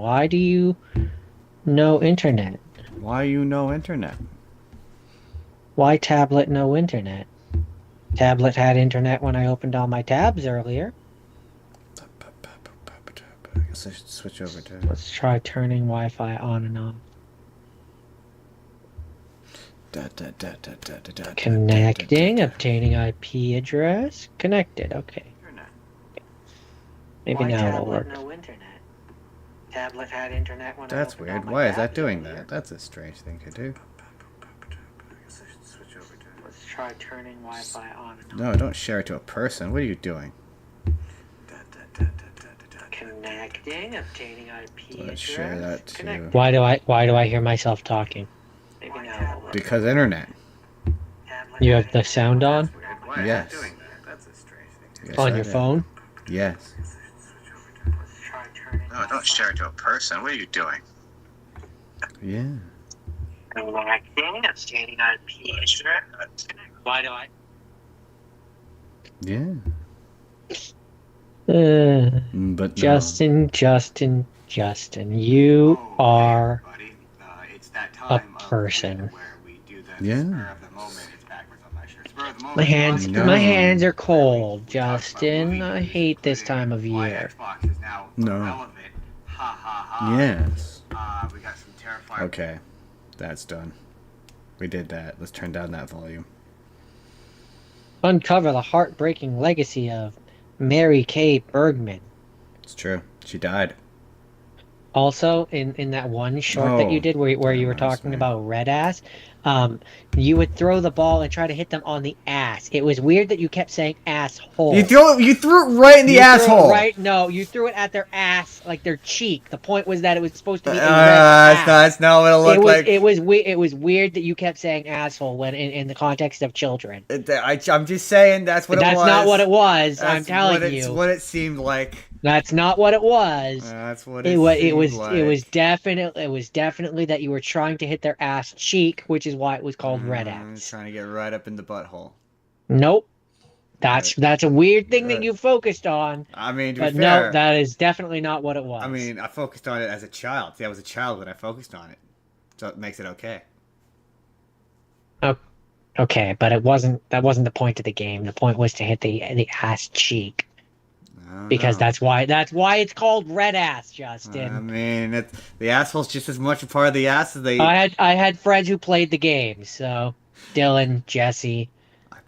Why do you know internet? Why you know internet? Why tablet no internet? Tablet had internet when I opened all my tabs earlier. I guess I should switch over to... Let's try turning Wi-Fi on and off. Connecting, obtaining IP address. Connected, okay. Maybe now it'll work. No internet. Tablet had internet when That's weird. Why is that doing that? That's a strange thing to do. Let's try turning Wi-Fi on and off. No, don't share it to a person. What are you doing? Connecting, obtaining IP Let's address. share that to... Connecting. Why do I hear myself talking? Maybe now it'll work. Because internet. Tablet You had have the sound on? Yes. That's a strange thing. Yes, On I your did. phone? Yes. Let's try turning No, don't share it to a person. What are you doing? Yeah. Connecting, obtaining IP address. Why do I? Yeah. But no. Justin, you are It's that a time of person. where we do the Yeah. spur of the moment. It's backwards on my shirt. Spur of the moment. No. My hands are cold, Justin. I hate this time of Why year. Xbox is now No. irrelevant. Ha ha ha. Yes. We got some terrifying. Okay. That's done. We did that. Let's turn down that volume. Uncover the heartbreaking legacy of Mary Kay Bergman. It's true. She died. Also, in that one short that you did where you were reminds talking me. about red ass, you would throw the ball and try to hit them on the ass. It was weird that you kept saying asshole. You threw it right in the You threw it asshole. right? No, you threw it at their ass, like their cheek. The point was that it was supposed to be a red ass. That's not what it looked like. It was weird that you kept saying asshole when in the context of children. I'm just saying that's what it was. That's not what it was. That's I'm telling what you. what it seemed like. That's not what it was. That's what It was like. definitely that you were trying to hit their ass cheek, which is why it was called red ass. Trying to get right up in the butthole. Nope. That's a weird thing that you focused on. I mean, to But be fair, no, that is definitely not what it was. I mean, I focused on it as a child. See, I was a child when I focused on it, so it makes it okay. okay, but that wasn't the point of the game. The point was to hit the ass cheek. Because that's why it's called red ass, Justin. I mean, the asshole's just as much a part of the ass as they. I had friends who played the game, so Dylan, Jesse.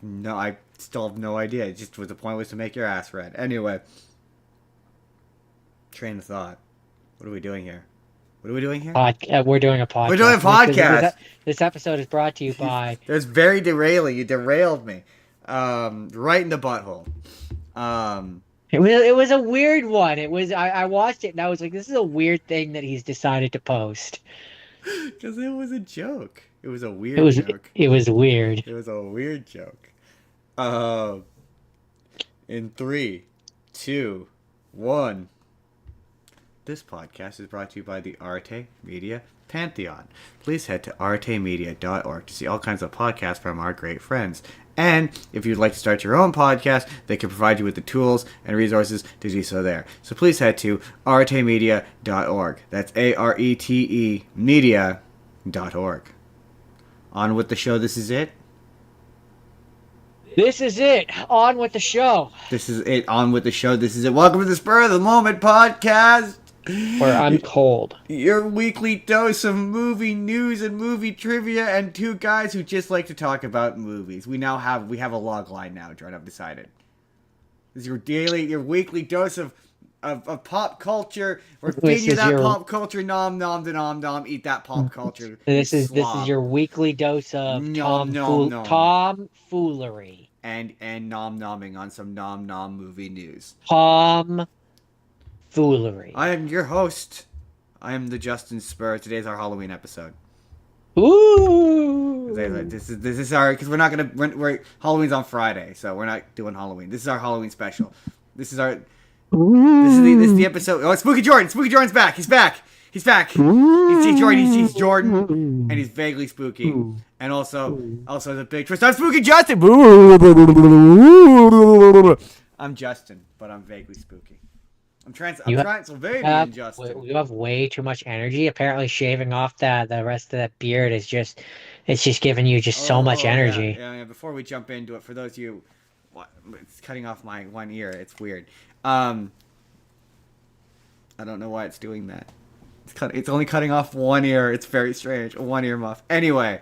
No, I still have no idea. It just was the point was to make your ass red. Anyway, train of thought. What are we doing here? We're doing a podcast. We're doing a podcast. We're doing a podcast. This episode is brought to you by. It was very derailing. You derailed me, right in the butthole. It was a weird one. It was I watched it and I was like, this is a weird thing that he's decided to post. Because it was a joke. It was a weird joke. It was weird. It was a weird joke. In 3, 2, 1. This podcast is brought to you by the Arte Media Pantheon. Please head to artemedia.org to see all kinds of podcasts from our great friends. And if you'd like to start your own podcast, they can provide you with the tools and resources to do so there. So please head to artemedia.org. That's ARETE media.org. On with the show. This is it. This is it. On with the show. This is it. On with the show. This is it. Welcome to the Spur of the Moment podcast. Where I'm cold. Your weekly dose of movie news and movie trivia and two guys who just like to talk about movies. We have a log line now, Jordan. I've decided. This is your weekly dose of pop culture. We're feeding you that pop culture. Nom nom de nom nom. Eat that pop culture. This is your weekly dose of tomfoolery. And nom nomming on some nom nom movie news. Tomfoolery. I am your host. I am the Justin Spurr. Today's our Halloween episode. Ooh. This is our, because we're Halloween's on Friday, so we're not doing Halloween. This is our Halloween special. This is the episode. Oh, it's Spooky Jordan. Spooky Jordan's back. He's back. He's Jordan. He's Jordan, and he's vaguely spooky, and also the big twist. I'm Spooky Justin. I'm Justin, but I'm vaguely spooky. I'm trying. You Transylvanian, Justin. you have way too much energy. Apparently, shaving off the rest of that beard is just it's just giving you just so much Yeah, energy. yeah. Before we jump into it, for those of you, it's cutting off my one ear. It's weird. I don't know why it's doing that. It's only cutting off one ear. It's very strange. A one ear muff. Anyway,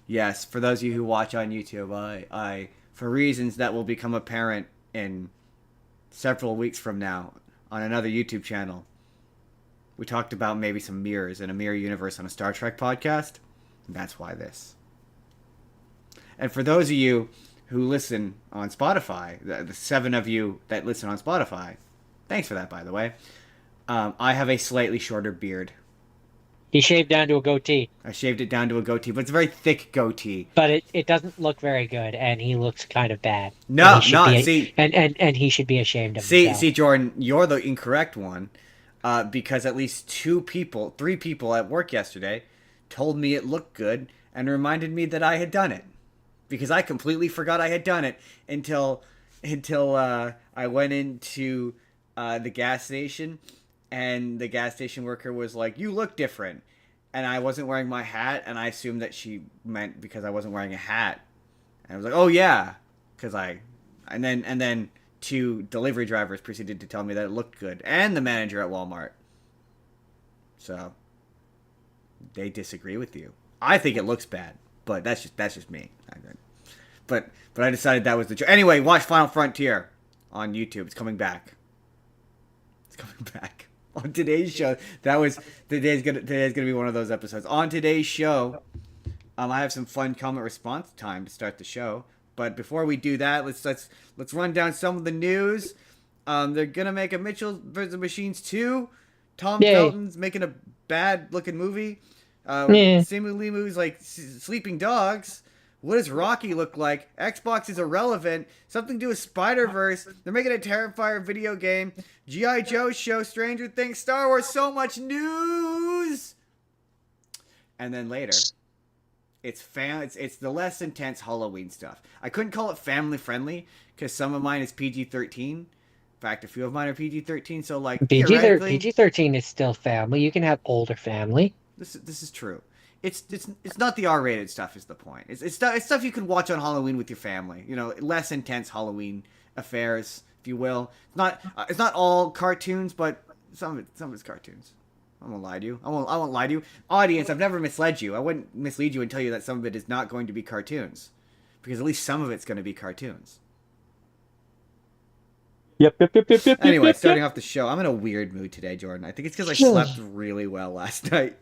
yes. For those of you who watch on YouTube, I for reasons that will become apparent in several weeks from now on another YouTube channel, we talked about maybe some mirrors in a mirror universe on a Star Trek podcast. And that's why this. And for those of you who listen on Spotify, the 7 of you that listen on Spotify, thanks for that, by the way. I have a slightly shorter beard. He shaved down to a goatee. I shaved it down to a goatee, but it's a very thick goatee. But it doesn't look very good, and he looks kind of bad. No, see, and he should be ashamed of himself. See, Jordan, you're the incorrect one, because at least 3 people at work yesterday told me it looked good and reminded me that I had done it, because I completely forgot I had done it until I went into the gas station. And the gas station worker was like, "You look different." And I wasn't wearing my hat, and I assumed that she meant because I wasn't wearing a hat. And I was like, "Oh yeah," and then 2 delivery drivers proceeded to tell me that it looked good, and the manager at Walmart. So they disagree with you. I think it looks bad, but that's just me. But I decided that was the joke. Anyway, watch Final Frontier on YouTube. It's coming back. On today's show, today's gonna be one of those episodes. On today's show, I have some fun comment response time to start the show. But before we do that, let's run down some of the news. They're gonna make a Mitchell vs. Machines 2. Tom Felton's making a bad looking movie. Seemingly movies like Sleeping Dogs. What does Rocky look like? Xbox is irrelevant. Something to do with Spider-Verse. They're making a Terrifier video game. G.I. Joe show, Stranger Things, Star Wars, so much news! And then later, it's the less intense Halloween stuff. I couldn't call it family friendly, because some of mine is PG-13. In fact, a few of mine are PG-13, so like, PG-13 is still family. You can have older family. This is true. It's not the R-rated stuff is the point. It's stuff you can watch on Halloween with your family. You know, less intense Halloween affairs, if you will. It's not all cartoons, but some of it's cartoons. I won't lie to you. I won't lie to you. Audience, I've never misled you. I wouldn't mislead you and tell you that some of it is not going to be cartoons, because at least some of it's going to be cartoons. Yep. Anyway, starting off the show, I'm in a weird mood today, Jordan. I think it's because I slept really well last night.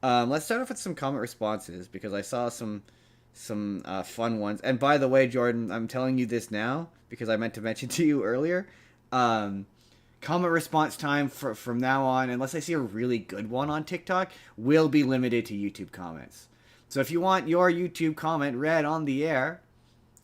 Let's start off with some comment responses, because I saw some fun ones. And by the way, Jordan, I'm telling you this now because I meant to mention to you earlier. Comment response time from now on, unless I see a really good one on TikTok, will be limited to YouTube comments. So if you want your YouTube comment read on the air,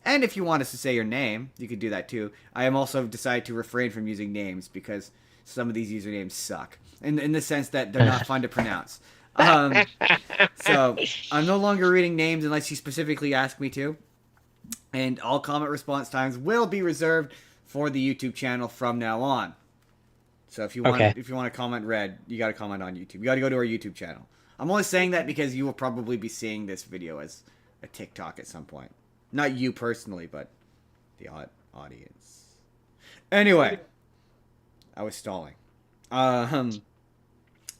and if you want us to say your name, you could do that too. I am also decided to refrain from using names because some of these usernames suck, in the sense that they're not fun to pronounce. So I'm no longer reading names unless you specifically ask me to, and all comment response times will be reserved for the YouTube channel from now on. So if you want to comment read, you got to comment on YouTube. You got to go to our YouTube channel. I'm only saying that because you will probably be seeing this video as a TikTok at some point. Not you personally, but the audience. Anyway, I was stalling.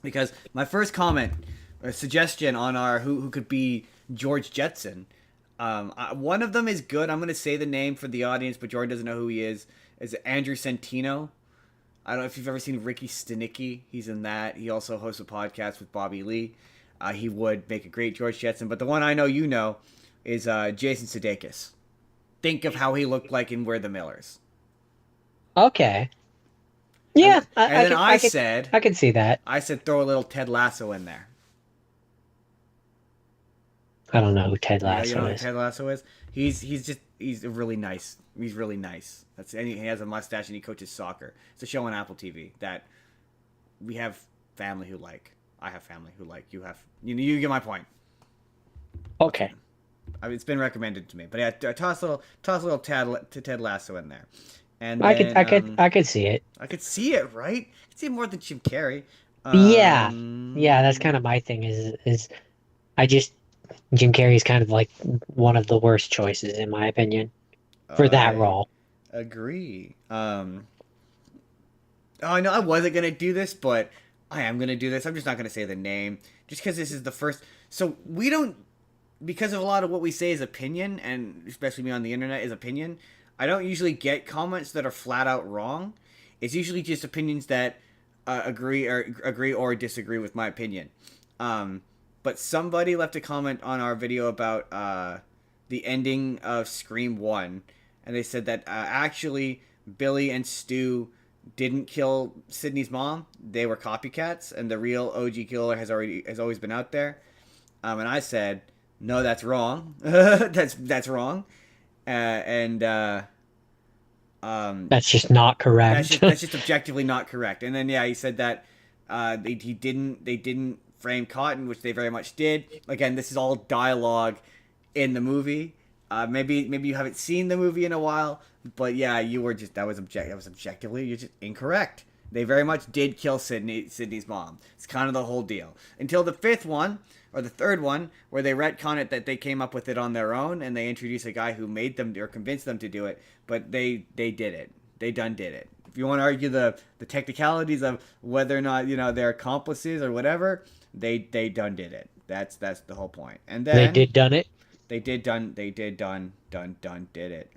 Because my first comment, a suggestion on our who could be George Jetson. One of them is good. I'm going to say the name for the audience, but Jordan doesn't know who he is. Is Andrew Santino. I don't know if you've ever seen Ricky Stenicki. He's in that. He also hosts a podcast with Bobby Lee. He would make a great George Jetson. But the one I know you know is Jason Sudeikis. Think of how he looked like in We're the Millers. Okay. Yeah, I can see that. I said throw a little Ted Lasso in there. I don't know who Ted Lasso you know is. Who Ted Lasso is? He's really nice. He's really nice. And he has a mustache and he coaches soccer. It's a show on Apple TV that we have family who like. I have family who like. You have. You get my point. Okay. It's been recommended to me, but yeah, toss a little Ted Lasso in there. And I then I could see it. I could see it, right? I could see it more than Jim Carrey. Yeah, yeah, that's kind of Um, my thing. Is I just Jim Carrey is kind of like one of the worst choices in my opinion for that I role. agree. Oh no, I wasn't gonna do this, but I am gonna do this. I'm just not gonna say the name, just because this is the first. So we don't, because of a lot of what we say is opinion, and especially me on the internet is opinion. I don't usually get comments that are flat out wrong. It's usually just opinions that agree or disagree with my opinion. But somebody left a comment on our video about the ending of Scream One, and they said that actually Billy and Stu didn't kill Sydney's mom. They were copycats, and the real OG killer has always been out there. And I said, no, that's wrong. That's wrong. And That's just not correct. that's just objectively not correct. And then yeah, he said that they didn't frame Cotton, which they very much did. Again, this is all dialogue in the movie. Maybe you haven't seen the movie in a while, but yeah, you were just that was objectively you're just incorrect. They very much did kill Sydney's mom. It's kind of the whole deal. Until the fifth one, or the third one, where they retcon it that they came up with it on their own, and they introduce a guy who made them or convinced them to do it, but they did it. They done did it. If you want to argue the technicalities of whether or not, they're accomplices or whatever, they done did it. That's the whole point. And then They did done it. they did it.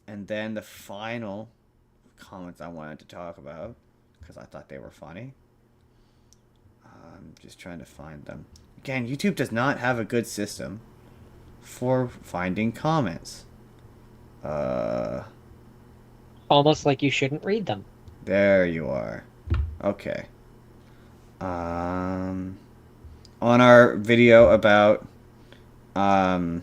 And then the final comments I wanted to talk about, because I thought they were funny. I'm just trying to find them. Again, YouTube does not have a good system for finding comments. Almost like you shouldn't read them. There you are. Okay. On our video about whether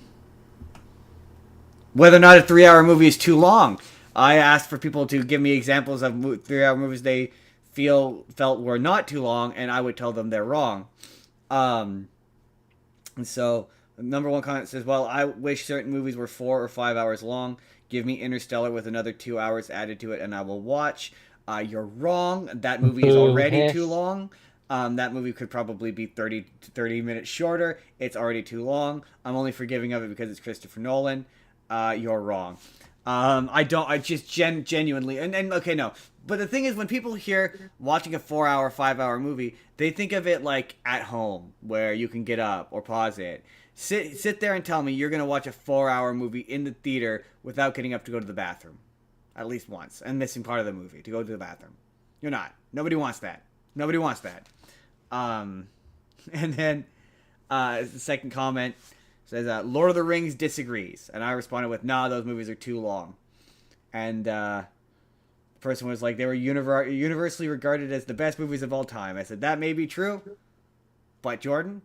or not a 3-hour movie is too long, I asked for people to give me examples of 3-hour movies they felt were not too long, and I would tell them they're wrong. And so, number one comment says, well, I wish certain movies were 4 or 5 hours long. Give me Interstellar with another 2 hours added to it, and I will watch. You're wrong. That movie is already too long. That movie could probably be 30 minutes shorter. It's already too long. I'm only forgiving of it because it's Christopher Nolan. You're wrong. I just genuinely, and okay, no. But the thing is, when people hear watching a 4-hour, 5-hour movie, they think of it like at home, where you can get up or pause it. Sit there and tell me you're going to watch a 4-hour movie in the theater without getting up to go to the bathroom. At least once. And missing part of the movie to go to the bathroom. You're not. Nobody wants that. Nobody wants that. And then the second comment says, Lord of the Rings disagrees. And I responded with, nah, those movies are too long. And the person was like, they were universally regarded as the best movies of all time. I said, that may be true. But Jordan?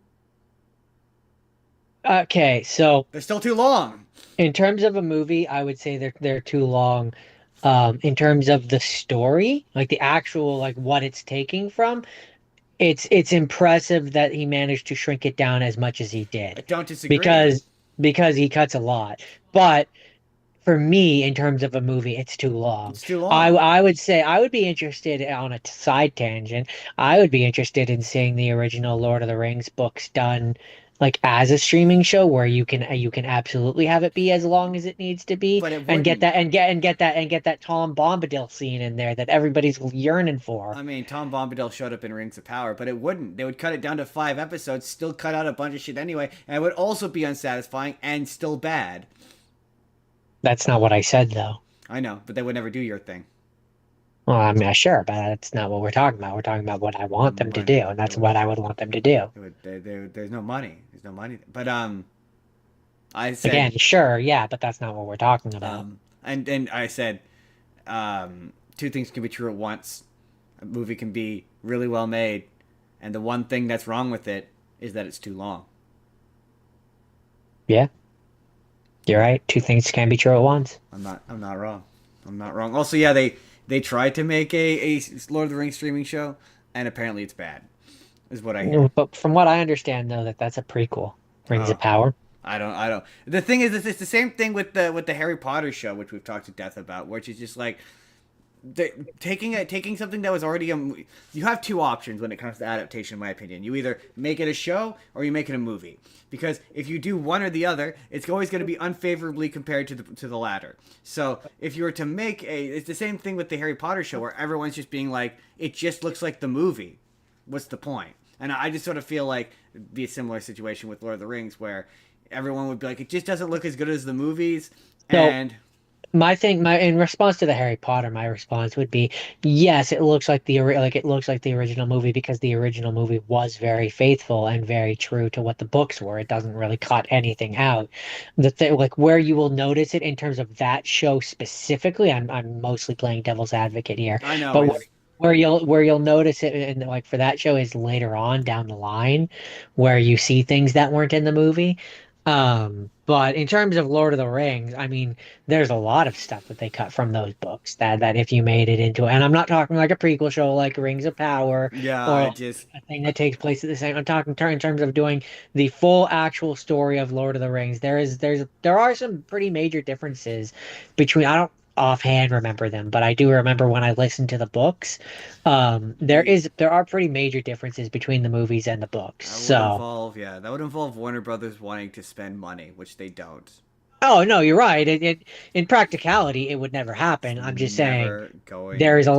Okay, so they're still too long. In terms of a movie, I would say they're too long. In terms of the story, like the actual like what it's taking from, it's impressive that he managed to shrink it down as much as he did. I don't disagree. Because he cuts a lot. But for me, in terms of a movie, it's too long. It's too long. I would say I would be interested on a side tangent. I would be interested in seeing the original Lord of the Rings books done like as a streaming show where you can absolutely have it be as long as it needs to be, and get that Tom Bombadil scene in there that everybody's yearning for. I mean, Tom Bombadil showed up in Rings of Power, but it wouldn't. They would cut it down to 5 episodes, still cut out a bunch of shit anyway, and it would also be unsatisfying and still bad. That's not what I said, though. I know, but they would never do your thing. Well, I mean, sure, but that's not what we're talking about. We're talking about what I want them to do, and that's what I would want them to do. There's no money. There's no money. But I said again, sure, yeah, but that's not what we're talking about. And I said, 2 things can be true at once. A movie can be really well made, and the one thing that's wrong with it is that it's too long. Yeah, you're right. 2 things can be true at once. I'm not wrong. I'm not wrong. Also, yeah, they tried to make a Lord of the Rings streaming show, and apparently it's bad, is what I hear. But from what I understand, though, that's a prequel. Rings of Power. I don't. The thing is, it's the same thing with the Harry Potter show, which we've talked to death about, which is just like, taking something that was already you have two options when it comes to adaptation, in my opinion. You either make it a show or you make it a movie, because if you do one or the other, it's always going to be unfavorably compared to the latter. So if you were to make it's the same thing with the Harry Potter show, where everyone's just being like, it just looks like the movie. What's the point? And I just sort of feel like it'd be a similar situation with Lord of the Rings, where everyone would be like, it just doesn't look as good as the movies. So And my in response to the Harry Potter, my response would be yes, it looks like it looks like the original movie because the original movie was very faithful and very true to what the books were. It doesn't really cut anything out. The thing like where you will notice it in terms of that show specifically, I'm mostly playing devil's advocate here, I know but it's where you'll notice it and like for that show is later on down the line where you see things that weren't in the movie. But in terms of Lord of the Rings, I mean, there's a lot of stuff that they cut from those books that if you made it into, and I'm not talking like a prequel show like Rings of Power yeah, or I like just a thing that takes place at the same. I'm talking in terms of doing the full actual story of Lord of the Rings. There are some pretty major differences between. I don't offhand remember them, but I do remember when I listened to the books. the There are pretty major differences between the movies and the books. that would So. involve, yeah, that would involve Warner Brothers wanting to spend money, which they don't. Oh no, you're right. In practicality, it would never It's happen. I'm just saying never going there to is a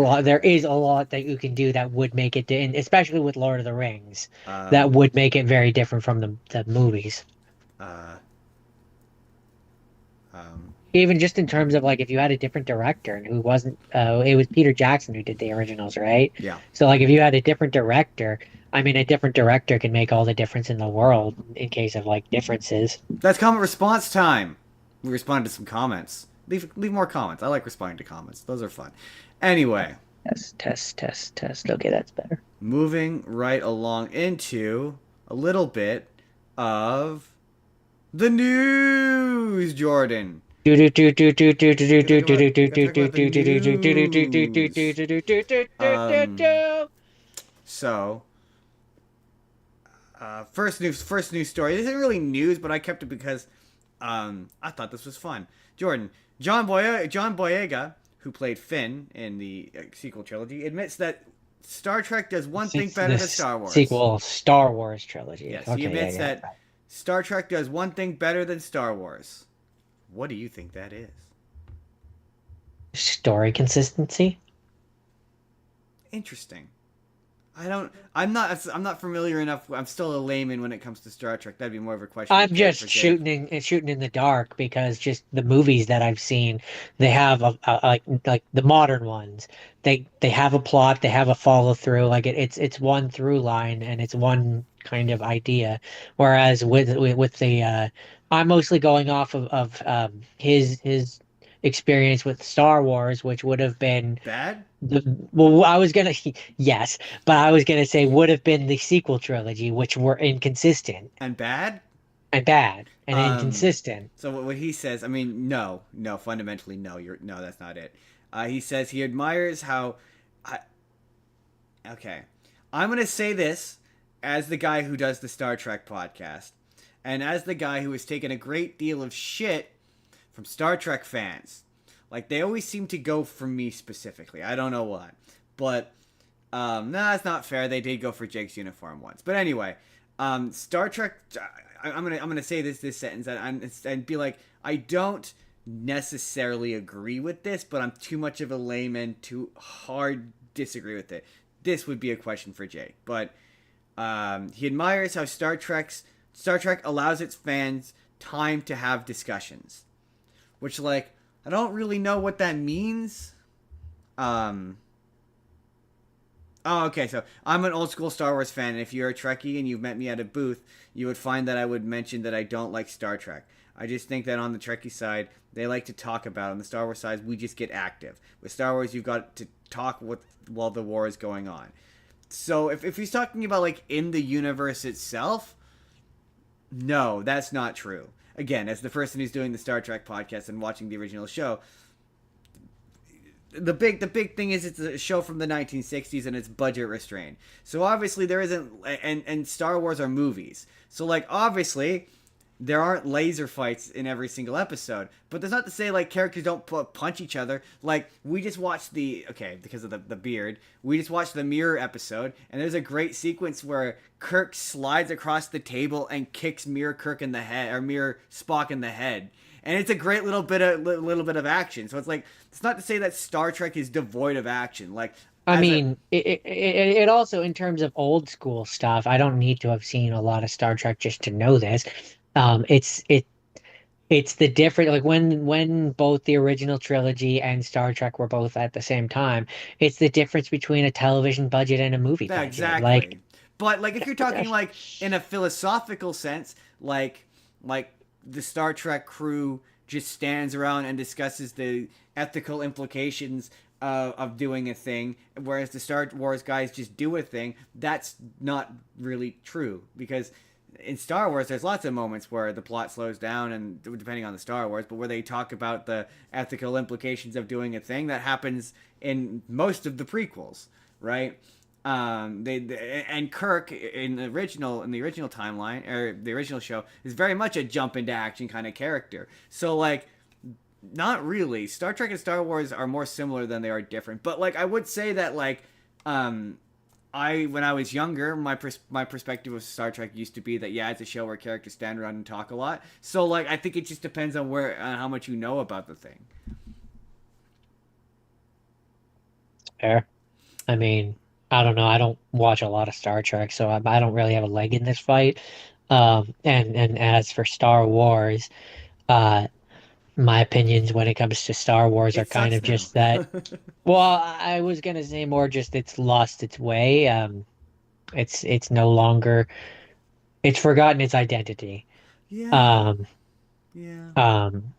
lot that you can do that would make it, and especially with Lord of the Rings, that um would make it very different from the movies. uh um Even just in terms of like if you had a different director and who wasn't, it was Peter Jackson who did the originals, right? yeah. So like if you had a different director, I mean, a different director can make all the difference in the world in case of like differences. That's comment response time. We responded to some comments. Leave more comments. I like responding to comments. Those are fun. Anyway, Test. Okay, that's better. moving right along into a little bit of the news, Jordan. We gotta talk about the news. Um, so first news story. This isn't really news, but I kept it because I thought this was fun. Jordan, John Boyega, who played Finn in the sequel trilogy, admits that Star Trek does one thing better than Star Wars. Sequel Star Wars trilogy. Yes, he Okay, admits yeah. that Star Trek does one thing better than Star Wars. What do you think that is? Story consistency. Interesting. I'm not familiar enough. I'm still a layman when it comes to Star Trek. That'd be more of a question I'm for just Jake. shooting in the dark because just the movies that I've seen, they have like the modern ones. They have a plot, they have a follow through. Like it's one through line and it's one kind of idea. Whereas with the I'm mostly going off of his experience with Star Wars, which would have been Bad well, I was gonna yes, but I was gonna say would have been the sequel trilogy, which were inconsistent and bad. and bad and Um. inconsistent. So what he says, I mean, no, fundamentally, no. No, that's not it. He says he admires how. I, okay, I'm gonna say this as the guy who does the Star Trek podcast, and as the guy who has taken a great deal of shit from Star Trek fans. Like they always seem to go for me specifically. I don't know why, but nah, it's not fair. They did go for Jake's uniform once, but anyway, Star Trek. I'm gonna say this sentence and be like, I don't necessarily agree with this, but I'm too much of a layman to hard disagree with it. This would be a question for Jake, but he admires how Star Trek allows its fans time to have discussions, which like I don't really know what that means. Um. Oh, okay. So I'm an old school Star Wars fan, and if you're a Trekkie and you've met me at a booth, you would find that I would mention that I don't like Star Trek. I just think that on the Trekkie side, they like to talk about. On the Star Wars side, we just get active. With Star Wars, you've got to talk while the war is going on. So if he's talking about like in the universe itself, no, that's not true. Again, as the person who's doing the Star Trek podcast and watching the original show, the big thing is it's a show from the 1960s and it's budget restrained. So obviously there isn't and Star Wars are movies. So like obviously there aren't laser fights in every single episode. But that's not to say like characters don't punch each other. Like we just watched because of the beard, we just watched the Mirror episode, and there's a great sequence where Kirk slides across the table and kicks Mirror Kirk in the head, or Mirror Spock in the head. And it's a great little bit of action. So it's like, it's not to say that Star Trek is devoid of action. Like I as a mean, it also, in terms of old school stuff, I don't need to have seen a lot of Star Trek just to know this. It's the different, like when both the original trilogy and Star Trek were both at the same time, it's the difference between a television budget and a movie Yeah, budget. Like, exactly. But like if you're talking like in a philosophical sense, like the Star Trek crew just stands around and discusses the ethical implications of doing a thing, whereas the Star Wars guys just do a thing. That's not really true because in Star Wars, there's lots of moments where the plot slows down, and depending on the Star Wars, but where they talk about the ethical implications of doing a thing that happens in most of the prequels, right? And Kirk in the original timeline or the original show is very much a jump into action kind of character. So like, not really. Star Trek and Star Wars are more similar than they are different. But like, I would say that like, when I was younger, my perspective of Star Trek used to be that yeah, it's a show where characters stand around and talk a lot. So like, I think it just depends on how much you know about the thing. fair. I mean, I don't know. I don't watch a lot of Star Trek, so I don't really have a leg in this fight. And as for Star Wars, uh, my opinions when it comes to Star Wars are It kind sucks of now. just that. Well, I was gonna say more just it's lost its way. It's no longer, it's forgotten its identity. Yeah, Um, yeah. um,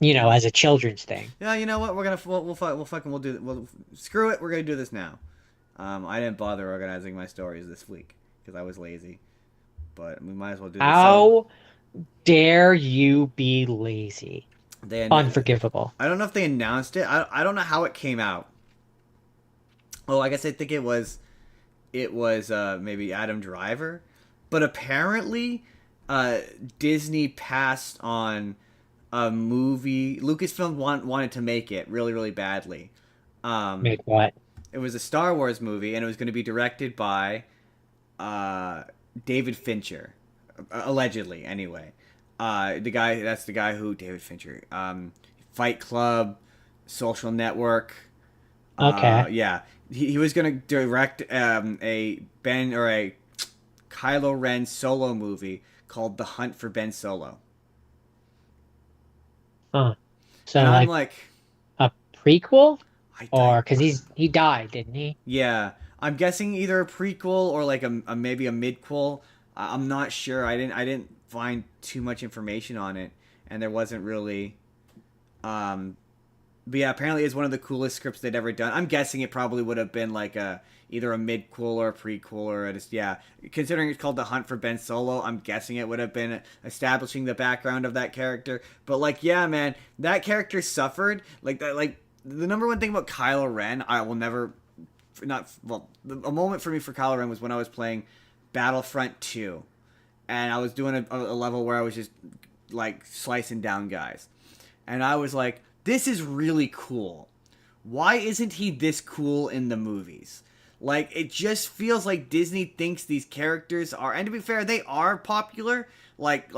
Yeah. as a children's thing. Yeah, you know what? We'll screw it. We're gonna do this now. I didn't bother organizing my stories this week because I was lazy, but we might as well do this. So How dare you be lazy? then, Unforgivable. I don't know if they announced it. I don't know how it came out. Oh, I guess I think it was maybe Adam Driver, but apparently, uh, Disney passed on a movie. Lucasfilm wanted to make it really really badly. Um, Make what? it was a Star Wars movie, and it was going to be directed by uh, David Fincher, allegedly. Anyway, the guy who David Fincher, Fight Club, Social Network. Okay. Yeah, he was going to direct a Ben or a Kylo Ren solo movie called The Hunt for Ben Solo, Huh. and So I'm like like, a prequel? I Or because he died, didn't he? yeah, I'm guessing either a prequel or like a maybe a midquel. I'm not sure. I didn't find too much information on it, and there wasn't really. Um, but yeah, apparently it's one of the coolest scripts they'd ever done. I'm guessing it probably would have been like a either a midquel or a prequel or just yeah. Considering it's called The Hunt for Ben Solo, I'm guessing it would have been establishing the background of that character. But like yeah, man, that character suffered like that. Like the number one thing about Kylo Ren, I will never not well. A moment for me for Kylo Ren was when I was playing Battlefront 2, and I was doing a level where I was just like slicing down guys, and I was like, "This is really cool. Why isn't he this cool in the movies?" Like it just feels like Disney thinks these characters are, and to be fair, they are popular. Like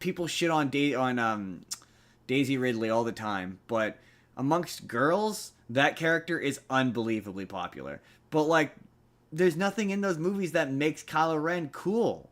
people shit on Daisy Ridley all the time, but amongst girls, that character is unbelievably popular. But like, there's nothing in those movies that makes Kylo Ren cool,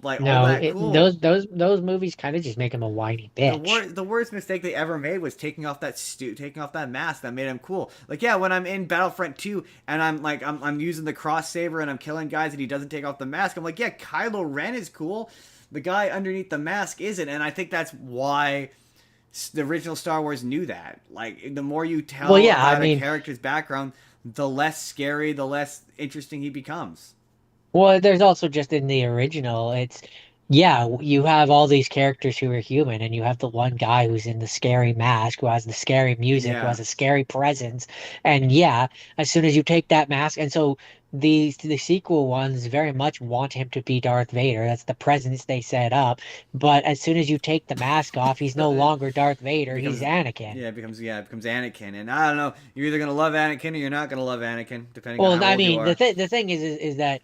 like all No, that cool. those movies kind of just make him a whiny bitch. The worst mistake they ever made was taking off that mask that made him cool. Like yeah, when I'm in Battlefront 2 and I'm using the cross saber and I'm killing guys and he doesn't take off the mask, I'm like yeah, Kylo Ren is cool. The guy underneath the mask isn't, and I think that's why the original Star Wars knew that. Like the more you Well, tell yeah, I about a mean, character's background, the less scary, the less interesting he becomes. well, there's also just in the original, it's yeah, you have all these characters who are human, and you have the one guy who's in the scary mask, who has the scary music, who Yeah. has a scary presence, and yeah, as soon as you take that mask, and so the sequel ones very much want him to be Darth Vader. That's the presence they set up. But as soon as you take the mask off, he's no longer Darth It Vader. He's becomes Anakin. it becomes Anakin, and I don't know. You're either gonna love Anakin or you're not gonna love Anakin, depending on Well, how I old you mean, are. the thing is that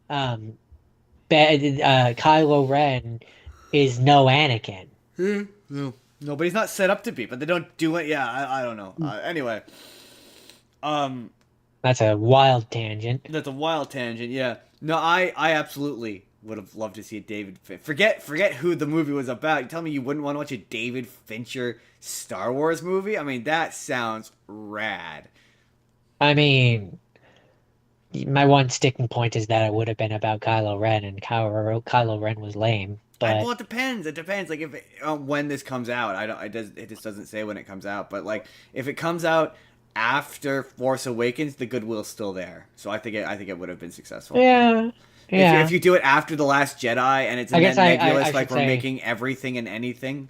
um, Kylo Ren is no Anakin. Yeah, no, no, but he's not set up to be. But they don't do it. Yeah, I don't know. Anyway, um, That's a wild tangent. that's a wild tangent. Yeah, no, I absolutely would have loved to see a David. Forget who the movie was about. You tell me you wouldn't want to watch a David Fincher Star Wars movie? I mean, that sounds rad. I mean, my one sticking point is that it would have been about Kylo Ren, and Kylo Ren was lame. But Well, it depends. It depends. Like if when this comes out, I don't. It just doesn't say when it comes out. But like if it comes out after Force Awakens, the goodwill's still there. So I think it would have been successful. yeah, If yeah. you do it after the Last Jedi and it's I in guess that nebulous, I like should we're say, making everything and anything.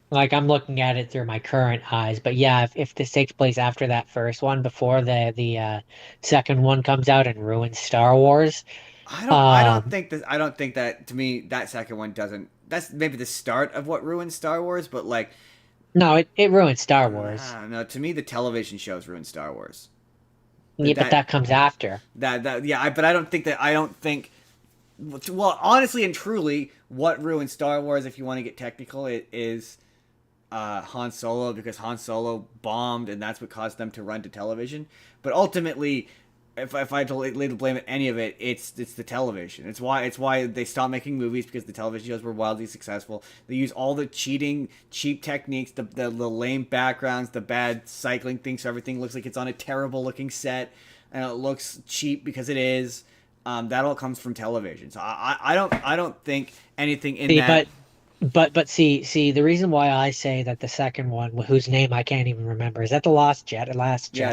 like, I'm looking at it through my current eyes. But yeah, if this takes place after that first one, before the second one comes out and ruins Star Wars, I don't um, think that. I don't think that. To me, that second one doesn't. That's maybe the start of what ruined Star Wars. But like, no, it ruins Star Wars. no. To me, the television shows ruined Star Wars. Yeah, but that comes after. Yeah. But I don't think that. I don't think. Well, honestly and truly, what ruined Star Wars, if you want to get technical, it is Han Solo, because Han Solo bombed, and that's what caused them to run to television. But ultimately, if I had to lay the blame at any of it, it's the television. It's why they stopped making movies, because the television shows were wildly successful. They use all the cheating, cheap techniques, the lame backgrounds, the bad cycling things, so everything looks like it's on a terrible looking set, and it looks cheap because it is. That all comes from television. So I don't think anything in See, that. but see, the reason why I say that the second one, whose name I can't even remember, is that the Last Yeah, the Jedi?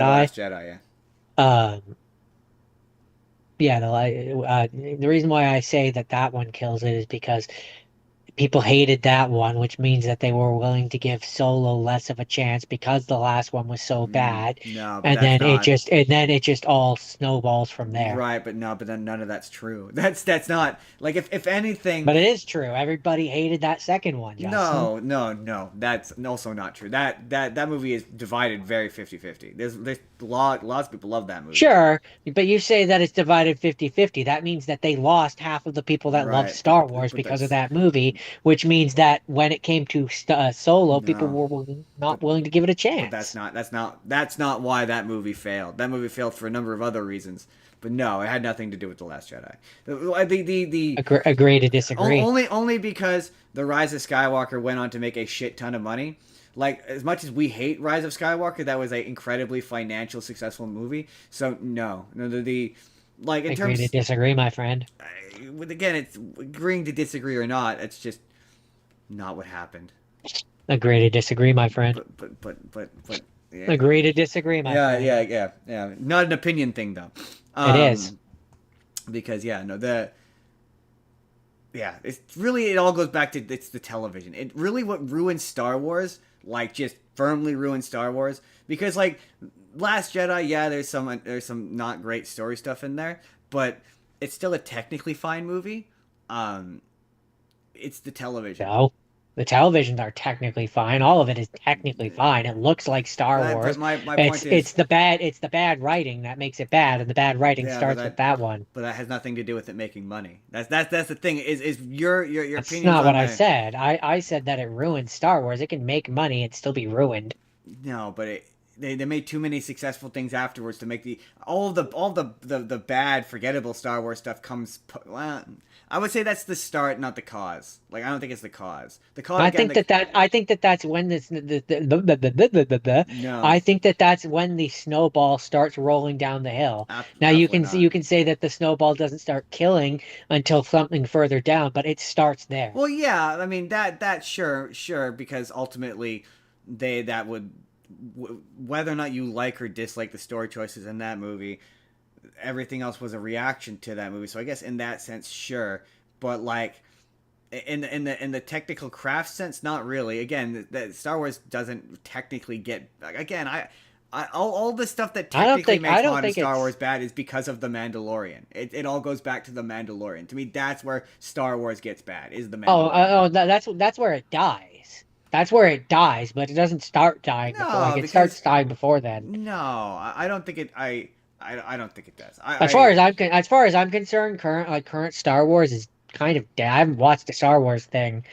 Last Jedi. Yeah. Um, yeah, the reason why I say that that one kills it is because people hated that one, which means that they were willing to give Solo less of a chance because the last one was so bad, No, but that's and then it just all snowballs from there. right. But no, but then none of that's true. That's not like if anything. But it is true. Everybody hated that second one, Justin. No. That's also not true. That movie is divided very 50-50. There's lots of people love that movie. Sure, but you say that it's divided 50-50. That means that they lost half of the people that loved Right, Star Wars but because of that's that movie, which means that when it came to Solo, people no. were not But willing to give it a but that's chance. not that's not why that movie failed. That movie failed for a number of other reasons. But no, it had nothing to do with the Last Jedi. The Agree to disagree. only because the Rise of Skywalker went on to make a shit ton of money. Like, as much as we hate Rise of Skywalker, that was an incredibly financial successful movie. So no, the like in Agree to terms disagree, my friend. with again, it's agreeing to disagree or not. It's just not what happened. Agree to disagree, my friend. But yeah. Agree to disagree, my friend. Yeah. Not an opinion thing though. It is. Because yeah, no, it's really, it all goes back to, it's the television. It really what ruined Star Wars, like just firmly ruined Star Wars, because like Last Jedi, yeah, there's some not great story stuff in there, but it's still a technically fine movie. Um, it's the television. No. The televisions are technically fine. All of it is technically fine. It looks like Star But Wars. my point is, It's the bad writing that makes it bad, and the bad writing yeah, but starts with that one. that has nothing to do with it making money. That's the thing. Is your That's opinions not on what I the said. I said that it ruined Star Wars. It can make money and still be ruined. no, but they made too many successful things afterwards to make all the bad forgettable Star Wars stuff comes. Well, I would say that's the start, not the cause. Like, I don't think it's the cause. The cause again. I think that that's when No, I think that that's when the snowball starts rolling down the hill. Now absolutely you not. can say that the snowball doesn't start killing until something further down, but it starts there. Well, yeah, I mean that sure, because ultimately that would, whether or not you like or dislike the story choices in that movie, everything else was a reaction to that movie. So I guess in that sense, sure, but like in the technical craft sense, not really. Again, Star Wars doesn't technically get, again. all the stuff that I don't technically think I makes don't modern think Star it's Wars bad is because of the Mandalorian. It all goes back to the Mandalorian. To me, that's where Star Wars gets bad. Is the Mandalorian? that's where it dies. That's where it dies, but it doesn't start dying before. Like No, it because starts dying before then. no, I don't think it. I don't think it does. As far as I'm concerned, current Star Wars is kind of dead. I haven't watched a Star Wars thing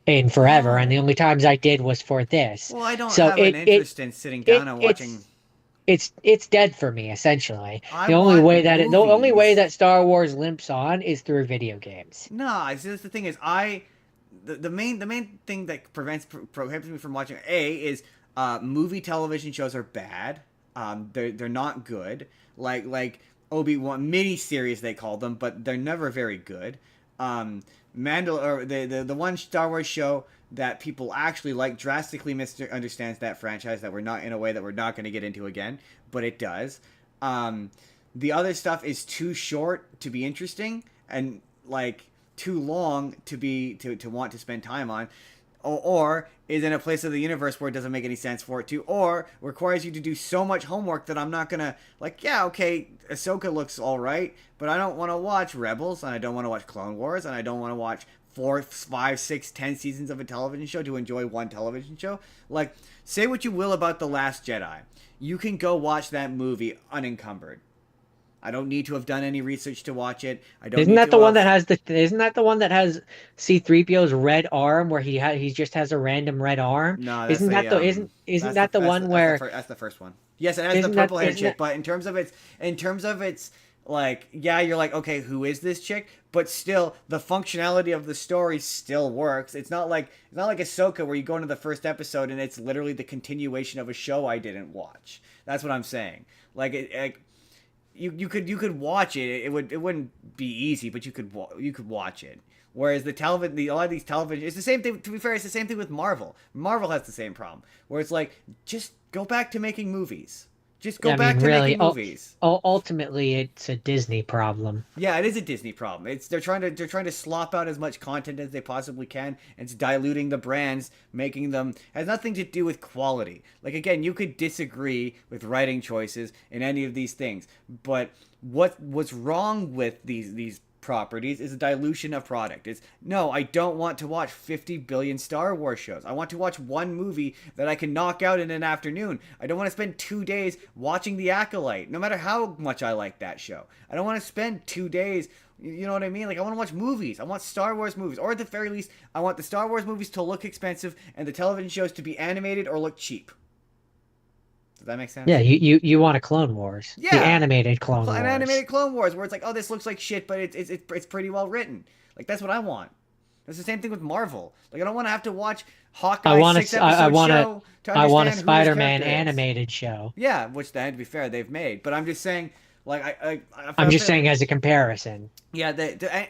in forever, and No. the only times I did was for this. Well, I don't So have an interest in sitting it down and watching. it's dead for me essentially. I want The only way movies. that Star Wars limps on is through video games. No, it's just the thing is the main thing that prohibits me from watching is movie television shows are bad. They're not good. Like Obi-Wan mini series they call them, but they're never very good. Or the one Star Wars show that people actually like drastically misunderstands that franchise that we're not in a way that we're not going to get into again, but it does. The other stuff is too short to be interesting and like too long to want to spend time on, or is in a place of the universe where it doesn't make any sense for it to, or requires you to do so much homework that I'm not gonna like. Yeah, okay, Ahsoka looks all right, but I don't want to watch Rebels, and I don't want to watch Clone Wars, and I don't want to watch 4, 5, 6, 10 seasons of a television show to enjoy one television show. Like, say what you will about The Last Jedi, you can go watch that movie unencumbered. I don't need to have done any research to watch it. I don't Isn't need that to the one have. that has the isn't that the one that has C-3PO's red arm where he just has a random red arm? No, that's the Isn't that the one where that's the first one. Yes, it has the isn't that purple haired isn't chick, that but in terms of its like, yeah, you're like, okay, who is this chick? But still, the functionality of the story still works. It's not like Ahsoka where you go into the first episode and it's literally the continuation of a show I didn't watch. That's what I'm saying. Like you could watch it. It wouldn't be easy, but you could watch it. Whereas a lot of these television, it's the same thing. To be fair, it's the same thing with Marvel. Marvel has the same problem, where it's like, just go back to making movies. Just go I back mean, to really, making movies. ultimately, it's a Disney problem. Yeah, it is a Disney problem. They're trying to slop out as much content as they possibly can, and it's diluting the brands, making them has nothing to do with quality. Like again, you could disagree with writing choices in any of these things, but what's wrong with these properties is a dilution of product. It's no, I don't want to watch 50 billion Star Wars shows. I want to watch one movie that I can knock out in an afternoon. I don't want to spend 2 days watching The Acolyte, no matter how much I like that show. I don't want to spend 2 days. You know what I mean? Like, I want to watch movies. I want Star Wars movies. Or at the very least, I want the Star Wars movies to look expensive and the television shows to be animated or look cheap. Does that make sense? Yeah, you want a Clone Wars, the Yeah, animated Clone an Wars. animated Clone Wars where it's like, oh, this looks like shit, but it's pretty well written. Like that's what I want. That's the same thing with Marvel. Like I don't want to have to watch Hawkeye's 6 episode show to I want a understand who his Spider-Man character is. animated show. Yeah, which then to be fair they've made, but I'm just saying, like I'm just saying as a comparison. yeah,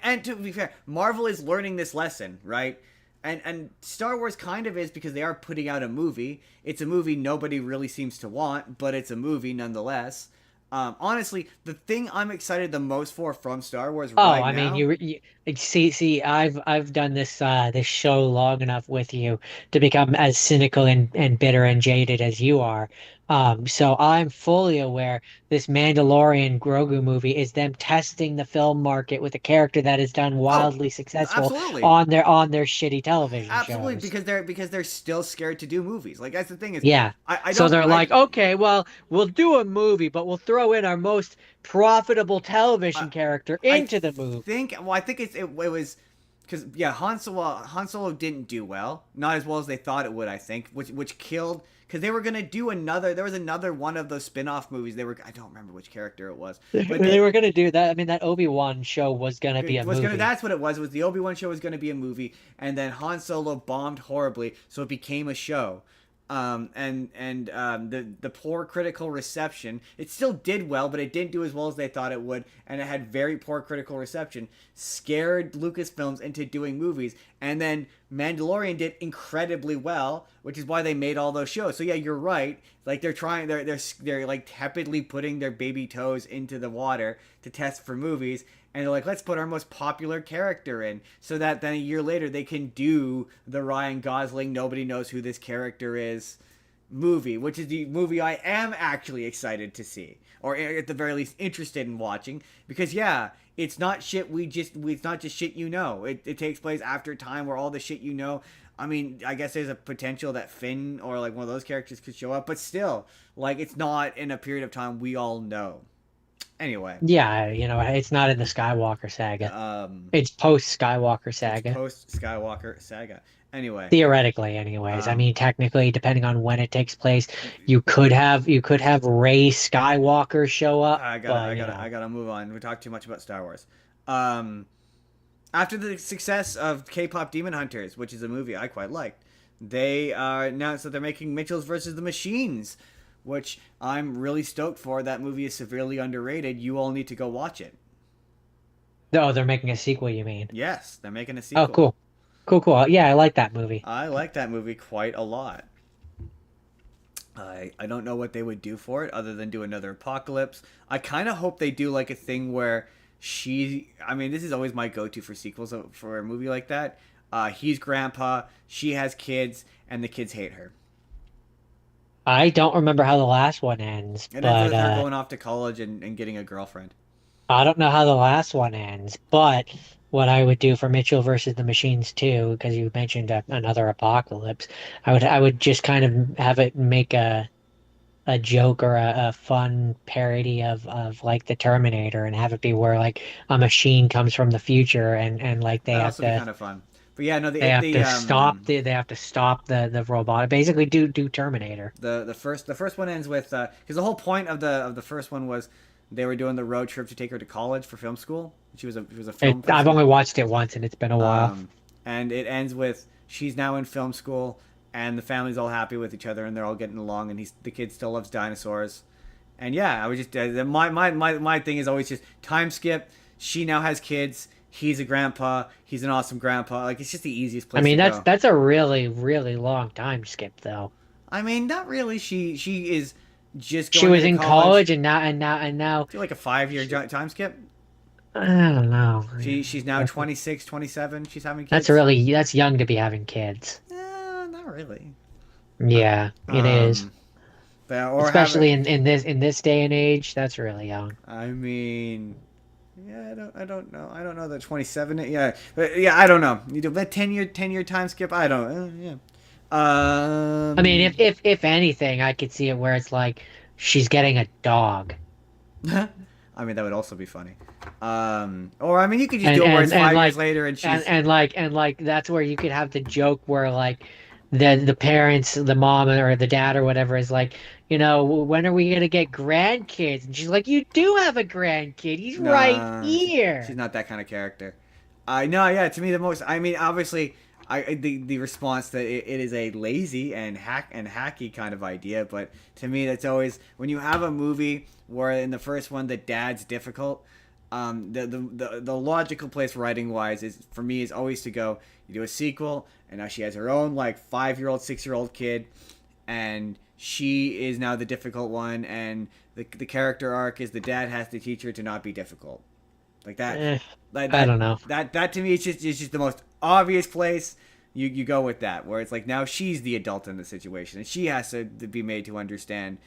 and to be fair, Marvel is learning this lesson, right? And Star Wars kind of is because they are putting out a movie. It's a movie nobody really seems to want, but it's a movie nonetheless. Honestly, the thing I'm excited the most for from Star Wars Oh, right I mean, now. see, I've done this show long enough with you to become as cynical and bitter and jaded as you are. So I'm fully aware this Mandalorian Grogu movie is them testing the film market with a character that is done Oh, wildly successful absolutely. on their shitty television Absolutely, shows. because they're still scared to do movies. Like that's the thing is, Yeah. I So don't they're I like, okay, well, we'll do a movie, but we'll throw in our most profitable I, television character I into the movie. I think it was because yeah, Han Solo didn't do well, not as well as they thought it would. I think which killed because they were gonna do another. There was another one of those spin-off movies. I don't remember which character it was, but They were gonna do that. I mean, that Obi-Wan show was gonna be a was gonna. movie. That's what it was. It was the Obi-Wan show was gonna be a movie, and then Han Solo bombed horribly, so it became a show. The poor critical reception. It still did well, but it didn't do as well as they thought it would, and it had very poor critical reception. Scared Lucasfilms into doing movies, and then Mandalorian did incredibly well, which is why they made all those shows. So yeah, you're right. Like they're like tepidly putting their baby toes into the water to test for movies, and they're like, let's put our most popular character in, so that then a year later they can do the Ryan Gosling, nobody knows who this character is, movie, which is the movie I am actually excited to see, or at the very least interested in watching, because yeah, it's not shit it's not just shit you know. It takes place after a time where all the shit you know. I mean, I guess there's a potential that Finn or like one of those characters could show up, but still, like it's not in a period of time we all know. Anyway, Yeah, it's not in the Skywalker saga. um, It's post Skywalker it's saga. post Skywalker saga. Anyway, Theoretically, anyways. I um, mean, technically, depending on when it takes place, you could have Rey Skywalker show up, but I gotta move on. We talked too much about Star Wars. Um, After the success of K-pop Demon Hunters, which is a movie I quite liked, they announced that they're making Mitchell's versus the Machines, which I'm really stoked for. That movie is severely underrated. You all need to go watch it. oh, they're making a sequel, you mean? Yes, they're making a Oh, sequel. cool. Cool, cool. Yeah, I like that movie. I like that movie quite a lot. I don't know what they would do for it other than do another apocalypse. I kind of hope they do like a thing where I mean, this is always my go-to for sequels for a movie like that. He's grandpa, she has kids, and the kids hate her. I don't remember how the last one ends, It ends but with her going off to college and getting a girlfriend. I don't know how the last one ends. But what I would do for Mitchell versus the Machines too, because you mentioned another apocalypse, I would just kind of have it make a joke or a fun parody of like the Terminator, and have it be where like a machine comes from the future, and like they That'd have also be to kind of fun. But yeah, no, they have to stop the robot, basically do Terminator. the first one ends with because the whole point of the first one was they were doing the road trip to take her to college for film school. She was a film I've person. only watched it once, and it's been a while. And it ends with she's now in film school, and the family's all happy with each other, and they're all getting along, and the kid still loves dinosaurs. And yeah, I was just my thing is always just time skip. She now has kids. He's a grandpa. He's an awesome grandpa. Like it's just the easiest I place mean, to that's go. that's a really, really long time skip, though. I mean, not really. She is just She going was into in college. college, and now, Do like a 5 year time skip. I don't know. She's now 26, 27. She's having That's kids. that's young to be having kids. Not really. Yeah, it is. Um, or have Especially it. in this day and age, that's really young. I mean, yeah, I don't know. I don't know that 27. Yeah, but yeah, I don't know. You do that 10 year time skip. I don't. Yeah. I mean, if anything, I could see it where it's like she's getting a dog. I mean, that would also be funny. Or I mean, you could just and do it where and, it's and 5 years like later and she's. and like that's where you could have the joke where like the parents, the mom or the dad or whatever is like, when are we gonna get grandkids? And she's like, you do have a grandkid. He's right Nah, she's here. not that kind of character. I know, yeah. To me, the most. I mean, obviously, the response that it is a lazy and hacky kind of idea, but to me, that's always when you have a movie where in the first one the dad's difficult. The logical place writing wise is for me is always to go. You do a sequel, and now she has her own like 5-year-old, 6-year-old kid, and she is now the difficult one, and the character arc is the dad has to teach her to not be difficult. Like that, Eh, like I that, don't know. that to me is just the most obvious place. You go with that, where it's like now she's the adult in the situation, and she has to be made to understand.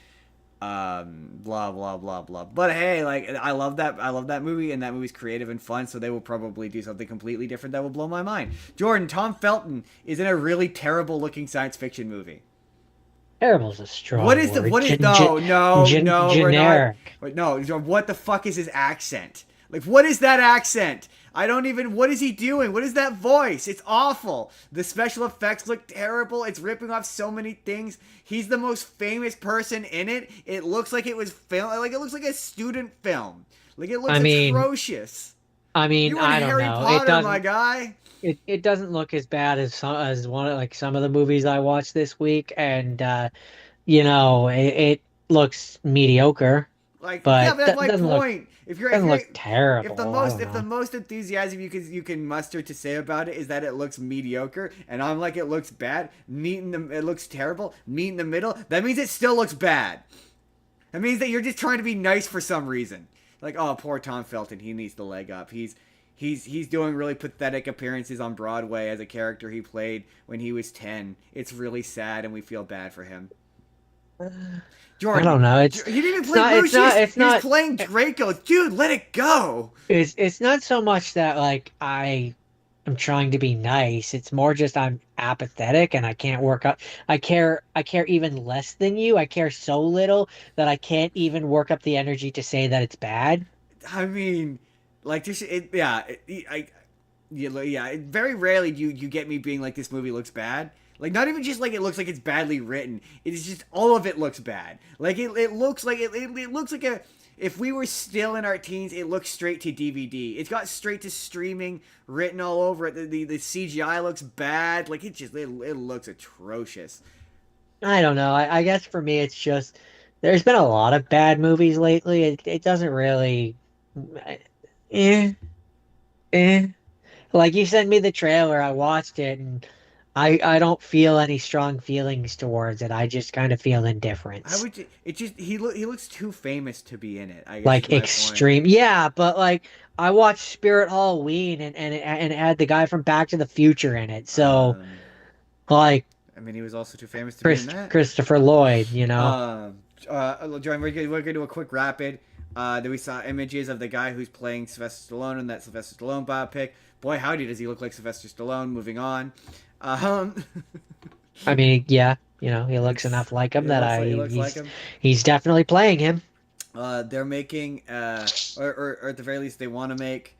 Blah blah blah blah. But hey, like I love that movie, and that movie's creative and fun. So they will probably do something completely different that will blow my mind. Jordan, Tom Felton is in a really terrible looking science fiction movie. Terrible's a strong What is the word. what is no we're not. Generic. Wait, no, what the fuck is his accent? Like what is that accent? I don't even. What is he doing? What is that voice? It's awful. The special effects look terrible. It's ripping off so many things. He's the most famous person in it. It looks like it was film. Like it looks like a student film. Like it looks I mean, atrocious. I mean, You were in I don't Harry know. Potter, my guy. It doesn't look as bad as one of like some of the movies I watched this week, and it looks mediocre, Like, yeah, but but that's that my doesn't look point. If doesn't you're look terrible. I don't if the know. most enthusiasm you can muster to say about it is that it looks mediocre, and I'm like it looks bad, it looks terrible, meet in the middle, that means it still looks bad. That means that you're just trying to be nice for some reason. Like, oh, poor Tom Felton, he needs the leg up. He's doing really pathetic appearances on Broadway as a character he played when he was 10. It's really sad, and we feel bad for him. I Jordan, don't know. he didn't even It's play not. It's not. Lucius. It's He was not. playing Draco. Dude, let it go. It's not so much that like I'm trying to be nice. It's more just I'm apathetic and I can't work up. I care even less than you. I care so little that I can't even work up the energy to say that it's bad. I mean, like this. Yeah. Very rarely do you get me being like this movie looks bad. Like not even just like it looks like it's badly written. It's just all of it looks bad. Like it looks like it looks like a. If we were still in our teens, it looks straight to DVD. It's got straight to streaming written all over it. The CGI looks bad. Like it looks atrocious. I don't know. I guess for me it's just there's been a lot of bad movies lately. It doesn't really eh eh. Like you sent me the trailer, I watched it and I don't feel any strong feelings towards it. I just kind of feel I indifference. would. It just he looks too famous to be in it. I guess is Like my point. extreme. Yeah, but like I watched Spirit Halloween and it had the guy from Back to the Future in it. So Um, like I mean, he was also too famous to be in that. Christopher Lloyd, you know. Jordan, we're gonna do a quick rapid. Then we saw images of the guy who's playing Sylvester Stallone in that Sylvester Stallone biopic. Boy, howdy, does he look like Sylvester Stallone? Moving on. Um, I mean, yeah, he looks it's enough like him it that looks I like he looks like he's him. he's definitely playing him. They're making or at the very least they want to make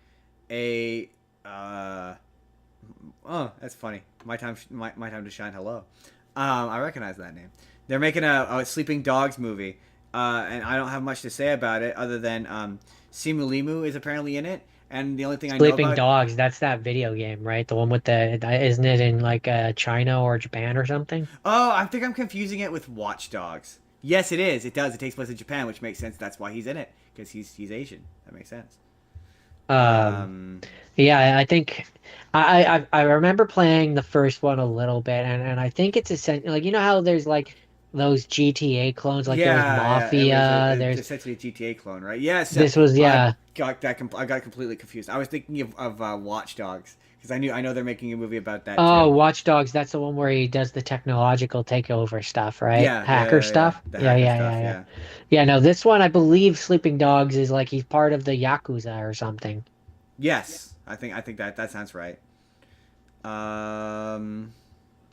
a oh, that's funny. My time to shine. Hello. I recognize that name. They're making a Sleeping Dogs movie, and I don't have much to say about it other than Simu Limu is apparently in it, and the only thing I know Sleeping about. Dogs, that's that video game, right? The one with isn't it in like China or Japan or something? Oh, I think I'm confusing it with Watch Dogs. Yes, it is. It does. It takes place in Japan, which makes sense. That's why he's in it because he's Asian. That makes sense. Um, Um, yeah, I think I remember playing the first one a little bit, and I think it's essentially like how there's like those GTA clones, like there was yeah. It was Mafia, there's essentially a GTA clone, right? Yes. this was I yeah. got that. I got completely confused. I was thinking of Watch Dogs because I know they're making a movie about that Oh, too. Watch Dogs, that's the one where he does the technological takeover stuff, right? Hacker Yeah. stuff. The Yeah, hacker yeah, stuff. yeah, yeah. Yeah. Yeah, no, this one I believe Sleeping Dogs is like he's part of the Yakuza or something. Yes. I think that sounds right. Um.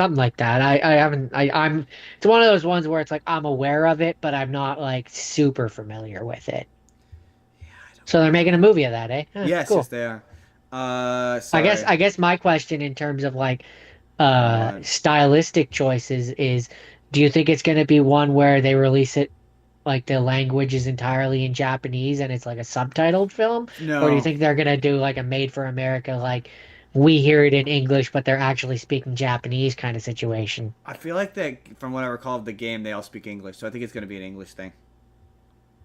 Something like that. I haven't I'm it's one of those ones where it's like I'm aware of it, but I'm not like super familiar with it. Yeah. I don't. So they're making a movie of that, eh? Yes. Yes, Cool. they are. I guess Sorry. I guess my question in terms of like What? stylistic choices is do you think it's going to be one where they release it like the language is entirely in Japanese and it's like a subtitled film? Or do you No. think they're gonna do like a made for America, like we hear it in English, but they're actually speaking Japanese kind of situation? I feel like that from what I recall of the game, they all speak English, so I think it's going to be an English thing.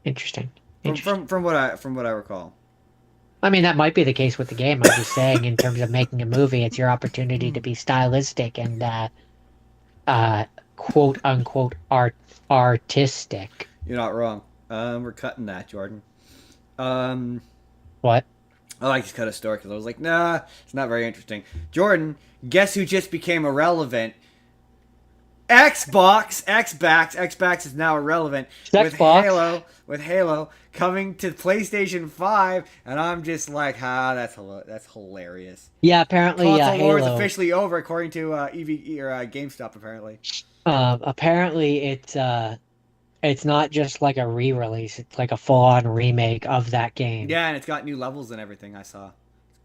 Interesting. From Interesting. from from what I recall. I mean, that might be the case with the game. I'm just saying, in terms of making a movie, it's your opportunity to be stylistic and uh, quote unquote artistic. You're not wrong. We're cutting that, Jordan. Um, What? I just cut a story because I was like, nah, it's not very interesting. Jordan, guess who just became irrelevant? Xbox is now irrelevant with Xbox. Halo coming to PlayStation 5, and I'm just like, that's hilarious. Yeah, apparently, Console war is Halo. officially over according to EV or GameStop apparently. Apparently, it's not just like a re-release; it's like a full-on remake of that game, Yeah, and it's got new levels and everything I saw.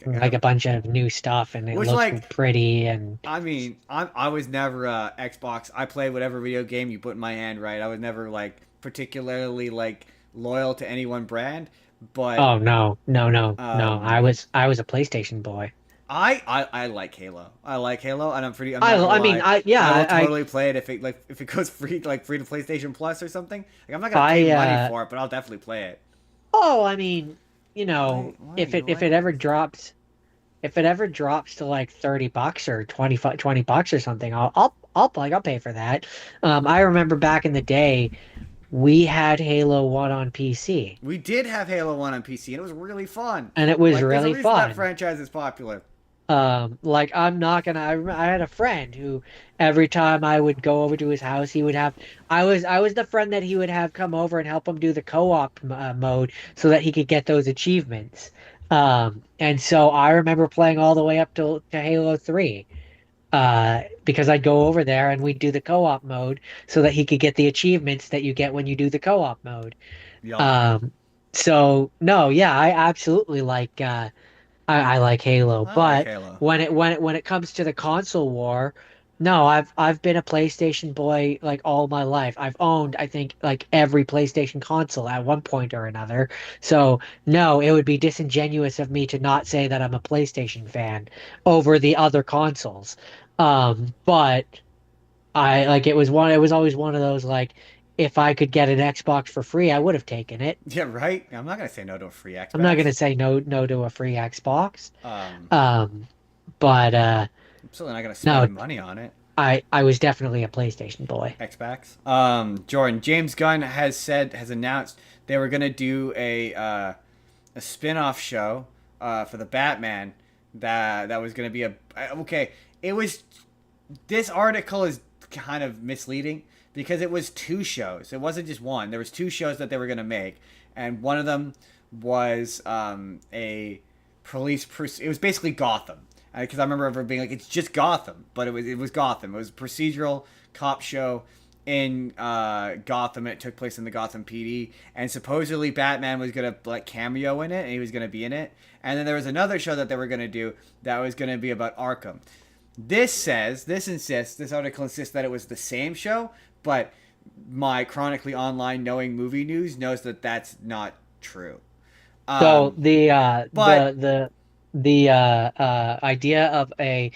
like a bunch of new stuff, and it Which looks like pretty. And I mean, I was never Xbox. I play whatever video game you put in my hand, right? I was never like particularly like loyal to any one brand, but oh no, no, no, no! um, I was a PlayStation boy. I like Halo. I like Halo, and I'm not gonna I mean, lie. I yeah, I will totally play it if it goes free free to PlayStation Plus or something. Like I'm not gonna pay I money for it, but I'll definitely play it. oh, I mean, Why if you if like it ever this? drops, if it ever drops to like $30 or 20 bucks or something, I'll pay for that. I remember back in the day, we had Halo 1 on PC, We did have Halo 1 on PC, and it was really fun. and it was Like, there's a really reason that fun. franchise is popular. Like I'm not gonna. I had a friend who every time I would go over to his house, he would have. I was the friend that he would have come over and help him do the co-op mode so that he could get those achievements. And so I remember playing all the way up to Halo 3. Because I'd go over there and we'd do the co-op mode so that he could get the achievements that you get when you do the co-op mode. Yup. Um, so no, yeah, I absolutely like I like Halo, I like but Halo. when it comes to the console war, no, I've been a PlayStation boy like all my life. I've owned, I think, like every PlayStation console at one point or another. So no, it would be disingenuous of me to not say that I'm a PlayStation fan over the other consoles. But I like it was always one of those like if I could get an Xbox for free, I would have taken it. Yeah, right. I'm not gonna say no to a free I'm not Xbox. gonna say no to a free Xbox. Um, Um, but I'm certainly not gonna no, spend money on it. I was definitely a PlayStation boy. Xbox. Jordan, James Gunn has announced they were gonna do a spin-off show for the Batman that was gonna be a okay. It was this article is kind of misleading because it was two shows. It wasn't just one. There was two shows that they were gonna make, and one of them was a it was basically Gotham because I remember ever being like it's just Gotham, but it was Gotham. It was a procedural cop show in Gotham. It took place in the Gotham PD, and supposedly Batman was gonna like cameo in it, and he was gonna be in it. And then there was another show that they were gonna do that was gonna be about Arkham. This article insists that it was the same show, but my chronically online knowing movie news knows that that's not true. So But the idea of a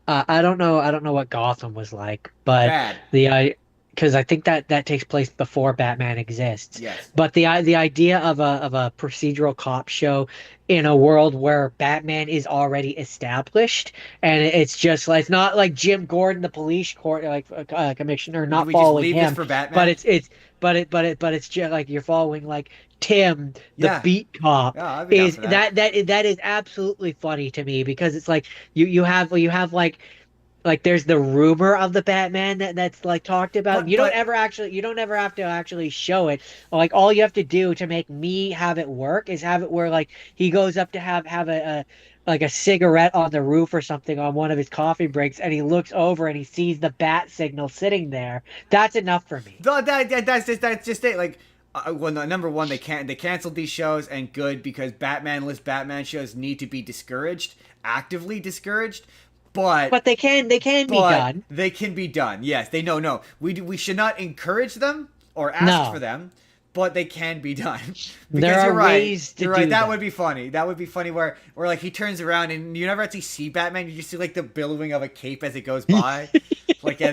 I don't know what Gotham was like, but bad, the I because I think that takes place before Batman exists. yes. But the idea of a procedural cop show in a world where Batman is already established and it's just like it's not like Jim Gordon, the police court like commissioner, Do not we just following leave this him, for but Batman? but it's just like you're following like Tim, the Yeah, beat cop. yeah, I'd be down Is for that. that is absolutely funny to me because it's like you have like there's the rumor of the Batman that's like talked about. But You don't ever have to actually show it. Like all you have to do to make me have it work is have it where like he goes up to have a like a cigarette on the roof or something on one of his coffee breaks and he looks over and he sees the bat signal sitting there. That's enough for me. that's just it. Like, well, no, number one, they canceled these shows, and good because Batman shows need to be discouraged, actively discouraged. But But they can be but done. they can be done. Yes, they know. No, we should not encourage them or ask for No. them, but they can be done. There Because are you're right. ways to You're right. do That them. would be funny. That would be funny where like he turns around and you never actually see Batman. You just see like the billowing of a cape as it goes by. Like yeah,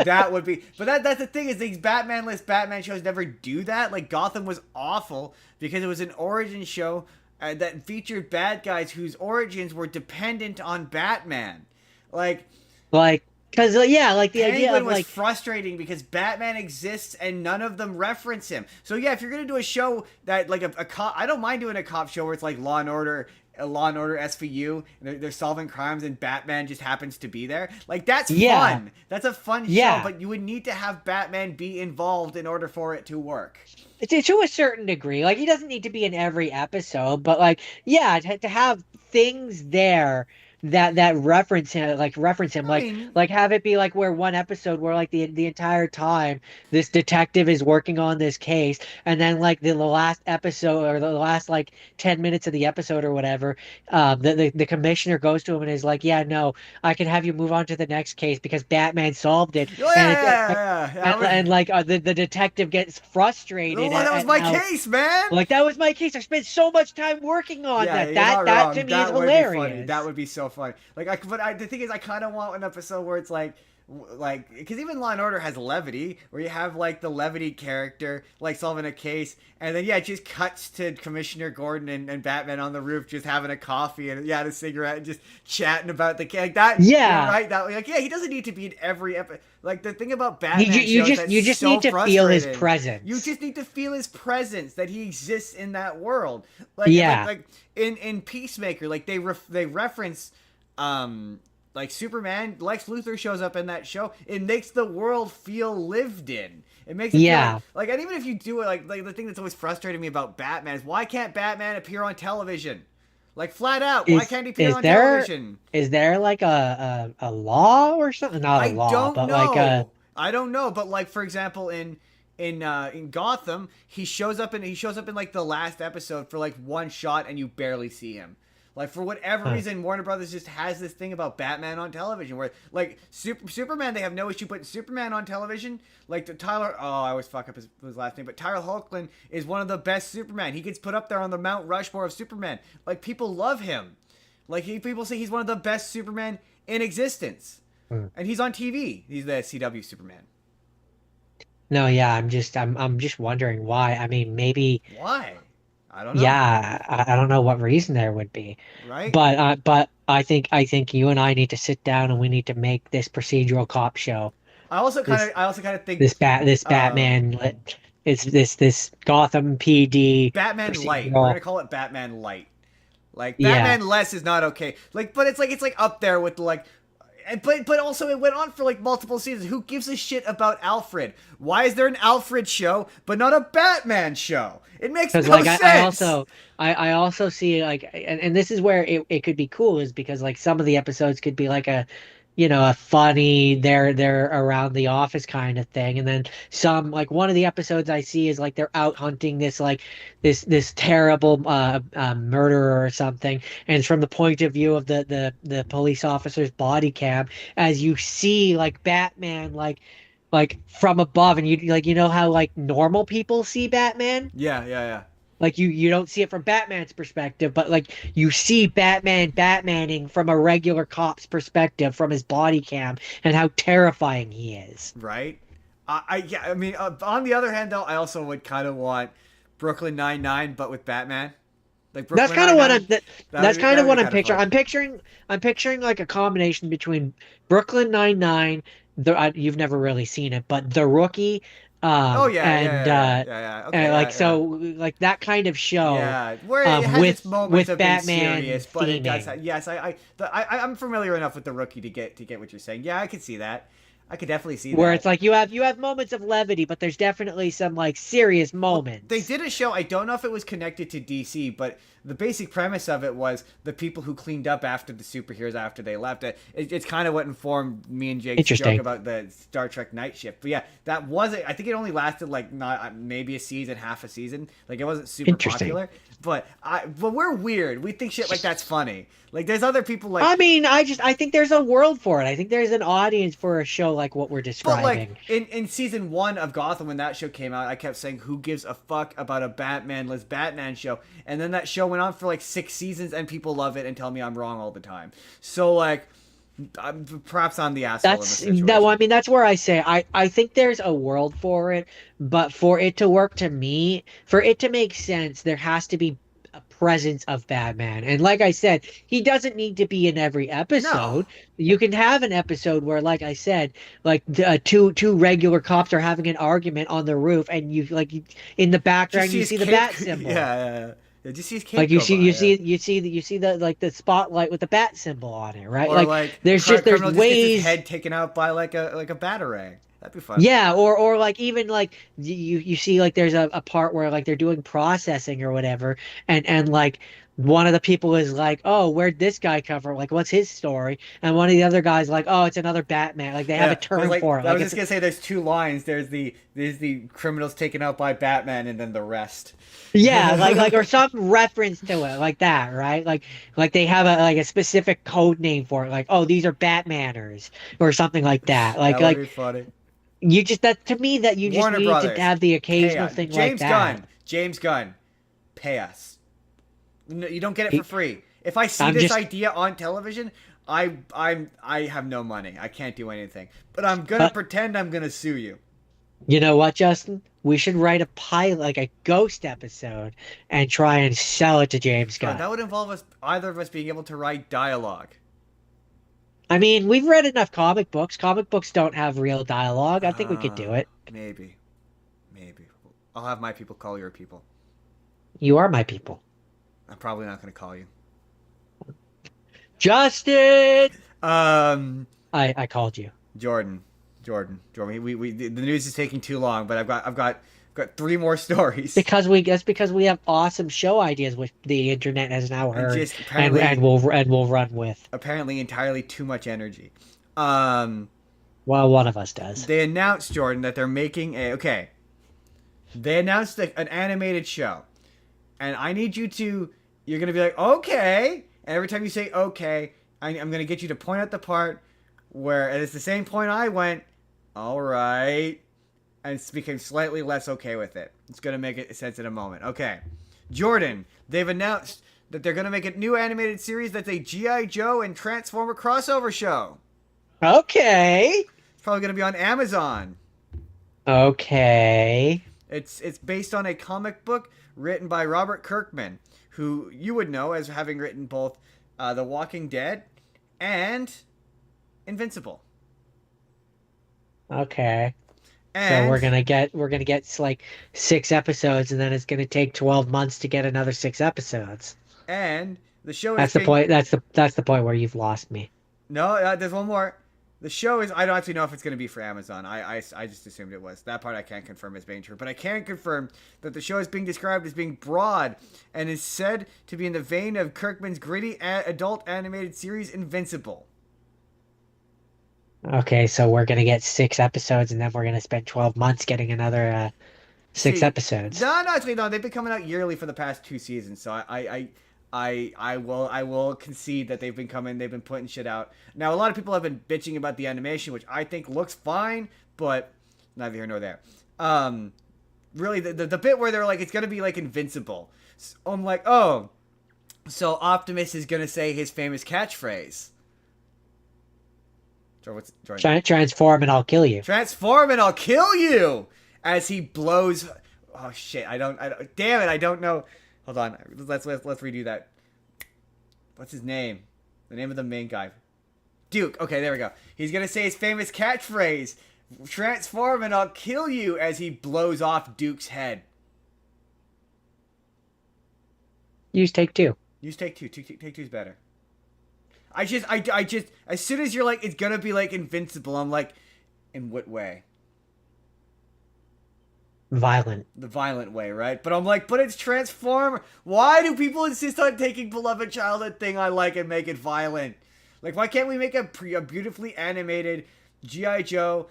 that would be. But that's the thing is these Batman-less Batman shows never do that. Like Gotham was awful because it was an origin show that featured bad guys whose origins were dependent on Batman. Like Like because yeah, like the idea Penguin of was like frustrating because Batman exists and none of them reference him. So yeah, if you're gonna do a show that like a cop, I don't mind doing a cop show where it's like Law and Order, Law and Order SVU, and they're solving crimes and Batman just happens to be there. Like that's yeah. fun. That's a fun show, Yeah. but you would need to have Batman be involved in order for it to work. To a certain degree. Like he doesn't need to be in every episode, but like yeah, to have things there that reference him I mean, like have it be like where one episode where like the entire time this detective is working on this case and then like the last episode or the last like 10 minutes of the episode or whatever the commissioner goes to him and is like yeah no I can have you move on to the next case because Batman solved it oh and yeah. and like the detective gets frustrated Oh, that was at my how case, man. like that was my case. I spent so much time working on Yeah, that. you're That not that wrong. to me is That would be funny. hilarious. That would be so funny. Like, the thing is, I kind of want an episode where it's like, because even Law and Order has levity, where you have like the levity character like solving a case, and then yeah, it just cuts to Commissioner Gordon and Batman on the roof just having a coffee and yeah, a cigarette and just chatting about the case. Like that. You're Yeah. right. That like yeah, he doesn't need to be in every episode. Like the thing about Batman shows that's You just so need to feel his frustrating. presence. You just need to feel his presence that he exists in that world. Yeah. Like in Peacemaker, like they reference like Superman, Lex Luthor shows up in that show. It makes the world feel lived in. It makes it feel Yeah. and even if you do it, like the thing that's always frustrated me about Batman is why can't Batman appear on television? Like flat out, why Is can't he appear is on there television? is there like a law or something? Not a I law, don't but like a know. I don't know, but like for example, in Gotham, he shows up in like the last episode for like one shot, and you barely see him. Like for whatever huh. reason, Warner Brothers just has this thing about Batman on television, where like Superman, they have no issue putting Superman on television. Like the Tyler, oh, I always fuck up his last name, but Tyler Hoechlin is one of the best Superman. He gets put up there on the Mount Rushmore of Superman. Like people love him. Like people say he's one of the best Superman in existence, Hmm. and he's on TV. He's the CW Superman. No, yeah, I'm just wondering why. I mean, maybe Why? I don't know. yeah, I don't know what reason there would be. Right? But I think you and I need to sit down and we need to make this procedural cop show. This I also kind of think this um, Batman it's this Gotham PD Batman Light. We're procedural. gonna call it Batman Light. Like Yeah. Batman Less is not okay. Like, but it's like up there with like. But also it went on for like multiple seasons. Who gives a shit about Alfred? Why is there an Alfred show but not a Batman show? It makes Because no like sense. I also see like and this is where it could be cool is because like some of the episodes could be like a a funny they're around the office kind of thing, and then some like one of the episodes I see is like they're out hunting this like this terrible murderer or something, and it's from the point of view of the police officer's body cam as you see like Batman like from above, and you like how like normal people see Batman, Yeah, yeah, yeah. like you don't see it from Batman's perspective, but like you see Batmaning from a regular cop's perspective from his body cam and how terrifying he is. Right. Yeah. I mean, on the other hand, though, I also would kind of want Brooklyn Nine, but with Batman. Like That's Brooklyn kind of Nine what Nine. that's kind That of would be what I'm kind of picturing. fun. I'm picturing like a combination between Brooklyn Nine-Nine, you've never really seen it, but The Rookie, Oh yeah, yeah, and yeah, yeah, yeah, yeah. Okay, like yeah, yeah. so like that kind of show, Yeah, where it has its moments with of being Batman serious, but it does. theming. Yes, I'm familiar enough with the Rookie to get what you're saying. Yeah, I could see that. I could definitely see Where that. it's like you have moments of levity, but there's definitely some like serious Well, they moments. did a show. I don't know if it was connected to DC, but the basic premise of it was the people who cleaned up after the superheroes after they left. It's kind of what informed me and Jake's joke Interesting. about the Star Trek Night Shift. But yeah, that wasn't. I think it only lasted like not maybe a season, half a season. Like it wasn't super Interesting. popular. But we're weird. We think shit like that's funny. Like there's other people like I mean, I think there's a world for it. I think there's an audience for a show like what we're But like describing. in season one of Gotham, when that show came out, I kept saying, "Who gives a fuck about a Batman-less Batman show?" And then that show went on for like 6 seasons, and people love it and tell me I'm wrong all the time. So like, perhaps I'm the asshole in this That's that. Well, I situation. mean, that's where I say I think there's a world for it, but for it to work to me, for it to make sense, there has to be a presence of Batman. And like I said, he doesn't need to be in every No, episode. You can have an episode where, like I said, like two regular cops are having an argument on the roof, and in the just background see you his see the cape. bat Yeah, symbol. yeah, yeah. Yeah, just see his Like cape go by. Yeah. you see the like the spotlight with the bat symbol on it, right? Or Like like a there's criminal just gets his ways. head taken out by like a batarang. That'd be fun. Yeah, or like even like you see like there's a part where like they're doing processing or whatever, and like one of the people is like, "Oh, where'd this guy come from? Like, what's his story?" And one of the other guys like, "Oh, it's another Batman." Like they have a Yeah, there's term like for it. I Like was it's just gonna say there's two lines. There's the criminals taken out by Batman, and then the rest. yeah, like or some reference to it like that, right? Like they have a specific code name for it. Like, "Oh, these are Batmaners," or something like that. That would be funny. You just that to me that you just Warner need to Brothers, have the pay occasional us. thing like that. James Gunn, pay us. No, you don't get it for free. If I see I'm this just idea on television, I have no money. I can't do anything. But I'm gonna but pretend I'm gonna sue you. you know what, Justin? We should write a pilot, like a ghost episode, and try and sell it to James But Gunn. that would involve us either of us being able to write dialogue. I mean, we've read enough comic books. Comic books don't have real dialogue. I think we could do it. Maybe, maybe. I'll have my people call your people. You are my people. I'm probably not gonna call you. Justin! Um, I called you. Jordan, Jordan. The news is taking too long, but I've got three more stories. That's because we have awesome show ideas which the internet has now And heard just and apparently, will run with. apparently entirely too much energy. Um, Well, one of us does. they announced, Jordan, that they're making a okay. They announced an animated show, and I need you to. You're gonna be like, okay, and every time you say okay, I'm gonna get you to point out the part where, and it's the same point I went. All right, and it's became slightly less okay with it. It's gonna make it sense in a moment. Okay, Jordan, they've announced that they're gonna make a new animated series that's a GI Joe and Transformer crossover show. Okay. It's probably gonna be on Amazon. Okay. It's based on a comic book written by Robert Kirkman, who you would know as having written both The Walking Dead and Invincible. Okay. So And we're gonna get like 6 episodes, and then it's gonna take 12 months to get another 6 episodes. and the show is That's the being point. That's the point where you've lost me. no. There's one more. The show is I don't actually know if it's going to be for Amazon. I just assumed it was. That part I can't confirm as being true, but I can confirm that the show is being described as being broad and is said to be in the vein of Kirkman's gritty adult animated series Invincible. Okay, so we're gonna get 6 episodes, and then we're gonna spend 12 months getting another six See, episodes. no, actually, no. They've been coming out yearly for the past 2 seasons, so I will concede that they've been coming. They've been putting shit out. Now, a lot of people have been bitching about the animation, which I think looks fine, but neither here nor there. Really, the bit where they're like, it's gonna be like Invincible. So I'm like, oh, so Optimus is gonna say his famous catchphrase. Jordan? Transform and I'll kill you. Transform and I'll kill you! As he blows. Oh shit! I don't. Damn it! I don't know. Hold on. Let's redo that. What's his name? The name of the main guy. Duke. Okay, there we go. He's gonna say his famous catchphrase, "Transform and I'll kill you," as he blows off Duke's head. Use take two. Use take two. Take two's better. I just, as soon as you're like, it's gonna be like Invincible, I'm like, in what way? Violent. The violent way, right? But I'm like, but it's Transformer. Why do people insist on taking beloved childhood thing I like and make it violent? Like, why can't we make a beautifully animated G.I. Joe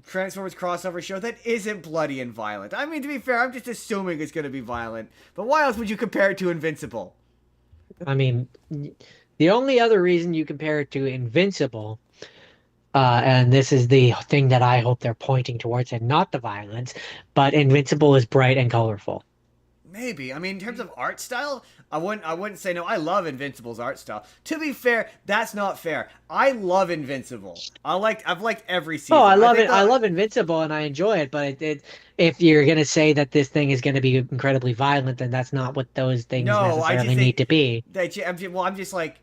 Transformers crossover show that isn't bloody and violent? I mean, to be fair, I'm just assuming it's going to be violent. But why else would you compare it to Invincible? I mean, the only other reason you compare it to Invincible, and this is the thing that I hope they're pointing towards, and not the violence, but Invincible is bright and colorful. Maybe. I mean, in terms of art style, I wouldn't say no. I love Invincible's art style. To be fair, that's not fair. I love Invincible. I've liked every season. Oh, I love it. think I that- love Invincible, and I enjoy it. But if you're gonna say that this thing is gonna be incredibly violent, then that's not what those things No, I just necessarily think need to be. I'm just like,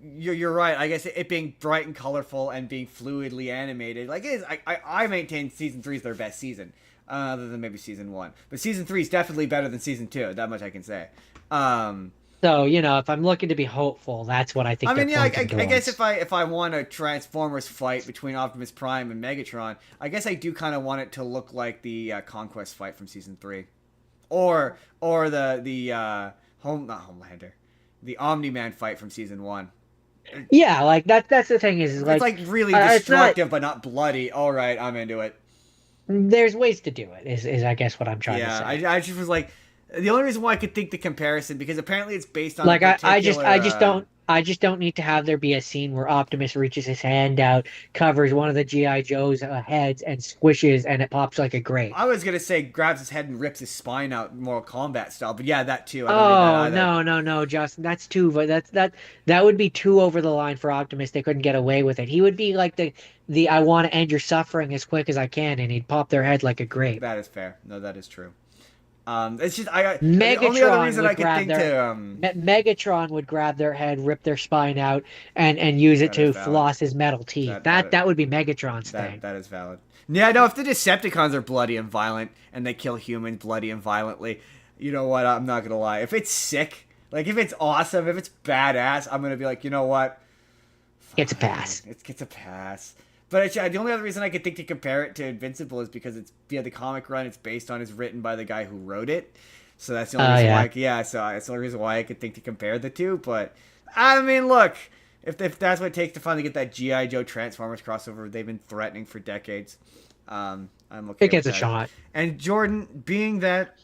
you're right. I guess it being bright and colorful and being fluidly animated, like it is. I maintain season 3 is their best season, other than maybe season 1. But season 3 is definitely better than season 2. That much I can say. So, if I'm looking to be hopeful, that's what I think I mean, they're yeah. pointing I guess towards. if I want a Transformers fight between Optimus Prime and Megatron, I guess I do kind of want it to look like the Conquest fight from season 3, or the not Homelander, the Omni Man fight from season 1. Yeah, like that's the thing is It's like really it's not. destructive, but not bloody. All right, I'm into it. There's ways to do it. Is I guess what I'm trying to Yeah, say. I just was like, the only reason why I could think the comparison, because apparently it's based on Like a I just don't need to have there be a scene where Optimus reaches his hand out, covers one of the GI Joe's heads, and squishes, and it pops like a grape. I was gonna say grabs his head and rips his spine out, Mortal Kombat style, but yeah, that too. I don't need that Oh either. no, Justin, that's too. But that would be too over the line for Optimus. They couldn't get away with it. He would be like the I want to end your suffering as quick as I can, and he'd pop their head like a grape. That is fair. No, that is true. It's just the only other Megatron reason would I could grab think their to Megatron would grab their head, rip their spine out, and use it That is to valid. floss his metal teeth. That would be Megatron's thing. that is valid. Yeah, no, if the Decepticons are bloody and violent and they kill humans bloody and violently, you know what? I'm not gonna lie. If it's sick, Like, if it's awesome, if it's badass, I'm gonna be like, you know what? It's a Fine. pass. It gets a pass. But the only other reason I could think to compare it to Invincible is because it's the comic run it's based on is written by the guy who wrote it. So that's the only Oh reason yeah. why. So that's the only reason why I could think to compare the two. But I mean, look, if that's what it takes to finally get that GI Joe Transformers crossover they've been threatening for decades, I'm okay It with gets a that. shot. And Jordan, being that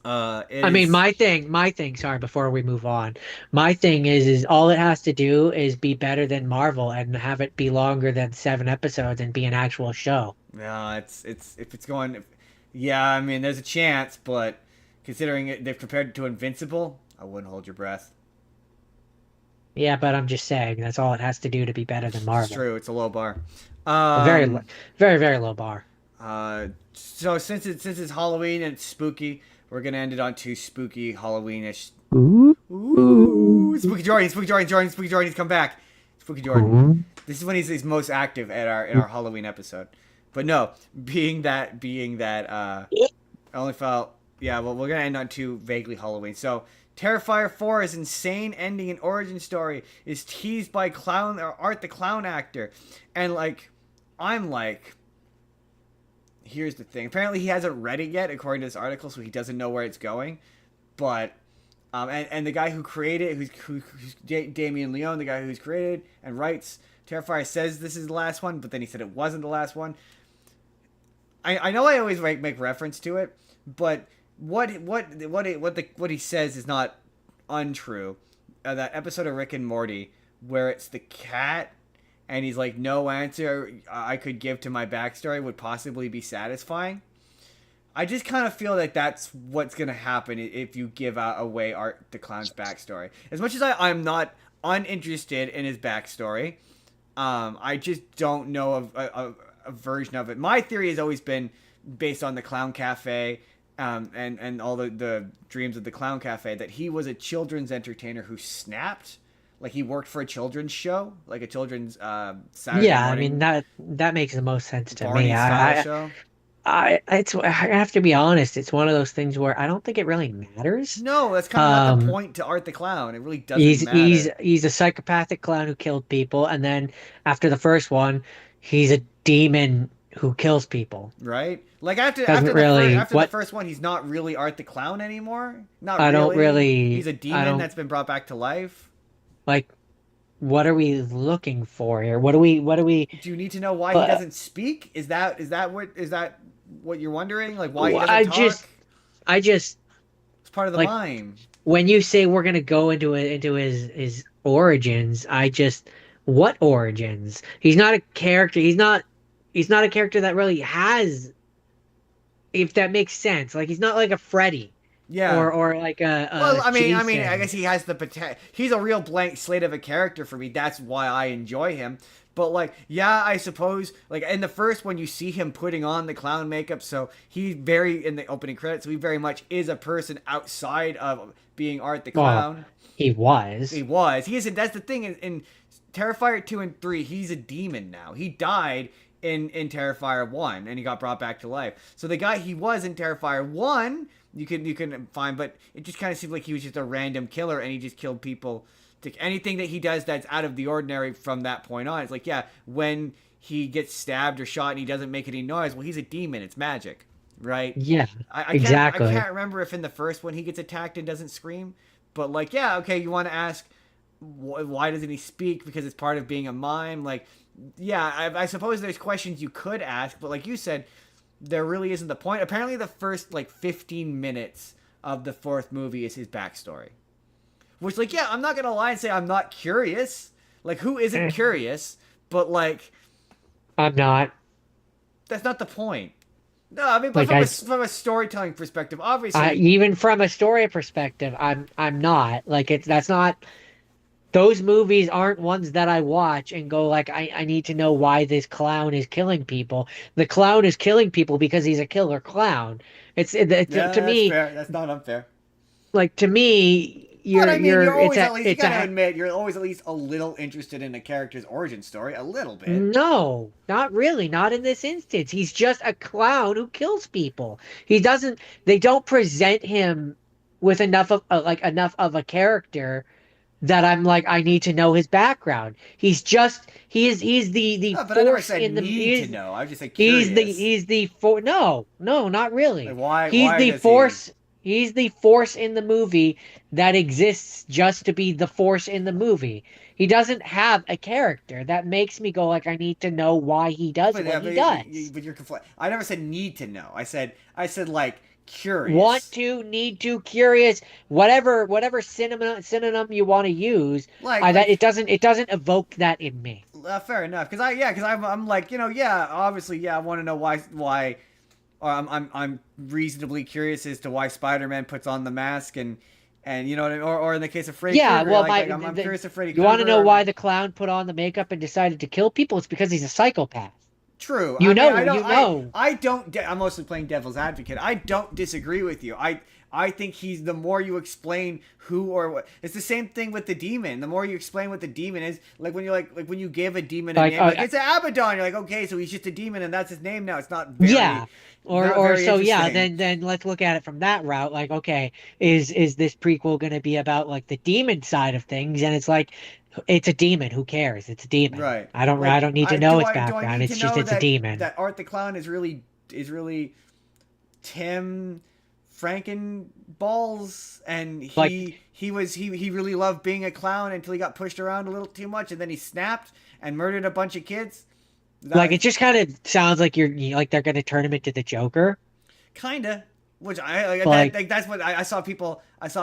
it I mean, is my thing, sorry, before we move on, my thing is all it has to do is be better than Marvel and have it be longer than 7 episodes and be an actual show. no, it's if it's going, yeah, I mean, there's a chance, but considering they've compared it to Invincible, I wouldn't hold your breath. Yeah, but I'm just saying that's all it has to do to be better than It's Marvel. true, it's a low bar. A very, Um, very, very low bar. so since it's Halloween and it's spooky, we're gonna end it on two spooky Halloweenish. Ooh, Ooh, spooky Jordan, spooky Jordan, he's come back. Spooky Jordan. ooh. This is when he's most active at our in our Halloween episode. But no, I only felt, yeah, well, we're gonna end on two vaguely Halloween. So Terrifier 4's insane ending and origin story is teased by clown or Art the Clown actor. And like I'm like, here's the thing. Apparently he hasn't read it yet, according to this article, so he doesn't know where it's going. But and the guy who created who's Damien Leone, the guy who's created and writes Terrifier, says this is the last one, but then he said it wasn't the last one. I know I always make reference to it, but what he says is not untrue. That episode of Rick and Morty where it's the cat and he's like, no answer I could give to my backstory would possibly be satisfying. I just kind of feel like that's what's going to happen if you give away Art the Clown's backstory. As much as I'm not uninterested in his backstory, I just don't know of a version of it. My theory has always been based on the Clown Cafe and all the dreams of the Clown Cafe, that he was a children's entertainer who snapped. Like he worked for a children's show, like a children's Saturday Yeah, I morning mean that makes the most sense to Barney me. style show. I have to be honest. It's one of those things where I don't think it really matters. No, that's kind of not the point to Art the Clown. It really doesn't He's matter. he's a psychopathic clown who killed people, and then after the first one, he's a demon who kills people. Right? Like after Doesn't after really after the what first one, he's not really Art the Clown anymore. Not I don't really. really He's a I demon don't that's been brought back to life. like what are we looking for here? What do we Do you need to know why he uh, doesn't speak? Is that what you're wondering? Like why he I doesn't talk? I just It's part of the like mime. when you say we're gonna go into his origins, I just what origins? He's not a character. He's not a character that really has, if that makes sense. Like he's not like a Freddy Yeah. or like Well, a I Jason. guess he has the potential. He's a real blank slate of a character for me. That's why I enjoy him. But like, yeah, I suppose like in the first one, you see him putting on the clown makeup, so he very in the opening credits, so he very much is a person outside of being Art the Well, Clown. he was. He was. He isn't. That's the thing. In Terrifier 2 and 3, he's a demon now. He died in Terrifier 1, and he got brought back to life. So the guy he was in Terrifier 1, you can find, but it just kind of seemed like he was just a random killer, and he just killed people. Anything that he does that's out of the ordinary from that point on, it's like, yeah, when he gets stabbed or shot and he doesn't make any noise, well, he's a demon. It's magic, right? Yeah, I exactly. can't remember if in the first one he gets attacked and doesn't scream, but like, yeah, okay, you want to ask why doesn't he speak? Because it's part of being a mime. Like, yeah, I suppose there's questions you could ask, but like you said, there really isn't the point. Apparently, the first like 15 minutes of the fourth movie is his backstory, which, like, yeah, I'm not gonna lie and say I'm not curious. Like, who isn't curious? But like, I'm not. that's not the point. No, I mean, but Like from a storytelling perspective, obviously, even from a story perspective, I'm not. Like that's not. Those movies aren't ones that I watch and go like, I need to know why this clown is killing people. The clown is killing people because he's a killer clown. yeah, To that's me, fair. That's not unfair. like to me, But I mean, you're it's always at least, you it's gotta a admit, you're always at least a little interested in a character's origin story, a little bit. no, not really, not in this instance. He's just a clown who kills people. He doesn't. They don't present him with enough of enough of a character that I'm like, I need to know his background. He's the No, but I never force said in the need to know. I just said he's the curious. no, not Like really. why? He's Why the does he? force he's the force in the movie that exists just to be the force in the movie. He doesn't have a character that makes me go like I need to know why he does But what yeah, he does. but you're confl. I never said need to know. I said like Want curious. to, need to, curious, whatever synonym you want to use. Like I that like it doesn't evoke that in me. fair enough. Because I'm like yeah, obviously yeah. I want to know why. Or I'm reasonably curious as to why Spider-Man puts on the mask and you know what I mean? Or in the case of Freddy Yeah, Krueger, well, I'm curious if Freddy you want to know Krueger. why the clown put on the makeup and decided to kill people? It's because he's a psychopath. True. I mean, You know. I don't. I'm mostly playing devil's advocate. I don't disagree with you. I think he's the more you explain who or what. It's the same thing with the demon. The more you explain what the demon is, like when you're like when you give a demon a Like, name, like it's an Abaddon. You're like, okay, so he's just a demon and that's his name now. It's yeah. not Or very so yeah, interesting. then let's look at it from that route. Like, okay, is this prequel going to be about like the demon side of things? And it's like it's a demon. Who cares? It's a demon. Right. I Like don't need to I know its do I background. need to It's just know it's a demon. that Art the Clown is really Tim Frankenballs and Like he really loved being a clown until he got pushed around a little too much and then he snapped and murdered a bunch of kids. like it That just kind of sounds like like they're going to turn him into the Joker. kinda, which I that Like like that's what I saw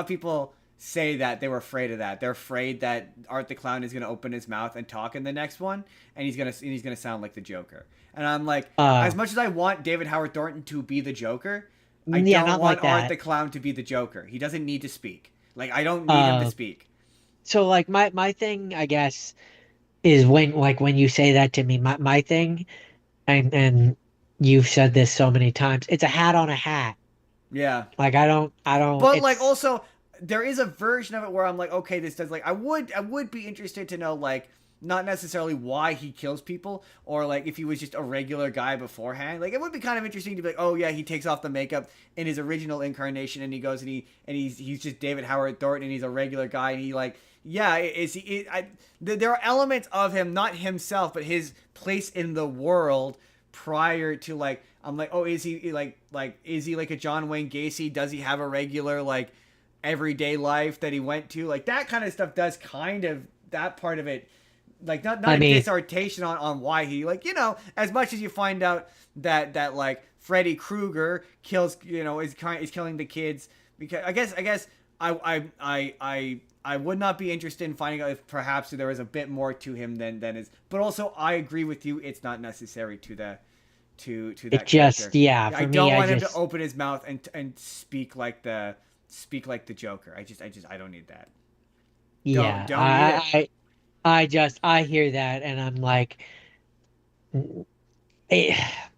people say that they were afraid of that. They're afraid that Art the Clown is gonna open his mouth and talk in the next one, and he's gonna sound like the Joker. And I'm like, as much as I want David Howard Thornton to be the Joker, I yeah, don't not want like Art the that. Clown to be the Joker. He doesn't need to speak. Like I don't need him to Uh speak. so like my thing I guess is when you say that to me, my thing, and you've said this so many times, it's a hat on a hat. Yeah. Like I don't But like it's also there is a version of it where I'm like, okay, this does like I would be interested to know like not necessarily why he kills people or like if he was just a regular guy beforehand. Like it would be kind of interesting to be like, oh yeah, he takes off the makeup in his original incarnation and he goes and he's just David Howard Thornton and he's a regular guy and he like yeah, is he? There are elements of him, not himself, but his place in the world prior to like I'm like, oh, is he like is he like a John Wayne Gacy? Does he have a regular like everyday life that he went to? Like that kind of stuff does kind of that part of it like not I a mean, dissertation on why he like as much as you find out that like Freddy Krueger kills is killing the kids because I guess I would not be interested in finding out if perhaps there was a bit more to him than is. But also, I agree with you. It's not necessary to it that just character. yeah, I for me don't I want him to just open his mouth and speak like the Joker. I don't need that. yeah, Don't need it. I just I hear that and I'm like eh,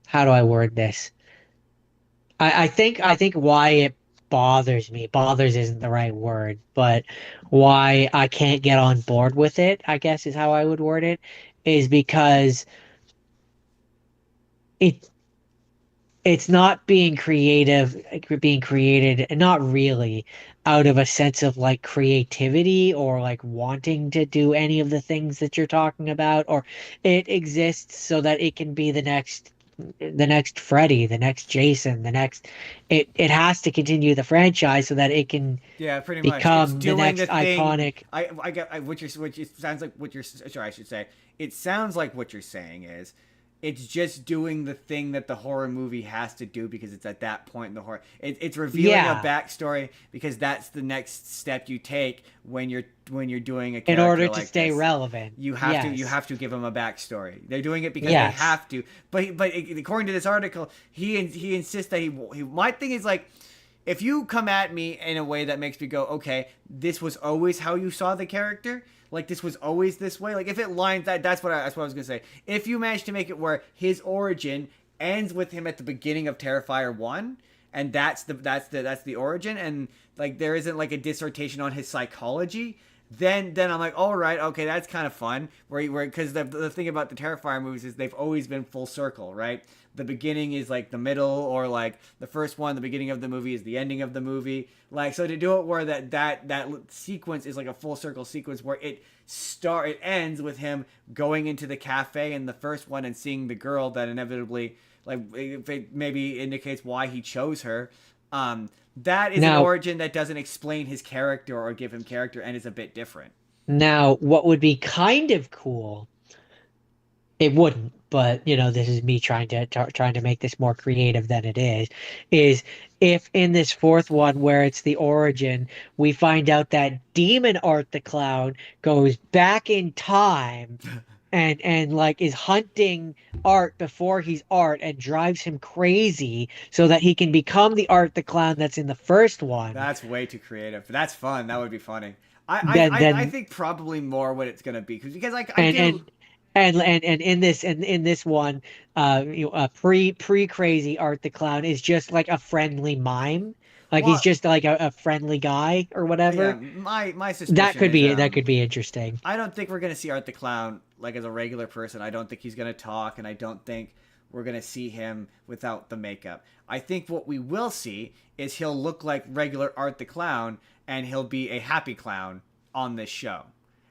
how do I word this? I think why it bothers isn't the right word, but why I can't get on board with it, I guess is how I would word it, is because it it's not being created, not really out of a sense of like creativity or like wanting to do any of the things that you're talking about, or it exists so that it can be the next Freddy, the next Jason, the next it has to continue the franchise so that it can Yeah, pretty much. It's become the doing the next thing. iconic. I get which it sounds like what you're. Sorry, I should say. It sounds like what you're saying is, it's just doing the thing that the horror movie has to do because it's at that point in the horror. It's revealing a Yeah, backstory because that's the next step you take when you're doing a in order character to like stay this. relevant. You Yes. have to give him a backstory. They're doing it because they Yes. have to. But according to this article, he insists that he my thing is like if you come at me in a way that makes me go, okay, this was always how you saw the character, like this was always this way, like if it lines that's what I was gonna say. If you manage to make it where his origin ends with him at the beginning of Terrifier 1, and that's the origin, and like there isn't like a dissertation on his psychology, then I'm like, all right, okay, that's kind of fun. Where because the thing about the Terrifier movies is they've always been full circle, right? The beginning is like the middle, or like the first one, the beginning of the movie is the ending of the movie. Like, so to do it where that sequence is like a full circle sequence where it ends with him going into the cafe in the first one and seeing the girl that inevitably, like, if it maybe indicates why he chose her. That is an Now, origin that doesn't explain his character or give him character, and is a bit different. now, what would be kind of cool, it wouldn't, but this is me trying to make this more creative than it is if in this fourth one where it's the origin, we find out that Demon Art the Clown goes back in time and like is hunting Art before he's Art and drives him crazy so that he can become the Art the Clown that's in the first one. That's way too creative. That's fun. That would be funny. Then I then think probably more what it's gonna be because I and do. and in this one, pre crazy Art the Clown is just like a friendly mime, like he's Well, just like a friendly guy or yeah, whatever. my That suspicion could is be interesting. I don't think we're gonna see Art the Clown like as a regular person. I don't think he's gonna talk, and I don't think we're gonna see him without the makeup. I think what we will see is he'll look like regular Art the Clown, and he'll be a happy clown on this show,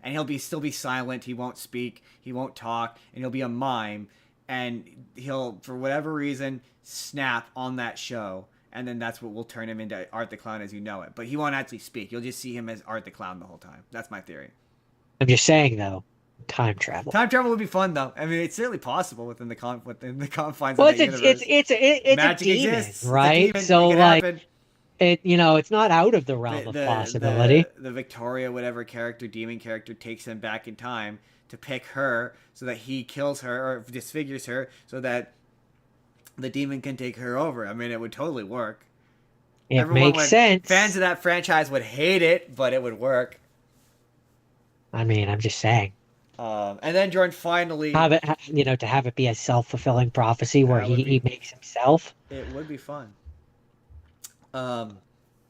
and he'll be still be silent. He won't speak. He won't talk, and he'll be a mime, and he'll for whatever reason snap on that show. And then that's what will turn him into Art the Clown as you know it. But he won't actually speak. You'll just see him as Art the Clown the whole time. That's my theory. I'm just saying though, time travel. Time travel would be fun, though. I mean, it's certainly possible within the confines Well, of that universe. it's a Magic demon, exists. It's a right? demon. So It could like happen. it's not out of the realm of possibility. The Victoria whatever character, demon character, takes him back in time to pick her so that he kills her or disfigures her so that the demon can take her over. I mean, it would totally work. It makes sense. Fans of that franchise would hate it, but it would work. I mean, I'm just saying. And then Jordan finally, Have it, to have it be a self-fulfilling prophecy where that would he be, makes himself. it would be fun.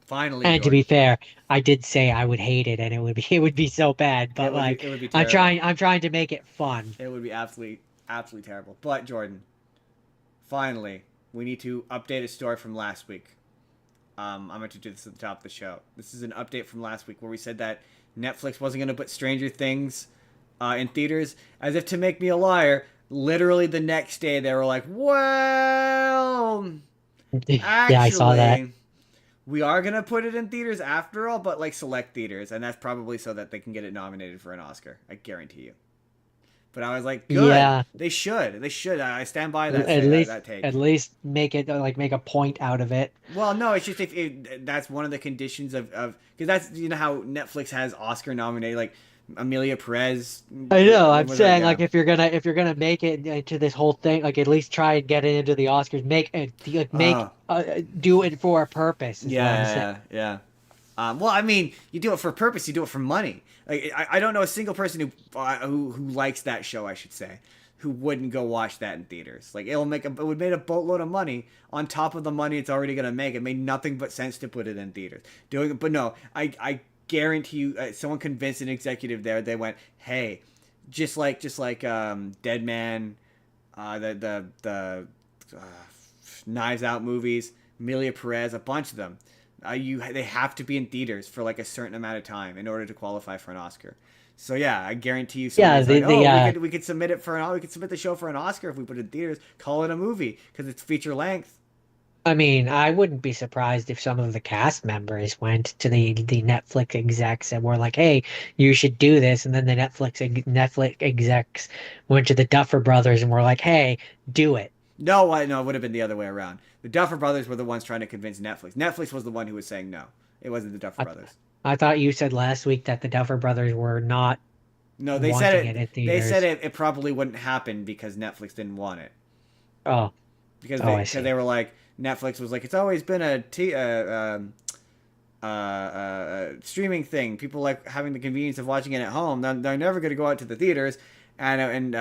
Finally, And to Jordan, be fair, I did say I would hate it, and it would be so bad. But like, it would be I'm terrible. I'm trying to make it fun. It would be absolutely terrible. But Jordan, finally, we need to update a story from last week. I'm going to do this at the top of the show. This is an update from last week where we said that Netflix wasn't going to put Stranger Things in theaters, as if to make me a liar. Literally the next day, they were like, well, Yeah, I saw that. actually, we are going to put it in theaters after all, but like select theaters. And that's probably so that they can get it nominated for an Oscar. I guarantee you. But I was like, good. Yeah. They should. They should. I stand by that. That take. At least make it like make a point out of it. Well, no, it's just if that's one of the conditions of because that's how Netflix has Oscar nominated like Amelia Perez. I know. I'm was saying yeah. like if you're gonna make it into this whole thing, like at least try and get it into the Oscars. Do it for a purpose. Is what I'm saying. Yeah. Well, I mean, you do it for purpose. You do it for money. Like I don't know a single person who likes that show. I should say, who wouldn't go watch that in theaters. Like it would make a boatload of money on top of the money it's already gonna make. It made nothing but sense to put it in theaters. But no, I guarantee you, someone convinced an executive there. They went, hey, just like Dead Man, the Knives Out movies, Amelia Perez, a bunch of them. They have to be in theaters for like a certain amount of time in order to qualify for an Oscar. So yeah, I guarantee you. We could submit it we could submit the show for an Oscar if we put it in theaters. Call it a movie because it's feature length. I mean, I wouldn't be surprised if some of the cast members went to the Netflix execs and were like, "Hey, you should do this," and then the Netflix execs went to the Duffer Brothers and were like, "Hey, do it." No, it would have been the other way around. The Duffer Brothers were the ones trying to convince Netflix. Netflix was the one who was saying no. It wasn't the Duffer Brothers. I thought you said last week that the Duffer Brothers were not. No, they said it. They said it probably wouldn't happen because Netflix didn't want it. Oh, because they were like Netflix was like it's always been a streaming thing. People like having the convenience of watching it at home. They're never going to go out to the theaters, and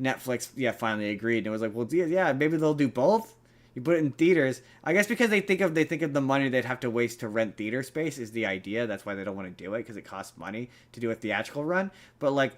Netflix finally agreed and it was like, well, yeah, maybe they'll do both. You put it in theaters. I guess because they think of the money they'd have to waste to rent theater space is the idea. That's why they don't want to do it, because it costs money to do a theatrical run. But like,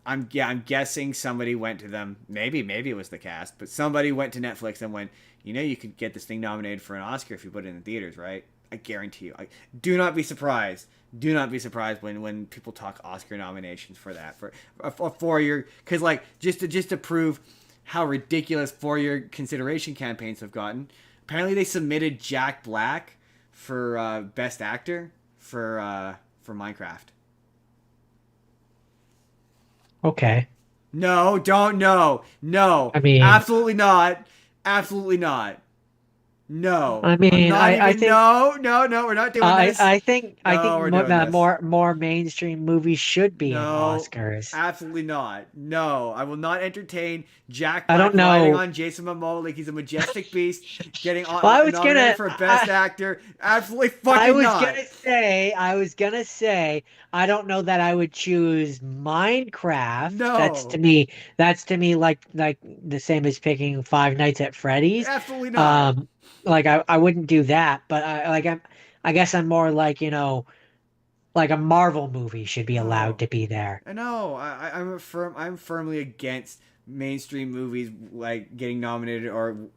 I'm guessing somebody went to them. Maybe it was the cast, but somebody went to Netflix and went, you could get this thing nominated for an Oscar if you put it in the theaters, right? I guarantee you. Do not be surprised. Do not be surprised when people talk Oscar nominations for that, for a 4-year, because like just to prove how ridiculous 4-year consideration campaigns have gotten. Apparently, they submitted Jack Black for Best Actor for Minecraft. Okay. No, don't. No. I mean, absolutely not. Absolutely not. No. I mean, I think no, we're not doing this. I think we're doing this. more mainstream movies should be in No, Oscars. absolutely not. No, I will not entertain Jack I Black don't know. riding on Jason Momoa like he's a majestic beast, getting Well, I was nominated gonna- for Best Actor. Absolutely fucking I was not. gonna say, I don't know that I would choose Minecraft. No. That's to me like the same as picking Five Nights at Freddy's. Absolutely not. Like I wouldn't do that, but I guess I'm more like, like a Marvel movie should be allowed to be there. I know. I'm firmly against mainstream movies like getting nominated or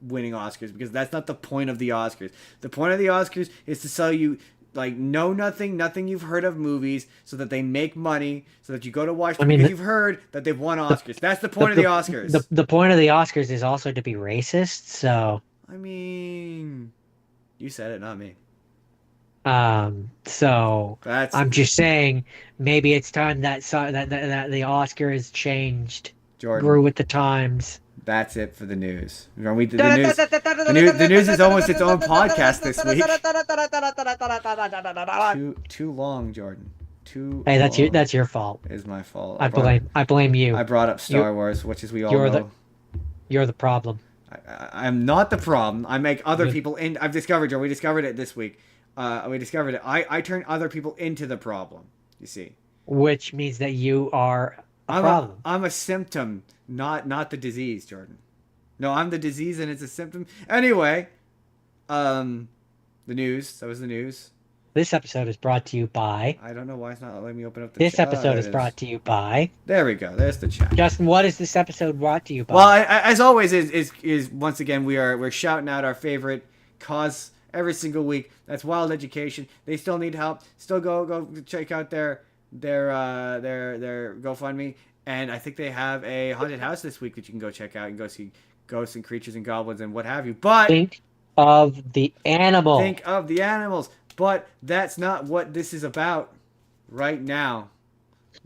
winning Oscars, because that's not the point of the Oscars. The point of the Oscars is to sell you like nothing you've heard of movies, so that they make money, so that you go to watch them because you've heard that they've won Oscars. That's the point of the Oscars. The point of the Oscars is also to be racist, so I mean, you said it, not me. So That's I'm just saying maybe it's time that the Oscars changed, Jordan. grew with the times. That's it for the news. The news is almost its own podcast this week. Too long, Jordan. Hey, that's your fault. Is my fault. I blame you. I brought up Star Wars, which is we all you're know. You're the problem. I'm not the problem. I make other people in. I've discovered, Joe. We discovered it this week. We discovered it. I turn other people into the problem. You see. Which means that you are a problem. I'm a symptom, not the disease, Jordan. No, I'm the disease and it's a symptom. Anyway, the news. That was the news. This episode is brought to you by. I don't know why it's not letting me open up the This chat. episode is brought to you by. There we go. There's the chat. Justin, what is this episode brought to you by? Well, as always, is once again we're shouting out our favorite cause every single week. That's Wild Education. They still need help. Still go check out their GoFundMe, and I think they have a haunted house this week that you can go check out and go see ghosts and creatures and goblins and what have you. But think of the animal. Think of the animals. But that's not what this is about right now.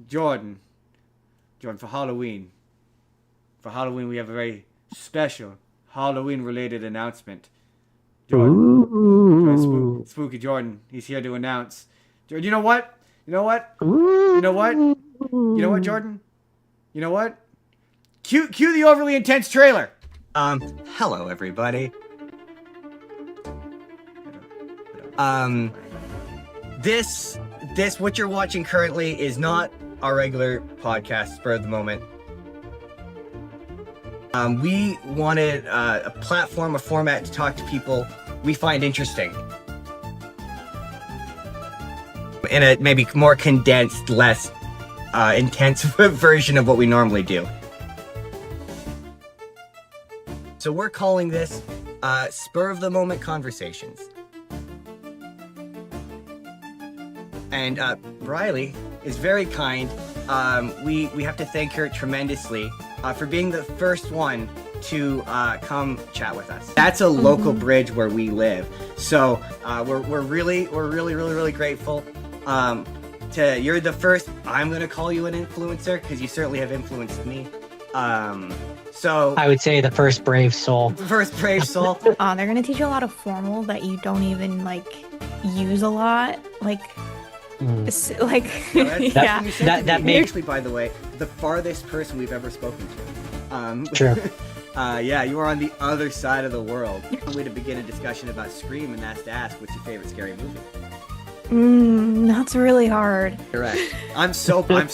Jordan, for Halloween. For Halloween, we have a very special Halloween-related announcement. Jordan, Spooky Jordan, he's here to announce. Jordan, you know what? You know what, Jordan? You know what? Cue the overly intense trailer. Hello, everybody. This what you're watching currently is not our regular podcast, Spur of the Moment. We wanted a platform, a format to talk to people we find interesting. In a maybe more condensed, less intense version of what we normally do. So we're calling this Spur of the Moment Conversations. And Briley is very kind. We have to thank her tremendously for being the first one to come chat with us. That's a local bridge where we live, so we're really grateful. You're the first. I'm gonna call you an influencer because you certainly have influenced me. So I would say the first brave soul. First brave soul. They're gonna teach you a lot of formal that you don't even use a lot, That makes actually, by the way, the farthest person we've ever spoken to. True. Yeah, you are on the other side of the world. Way to begin a discussion about Scream and that's to ask, what's your favorite scary movie? That's really hard. Correct. I'm so bad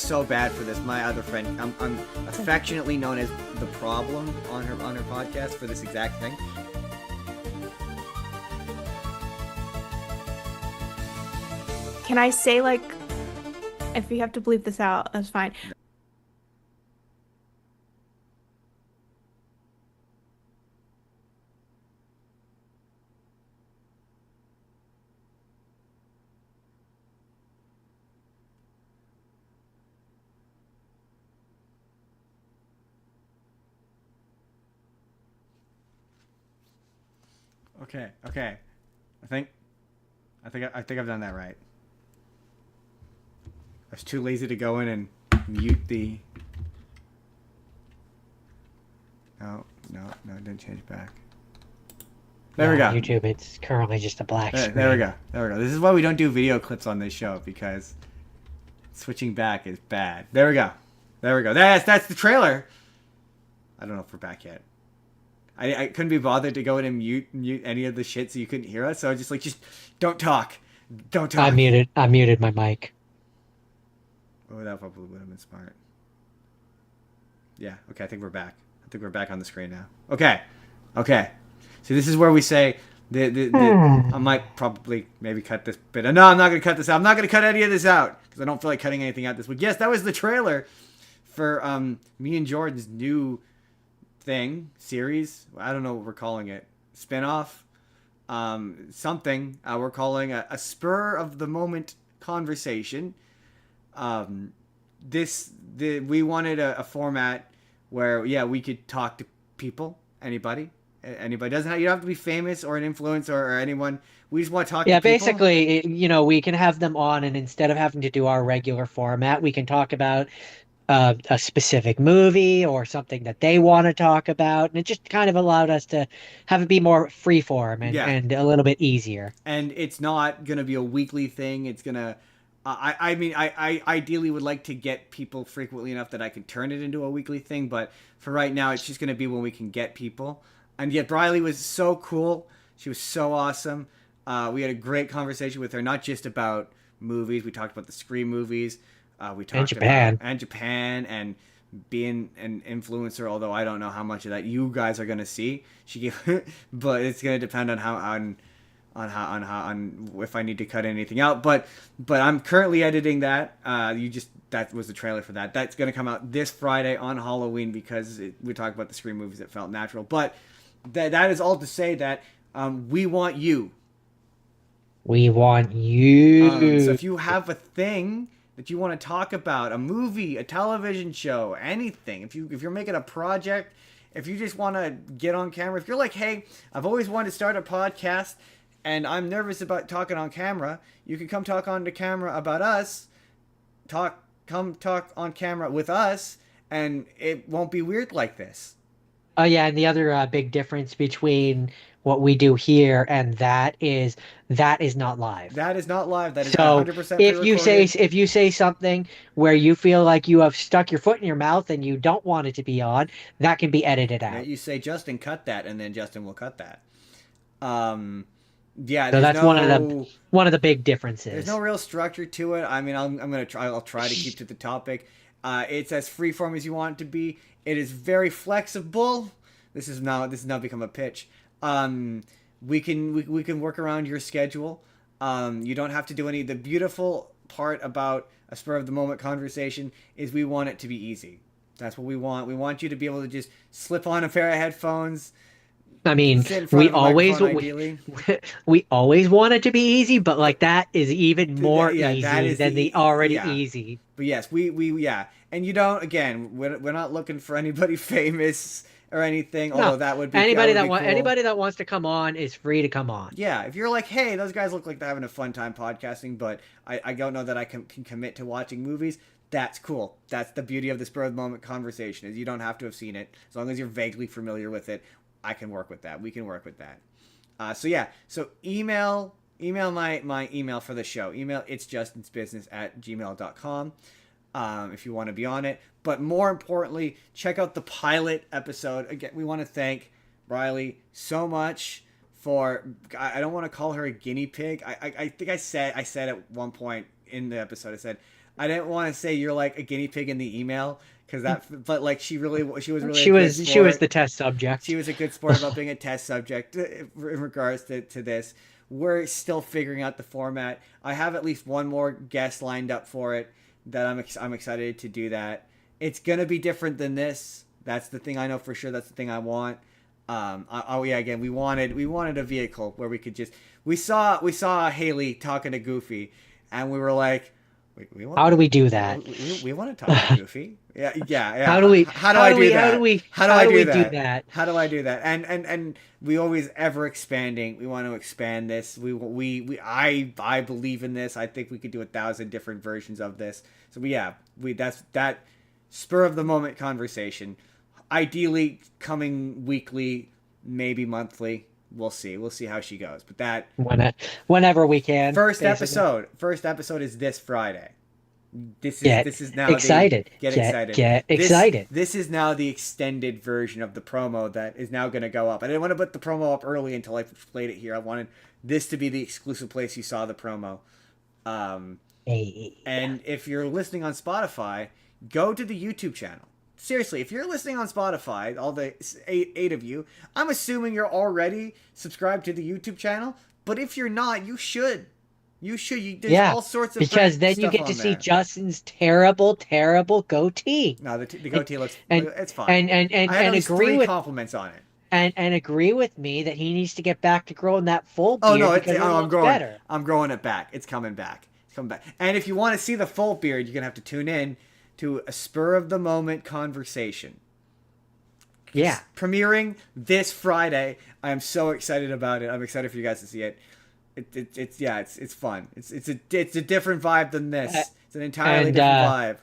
for this. My other friend, I'm affectionately known as the problem on her podcast for this exact thing. Can I say, like, if you have to bleep this out, that's fine. Okay. I think I've done that right. I was too lazy to go in and mute the. No, it didn't change back. There we go. YouTube, it's currently just a black screen. There we go. This is why we don't do video clips on this show, because switching back is bad. There we go. That's the trailer. I don't know if we're back yet. I couldn't be bothered to go in and mute any of the shit so you couldn't hear us. So I was just like, just don't talk. I muted my mic. Oh, that probably would have been smart. Yeah. Okay. I think we're back. On the screen now. Okay. So this is where we say I might probably maybe cut this bit. No, I'm not going to cut this out. I'm not going to cut any of this out because I don't feel like cutting anything out this week. Yes, that was the trailer for me and Jordan's new series. I don't know what we're calling it. Spinoff. Something we're calling a spur of the moment conversation. We wanted a format where we could talk to people, anybody doesn't you don't have to be famous or an influencer or anyone. We just want to talk to people. Basically, we can have them on, and instead of having to do our regular format, we can talk about a specific movie or something that they want to talk about, and it just kind of allowed us to have it be more freeform and a little bit easier. And it's not going to be a weekly thing. It's going to I ideally would like to get people frequently enough that I can turn it into a weekly thing, but for right now it's just going to be when we can get people. And yet Briley was so cool. She was so awesome. We had a great conversation with her, not just about movies. We talked about the Scream movies. We talked about Japan and being an influencer, although I don't know how much of that you guys are going to see. But it's going to depend on on if I need to cut anything out. But I'm currently editing that. That was the trailer for that. That's going to come out this Friday on Halloween because we talked about the Scream movies that felt natural. But that is all to say that we want you. We want you. So if you have a thing that you want to talk about, a movie, a television show, anything, if you're making a project, if you just want to get on camera, if you're like, hey, I've always wanted to start a podcast and I'm nervous about talking on camera, you can come talk on the camera about us, come talk on camera with us, and it won't be weird like this. Oh yeah, and the other big difference between what we do here and that is not live. That is not live. That is so 100% if you say something where you feel like you have stuck your foot in your mouth and you don't want it to be on, that can be edited out. You say, Justin, cut that, and then Justin will cut that. So that's one of the big differences. There's no real structure to it. I mean, I'll try to keep to the topic. It's as freeform as you want it to be. It is very flexible. This is now become a pitch. We can work around your schedule. You don't have to do any. The beautiful part about a spur of the moment conversation is we want it to be easy. That's what we want. We want you to be able to just slip on a pair of headphones. I mean, we always want it to be easy, but like that is even more easy than the already easy. But yes, we and you don't. Again, we're not looking for anybody famous or anything. Although that would be anybody cool. Anybody that wants to come on is free to come on. Yeah, if you're like, hey, those guys look like they're having a fun time podcasting, but I don't know that I can commit to watching movies. That's cool. That's the beauty of the spur of the moment conversation is you don't have to have seen it as long as you're vaguely familiar with it. I can work with that. We can work with that. So email my email for the show. Email itsjustinsbusiness@gmail.com if you want to be on it. But more importantly, check out the pilot episode. Again, we want to thank Riley so much for. I don't want to call her a guinea pig. I think I said at one point in the episode, I said I didn't want to say you're like a guinea pig in the email. But like she was the test subject. She was a good sport about being a test subject in regards to this. we're still figuring out the format. I have at least one more guest lined up for it that I'm excited to do that. It's gonna be different than this. That's the thing I know for sure. That's the thing I want. Again, we wanted a vehicle where we could just we saw Haley talking to Goofy, and we were like, how do we do that? We want to talk to Goofy. Yeah. How do we? How do I do that? How do I do that? How do I do that? And we always ever expanding. We want to expand this. I believe in this. I think we could do 1,000 different versions of this. So that's that spur of the moment conversation. Ideally coming weekly, maybe monthly. We'll see. We'll see how she goes. But that whenever we can. First episode is this Friday. This is now excited. Get excited. Get excited. This is now the extended version of the promo that is now going to go up. I didn't want to put the promo up early until I played it here. I wanted this to be the exclusive place you saw the promo. And if you're listening on Spotify, go to the YouTube channel. Seriously, if you're listening on Spotify, all the eight of you, I'm assuming you're already subscribed to the YouTube channel. But if you're not, you should. There's all sorts of because then you get to see Justin's terrible goatee. No, the goatee looks. It's fine. And I have agree with compliments on it. And agree with me that he needs to get back to growing that full beard. I'm growing. Better. I'm growing it back. It's coming back. And if you want to see the full beard, you're gonna have to tune in to a spur of the moment conversation. Yeah. Premiering this Friday. I am so excited about it. I'm excited for you guys to see it. It's fun. It's a different vibe than this. It's an entirely different vibe.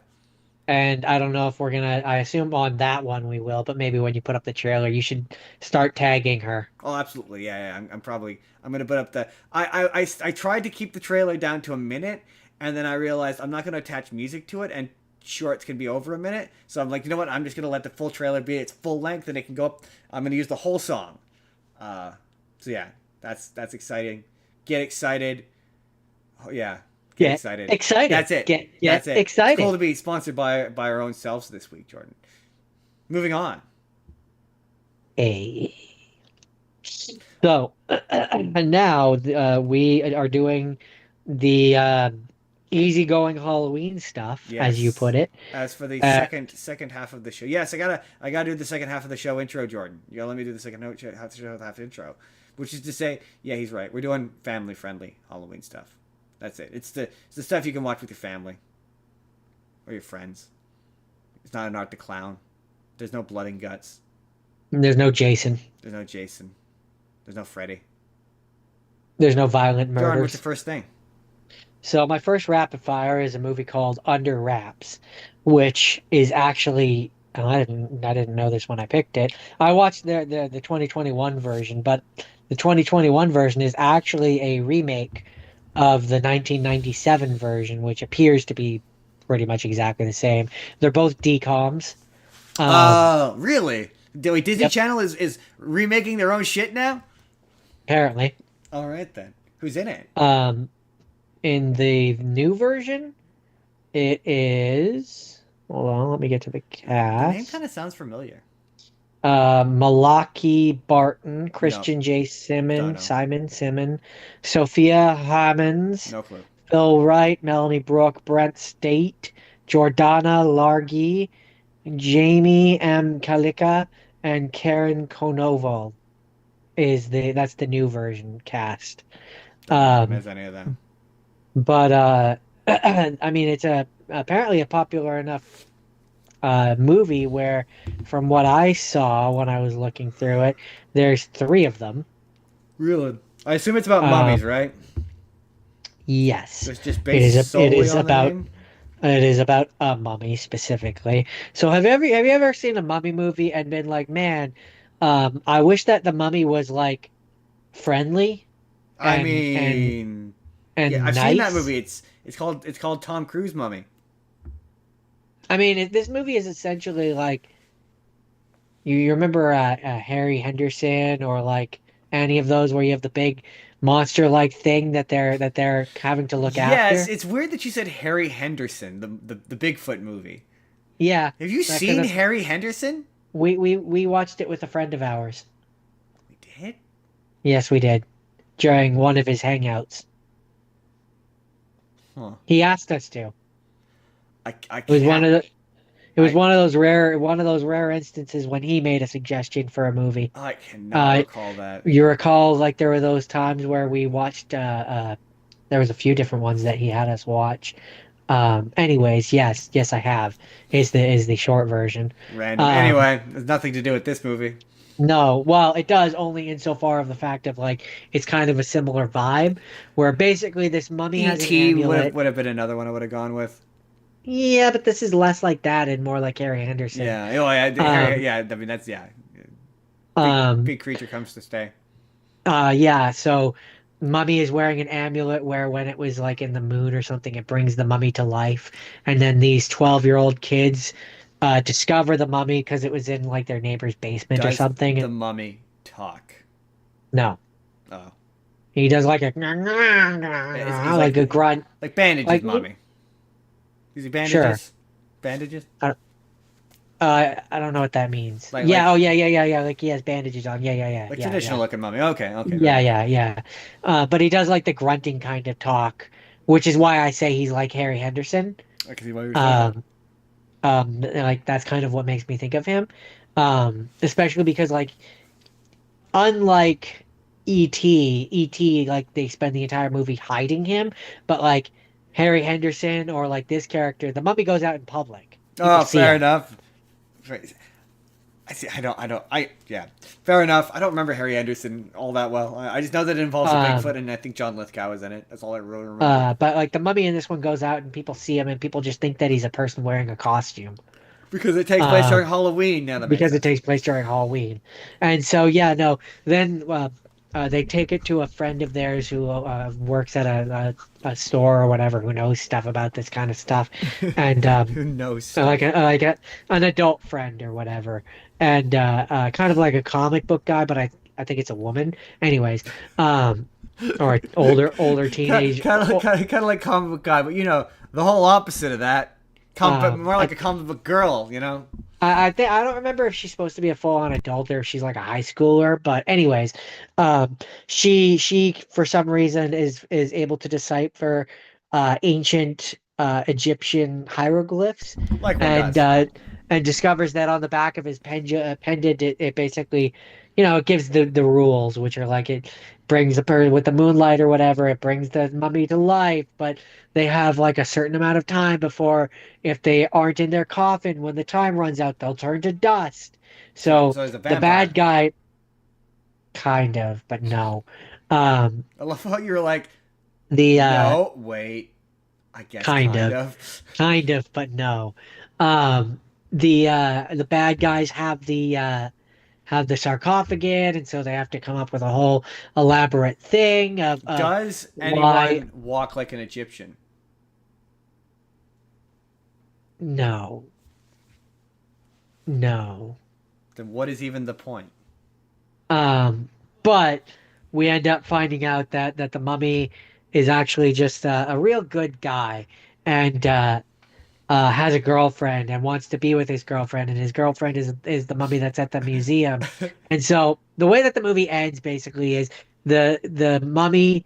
And I don't know if we're gonna. I assume on that one we will, but maybe when you put up the trailer, you should start tagging her. Oh, absolutely. Yeah. I'm gonna put up the. I tried to keep the trailer down to a minute, and then I realized I'm not gonna attach music to it, and shorts can be over a minute. So I'm like, you know what? I'm just gonna let the full trailer be its full length, and it can go up. I'm gonna use the whole song. So yeah, that's exciting. Get excited. Oh yeah. Get excited. Excited. That's it. That's it. Excited. It's cool to be sponsored by our own selves this week, Jordan. Moving on. So and now we are doing the easygoing Halloween stuff, as you put it. As for the second half of the show, yes, I gotta do the second half of the show intro, Jordan. You gotta let me do the second half intro, which is to say, yeah, he's right. We're doing family friendly Halloween stuff. That's it. It's the stuff you can watch with your family or your friends. It's not an Art the Clown. There's no blood and guts. There's no Jason. There's no Jason. There's no Freddy. There's no violent murders. Jordan, what's the first thing? So my first rapid fire is a movie called Under Wraps, which is actually, I didn't know this when I picked it. I watched the 2021 version, but the 2021 version is actually a remake of the 1997 version, which appears to be pretty much exactly the same. They're both DCOMs. Really? Wait, Disney Channel is remaking their own shit now? Apparently. All right then. Who's in it? In the new version, it is. Hold on, let me get to the cast. The name kind of sounds familiar. Malaki Barton, Christian J. Simon Simon, Sophia Hammonds, No clue. Phil Wright, Melanie Brooke, Brent State, Jordana Largy, Jamie M. Kalika, and Karen Konoval that's the new version cast. Don't miss any of them. But I mean, it's apparently a popular enough movie where, from what I saw when I was looking through it, there's 3 of them. Really? I assume it's about mummies, right? Yes. So it's just based solely on the name? It is about a mummy specifically. So have you ever seen a mummy movie and been like, man, I wish that the mummy was like friendly. I've nice. seen that movie. It's called Tom Cruise Mummy. I mean, this movie is essentially like, you remember Harry Henderson or like any of those where you have the big monster-like thing that they're having to look after. Yes, it's weird that you said Harry Henderson, the Bigfoot movie. Yeah. Have you seen Harry Henderson? We watched it with a friend of ours. We did? Yes, we did. during one of his hangouts. Huh. He asked us to. I It was one of can't. the it was I one of those rare instances when he made a suggestion for a movie. I cannot Uh, recall that. you recall like there were those times where we watched there was a few different ones that he had us watch. Anyways, yes, I have. Is the short version. Random. Um, Anyway, there's nothing to do with this movie. no, well, it does only insofar of the fact of like it's kind of a similar vibe where basically this mummy has an E.T. amulet. would have been another one I would have gone with. Yeah, but this is less like that and more like Harry Henderson. Yeah. Oh, yeah. Um, Yeah. I mean, that's yeah. um, Big creature comes to stay. yeah, so Mummy is wearing an amulet where when it was like in the moon or something, it brings the mummy to life. And then these 12-year-old kids discover the mummy because it was in like their neighbor's basement or Does something. the mummy talk? No, Oh, he does like a he's like a grunt. like bandages, Like mummy. Is he bandages? sure. Bandages? I don't know what that means. Like Yeah, oh yeah. Like he has bandages on. like Yeah. traditional looking mummy. Okay. Okay. Yeah. But he does like the grunting kind of talk, which is why I say he's like Harry Henderson. I can see what you're saying. Like that's kind of what makes me think of him. Especially because like unlike E.T., like they spend the entire movie hiding him, but like Harry Henderson or like this character, the mummy goes out in public. People Oh, see fair him. enough. I see. Yeah. Fair enough. I don't remember Harry Anderson all that well. I just know that it involves a Um, Bigfoot, and I think John Lithgow is in it. That's all I really remember. but like the mummy in this one goes out and people see him and people just think that he's a person wearing a costume. Because it takes place during Halloween. Now that makes Because it sense. takes place during Halloween. And so, yeah, no, then they take it to a friend of theirs who works at a store or whatever, who knows stuff about this kind of stuff. And Who knows? so an adult friend or whatever. And kind of like a comic book guy, but I think it's a woman. Anyways, or an older teenage. kind of like comic book guy, but you know the whole opposite of that. More like a comic book girl, you know. I think I don't remember if she's supposed to be a full-on adult or if she's like a high schooler, but anyways, she for some reason is able to decipher ancient Egyptian hieroglyphs Like one and does. and discovers that on the back of his pendant it basically, it gives the rules, which are like it brings the person with the moonlight or whatever, it brings the mummy to life, but they have like a certain amount of time before, if they aren't in their coffin when the time runs out, they'll turn to dust. So So he's a the vampire. bad guy, kind of, but no. Um, I love how you were like, the no, wait. I guess kind kind of. of. kind of, but no. The bad guys have the sarcophagus, and so they have to come up with a whole elaborate thing of Does why. anyone walk like an Egyptian? No, no. Then what is even the point? But we end up finding out that the mummy is actually just a real good guy, and has a girlfriend and wants to be with his girlfriend, and his girlfriend is the mummy that's at the museum. And so the way that the movie ends basically is the mummy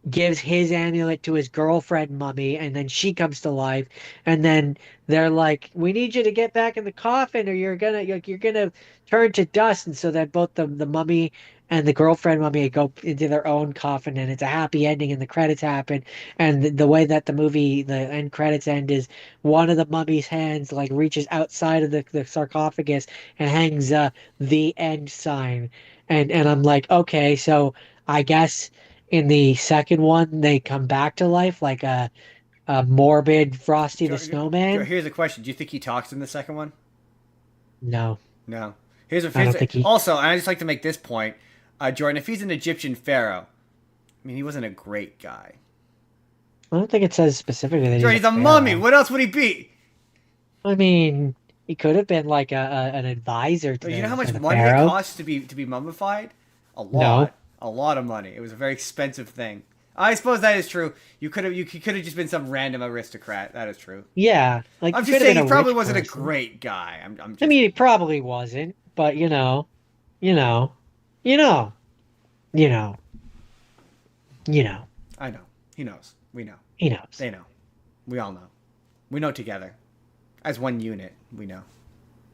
gives his amulet to his girlfriend mummy, and then she comes to life, and then they're like, we need you to get back in the coffin or you're gonna turn to dust. And so then both the mummy and the girlfriend mummy go into their own coffin, and it's a happy ending and the credits happen. And the way that the end credits end is one of the mummy's hands like reaches outside of the sarcophagus and hangs the end sign. And I'm like, okay, so I guess in the second one, they come back to life like a morbid Frosty the Snowman. Here's a question. Do you think he talks in the second one? No, No. I don't think he. Also, and I just like to make this point, Jordan. If he's an Egyptian pharaoh, I mean, he wasn't a great guy. I don't think it says specifically that Jordan, he's a pharaoh. mummy. What else would he be? I mean, he could have been like an advisor to You know how much the money pharaoh. it costs to be mummified? A lot. A lot of money. It was a very expensive thing. I suppose that is true. You could have just been some random aristocrat. That is true. Yeah, like I'm he just could have saying he been probably rich wasn't a person. great guy. I'm just, I mean, he probably wasn't, but you know, you know. You know, I know. He knows. We know. he knows. They know. We all know. We know together. As one unit, we know.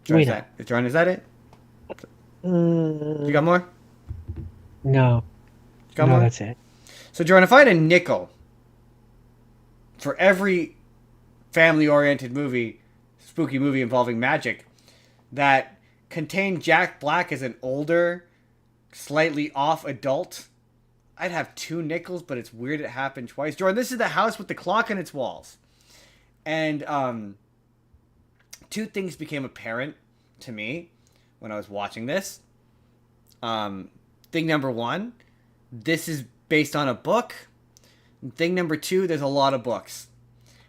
We know. Jordan, is that it? You got more? No. You got No, more? that's it. So, Jordan, if I had a nickel for every family-oriented movie, spooky movie involving magic, that contained Jack Black as an older, slightly off adult, I'd have 2 nickels, but it's weird it happened twice. Jordan, this is the house with the clock on its walls. And 2 things became apparent to me when I was watching this. Thing number 1, this is based on a book. And thing number 2, there's a lot of books.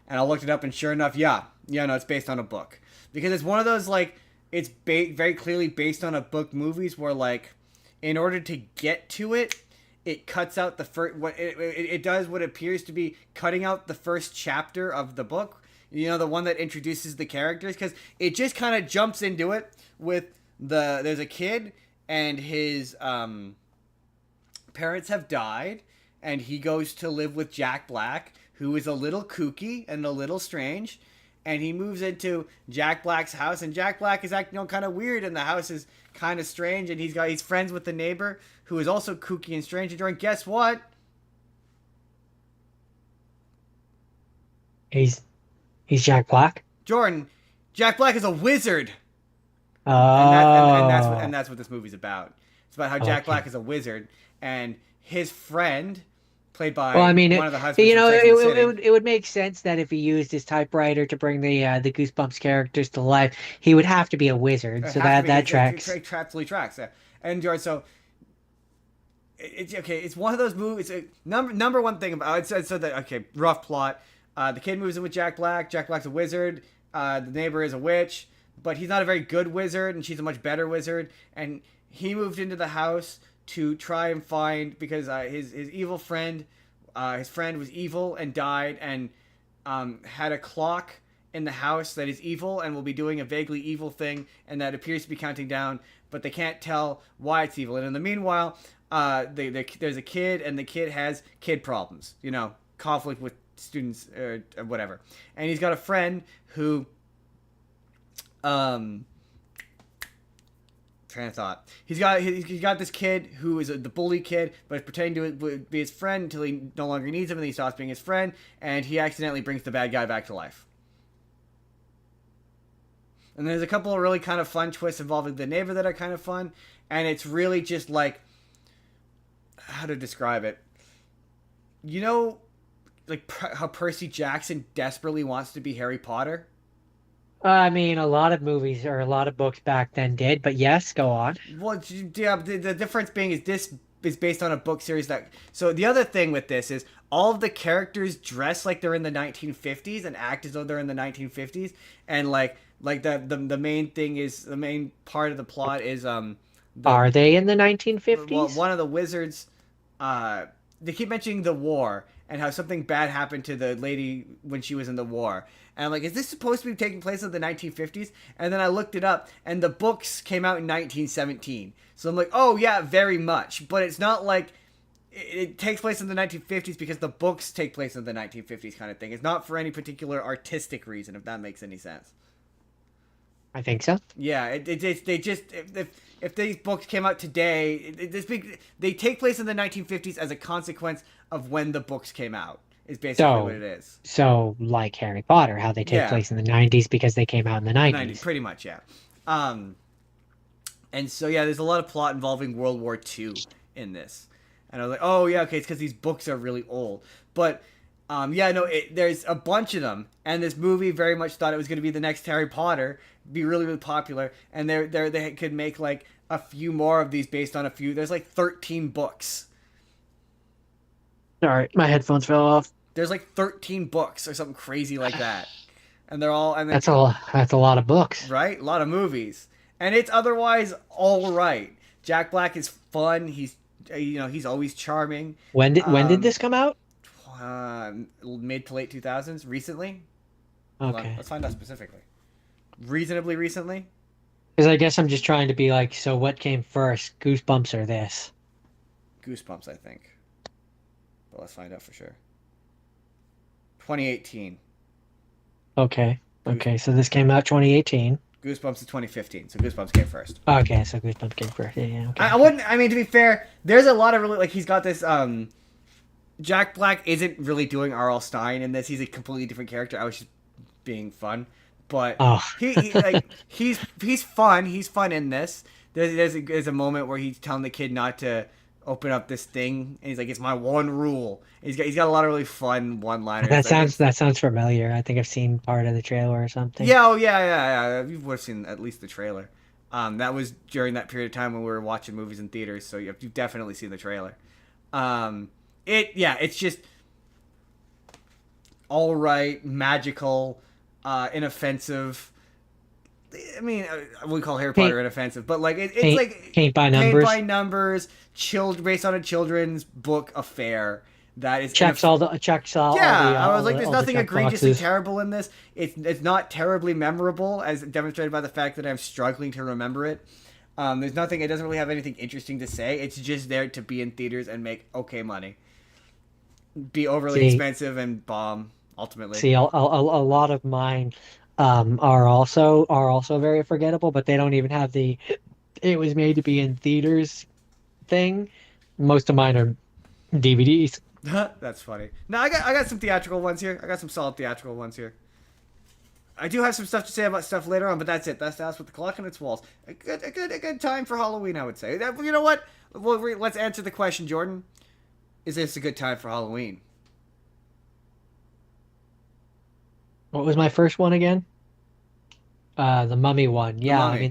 And I looked it up, and sure enough, no, it's based on a book. Because it's one of those, like, it's very clearly based on a book movies where, like, in order to get to it, it cuts out the first, it does what appears to be cutting out the first chapter of the book. You know, the one that introduces the characters, because it just kind of jumps into it with there's a kid and his parents have died, and he goes to live with Jack Black, who is a little kooky and a little strange, and he moves into Jack Black's house, and Jack Black is acting kind of weird, and the house is kind of strange, and he's friends with the neighbor who is also kooky and strange. And Jordan, guess what? He's Jack Black. Jordan, Jack Black is a wizard. Oh. And that's what this movie's about. It's about how Jack Black is a wizard, and his friend, played by Well, I mean, one of the husbands. you know, from Sex and the City. it would make sense that if he used his typewriter to bring the Goosebumps characters to life, he would have to be a wizard. So that tracks. It absolutely tracks. Yeah. And George, so it's okay. It's one of those movies. Number one thing about it. So that okay, rough plot. The kid moves in with Jack Black. Jack Black's a wizard. The neighbor is a witch, but he's not a very good wizard, and she's a much better wizard. And he moved into the house to try and find, because his evil friend, his friend was evil and died, and had a clock in the house that is evil and will be doing a vaguely evil thing, and that appears to be counting down, but they can't tell why it's evil. And in the meanwhile, there's a kid, and the kid has kid problems, you know, conflict with students or whatever. And he's got a friend who train of thought. He's got this kid who is the bully kid, but is pretending to be his friend until he no longer needs him, and he stops being his friend, and he accidentally brings the bad guy back to life. And there's a couple of really kind of fun twists involving the neighbor that are kind of fun, and it's really just like, how to describe it? You know, like how Percy Jackson desperately wants to be Harry Potter? I mean, a lot of movies or a lot of books back then did, but yes, go on. Well, yeah, the difference being is this is based on a book series that... So the other thing with this is all of the characters dress like they're in the 1950s and act as though they're in the 1950s. And like the main thing is, the main part of the plot is... Are they in the 1950s? Well, one of the wizards... they keep mentioning the war and how something bad happened to the lady when she was in the war. And I'm like, is this supposed to be taking place in the 1950s? And then I looked it up, and the books came out in 1917. So I'm like, oh yeah, very much. But it's not like it takes place in the 1950s because the books take place in the 1950s kind of thing. It's not for any particular artistic reason, if that makes any sense. I think so. Yeah, they just if these books came out today, they take place in the 1950s as a consequence of when the books came out. Is basically what it is. So like Harry Potter, how they take place in the 90s because they came out in the 90s. Pretty much, yeah. And so yeah, there's a lot of plot involving World War II in this, and I was like, oh yeah, okay, it's because these books are really old, but. There's a bunch of them, and this movie very much thought it was going to be the next Harry Potter, be really, really popular, and they could make like a few more of these based on a few. There's like 13 books. All right, my headphones fell off. There's like 13 books or something crazy like that, and they're all that's a lot of books, right? A lot of movies, and it's otherwise all right. Jack Black is fun. He's always charming. When did this come out? Mid to late 2000s, recently. Okay, let's find out specifically. Reasonably recently. Because I guess I'm just trying to be like, so what came first, Goosebumps or this? Goosebumps, I think. but let's find out for sure. 2018. Okay. Okay, so this came out 2018. Goosebumps is 2015, so Goosebumps came first. Okay, so Goosebumps came first. Yeah, okay. I wouldn't. I mean, to be fair, there's a lot of really like he's got this. Jack Black isn't really doing R.L. Stine in this. He's a completely different character. I was just being fun, but Oh. he's fun. He's fun in this. There's a moment where he's telling the kid not to open up this thing, and he's like, "It's my one rule." And he's got a lot of really fun one-liners. That sounds familiar. I think I've seen part of the trailer or something. Yeah, yeah. You would have seen at least the trailer. That was during that period of time when we were watching movies in theaters, so you've definitely seen the trailer. It's just all right, magical, inoffensive. I mean, I wouldn't call Harry Potter inoffensive, but like it's like paint by numbers, based on a children's book affair. That is checks all. I was like, there's nothing egregiously terrible in this. It's not terribly memorable, as demonstrated by the fact that I'm struggling to remember it. There's nothing. It doesn't really have anything interesting to say. It's just there to be in theaters and make okay money, be overly expensive and bomb ultimately. See, a lot of mine are also very forgettable, but they don't even have the "it was made to be in theaters" thing. Most of mine are DVDs. That's funny. No, I got some theatrical ones here. I got some solid theatrical ones here. I do have some stuff to say about stuff later on, but that's it. That's with the clock on its walls. A good time for Halloween, I would say. You know what? Well, let's answer the question, Jordan. Is this a good time for Halloween? What was my first one again? The Mummy one. Yeah, Mummy. I mean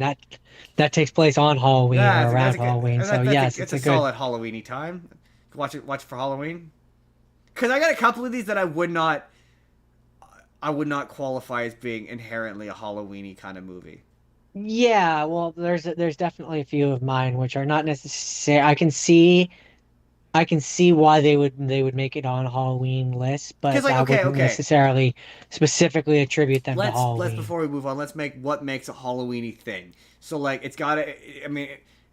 that takes place on Halloween or around Halloween. So yes, it's a solid Halloweeny time. Watch it for Halloween. Because I got a couple of these that I would not qualify as being inherently a Halloweeny kind of movie. Yeah, well, there's definitely a few of mine which are not necessary. I can see why they would make it on a Halloween list, but I wouldn't necessarily specifically attribute them to Halloween. Let's before we move on, let's make what makes a Halloweeny thing. So like it's gotta. I mean,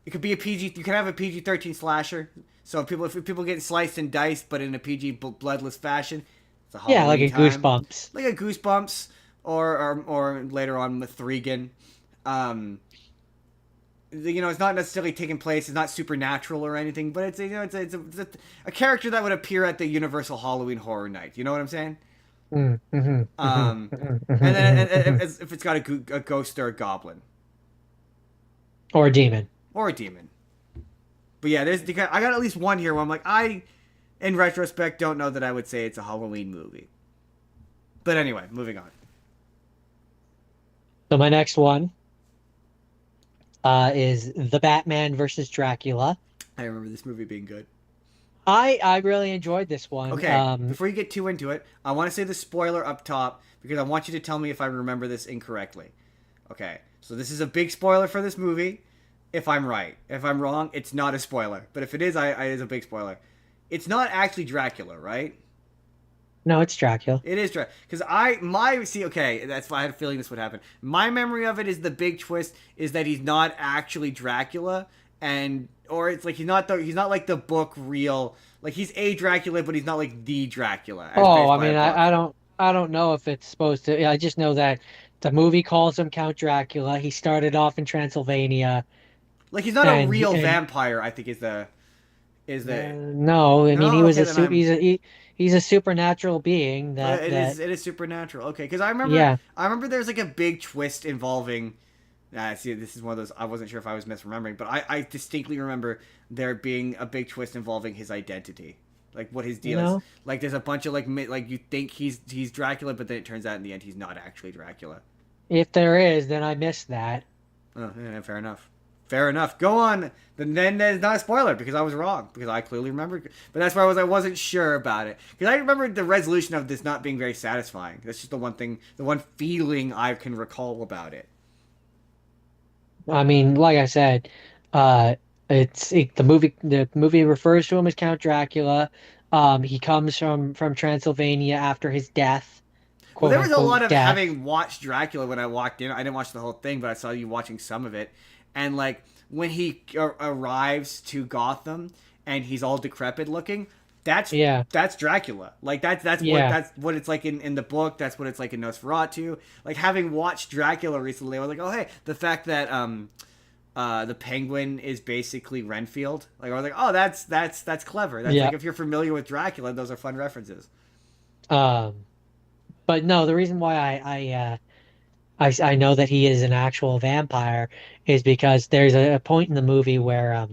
it could be a PG. You can have a PG-13 slasher. So if people get sliced and diced, but in a PG bloodless fashion, it's a Halloween like a time. Goosebumps, like a Goosebumps, or later on with Regan. It's not necessarily taking place. It's not supernatural or anything, but it's a character that would appear at the Universal Halloween Horror Night. You know what I'm saying? And then if it's got a ghost or a goblin, or a demon, But yeah, I got at least one here where I'm like, in retrospect, don't know that I would say it's a Halloween movie. But anyway, moving on. So my next one is The Batman versus Dracula. I remember this movie being good. I really enjoyed this one. Okay, before you get too into it, I want to say the spoiler up top because I want you to tell me if I remember this incorrectly. Okay, so this is a big spoiler for this movie. If I'm right. If I'm wrong, it's not a spoiler. But if it is, it is a big spoiler. It's not actually Dracula, right? No, it's Dracula. It is Dracula. Because that's why I had a feeling this would happen. My memory of it is the big twist is that he's not actually Dracula, or it's like he's not like the book real. Like he's a Dracula, but he's not like the Dracula. I don't know if it's supposed to. I just know that the movie calls him Count Dracula. He started off in Transylvania. Like he's not a real vampire, I think is the no, I mean he was he's a supernatural being that it is supernatural. Okay, because I remember there's like a big twist involving see, this is one of those I wasn't sure if I was misremembering, but I distinctly remember there being a big twist involving his identity. Like what his deal is. Like there's a bunch of like you think he's Dracula, but then it turns out in the end he's not actually Dracula. If there is, then I missed that. Oh, yeah, fair enough. Fair enough. Go on. Then it's not a spoiler because I was wrong because I clearly remember. But that's where I wasn't sure about it because I remember the resolution of this not being very satisfying. That's just the one feeling I can recall about it. I mean, like I said, the movie refers to him as Count Dracula. He comes from Transylvania after his death. Well, there was a lot of having watched Dracula when I walked in. I didn't watch the whole thing, but I saw you watching some of it. And like when he arrives to Gotham and he's all decrepit looking, That's Yeah. that's Dracula. Like Yeah. that's what it's like in the book. That's what it's like in Nosferatu. Like having watched Dracula recently, I was like, oh hey, the fact that the Penguin is basically Renfield. Like I was like, oh that's clever. That's Yeah. like if you're familiar with Dracula, those are fun references. Um, but no, the reason why I know that he is an actual vampire is because there's a point in the movie where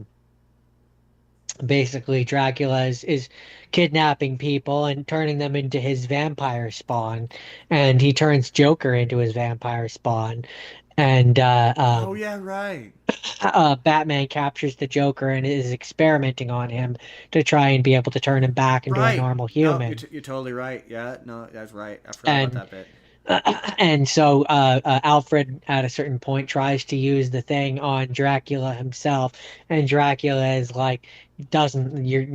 basically Dracula is kidnapping people and turning them into his vampire spawn, and he turns Joker into his vampire spawn, and Oh yeah, right. Batman captures the Joker and is experimenting on him to try and be able to turn him back into a Right. normal No, human. you're totally right. Yeah, no, that's right. I forgot about And that bit. and so Alfred at a certain point tries to use the thing on Dracula himself, and Dracula is like, doesn't your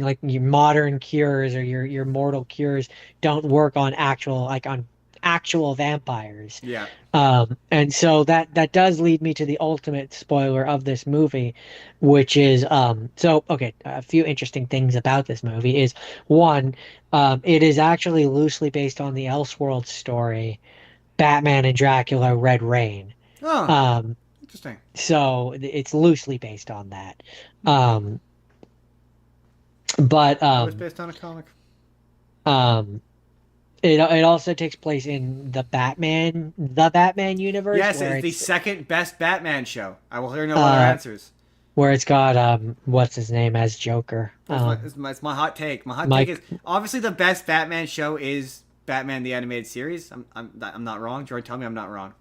modern cures or your mortal cures don't work on actual vampires. Yeah. And so that does lead me to the ultimate spoiler of this movie, which is so okay, a few interesting things about this movie is one, it is actually loosely based on the Elseworlds story, Batman and Dracula Red Rain. Oh, Um, interesting. so it's loosely based on that. Um, but It was based on a comic. um, it also takes place in the Batman universe Yes, it's the second best Batman show. I will hear no other uh answers. where it's got what's his name as Joker. It's my hot take. My hot take Mike, is obviously the best Batman show is Batman the Animated Series. I'm not wrong. Jordan, tell me I'm not wrong.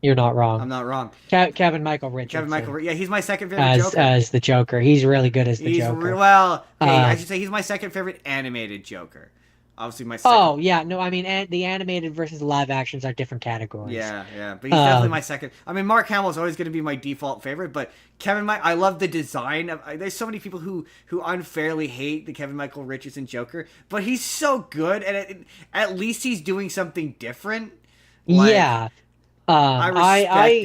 you're not I'm wrong. not wrong. Kevin Michael Kevin Michael, Richardson yeah, he's my second favorite as Joker. the Joker. He's really good as the Joker. Well, okay, I Um, should say he's my second favorite animated Joker. Obviously, my second. oh yeah, no, I mean the animated versus live actions are different categories. Yeah, but he's definitely my Um, second. I mean, Mark Hamill's always going to be my default favorite, but I love the design of. There's so many people who unfairly hate the Kevin Michael Richardson Joker, but he's so good, and at least he's doing something different. Like, yeah. I respect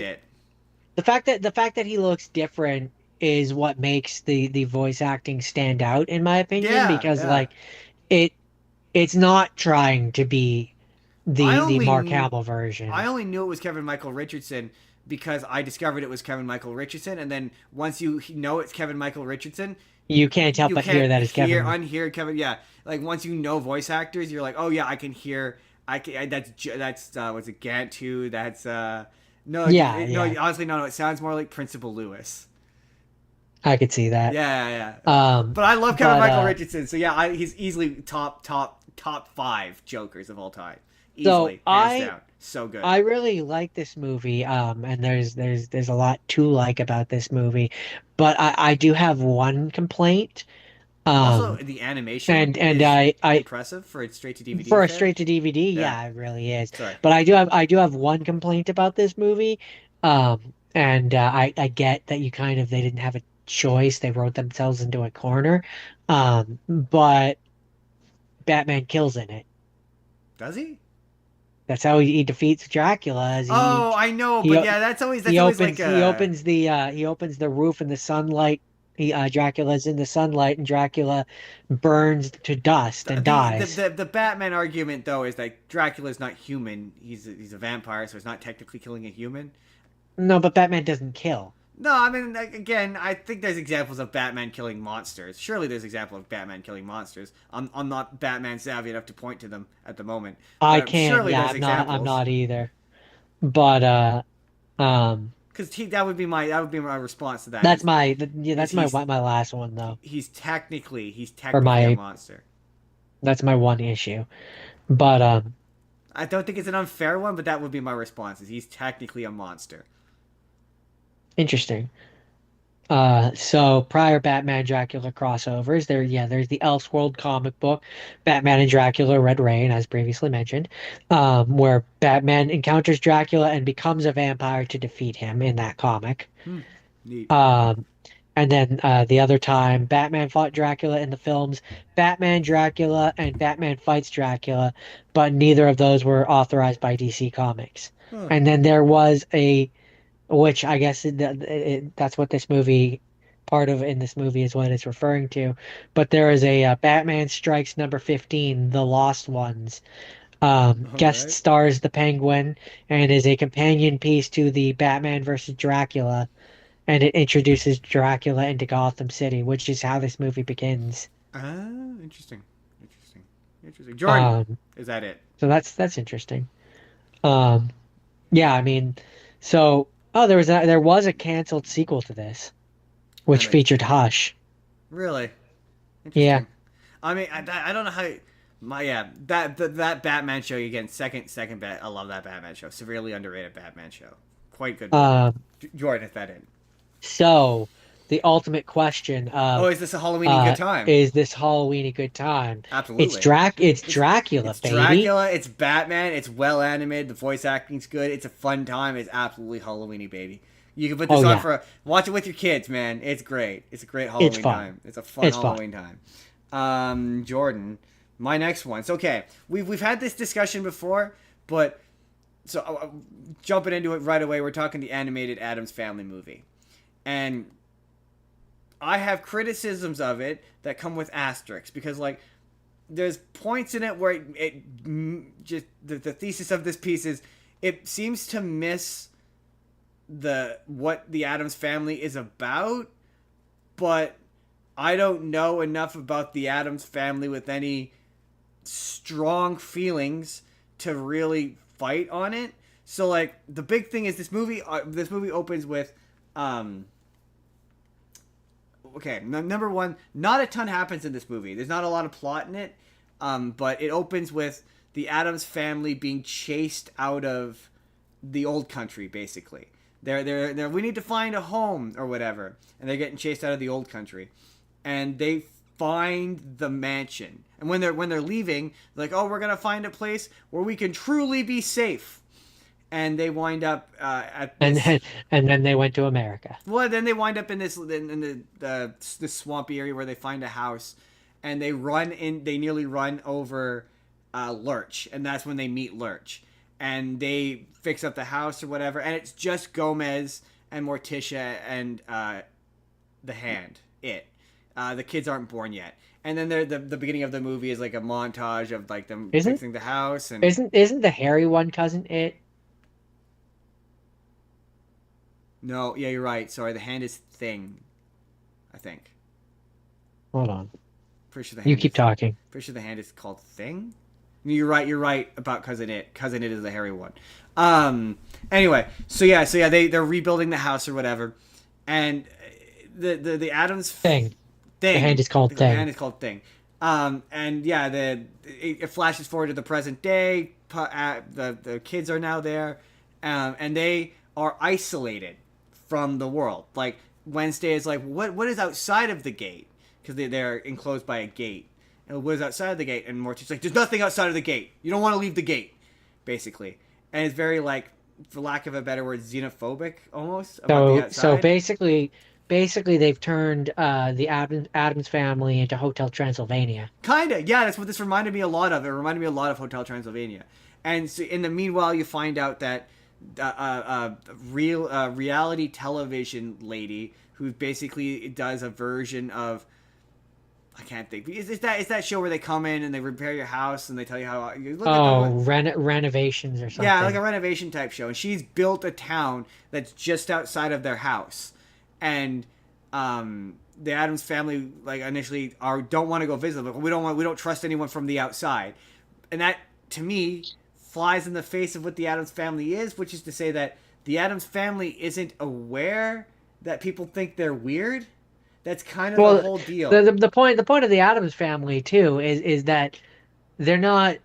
it. The fact that he looks different is what makes the voice acting stand out in my opinion, because Yeah. like it it's not trying to be I the only Mark kn- Hamill version. I only knew it was Kevin Michael Richardson because I discovered it was Kevin Michael Richardson, and then once you know it's Kevin Michael Richardson, You can't help you but can't hear that it's Kevin. unhear Kevin. Yeah, like once you know voice actors, you're like, oh yeah, I can hear. That's what's it, Gantu? That's no, Yeah, no. yeah. Honestly, no. It sounds more like Principal Lewis. I could see that. Yeah. Um, But I love Kevin but, Michael Richardson, so yeah, he's easily top five Jokers of all time. So Easily, hands down. So good. I really like this movie, and there's a lot to like about this movie, but I do have one complaint. Also, Um, the animation and is I impressive for its straight to DVD for a affair. straight to DVD, Yeah. yeah, it really is. Sorry. But I do have one complaint about this movie. And I get that they didn't have a choice. They wrote themselves into a corner. But Batman kills in it. Does he? That's how he defeats Dracula. As Oh, I know, he but o- yeah, that's always he like opens a. he opens the roof in the sunlight. Dracula's in the sunlight, and Dracula burns to dust and dies. The Batman argument though is that Dracula's not human. He's a vampire, so he's not technically killing a human. No, but Batman doesn't kill. No, I mean, like, again, I think there's examples of Batman killing monsters. Surely there's example of Batman killing monsters. I'm not Batman savvy enough to point to them at the moment. I But can't. surely Yeah, there's I'm not. I'm examples. not either. But Because that would be my response to that. that's that's he's- my last one though. He's technically my- a monster. That's my one issue. But I don't think it's an unfair one, but that would be my response. Is he's technically a monster. interesting. So prior Batman Dracula crossovers, there's the Elseworld comic book, Batman and Dracula Red Rain, as previously mentioned, where Batman encounters Dracula and becomes a vampire to defeat him in that comic. Neat. And then the other time, Batman fought Dracula in the films, Batman Dracula and Batman Fights Dracula, but neither of those were authorized by DC Comics. Huh. And then there was which I guess that's what this movie part of in this movie is what it's referring to. But there is a Batman Strikes number 15, The Lost Ones. All Guest right. stars the Penguin and is a companion piece to the Batman versus Dracula, and it introduces Dracula into Gotham City, which is how this movie begins. Ah, interesting. Interesting. Interesting. Jordan, Um, is that it? so that's interesting. Um, yeah, I mean, so there was a canceled sequel to this, Let which me. featured Hush. Really? Yeah. Interesting. I mean, I don't know how. That Batman show again. Second bat. I love that Batman show. Severely underrated Batman show. Quite good movie. Um, Jordan, is that it? so the ultimate question Oh, of is this a Halloweeny good time? is this Halloween a good time? Absolutely. It's Dracula, It's baby. Dracula. It's Batman. It's well animated. The voice acting's good. It's a fun time. It's absolutely Halloweeny, baby. You can put this Oh on yeah, for watch it with your kids, man. It's great. It's a great it's Halloween fun. time. It's a fun It's fun. Halloween time. Jordan, my next one. So okay, we've had this discussion before, but so jumping into it right away, we're talking the animated Addams Family movie, and I have criticisms of it that come with asterisks because like there's points in it where just the thesis of this piece is it seems to miss what the Addams Family is about, but I don't know enough about the Addams Family with any strong feelings to really fight on it. So like the big thing is this movie opens with okay, number one, not a ton happens in this movie. There's not a lot of plot in it, but it opens with the Addams Family being chased out of the old country, basically. They're we need to find a home or whatever, and they're getting chased out of the old country, and they find the mansion. And when they're leaving, they're like, oh, we're gonna find a place where we can truly be safe. And they wind up at this, And then they went to America. well, then they wind up in this swampy area where they find a house, and they nearly run over Lurch, and that's when they meet Lurch, and they fix up the house or whatever, and it's just Gomez and Morticia and the Hand. The kids aren't born yet, and then the beginning of the movie is like a montage of like them Isn't fixing the house, and isn't the hairy one cousin it? no, yeah, you're right. Sorry, the Hand is Thing, I think. Hold on. Pretty sure the You Hand keep is, talking. Pretty sure the Hand is called Thing. You're right about Cousin It. Cousin It is the hairy one. Anyway, so yeah, they're rebuilding the house or whatever, and the Addams Thing. Thing. The Hand is called The Thing. Hand is called Thing. And yeah, it flashes forward to the present day. The kids are now there, and they are isolated from the world. Like Wednesday is like, what is outside of the gate? Because they're enclosed by a gate. And what is outside of the gate? And Morty's like, there's nothing outside of the gate. You don't want to leave the gate, basically. And it's very like, for lack of a better word, xenophobic almost about the outside. So basically they've turned the Addams Family into Hotel Transylvania. Kinda, yeah. That's what this reminded me a lot of. It reminded me a lot of Hotel Transylvania. And so in the meanwhile, you find out that reality television lady who basically does a version of, I can't think. Is that show where they come in and they repair your house and they tell you how you look at the Renovations or something. yeah, like a renovation type show. And she's built a town that's just outside of their house, and the Addams Family like initially don't want to go visit them. We don't trust anyone from the outside, and that to me flies in the face of what the Addams Family is, which is to say that the Addams Family isn't aware that people think they're weird. That's kind of the whole deal. The point of the Addams Family too is that they're not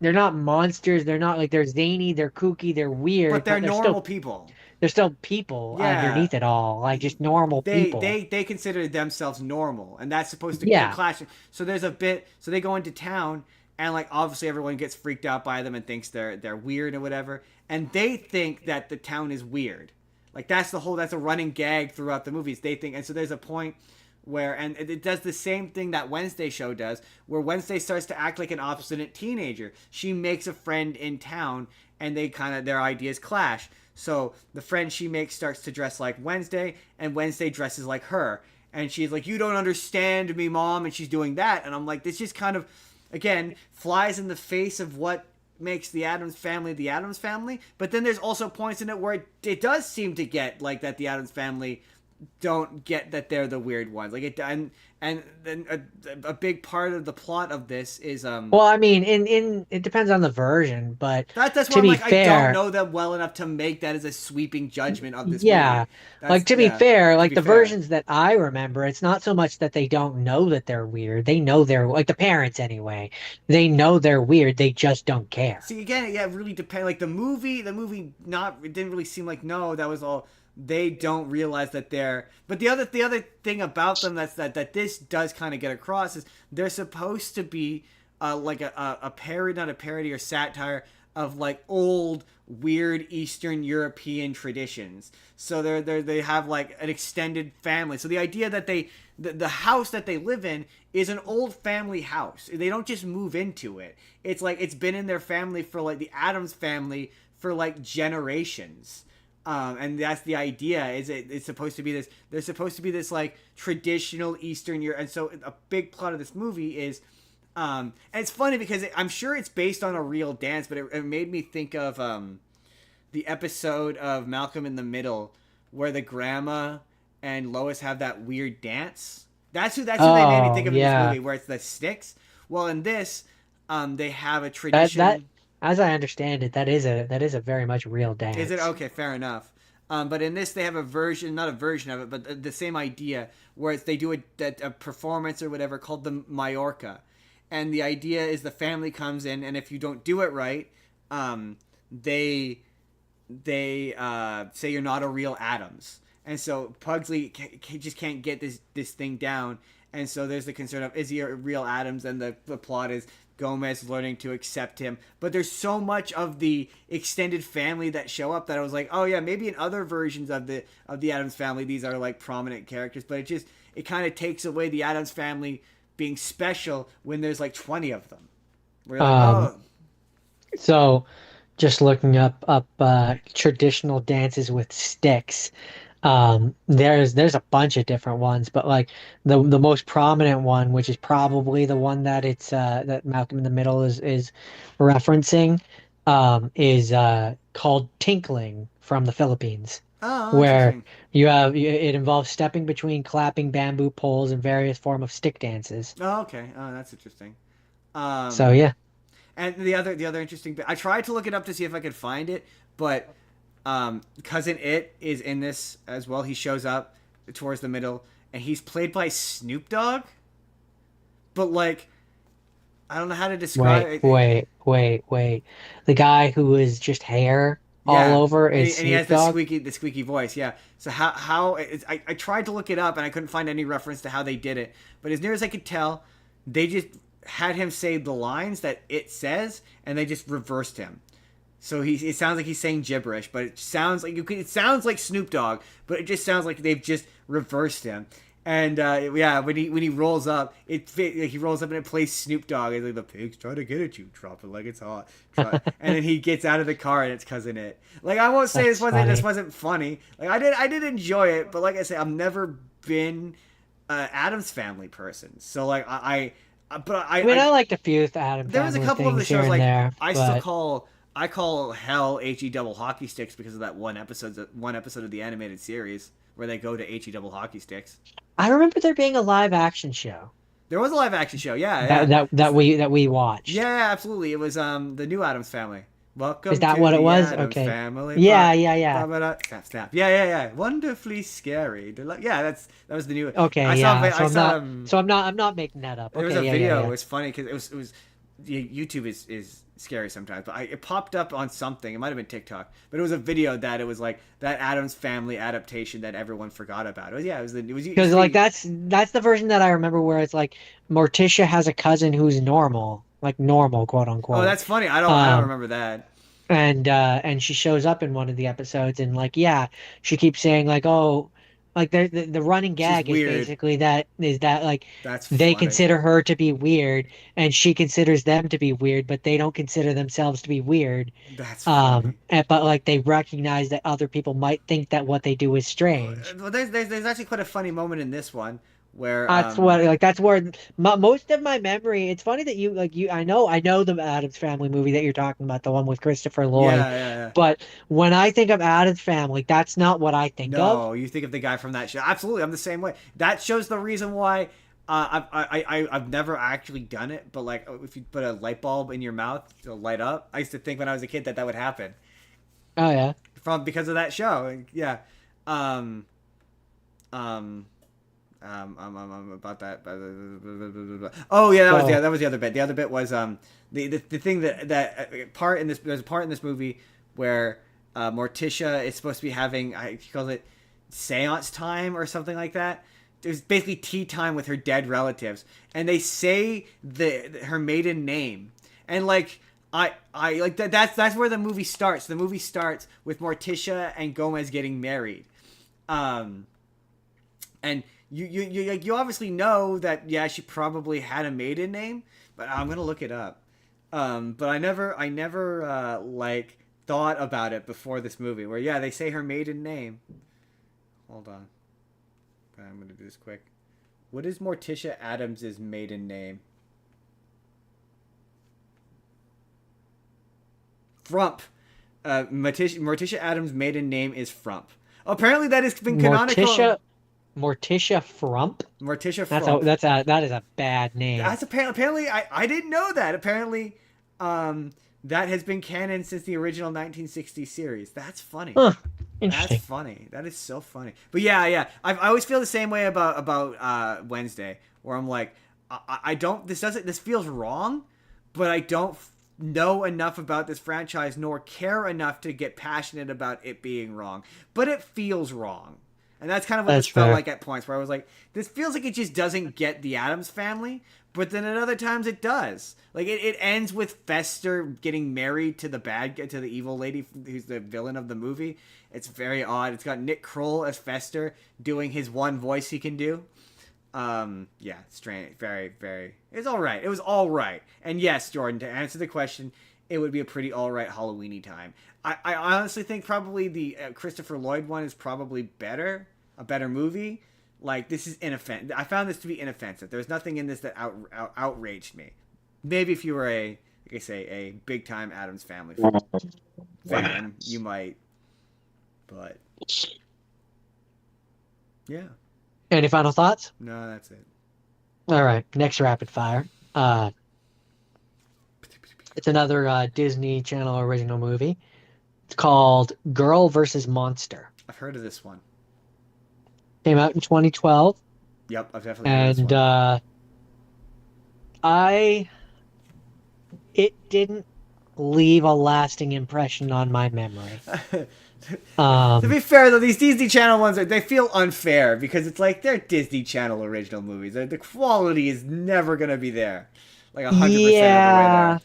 monsters. They're not like they're zany. They're kooky. They're weird. But they're normal still, people. They're still people Yeah. underneath it all, like just normal people. They consider themselves normal, and that's supposed to Yeah. clash. So there's a bit. So they go into town, and like obviously everyone gets freaked out by them and thinks they're weird or whatever, and they think that the town is weird. Like that's a running gag throughout the movies. They think, and so there's a point where, and it does the same thing that Wednesday show does, where Wednesday starts to act like an obstinate teenager. She makes a friend in town, and their ideas clash. So the friend she makes starts to dress like Wednesday, and Wednesday dresses like her. And she's like, "You don't understand me, Mom," and she's doing that. And I'm like, this just kind of, again, flies in the face of what makes the Addams Family. But then there's also points in it where it does seem to get like that the Addams Family don't get that they're the weird ones. Like it, and then a big part of the plot of this is Well, I mean, in it depends on the version, but that's why to I'm be like, I fair, don't know them well enough to make that as a sweeping judgment of this yeah, movie. like That's to be yeah. fair, To like be the fair. versions that I remember, it's not so much that they don't know that they're weird. They know they're like the parents anyway. They know they're weird. They just don't care. See again, yeah, it really depends. Like the movie, not it didn't really seem like no, that was all. They don't realize that they're. But the other thing about them that this does kind of get across is they're supposed to be like a parody, not a parody or satire of like old weird Eastern European traditions. So they have like an extended family. So the idea that the house that they live in is an old family house. They don't just move into it. It's like it's been in their family for like the Addams family for like generations. And that's the idea. It's supposed to be this. There's supposed to be this like traditional Eastern Europe. And so a big plot of this movie is, and it's funny because I'm sure it's based on a real dance, but it made me think of the episode of Malcolm in the Middle where the grandma and Lois have that weird dance. That's who they made me think of in this movie, where it's the sticks. Well, in this, they have a tradition. That as I understand it, that is a very much real dance. Is it? Okay, fair enough. But in this, they have not a version of it, but the same idea, where they do a performance or whatever called the Majorca. And the idea is the family comes in, and if you don't do it right, they say you're not a real Addams. And so Pugsley just can't get this thing down. And so there's the concern of, is he a real Addams? And the plot is Gomez learning to accept him. But there's so much of the extended family that show up that I was like, oh yeah, maybe in other versions of the Addams family, these are like prominent characters. But it kind of takes away the Addams family being special when there's like 20 of them. We're like, oh. So just looking up traditional dances with sticks. There's a bunch of different ones, but like the most prominent one, which is probably the one that it's that Malcolm in the Middle is referencing, is called tinkling from the Philippines, Oh, where interesting. it involves stepping between clapping bamboo poles and various form of stick dances. Oh, okay. Oh, that's interesting. So yeah. And the other interesting bit, I tried to look it up to see if I could find it, but Cousin It is in this as well. He shows up towards the middle, and he's played by Snoop Dogg. But like, I don't know how to describe it. Wait. The guy who is just hair all over is and he has Snoop Dogg? the squeaky voice. Yeah. So I tried to look it up and I couldn't find any reference to how they did it. But as near as I could tell, they just had him say the lines that it says, and they just reversed him. So it sounds like he's saying gibberish, but it sounds like Snoop Dogg, but it just sounds like they've just reversed him. And when he rolls up, he rolls up and it plays Snoop Dogg. It's like, the pig's trying to get at you, drop it like it's hot. And then he gets out of the car and it's Cousin It. Like, I won't say this wasn't funny. Like, I did enjoy it, but like I said, I've never been an Addams Family person. So like I liked a few Adam there was a Family couple of the things here shows and like there, I call hell HE double hockey sticks because of that one episode of the animated series where they go to HE double hockey sticks. I remember there being a live action show. There was a live action show, yeah. That we watched. Yeah, absolutely. It was the new Addams Family. Welcome Is that to what the it was? Addams Okay. Family. Yeah. Snap, snap. Yeah. Wonderfully scary. Yeah, that was the new. Okay, I'm not making that up. There was Okay, a video. Yeah. It was funny because it was YouTube is scary sometimes, but it popped up on something. It might have been TikTok, but it was a video that it was like that Addams Family adaptation that everyone forgot about. It was Because like that's the version that I remember where it's like Morticia has a cousin who's normal, like normal, quote unquote. Oh, that's funny. I don't remember that. And she shows up in one of the episodes and like she keeps saying like, oh, Like the running gag is weird. basically that like That's they funny. consider her to be weird and she considers them to be weird, but they don't consider themselves to be weird. That's funny. But like they recognize that other people might think that what they do is strange. Well, there's actually quite a funny moment in this one where That's where most of my memory. It's funny that I know the Addams Family movie that you're talking about, the one with Christopher Lloyd. yeah. But when I think of Addams Family, that's not what I think of. No, you think of the guy from that show. Absolutely, I'm the same way. That shows the reason why I've never actually done it, but like if you put a light bulb in your mouth to light up, I used to think when I was a kid that would happen Oh yeah. because of that show. Yeah. Um, um, about that. Oh yeah, that was the other bit. The other bit was the thing that part in this. There's a part in this movie where Morticia is supposed to be having, she calls it seance time or something like that. There's basically tea time with her dead relatives, and they say her maiden name, and like I like that. That's where the movie starts. The movie starts with Morticia and Gomez getting married, and you obviously know that she probably had a maiden name, but I'm gonna look it up. But I never like thought about it before this movie where they say her maiden name. Hold on. I'm gonna do this quick. What is Morticia Adams' maiden name? Frump. Morticia Adams' maiden name is Frump. Apparently that has been canonical. Morticia Frump. Morticia Frump. That is a bad name. That's apparently I didn't know that. Apparently, that has been canon since the original 1960 series. That's funny. Huh. Interesting. That's funny. That is so funny. But I always feel the same way about Wednesday, where I'm like, I don't. This feels wrong, but I don't know enough about this franchise nor care enough to get passionate about it being wrong. But it feels wrong. And that's kind of what this felt like at points where I was like, this feels like it just doesn't get the Addams Family, but then at other times it does. Like it ends with Fester getting married to the evil lady who's the villain of the movie. It's very odd. It's got Nick Kroll as Fester doing his one voice he can do. Strange. Very, very. It's all right. It was all right. And yes, Jordan, to answer the question, it would be a pretty all right Halloween-y time. I honestly think probably the Christopher Lloyd one is probably a better movie. Like, this is inoffensive. I found this to be inoffensive. There's nothing in this that outraged me. Maybe if you were a big time Addams Family fan, you might. But yeah. Any final thoughts? No, that's it. All right, next rapid fire. It's another Disney Channel original movie. It's called Girl versus Monster. I've heard of this one. Came out in 2012. Yep, I've definitely heard of this one. It didn't leave a lasting impression on my memory. To be fair, though, these Disney Channel ones they feel unfair because it's like they're Disney Channel original movies. The quality is never gonna be there, like 100% of the way there.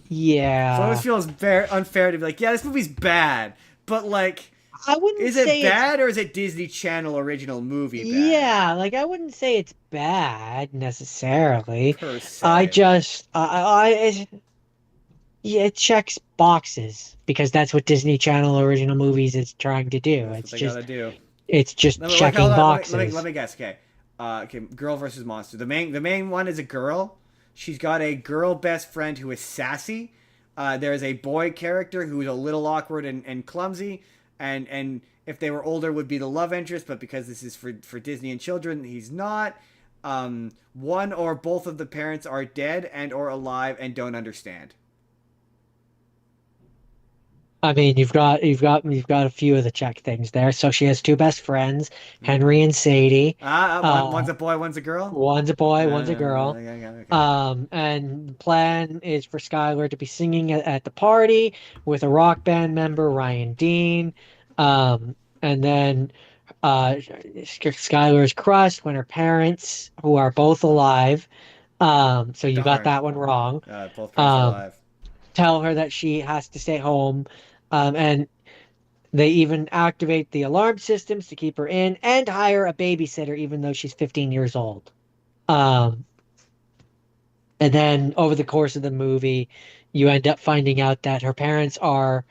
Yeah. So it always feels very unfair to be like, this movie's bad, but like, I wouldn't is say it bad or is it Disney Channel original movie bad? Yeah, like I wouldn't say it's bad necessarily. Per se. It checks boxes because that's what Disney Channel original movies is trying to do. That's what they gotta do. It's just checking boxes. Let me guess. Okay, Girl versus Monster. The main one is a girl. She's got a girl best friend who is sassy. There is a boy character who is a little awkward and clumsy, and if they were older would be the love interest, but because this is for Disney and children, he's not. One or both of the parents are dead and or alive and don't understand. I mean, you've got a few of the check things there. So she has two best friends, Henry and Sadie. One's a boy, one's a girl. One's a boy, one's a girl. Okay. And the plan is for Skylar to be singing at the party with a rock band member, Ryan Dean. And then Skylar is crushed when her parents, who are both alive, so you got that one wrong. Both parents are alive. Tell her that she has to stay home. And They even activate the alarm systems to keep her in and hire a babysitter, even though she's 15 years old. Um, and then over the course of the movie, you end up finding out that her parents are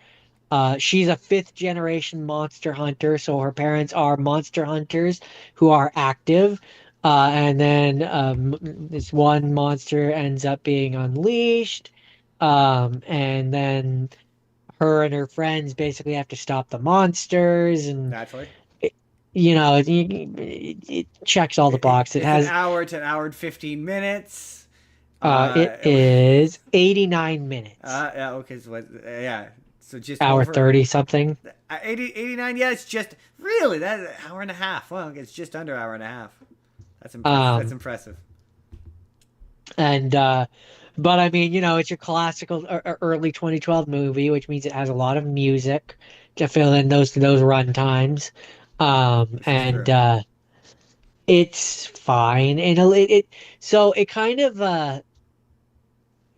she's a fifth generation monster hunter, so her parents are monster hunters who are active. And then this one monster ends up being unleashed. And then her and her friends basically have to stop the monsters. And, Naturally. it, it checks all the boxes. It It's an has, hour to an hour and 15 minutes. it is 89 minutes, Yeah, okay, so yeah. So just hour over 30 something. 89, yeah, it's just really that an hour and a half. Well, it's just under hour and a half. That's impressive. That's Um, impressive. And but I mean, it's your classical early 2012 movie, which means it has a lot of music to fill in those run times. This is And true. it's fine. And it so it kind of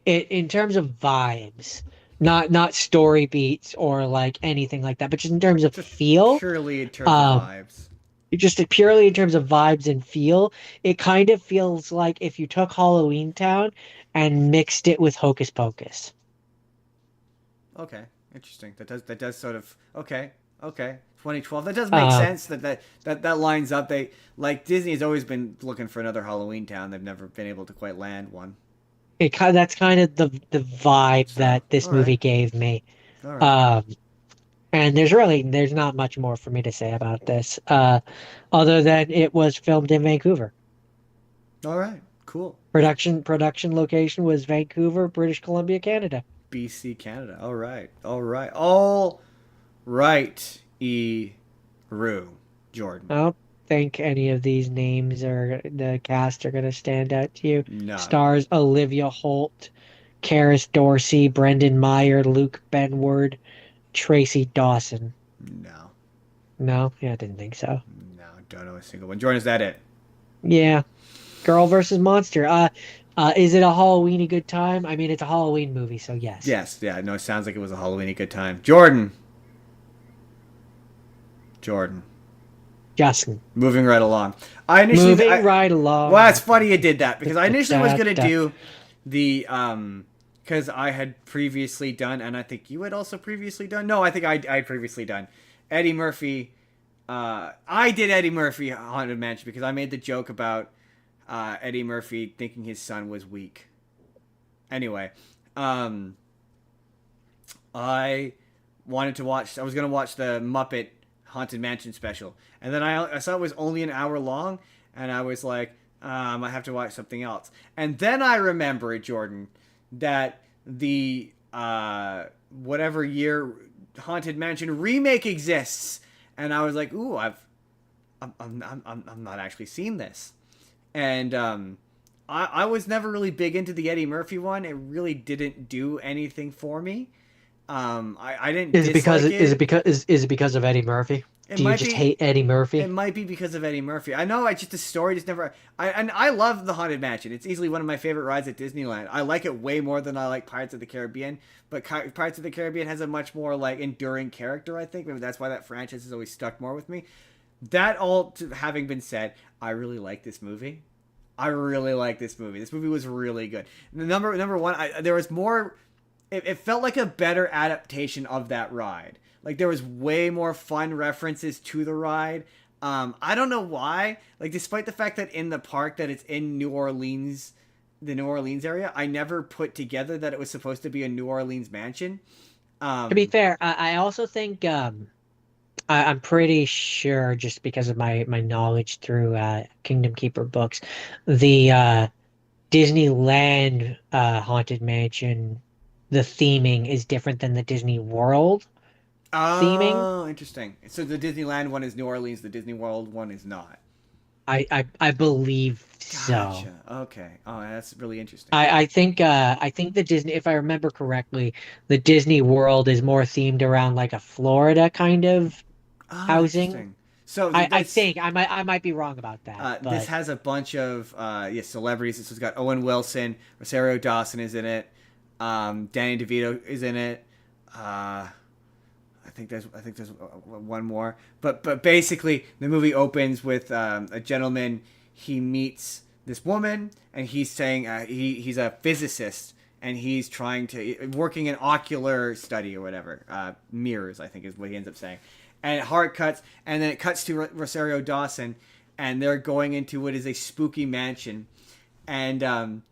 it in terms of vibes, not story beats or like anything like that, but just in terms of Just feel. purely in terms of Um, vibes. just purely in terms of vibes and feel, it kind of feels like if you took Halloween Town and mixed it with Hocus Pocus. Okay, interesting. That does sort of okay. Okay, 2012. That does make Uh, sense. That lines up. They like Disney has always been looking for another Halloween Town. They've never been able to quite land one. that's kind of the vibe So, that this all right, movie gave me. all right. Um, and there's not much more for me to say about this, other than it was filmed in Vancouver. All right, cool. Production location was Vancouver, British Columbia, Canada. BC, Canada. All right, all right, all right. Rue, Jordan. I don't think any of these names or the cast are going to stand out to you. No, Stars Olivia Holt, Karis Dorsey, Brendan Meyer, Luke Benward, Tracy Dawson. no, No, yeah, I didn't think so. no. Don't know a single one. Jordan, is that it? Yeah, Girl versus Monster. Is it a Halloweeny good time? I mean, it's a Halloween movie, so yes. Yes. Yeah. No. It sounds like it was a Halloweeny good time. Jordan. Jordan. Justin. Moving right along. I initially. Moving right along. Well, it's funny you did that because I initially was gonna Da-da-da. do the because I had previously done, and I think you had also previously done. No, I think I'd previously done Eddie Murphy. I did Eddie Murphy Haunted Mansion because I made the joke about Eddie Murphy thinking his son was weak. Anyway, I wanted to watch. I was gonna watch the Muppet Haunted Mansion special, and then I saw it was only an hour long, and I was like, I have to watch something else. And then I remembered, Jordan, that the whatever year Haunted Mansion remake exists, and I was like, ooh, I'm not actually seen this, and I was never really big into the Eddie Murphy one. It really didn't do anything for me. I didn't Is it because dislike it. is it because of Eddie Murphy? It Do you might just be. hate Eddie Murphy? It might be because of Eddie Murphy. I know. I just the story just never. I love the Haunted Mansion. It's easily one of my favorite rides at Disneyland. I like it way more than I like Pirates of the Caribbean. But Pirates of the Caribbean has a much more like enduring character. I think maybe that's why that franchise has always stuck more with me. That all having been said, I really like this movie. I really like this movie. This movie was really good. Number one, there was more. It felt like a better adaptation of that ride. Like there was way more fun references to the ride. I don't know why. Like despite the fact that in the park that it's in New Orleans, the New Orleans area, I never put together that it was supposed to be a New Orleans mansion. To be fair, I also think I'm pretty sure just because of my knowledge through Kingdom Keeper books, the Disneyland Haunted Mansion, the theming is different than the Disney World theming. Oh, interesting. So the Disneyland one is New Orleans. The Disney World one is not. I believe so. Gotcha. Okay. Oh, that's really interesting. I think the Disney, if I remember correctly, the Disney World is more themed around like a Florida kind of Oh, housing. interesting. So I think I might be wrong about that, this but has a bunch of celebrities. This has got Owen Wilson, Rosario Dawson is in it. Danny DeVito is in it. I there's one more, but basically the movie opens with a gentleman. He meets this woman, and he's saying he's a physicist, and he's trying to working in ocular study or whatever, mirrors, I think is what he ends up saying. And it hard cuts, and then it cuts to Rosario Dawson, and they're going into what is a spooky mansion, and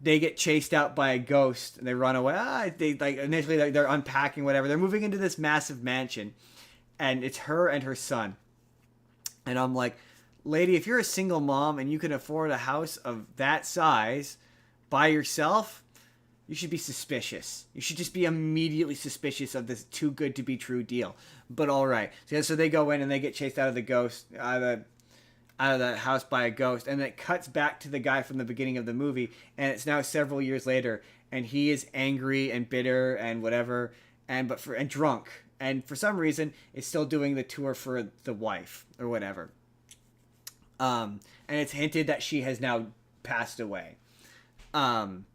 they get chased out by a ghost, and they run away. They initially they're unpacking whatever. They're moving into this massive mansion, and it's her and her son. And I'm like, lady, if you're a single mom and you can afford a house of that size by yourself, you should be suspicious. You should just be immediately suspicious of this too good to be true deal. But all right. So they go in and they get chased out of the house by a ghost, and it cuts back to the guy from the beginning of the movie, and it's now several years later, and he is angry and bitter and whatever, and drunk, and for some reason is still doing the tour for the wife or whatever. And it's hinted that she has now passed away. And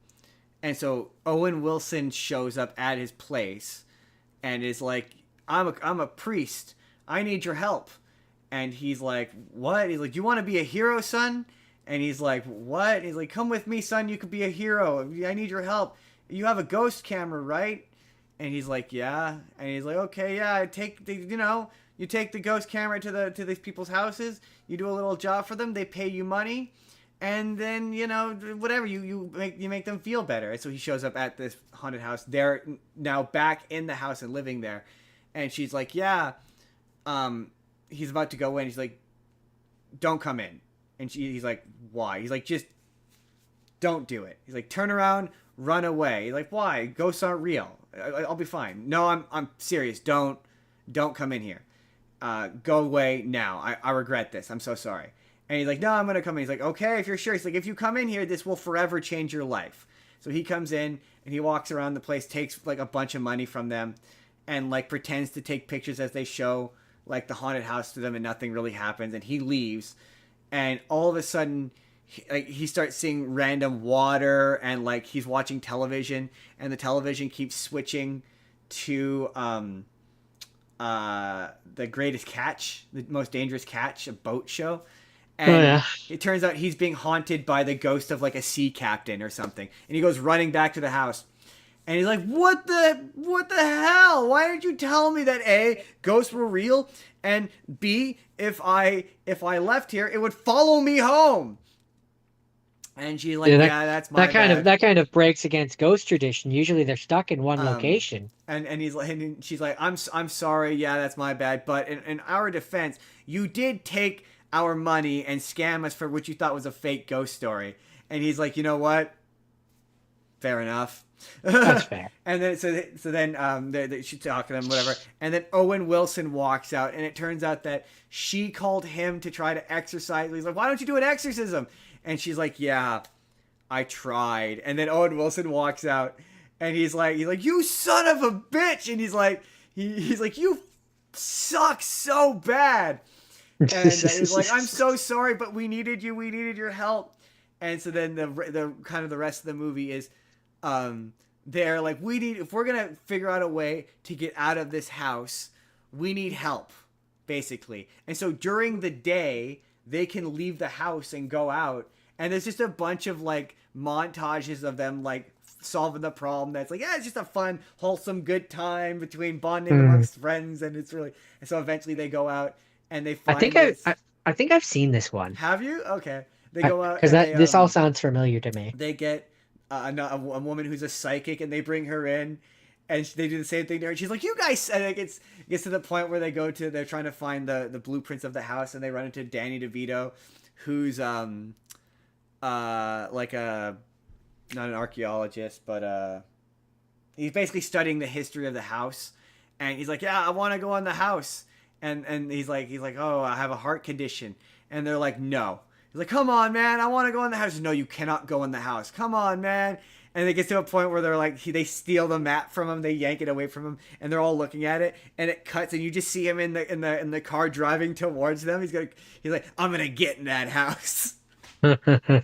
so Owen Wilson shows up at his place and is like, I'm a priest. I need your help. And he's like, what? He's like, you want to be a hero, son? And he's like, what? And he's like, come with me, son. You could be a hero. I need your help. You have a ghost camera, right? And he's like, yeah. And he's like, okay, yeah. You take the ghost camera to these people's houses. You do a little job for them. They pay you money, and then whatever you make them feel better. And so he shows up at this haunted house. They're now back in the house and living there. And she's like, yeah. He's about to go in. He's like, don't come in. And he's like, why? He's like, just don't do it. He's like, turn around, run away. He's like, why? Ghosts aren't real. I'll be fine. No, I'm serious. Don't come in here. Go away now. I regret this. I'm so sorry. And he's like, no, I'm going to come in. He's like, okay, if you're sure. He's like, if you come in here, this will forever change your life. So he comes in and he walks around the place, takes like a bunch of money from them, and like pretends to take pictures as they show like the haunted house to them, and nothing really happens. And he leaves, and all of a sudden he starts seeing random water, and like he's watching television, and the television keeps switching to The Greatest Catch, The Most Dangerous Catch, a boat show. And it turns out he's being haunted by the ghost of like a sea captain or something. And he goes running back to the house. And he's like, what the hell? Why didn't you tell me that A, ghosts were real, and B, if I left here, it would follow me home? And she's like, yeah, that's my bad. That kind of breaks against ghost tradition. Usually they're stuck in one location. And he's like, and she's like, I'm sorry, yeah, that's my bad. But in our defense, you did take our money and scam us for what you thought was a fake ghost story. And he's like, you know what? Fair enough. That's fair. And then so then she talked to them, whatever. And then Owen Wilson walks out, and it turns out that she called him to try to exorcise. He's like, why don't you do an exorcism? And she's like, yeah, I tried. And then Owen Wilson walks out, and he's like, you son of a bitch. And he's like, you suck so bad. And he's like, I'm so sorry, but we needed your help. And so then the kind of the rest of the movie is, they're like, if we're gonna figure out a way to get out of this house, we need help, basically. And so during the day, they can leave the house and go out, and there's just a bunch of like montages of them like solving the problem. That's like, yeah, it's just a fun, wholesome, good time between bonding amongst friends, and it's really. And so eventually they go out and they find. I think I've seen this one. Have you? Okay, they go out because this all sounds familiar to me. They get a woman who's a psychic, and they bring her in, and they do the same thing to her. And she's like, you guys, and it gets to the point where they're trying to find the blueprints of the house, and they run into Danny DeVito, who's like not an archaeologist, but he's basically studying the history of the house. And he's like, yeah, I want to go in the house. And he's like, oh, I have a heart condition. And they're like, no. He's like, come on, man, I want to go in the house. No, you cannot go in the house. Come on, man. And it gets to a point where they're like, they steal the map from him, they yank it away from him, and they're all looking at it, and it cuts, and you just see him in the car driving towards them. He's like, I'm gonna get in that house. Yeah, there's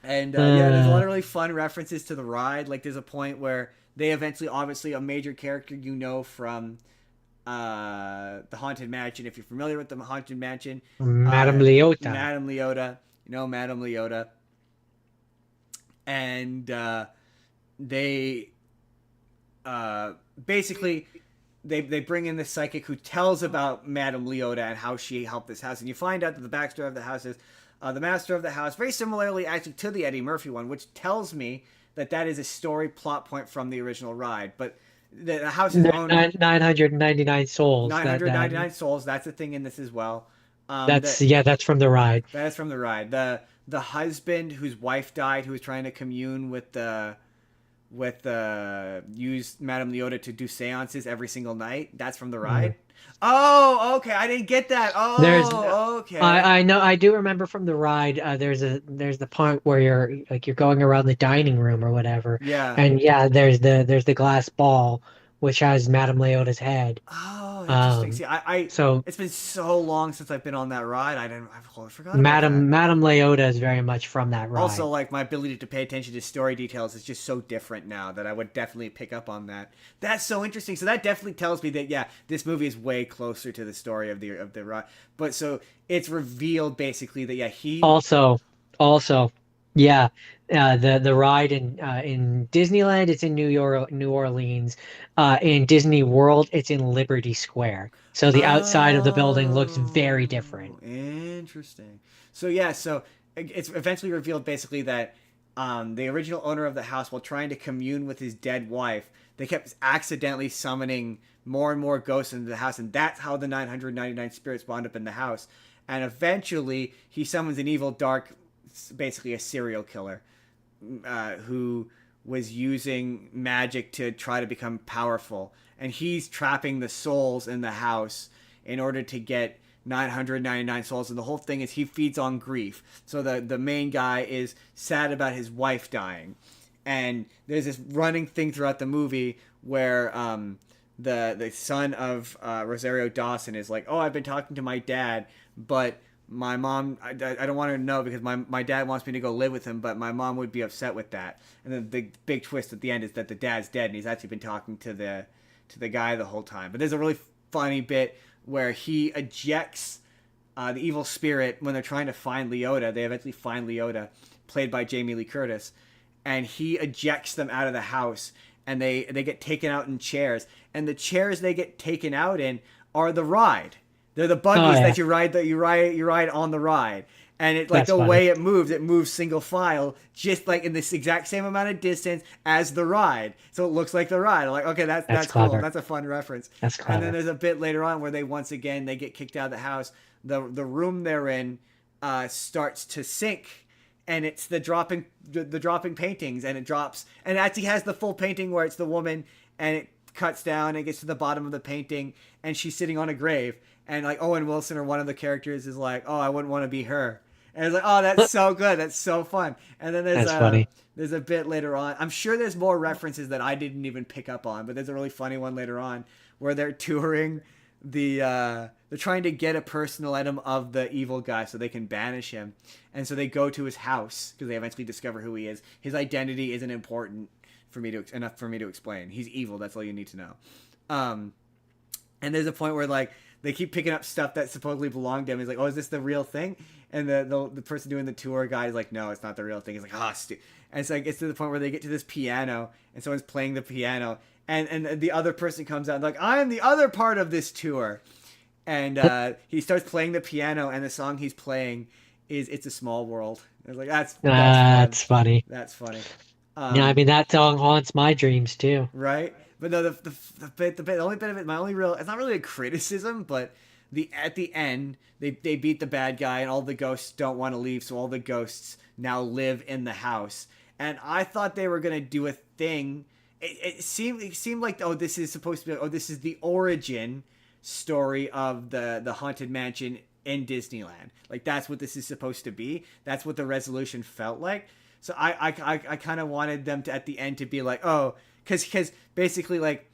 a lot of really fun references to the ride. Like, there's a point where They eventually, obviously, a major character from the Haunted Mansion. If you're familiar with the Haunted Mansion, Madame Leota. Madame Leota, Madame Leota, and they basically they bring in this psychic who tells about Madame Leota and how she helped this house, and you find out that the backstory of the house is the master of the house, very similarly actually to the Eddie Murphy one, which tells me that is a story plot point from the original ride, but the house is owned 999 souls. 999 souls. That's a thing in this as well. That's from the ride. That is from the ride. The husband whose wife died, who was trying to commune with use Madame Leota to do seances every single night. That's from the ride. Oh, okay. I didn't get that. Oh, okay. I know. I do remember from the ride. There's the part where you're going around the dining room or whatever. Yeah. And there's the glass ball which has Madame Leota's head. Oh, interesting. See, so it's been so long since I've been on that ride. I've forgotten about Madame Leota is very much from that ride. Also, like, my ability to pay attention to story details is just so different now that I would definitely pick up on that. That's so interesting. So that definitely tells me that this movie is way closer to the story of the ride. But so it's revealed basically that he also. The ride in Disneyland, it's in New Orleans. In Disney World, it's in Liberty Square. So the outside of the building looks very different. Interesting. So it's eventually revealed basically that the original owner of the house, while trying to commune with his dead wife, they kept accidentally summoning more and more ghosts into the house, and that's how the 999 spirits wound up in the house. And eventually, he summons an evil, dark, basically a serial killer, who was using magic to try to become powerful, and he's trapping the souls in the house in order to get 999 souls. And the whole thing is he feeds on grief. So the main guy is sad about his wife dying, and there's this running thing throughout the movie where the son of Rosario Dawson is like, oh, I've been talking to my dad, but my mom, I don't want her to know because my dad wants me to go live with him, but my mom would be upset with that. And then the big twist at the end is that the dad's dead, and he's actually been talking to the guy the whole time. But there's a really funny bit where he ejects the evil spirit when they're trying to find Leota. They eventually find Leota, played by Jamie Lee Curtis, and he ejects them out of the house, and they get taken out in chairs. And the chairs they get taken out in are the ride. They're the buggies that you ride on the ride. And it like way it moves single file, just like in this exact same amount of distance as the ride. So it looks like the ride. I'm like, okay, that's cool. That's a fun reference. That's clever. And then there's a bit later on where they get kicked out of the house. The room they're in starts to sink, and it's the dropping paintings, and it drops, and it actually has the full painting where it's the woman, and it cuts down and gets to the bottom of the painting, and she's sitting on a grave. And like Owen Wilson or one of the characters is like, oh, I wouldn't want to be her. And it's like, oh, that's so good. That's so fun. And then there's a bit later on. I'm sure there's more references that I didn't even pick up on, but there's a really funny one later on where they're touring they're trying to get a personal item of the evil guy so they can banish him. And so they go to his house because they eventually discover who he is. His identity isn't important enough for me to explain. He's evil. That's all you need to know. And there's a point where like they keep picking up stuff that supposedly belonged to him. He's like, oh, is this the real thing? And the person doing the tour guy is like, no, it's not the real thing. He's like, oh, and it's like, it's to the point where they get to this piano and someone's playing the piano. And the other person comes out and like, I am the other part of this tour. And he starts playing the piano, and the song he's playing is It's a Small World. I was like, that's funny. That's funny. I mean, that song haunts my dreams too. Right? But no, the only bit of it, it's not really a criticism, but at the end, they beat the bad guy, and all the ghosts don't want to leave, so all the ghosts now live in the house. And I thought they were gonna do a thing. It seemed like, oh, this is supposed to be, this is the origin story of the Haunted Mansion in Disneyland. Like, that's what this is supposed to be. That's what the resolution felt like. So I kind of wanted them to at the end to be like, oh, because basically like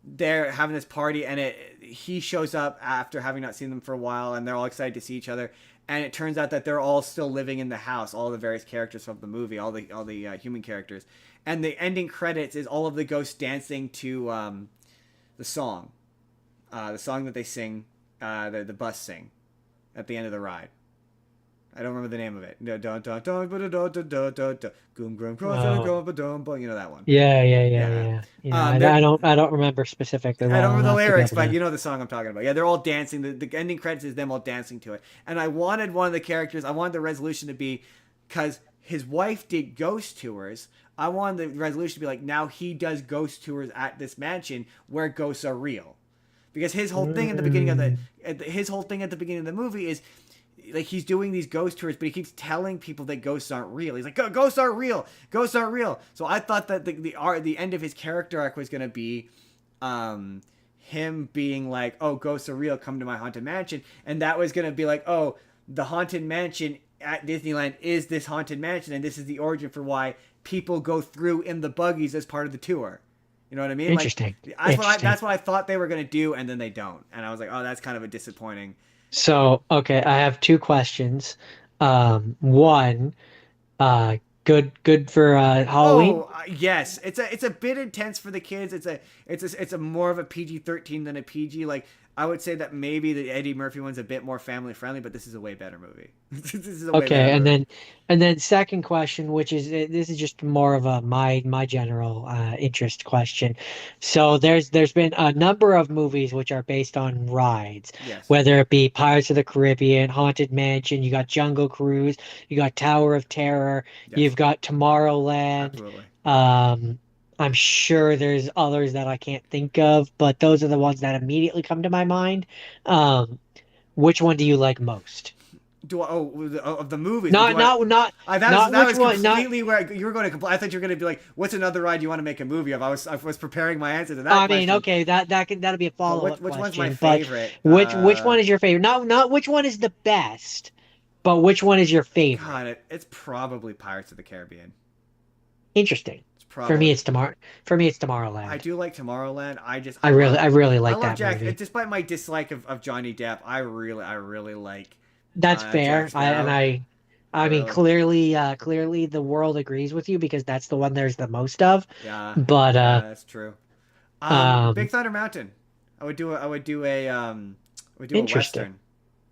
they're having this party, and he shows up after having not seen them for a while, and they're all excited to see each other. And it turns out that they're all still living in the house, all the various characters from the movie, all the human characters. And the ending credits is all of the ghosts dancing to the song that they sing, the bus sing at the end of the ride. I don't remember the name of it. You know that one. Yeah. I don't remember specifically. I don't remember the lyrics, to but you know the song I'm talking about. Yeah, they're all dancing. The ending credits is them all dancing to it. And I wanted one of the characters, I wanted the resolution to be, because his wife did ghost tours, I wanted the resolution to be like, now he does ghost tours at this mansion where ghosts are real. Because his whole thing at the beginning of the movie is, like, he's doing these ghost tours, but he keeps telling people that ghosts aren't real. He's like, ghosts aren't real. Ghosts aren't real. So I thought that the end of his character arc was going to be him being like, oh, ghosts are real. Come to my haunted mansion. And that was going to be like, oh, the haunted mansion at Disneyland is this haunted mansion. And this is the origin for why people go through in the buggies as part of the tour. You know what I mean? Interesting. That's what I thought they were going to do. And then they don't. And I was like, oh, that's kind of a disappointing. So, okay, I have two questions. One, good for Halloween. Oh, yes. It's a bit intense for the kids. It's a more of a PG-13 than a PG. Like, I would say that maybe the Eddie Murphy one's a bit more family friendly, but this is a way better movie. This is a way better Okay, movie. and then second question, which is this is just more of a my general interest question. So there's been a number of movies which are based on rides, Yes. whether it be Pirates of the Caribbean, Haunted Mansion, you got Jungle Cruise, you got Tower of Terror, Yes. you've got Tomorrowland. Absolutely. I'm sure there's others that I can't think of, but those are the ones that immediately come to my mind. Which one do you like most? Of the movies? Not That which was one. Not, completely where you were going to. I thought you were going to be like, "What's another ride you want to make a movie of?" I was preparing my answer to that. I mean, question. okay, that'll be a follow-up Which one's question. my favorite? But which one is your favorite? Not which one is the best, but which one is your favorite? God, it's probably Pirates of the Caribbean. Interesting. It's probably. For me, it's Tomorrowland. I do like Tomorrowland. I really like love that Jack. movie. Despite my dislike of Johnny Depp, I really like. That's fair. Jack Sparrow. I mean, clearly the world agrees with you because that's the one there's the most of. Yeah. But yeah, that's true. Big Thunder Mountain. I would do a Western.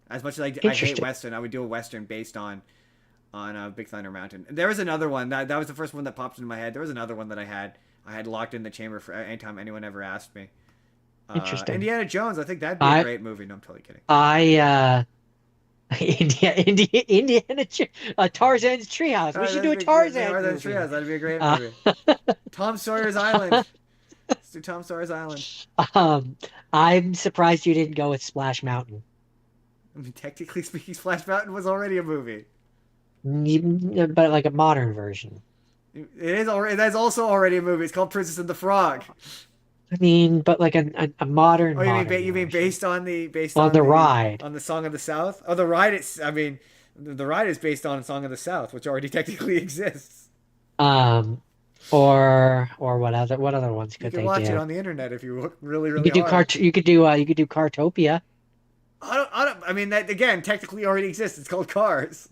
As much as I hate Western, I would do a Western based on Big Thunder Mountain. There was another one that was the first one that popped into my head. There was another one that I had locked in the chamber for anytime anyone ever asked me. Interesting. Indiana Jones. I think that'd be a great movie. No, I'm totally kidding. Indiana Tarzan's Treehouse. We should do a Tarzan movie. Treehouse. That'd be a great movie. Tom Sawyer's Island. Let's do Tom Sawyer's Island. I'm surprised you didn't go with Splash Mountain. I mean, technically speaking, Splash Mountain was already a movie. But like a modern version. It is already. That's also already a movie. It's called Princess and the Frog. I mean, but like a modern. Oh, you mean based on the ride on the Song of the South? Oh, the ride. The ride is based on Song of the South, which already technically exists. Or what other ones could they do? You can watch it on the internet if you look really hard. You could do Cartopia. I mean, that again technically already exists. It's called Cars.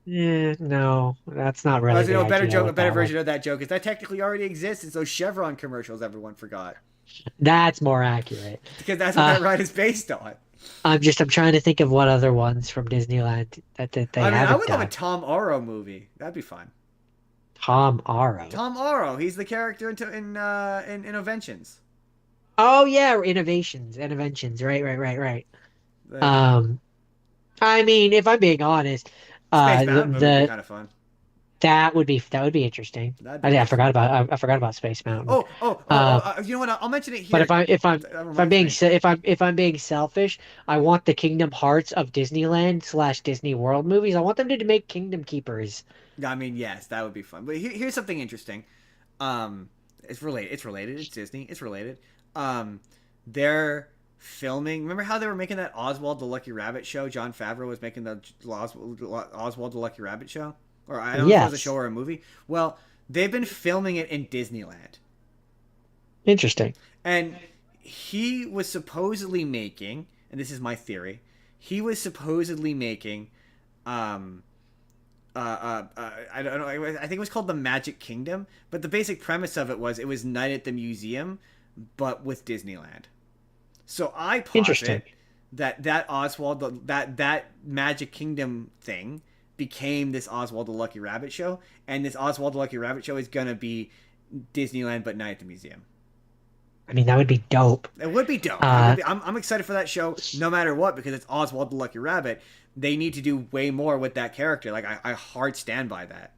Yeah, no, that's not really. A better version of that joke is that technically already exists. It's those Chevron commercials everyone forgot. That's more accurate Because that's what that ride is based on. I'm trying to think of what other ones from Disneyland that they haven't I would done. love a Tom Orro movie. That'd be fun. Tom Orro. Tom Orro. He's the character in Innoventions. Oh yeah, Innoventions. Right. I mean, if I'm being honest, Space Mountain movie would be kind of fun. That would be interesting. I forgot about Space Mountain. You know what? I'll mention it here. But if I'm being selfish, I want the Kingdom Hearts of Disneyland / Disney World movies. I want them to make Kingdom Keepers. I mean, yes, that would be fun. But here's something interesting. It's related. It's Disney. It's related. They're filming. Remember how they were making that Oswald the Lucky Rabbit show? Jon Favreau was making the Oswald the Lucky Rabbit show, or I don't know if it was a show or a movie. Well, they've been filming it in Disneyland. Interesting. And he was supposedly making, and this is my theory, he was supposedly making, um, I don't know, I think it was called the Magic Kingdom, but the basic premise of it was Night at the Museum, but with Disneyland. So I Interesting. posit that Oswald, that Magic Kingdom thing became this Oswald the Lucky Rabbit show, and this Oswald the Lucky Rabbit show is gonna be Disneyland but Night at the Museum. I mean, that would be dope. It would be dope. Uh, I'm excited for that show no matter what because it's Oswald the Lucky Rabbit. They need to do way more with that character. Like I hard stand by that.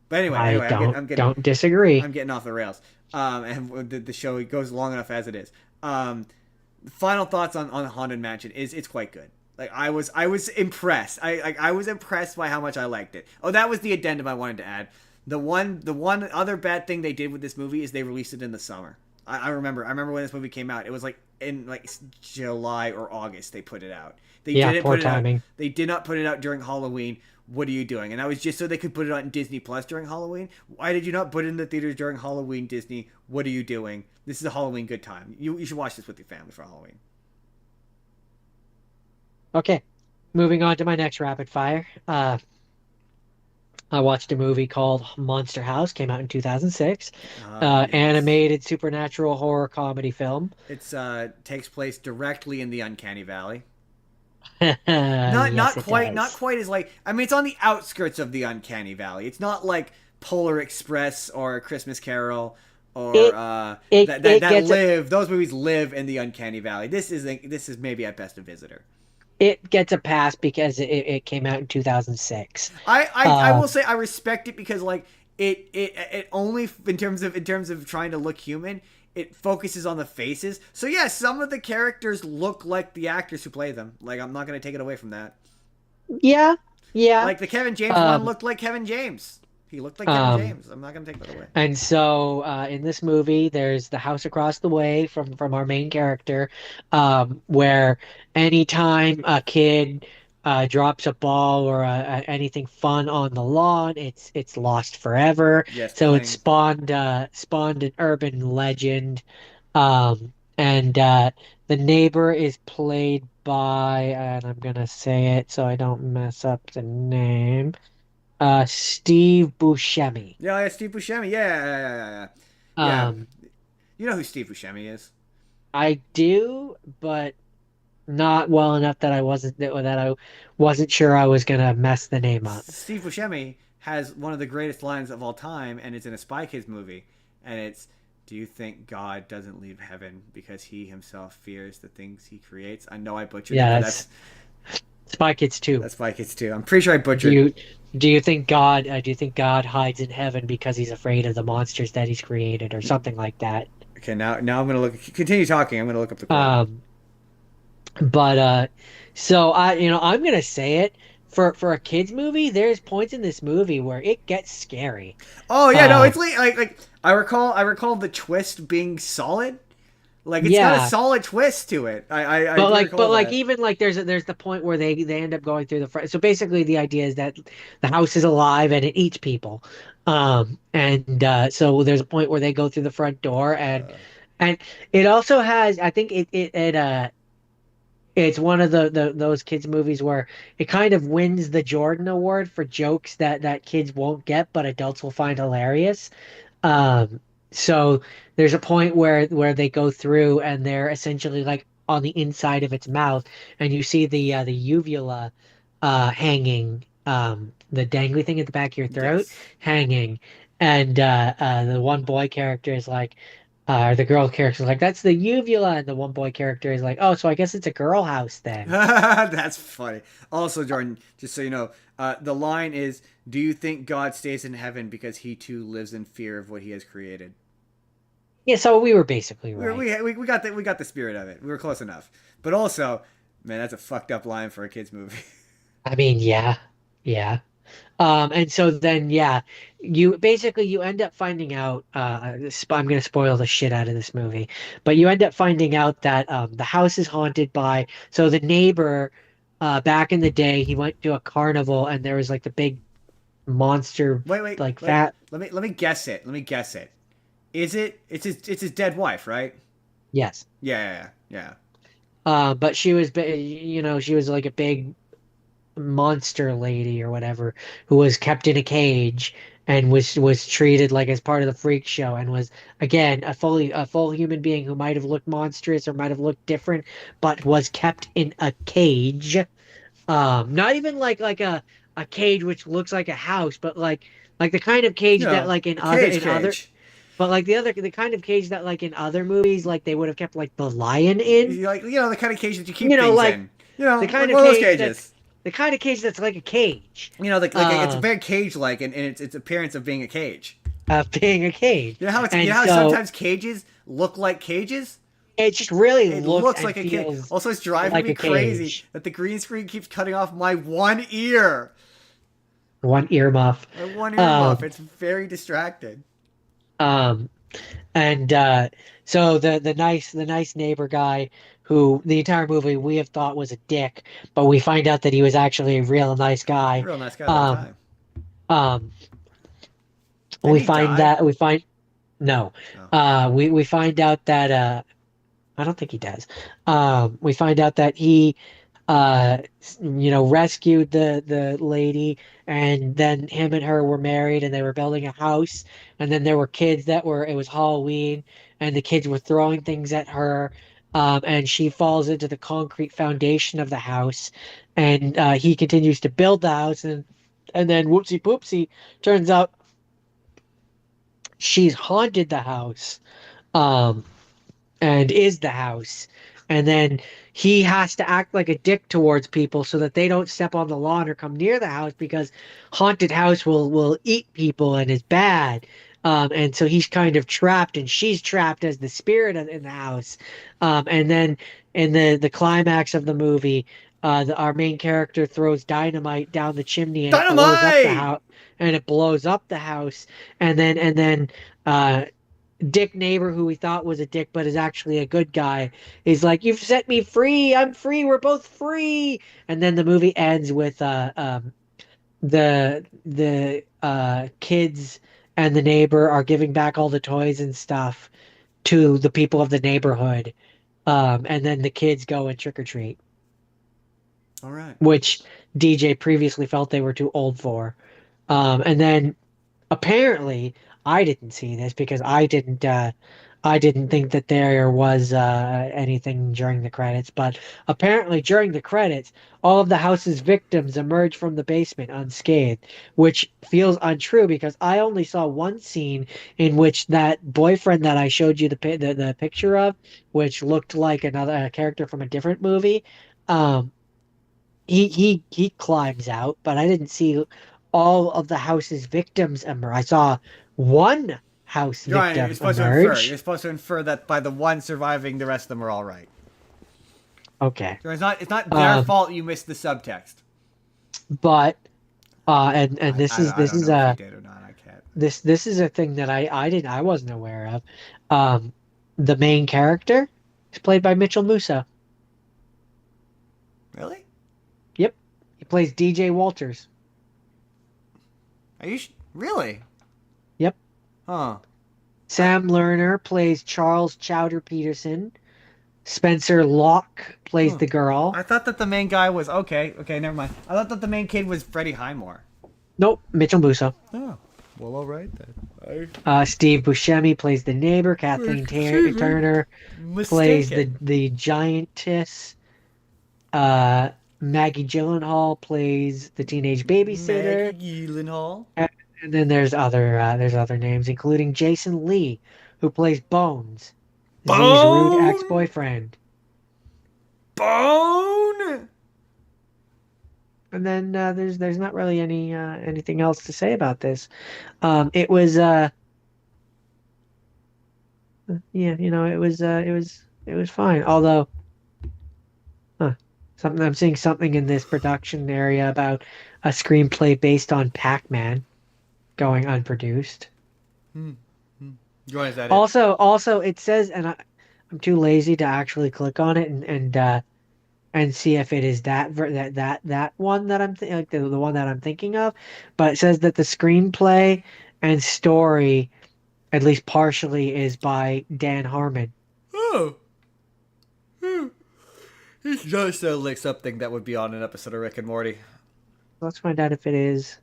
But I don't I'm disagree. getting off the rails. And the show goes long enough as it is. Final thoughts on Haunted Mansion is it's quite good. Like I was impressed. I was impressed by how much I liked it. Oh, that was the addendum I wanted to add. The one other bad thing they did with this movie is they released it in the summer. I remember when this movie came out. It was like in like July or August they put it out. They Yeah, didn't poor put it out. timing. They did not put it out during Halloween. What are you doing? And that was just so they could put it on Disney Plus during Halloween. Why did you not put it in the theaters during Halloween, Disney? What are you doing? This is a Halloween good time. You should watch this with your family for Halloween. Okay, moving on to my next rapid fire. I watched a movie called Monster House, came out in 2006. Yes. Animated supernatural horror comedy film. It's takes place directly in the Uncanny Valley. Yes, it Not does. quite as like I mean it's on the outskirts of the Uncanny Valley. It's not like Polar Express or A Christmas Carol or It it that gets a live those movies live in the Uncanny Valley. This is maybe at best a visitor. it gets a pass because it came out in 2006. I Uh, will say I respect it because like it only in terms of trying to look human, it focuses on the faces. So yeah, some of the characters look like the actors who play them. Like I'm not gonna take it away from that. yeah, yeah. Like the Kevin James one Um, looked like Kevin James. He looked like Kevin um, James. I'm not gonna take that away. And so in this movie, there's the house across the way from our main character, where anytime a kid drops a ball or anything fun on the lawn, it's lost forever. Yes, So it playing. spawned an urban legend, and the neighbor is played by, and I'm gonna say it so I don't mess up the name, Steve Buscemi. Yeah, yeah, Steve Buscemi. Yeah. Yeah. Um, You know who Steve Buscemi is? I do, but not well enough that I wasn't sure I was gonna mess the name up. Steve Buscemi has one of the greatest lines of all time, and it's in a Spy Kids movie, and it's, "Do you think God doesn't leave heaven because he himself fears the things he creates?" I know I butchered it, Yeah, but that's Spy Kids 2. that's Spy Kids too. I'm pretty sure I Do butchered. you do you think God hides in heaven because he's afraid of the monsters that he's created or something like that? Okay, now I'm gonna look. Continue talking. I'm gonna look up the quote. Um, but so I'm gonna say it for a kids movie. There's points in this movie where it gets scary. Oh yeah, no, Uh, it's like I recall the twist being solid. Like it's got a yeah. solid twist to it. I do But recall like that. even like there's the point where they end up going through the front. So basically the idea is that the house is alive and it eats people. And so there's a point where they go through the front door and it also has I think it's one of the those kids movies where it kind of wins the Jordan Award for jokes that kids won't get but adults will find hilarious. Um, so there's a point where they go through and they're essentially like on the inside of its mouth, and you see the uvula hanging, the dangly thing at the back of your throat Yes. hanging, and the one boy character is like, or the girl character is like, that's the uvula, and the one boy character is like, oh, so I guess it's a girl house then. That's funny. Also, Jordan, just so you know, the line is, "Do you think God stays in heaven because he too lives in fear of what he has created?" Yeah, so we were basically We right. we got the spirit of it. We were close enough. But also, man, that's a fucked up line for a kids movie. I mean, yeah, yeah. And so then, yeah, you end up finding out. I'm going to spoil the shit out of this movie, but you end up finding out that the house is haunted by. So the neighbor, back in the day, he went to a carnival and there was like the big monster, Wait, wait, like wait. fat. Let me guess it. Let me guess it. Is it? It's his dead wife, right? Yes. Yeah. But she was, she was like a big monster lady or whatever who was kept in a cage and was treated like as part of the freak show and was again a full human being who might have looked monstrous or might have looked different, but was kept in a cage. Not even like a cage which looks like a house, but like the kind of You cage that know, like a cage. but like the kind of cage that like in other movies like they would have kept like the lion in. Like the kind of cage that you keep You know, things like in. the Like kind of one of those cage that's cages. the kind of cage that's like a cage. Like it's Uh, very cage-like in its appearance of being a cage. being a cage. You And know how so sometimes cages look like cages? it just really It looks looks and like a cage. feels Also, it's driving like me a crazy cage. that the green screen keeps cutting off my one ear. One earmuff. My one ear muff. Um, It's very distracted. um, and so the nice neighbor guy who the entire movie we have thought was a dick, but we find out that he was actually a real nice guy. Real nice guy the whole Um, time. um, Didn't we he find die? that we find no, Oh. we find out that I don't think he does. We find out that he rescued the lady, and then him and her were married, and they were building a house, and then there were kids it was Halloween, and the kids were throwing things at her, and she falls into the concrete foundation of the house, and he continues to build the house, and then whoopsie poopsie, turns out she's haunted the house. Um, and is the house. And then he has to act like a dick towards people so that they don't step on the lawn or come near the house because haunted house will eat people and is bad. And so he's kind of trapped, and she's trapped as the spirit in the house. And then in the climax of the movie, our main character throws dynamite down the chimney, and it blows up the Dynamite! house. And it blows up the house, and then uh, dick neighbor who we thought was a dick but is actually a good guy is like, you've set me free, I'm free, we're both free. And then the movie ends with the kids and the neighbor are giving back all the toys and stuff to the people of the neighborhood, and then the kids go and trick or treat, All right. which DJ previously felt they were too old for. And then apparently I didn't see this because I didn't think that there was anything during the credits, but apparently during the credits all of the house's victims emerge from the basement unscathed, which feels untrue because I only saw one scene in which that boyfriend that I showed you the picture of, which looked like another character from a different movie. um he climbs out, but I didn't see all of the house's victims emerge. I saw one house Ryan, you're victim supposed to infer. emerge. You're supposed to infer that by the one surviving, the rest of them are all right. Okay. So it's not their Um, fault you missed the subtext. but and this is I this don't is know a if you did or not. I can't. this is a thing that I wasn't aware of. The main character is played by Mitchell Musso. Really? Yep. He plays DJ Walters. Are you really? Yep. Huh. Sam Lerner plays Charles Chowder Peterson. Spencer Locke plays the girl. I thought that the main guy was okay. Okay, never mind. I thought that the main kid was Freddie Highmore. Nope, Mitchell Musso. Oh, well, all right then. Steve Buscemi plays the neighbor. Kathleen Turner plays the giantess. Maggie Gyllenhaal plays the teenage babysitter. Maggie Gyllenhaal. And then there's other names, including Jason Lee, who plays Bones, Z's rude Bone? ex-boyfriend. Bone. And then there's not really anything else to say about this. It was it was fine. Although, I'm seeing something in this production area about a screenplay based on Pac-Man going unproduced. Join us at it. Also, it says, and I'm too lazy to actually click on it and see if it is that one that like the one that I'm thinking of. But it says that the screenplay and story at least partially, is by Dan Harmon. Oh. It's just like something that would be on an episode of Rick and Morty. Let's find out if it is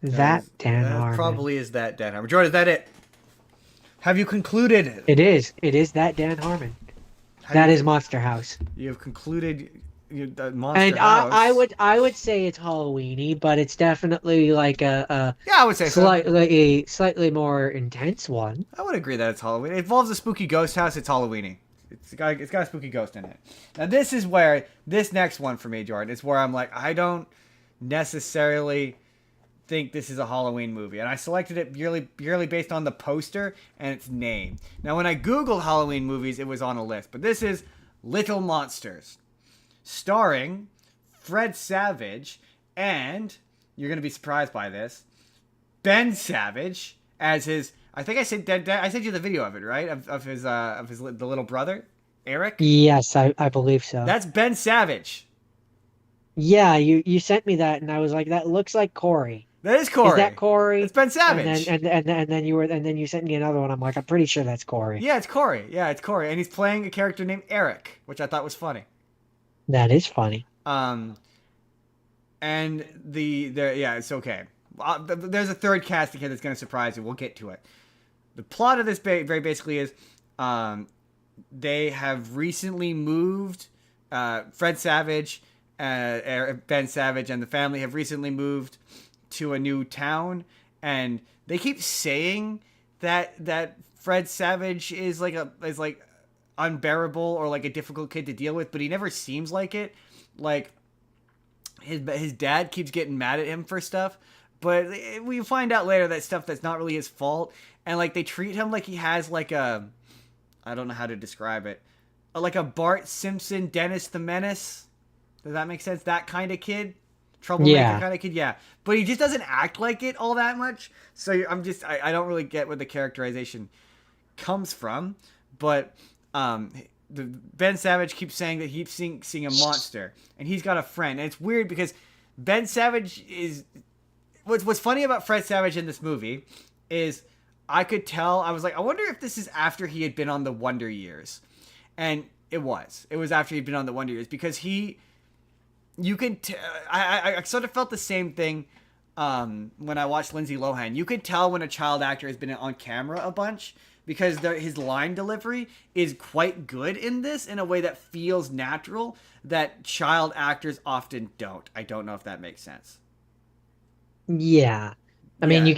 that Dan That Harmon. probably is that Dan Harmon. Jordan, is that it? Have you concluded? It is. It is that Dan Harmon. Have That you, is Monster House. You have concluded the Monster And House. I would say it's Halloweeny, but it's definitely like a Yeah, I would say so. slightly more intense one. I would agree that it's Halloween. It involves a spooky ghost house. It's Halloweeny. It's got a spooky ghost in it. Now this is where this next one for me, Jordan, is where I'm like, I don't necessarily think this is a Halloween movie, and I selected it purely based on the poster and its name. Now when I googled Halloween movies, it was on a list, but this is Little Monsters, starring Fred Savage, and you're gonna be surprised by this, Ben Savage as his. I think I sent you the video of it, right? Of his the little brother, Eric. Yes, I believe so. That's Ben Savage. Yeah, you sent me that, and I was like, that looks like Corey. That is Corey. Is that Corey? It's Ben Savage. And then you sent me another one. I'm like, I'm pretty sure that's Corey. Yeah, it's Corey. And he's playing a character named Eric, which I thought was funny. That is funny. And yeah, it's okay. There's a third casting here that's going to surprise you. We'll get to it. The plot of this very basically is, they have recently moved. Fred Savage, Ben Savage, and the family have recently moved to a new town, and they keep saying that Fred Savage is like unbearable or like a difficult kid to deal with, but he never seems like it. Like his dad keeps getting mad at him for stuff, but we find out later that stuff that's not really his fault, and like they treat him like he has like a, I don't know how to describe it, like a Bart Simpson, Dennis the Menace. Does that make sense? That kind of kid, troublemaker kind of kid, yeah. But he just doesn't act like it all that much. So I don't really get where the characterization comes from. But Ben Savage keeps saying that he's seeing a monster, and he's got a friend. And it's weird because Ben Savage is. What's funny about Fred Savage in this movie is I could tell. I was like, I wonder if this is after he had been on the Wonder Years, and it was. It was after he'd been on the Wonder Years because you can. I sort of felt the same thing when I watched Lindsay Lohan. You could tell when a child actor has been on camera a bunch because his line delivery is quite good in this in a way that feels natural that child actors often don't. I don't know if that makes sense. Yeah, I mean, Yeah. you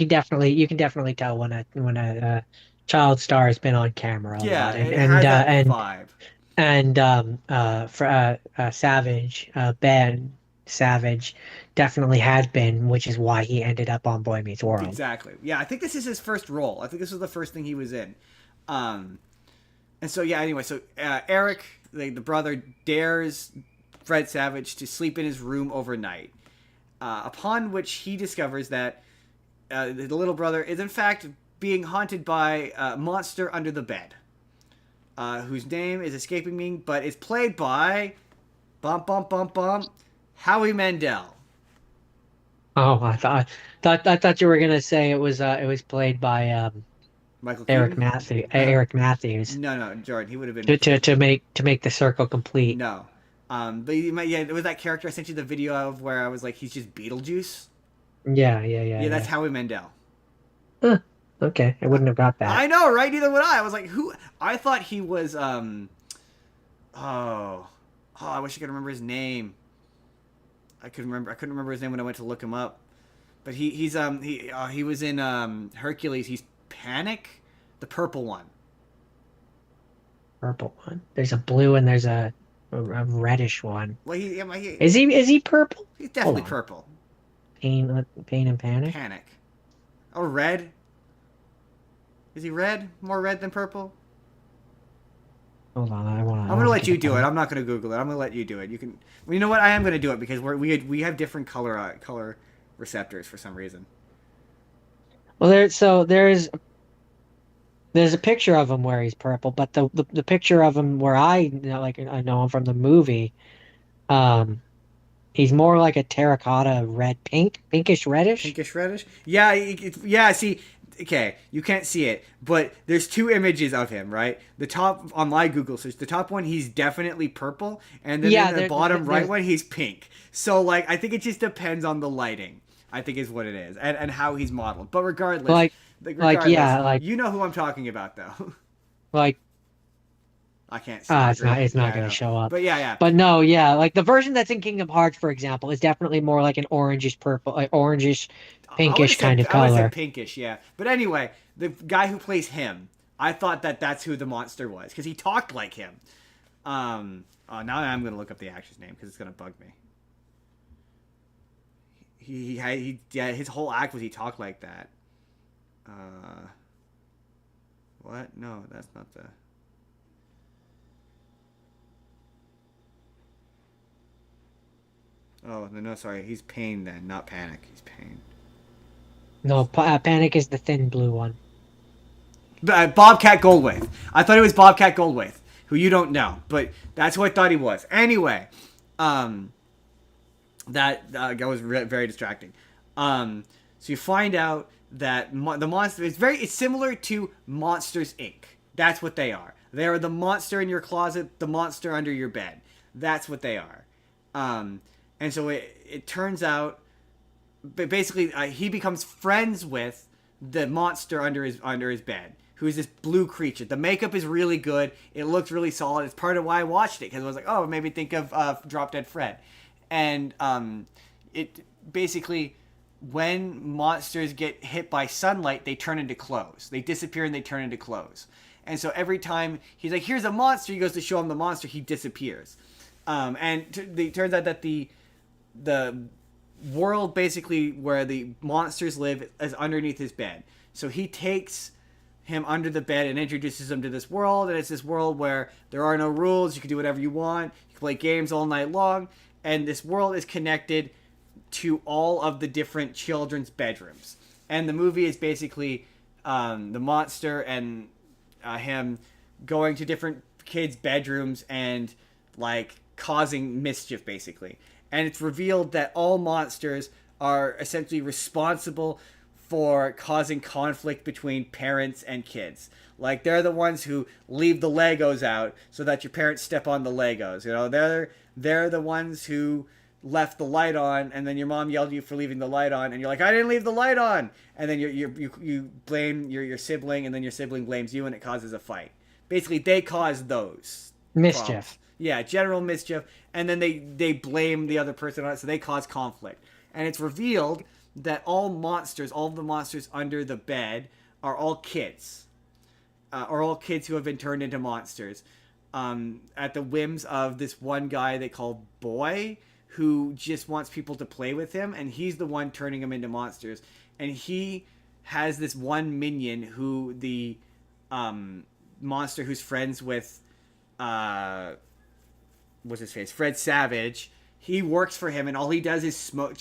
can definitely tell when a child star has been on camera a Yeah, lot, it has that vibe. Savage, Ben Savage, definitely had been, which is why he ended up on Boy Meets World. Exactly. Yeah, I think this is his first role. I think this was the first thing he was in. And so, yeah, anyway, so Eric, the brother, dares Fred Savage to sleep in his room overnight, upon which he discovers that the little brother is, in fact, being haunted by a monster under the bed, whose name is escaping me, but is played by Howie Mandel. Oh, I thought you were gonna say it was played by Michael Eric Keaton? Eric Matthews No, Jordan. He would have been to make the circle complete. No. But yeah, it was that character I sent you the video of where I was like, he's just Beetlejuice. Yeah. That's Howie Mandel. Huh. Okay, I wouldn't have got that. I know, right? Neither would I. I was like, who? I thought he was. I wish I could remember his name. I couldn't remember his name when I went to look him up. But he was in Hercules. He's Panic, the purple one. Purple one. There's a blue and there's a reddish one. Well, Is he purple? he's definitely Hold on. purple. Pain and Panic. Panic. Or red. Is he red? More red than purple? Hold on, I'm gonna let you do it. I'm not gonna Google it. I'm gonna let you do it. You can. Well, you know what? I am gonna do it because we have different color receptors for some reason. Well, there's a picture of him where he's purple, but the picture of him where I know him from the movie, he's more like a terracotta pinkish reddish. Pinkish reddish. Yeah, yeah. See, okay, you can't see it, but there's two images of him, right? The top on my Google search, the top one, he's definitely purple, and then Yeah, in the there- bottom right there's- one, he's pink. So like, I think it just depends on the lighting. I think is what it is, and how he's modeled. But regardless, Like- regardless, yeah, like- you know who I'm talking about, though. Like, I can't see. it's not Yeah, I going know. to show up. But yeah. But no, yeah, like the version that's in Kingdom Hearts, for example, is definitely more like an orangish purple, like orangish, pinkish kind of I would color. say pinkish, yeah. But anyway, the guy who plays him, I thought that's who the monster was because he talked like him. Oh, now I'm gonna look up the actor's name because it's gonna bug me. Yeah, his whole act was he talked like that. What? No, that's not the. Oh no, sorry. He's Pain then, not Panic. He's Pain. No, Panic is the thin blue one. Bobcat Goldthwait. I thought it was Bobcat Goldthwait, who you don't know, but that's who I thought he was. Anyway, that was very distracting. So you find out that the monster it's similar to Monsters Inc. That's what they are. They are the monster in your closet, the monster under your bed. That's what they are. And so it turns out, basically, he becomes friends with the monster under his bed, who is this blue creature. The makeup is really good. It looks really solid. It's part of why I watched it, because I was like, oh, it made me think of Drop Dead Fred. And it basically, when monsters get hit by sunlight, they turn into clothes. They disappear and they turn into clothes. And so every time he's like, here's a monster, he goes to show him the monster, he disappears. And it turns out that the world basically where the monsters live is underneath his bed. So he takes him under the bed and introduces him to this world, and it's this world where there are no rules. You can do whatever you want. You can play games all night long, and this world is connected to all of the different children's bedrooms. And the movie is basically the monster and him going to different kids' bedrooms and like causing mischief, basically. And it's revealed that all monsters are essentially responsible for causing conflict between parents and kids. Like, they're the ones who leave the Legos out so that your parents step on the Legos. You know, they're the ones who left the light on, and then your mom yelled at you for leaving the light on, and you're like, I didn't leave the light on, and then you blame your sibling, and then your sibling blames you, and it causes a fight. Basically, they cause those Mischief. problems. Yeah, general mischief, and then they blame the other person on it, so they cause conflict. And it's revealed that all of the monsters under the bed are all kids. Are all kids who have been turned into monsters. At the whims of this one guy they call Boy, who just wants people to play with him, and he's the one turning them into monsters. And he has this one minion who the monster who's friends with what's his face? Fred Savage. He works for him, and all he does is smoke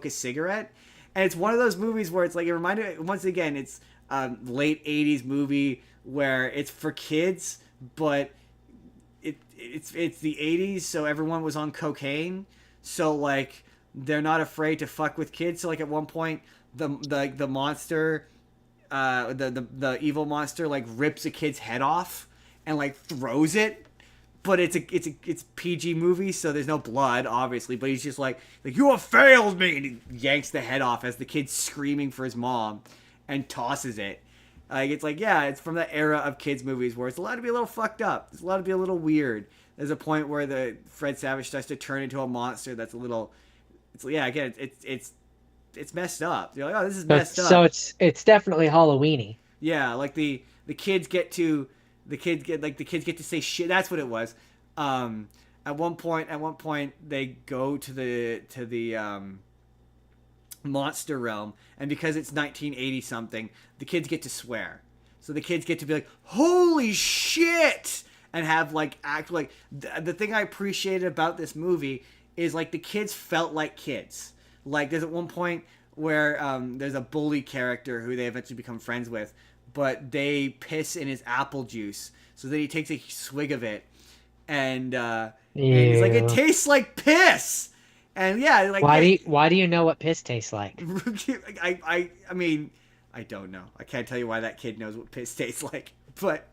a cigarette. And it's one of those movies where it's like, it reminded, once again, it's late 80s movie where it's for kids, but it's the 80s, so everyone was on cocaine. So like, they're not afraid to fuck with kids. So like, at one point, the monster, the evil monster, like rips a kid's head off and like throws it. But it's PG movie, so there's no blood, obviously. But he's just like you have failed me, and he yanks the head off as the kid's screaming for his mom, and tosses it. Like, it's like, yeah, it's from that era of kids movies where it's allowed to be a little fucked up. It's allowed to be a little weird. There's a point where the Fred Savage starts to turn into a monster that's a little. It's messed up. You're like, oh, this is messed up. So it's definitely Halloweeny. Yeah, like the kids get to say shit. That's what it was. At one point they go to the monster realm, and because it's 1980 something, the kids get to swear. So the kids get to be like, holy shit, and have like act like the thing I appreciated about this movie is like the kids felt like kids. Like, there's at one point where there's a bully character who they eventually become friends with, but they piss in his apple juice, so then he takes a swig of it, and he's like, it tastes like piss. And yeah, like, why do you know what piss tastes like? I mean, I don't know. I can't tell you why that kid knows what piss tastes like, but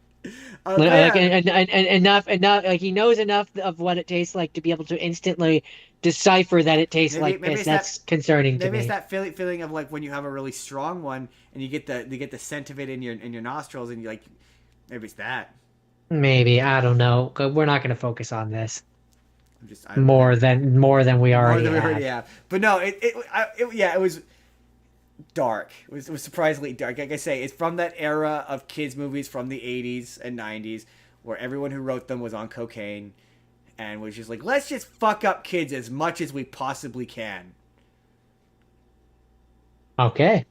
Like, yeah. and enough, like he knows enough of what it tastes like to be able to instantly decipher that it tastes Maybe like maybe piss. it's that That's concerning to maybe it's me. that feeling of like when you have a really strong one and you get the scent of it in your nostrils and you like maybe it's that. Maybe, I don't know. We're not going to focus on this I'm just more than we more already than we already have. have. But no, it was dark. It was surprisingly dark. Like I say, it's from that era of kids movies from the 80s and 90s where everyone who wrote them was on cocaine and was just like, let's just fuck up kids as much as we possibly can. Okay.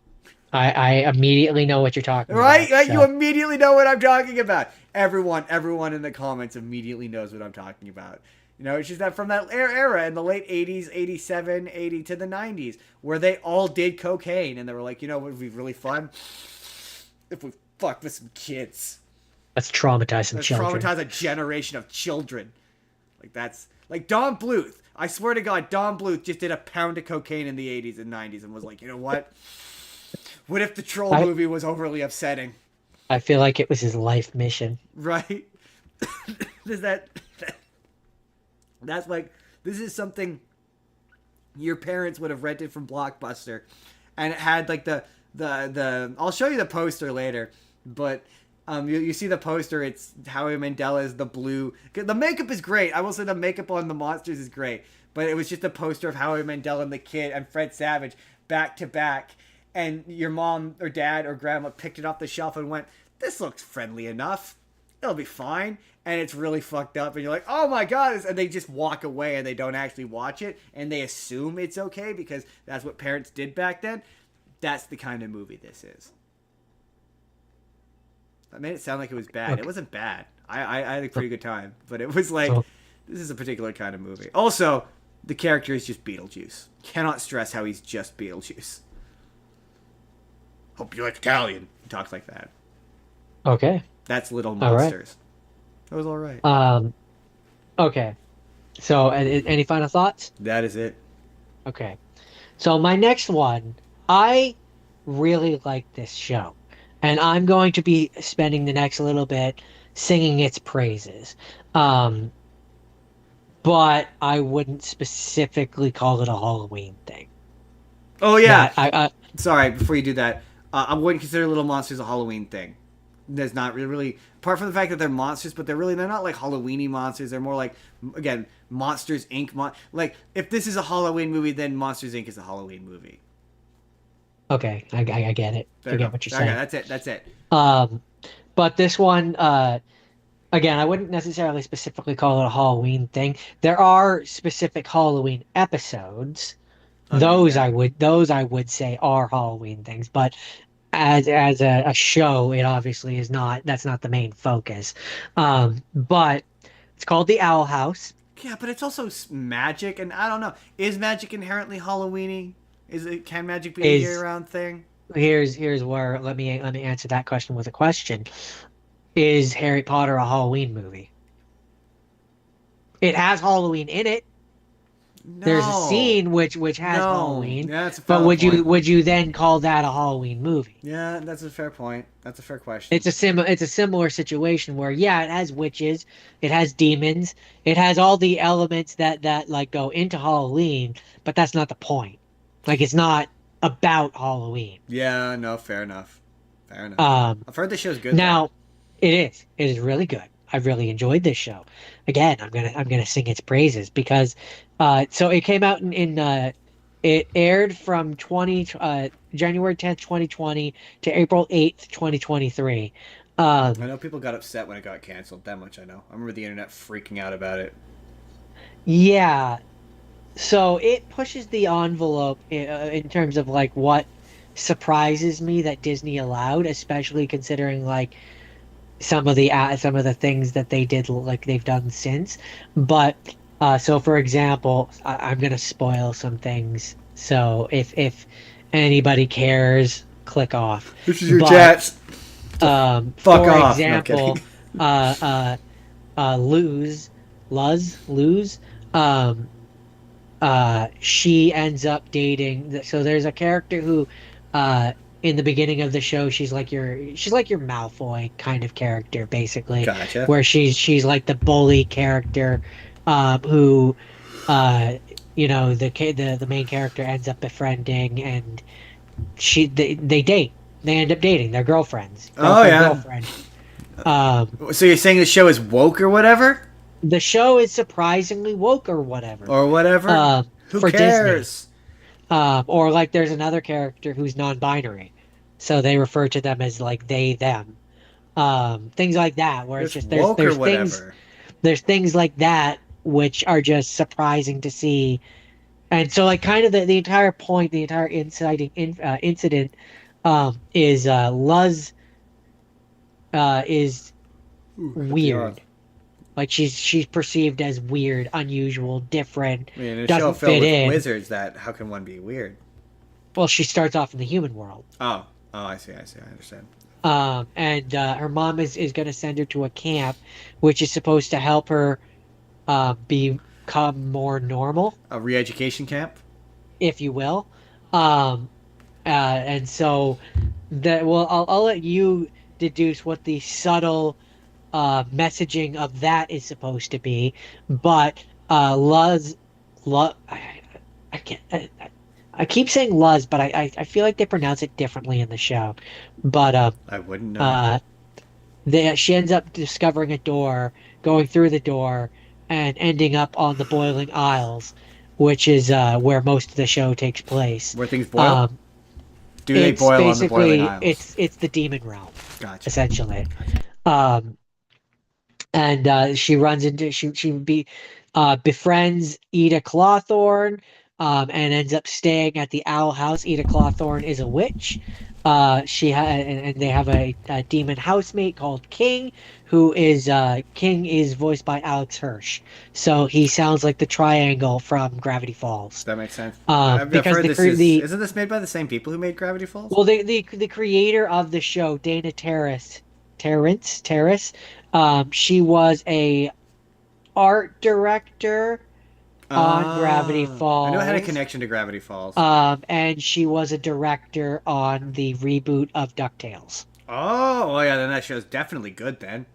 I immediately know what you're talking Right? about. Like, you So, immediately know what I'm talking about. Everyone in the comments immediately knows what I'm talking about. You know, it's just that from that era in the late 80s, 87, 80 to the 90s, where they all did cocaine and they were like, you know what would be really fun? If we fucked with some kids. let's traumatize some Let's children. traumatize a generation of children. Like, that's... Like, Don Bluth. I swear to God, Don Bluth just did a pound of cocaine in the 80s and 90s and was like, you know what? What if the Troll I, movie was overly upsetting? I feel like it was his life mission. Right? Does that... That's like, this is something your parents would have rented from Blockbuster, and it had like the I'll show you the poster later, but you see the poster. It's Howie Mandela's the blue. The makeup is great. I will say the makeup on the monsters is great, but it was just a poster of Howie Mandel and the kid and Fred Savage back to back, and your mom or dad or grandma picked it off the shelf and went, "This looks friendly enough. It'll be fine." And it's really fucked up, and you're like, oh my god, and they just walk away and they don't actually watch it, and they assume it's okay because that's what parents did back then. That's the kind of movie this is. I made it sound like it was bad. Okay. It wasn't bad. I had a pretty good time, but it was like, So- this is a particular kind of movie. Also, the character is just Beetlejuice. Cannot stress how he's just Beetlejuice. Hope you like Italian. He talks like that. Okay. That's Little All right. Monsters. That was all right. Okay. So, any final thoughts? That is it. Okay. So my next one, I really like this show, and I'm going to be spending the next little bit singing its praises. But I wouldn't specifically call it a Halloween thing. Oh yeah. That Sorry, before you do that, I wouldn't consider Little Monsters a Halloween thing. There's not really, apart from the fact that they're monsters, but they're not like Halloweeny monsters. They're more like, again, Monsters Inc. Like, if this is a Halloween movie, then Monsters Inc. is a Halloween movie. Okay, I get it. There I you get go. what you're Okay, saying. that's it. But this one, again, I wouldn't necessarily specifically call it a Halloween thing. There are specific Halloween episodes. Okay, Those yeah. I would say are Halloween things, but as a show, it obviously is not. That's not the main focus. But it's called The Owl House. Yeah, but it's also magic, and I don't know. Is magic inherently Halloweeny? Can magic be a Is year-round thing? Here's where let me answer that question with a question. Is Harry Potter a Halloween movie? It has Halloween in it. No. There's a scene which has No. Halloween, Yeah, that's a but valid point. would you then call that a Halloween movie? Yeah, that's a fair point. That's a fair question. It's a similar situation where yeah, it has witches, it has demons, it has all the elements that like go into Halloween, but that's not the point. Like it's not about Halloween. Yeah, no, fair enough. Fair enough. I've heard the show's good. Now, it is really good. I've really enjoyed this show. Again, I'm gonna sing its praises because so it came out it aired from January 10th, 2020 to April 8th, 2023. I know people got upset when it got canceled. That much I know. I remember the internet freaking out about it. Yeah. So it pushes the envelope in terms of like what surprises me that Disney allowed, especially considering like some of the things that they did like they've done since. But so for example, I'm gonna spoil some things. So if anybody cares, click off. This is your But, chats. For Fuck off. No, example, Luz, she ends up dating. So there's a character who in the beginning of the show, she's like your Malfoy kind of character, basically, Gotcha. where she's like the bully character, who, uh, the main character ends up befriending, and they date. They end up dating. They're girlfriends, Oh girlfriend, yeah. girlfriend. Um, So you're saying the show is woke or whatever? the show is surprisingly woke or whatever. Or whatever? Who For Disney. cares? Or like there's another character who's non-binary, so they refer to them as like they them. Things like that, where it's It's just woke or whatever. there's things like that which are just surprising to see. And so like kind of the entire point, the entire incident, is Luz is weird. Like she's perceived as weird, unusual, different, I mean, in a show doesn't filled fit with in. wizards, that how can one be weird? Well, she starts off in the human world. Oh, I see, I understand. And her mom is going to send her to a camp, which is supposed to help her become more normal, A re-education camp? if you will. And so I'll let you deduce what the subtle messaging of that is supposed to be. But I can't. I keep saying Luz, but I feel like they pronounce it differently in the show. But I wouldn't know. she ends up discovering a door, going through the door, and ending up on the Boiling Isles, which is where most of the show takes place. Where things boil? Do they It's boil on the basically boiling isles? it's the demon realm, Gotcha. essentially. And she runs into befriends Ida Clawthorne, and ends up staying at the Owl House. Ida Clawthorne is a witch. And they have a demon housemate called King, who is King is voiced by Alex Hirsch. So he sounds like the triangle from Gravity Falls. That makes sense. Because heard the isn't this made by the same people who made Gravity Falls? well, the creator of the show, Dana Terrace, she was a art director on Gravity Falls. I know it had a connection to Gravity Falls. And she was a director on the reboot of DuckTales. Oh, yeah, then that show's definitely good then.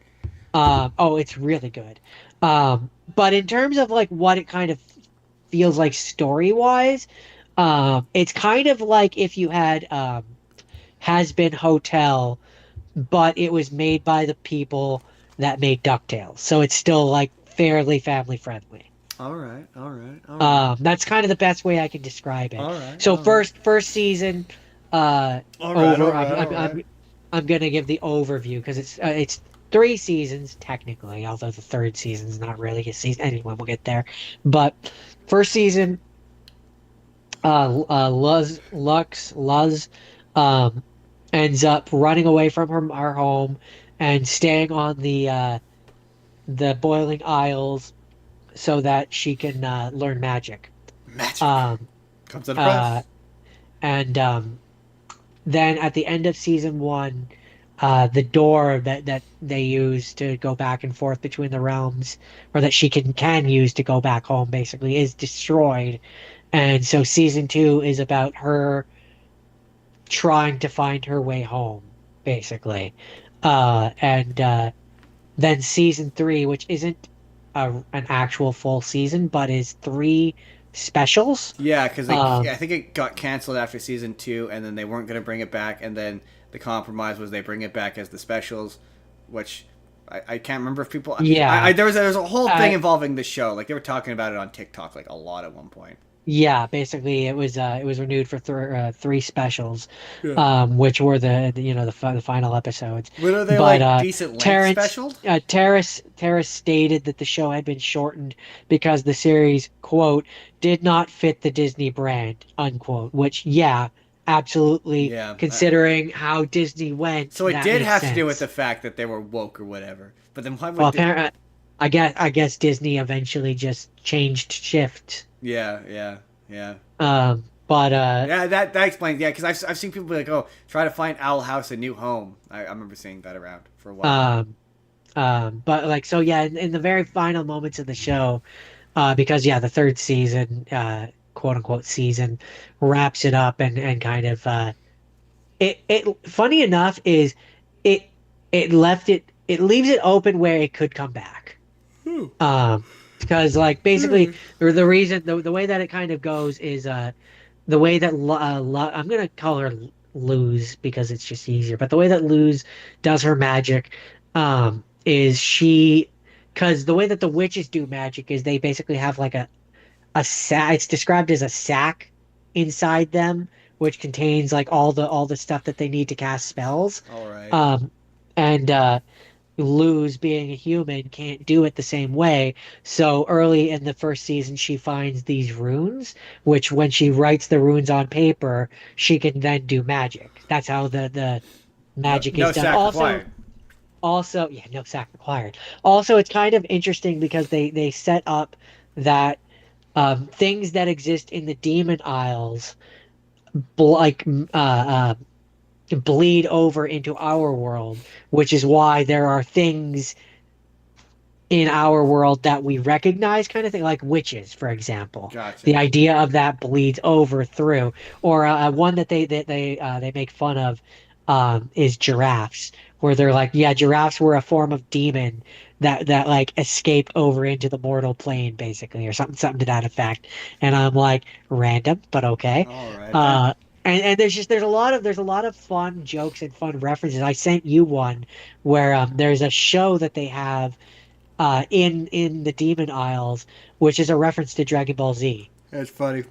It's really good. But in terms of like what it kind of feels like story-wise, it's kind of like if you had Has Been Hotel, but it was made by the people that made DuckTales. So it's still like fairly family friendly. All right. That's kind of the best way I can describe it. All right. So first season, I'm gonna give the overview because it's 3 seasons technically, although the 3rd season's not really a season. Anyway, we'll get there. But first season, Luz ends up running away from her home and staying on the Boiling Isles so that she can learn magic. Magic comes out of breath. And then at the end of season 1, the door that they use to go back and forth between the realms, or that she can use to go back home, basically, is destroyed. And so season 2 is about her trying to find her way home, basically. And then season 3, which isn't an actual full season, but is 3 specials. Yeah, because I think it got canceled after season 2, and then they weren't going to bring it back, and then the compromise was they bring it back as the specials, which I can't remember if people. Yeah, there was a whole thing involving the show. Like they were talking about it on TikTok like a lot at one point. Yeah, basically it was renewed for 3 specials, which were the final episodes. Were they like decent length specials? Terrace stated that the show had been shortened because the series, quote, did not fit the Disney brand, unquote. Which, absolutely. Yeah, considering how Disney went, so it did have sense. to do with the fact that they were woke or whatever. But then why would? Well, I guess Disney eventually just changed shift. Yeah. But yeah, that explains. Yeah, because I've seen people be like, "Oh, try to find Owl House a new home." I remember seeing that around for a while. But like, so yeah, in the very final moments of the show, because the 3rd season, quote unquote season, wraps it up and kind of it funny enough is it it leaves it open where it could come back. Um, because like basically the reason the way that it kind of goes is the way that I'm gonna call her Luz because it's just easier. But the way that Luz does her magic, is she because the way that the witches do magic is they basically have like a sack. It's described as a sack inside them, which contains like all the stuff that they need to cast spells. All right. And Luz, being a human, can't do it the same way. So early in the first season, she finds these runes, which when she writes the runes on paper, she can then do magic. That's how the No, magic no is done. sack required. Also, yeah, no sack required. Also, it's kind of interesting because they set up that things that exist in the demon isles, like bleed over into our world, which is why there are things in our world that we recognize, kind of thing, like witches, for example. Gotcha. The idea of that bleeds over through, or one that they make fun of, is giraffes, where they're like, yeah, giraffes were a form of demon that like escaped over into the mortal plane, basically, or something to that effect. And I'm like, random, but okay. All right. And there's a lot of fun jokes and fun references. I sent you one where there's a show that they have in the Demon Isles, which is a reference to Dragon Ball Z, That's funny.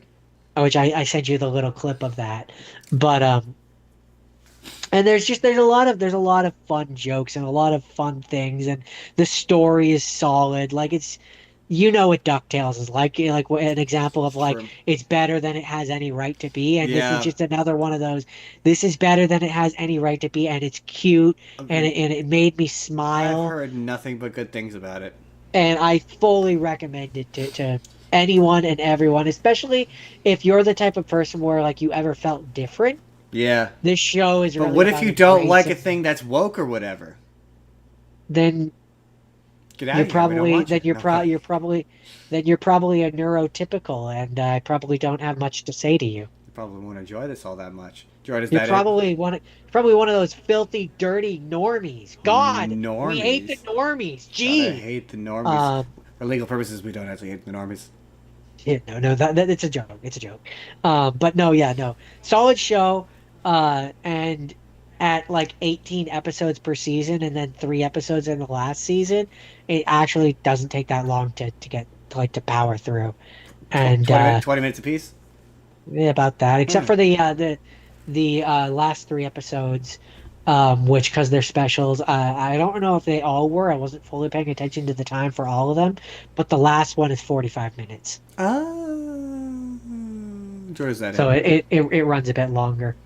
which I sent you the little clip of that. But and there's a lot of fun jokes and a lot of fun things, and the story is solid. Like it's you know what DuckTales is like, an example of like Sure. it's better than it has any right to be, and this is Yeah. just another one of those. This is better than it has any right to be, and it's cute, and Agreed. it made me I've smile. heard nothing but good things about it. And I fully recommend it to anyone and everyone, especially if you're the type of person where like you ever felt different. Yeah. This show is But really what if about you don't like a embracing- thing that's woke or whatever? Then Get out you're of here. We don't probably want then you. No, you're probably a neurotypical, and I probably don't have much to say to you. you probably won't enjoy this all that much. Jordan, is You're that probably one of those filthy, dirty normies. God, we hate the Normies. normies. it? I Gee. hate the normies. Um, For legal purposes, we don't actually hate the normies. Yeah, no, that it's a joke. It's a joke. But no, yeah, no. Solid show. And at like 18 episodes per season and then 3 episodes in the last season, it actually doesn't take that long to get to power through. And 20 minutes apiece? yeah, about that. Except for the last 3 episodes, which because they're specials, I don't know if they all were. I wasn't fully paying attention to the time for all of them, but the last one is 45 minutes. Jordan's that So it? it runs a bit longer.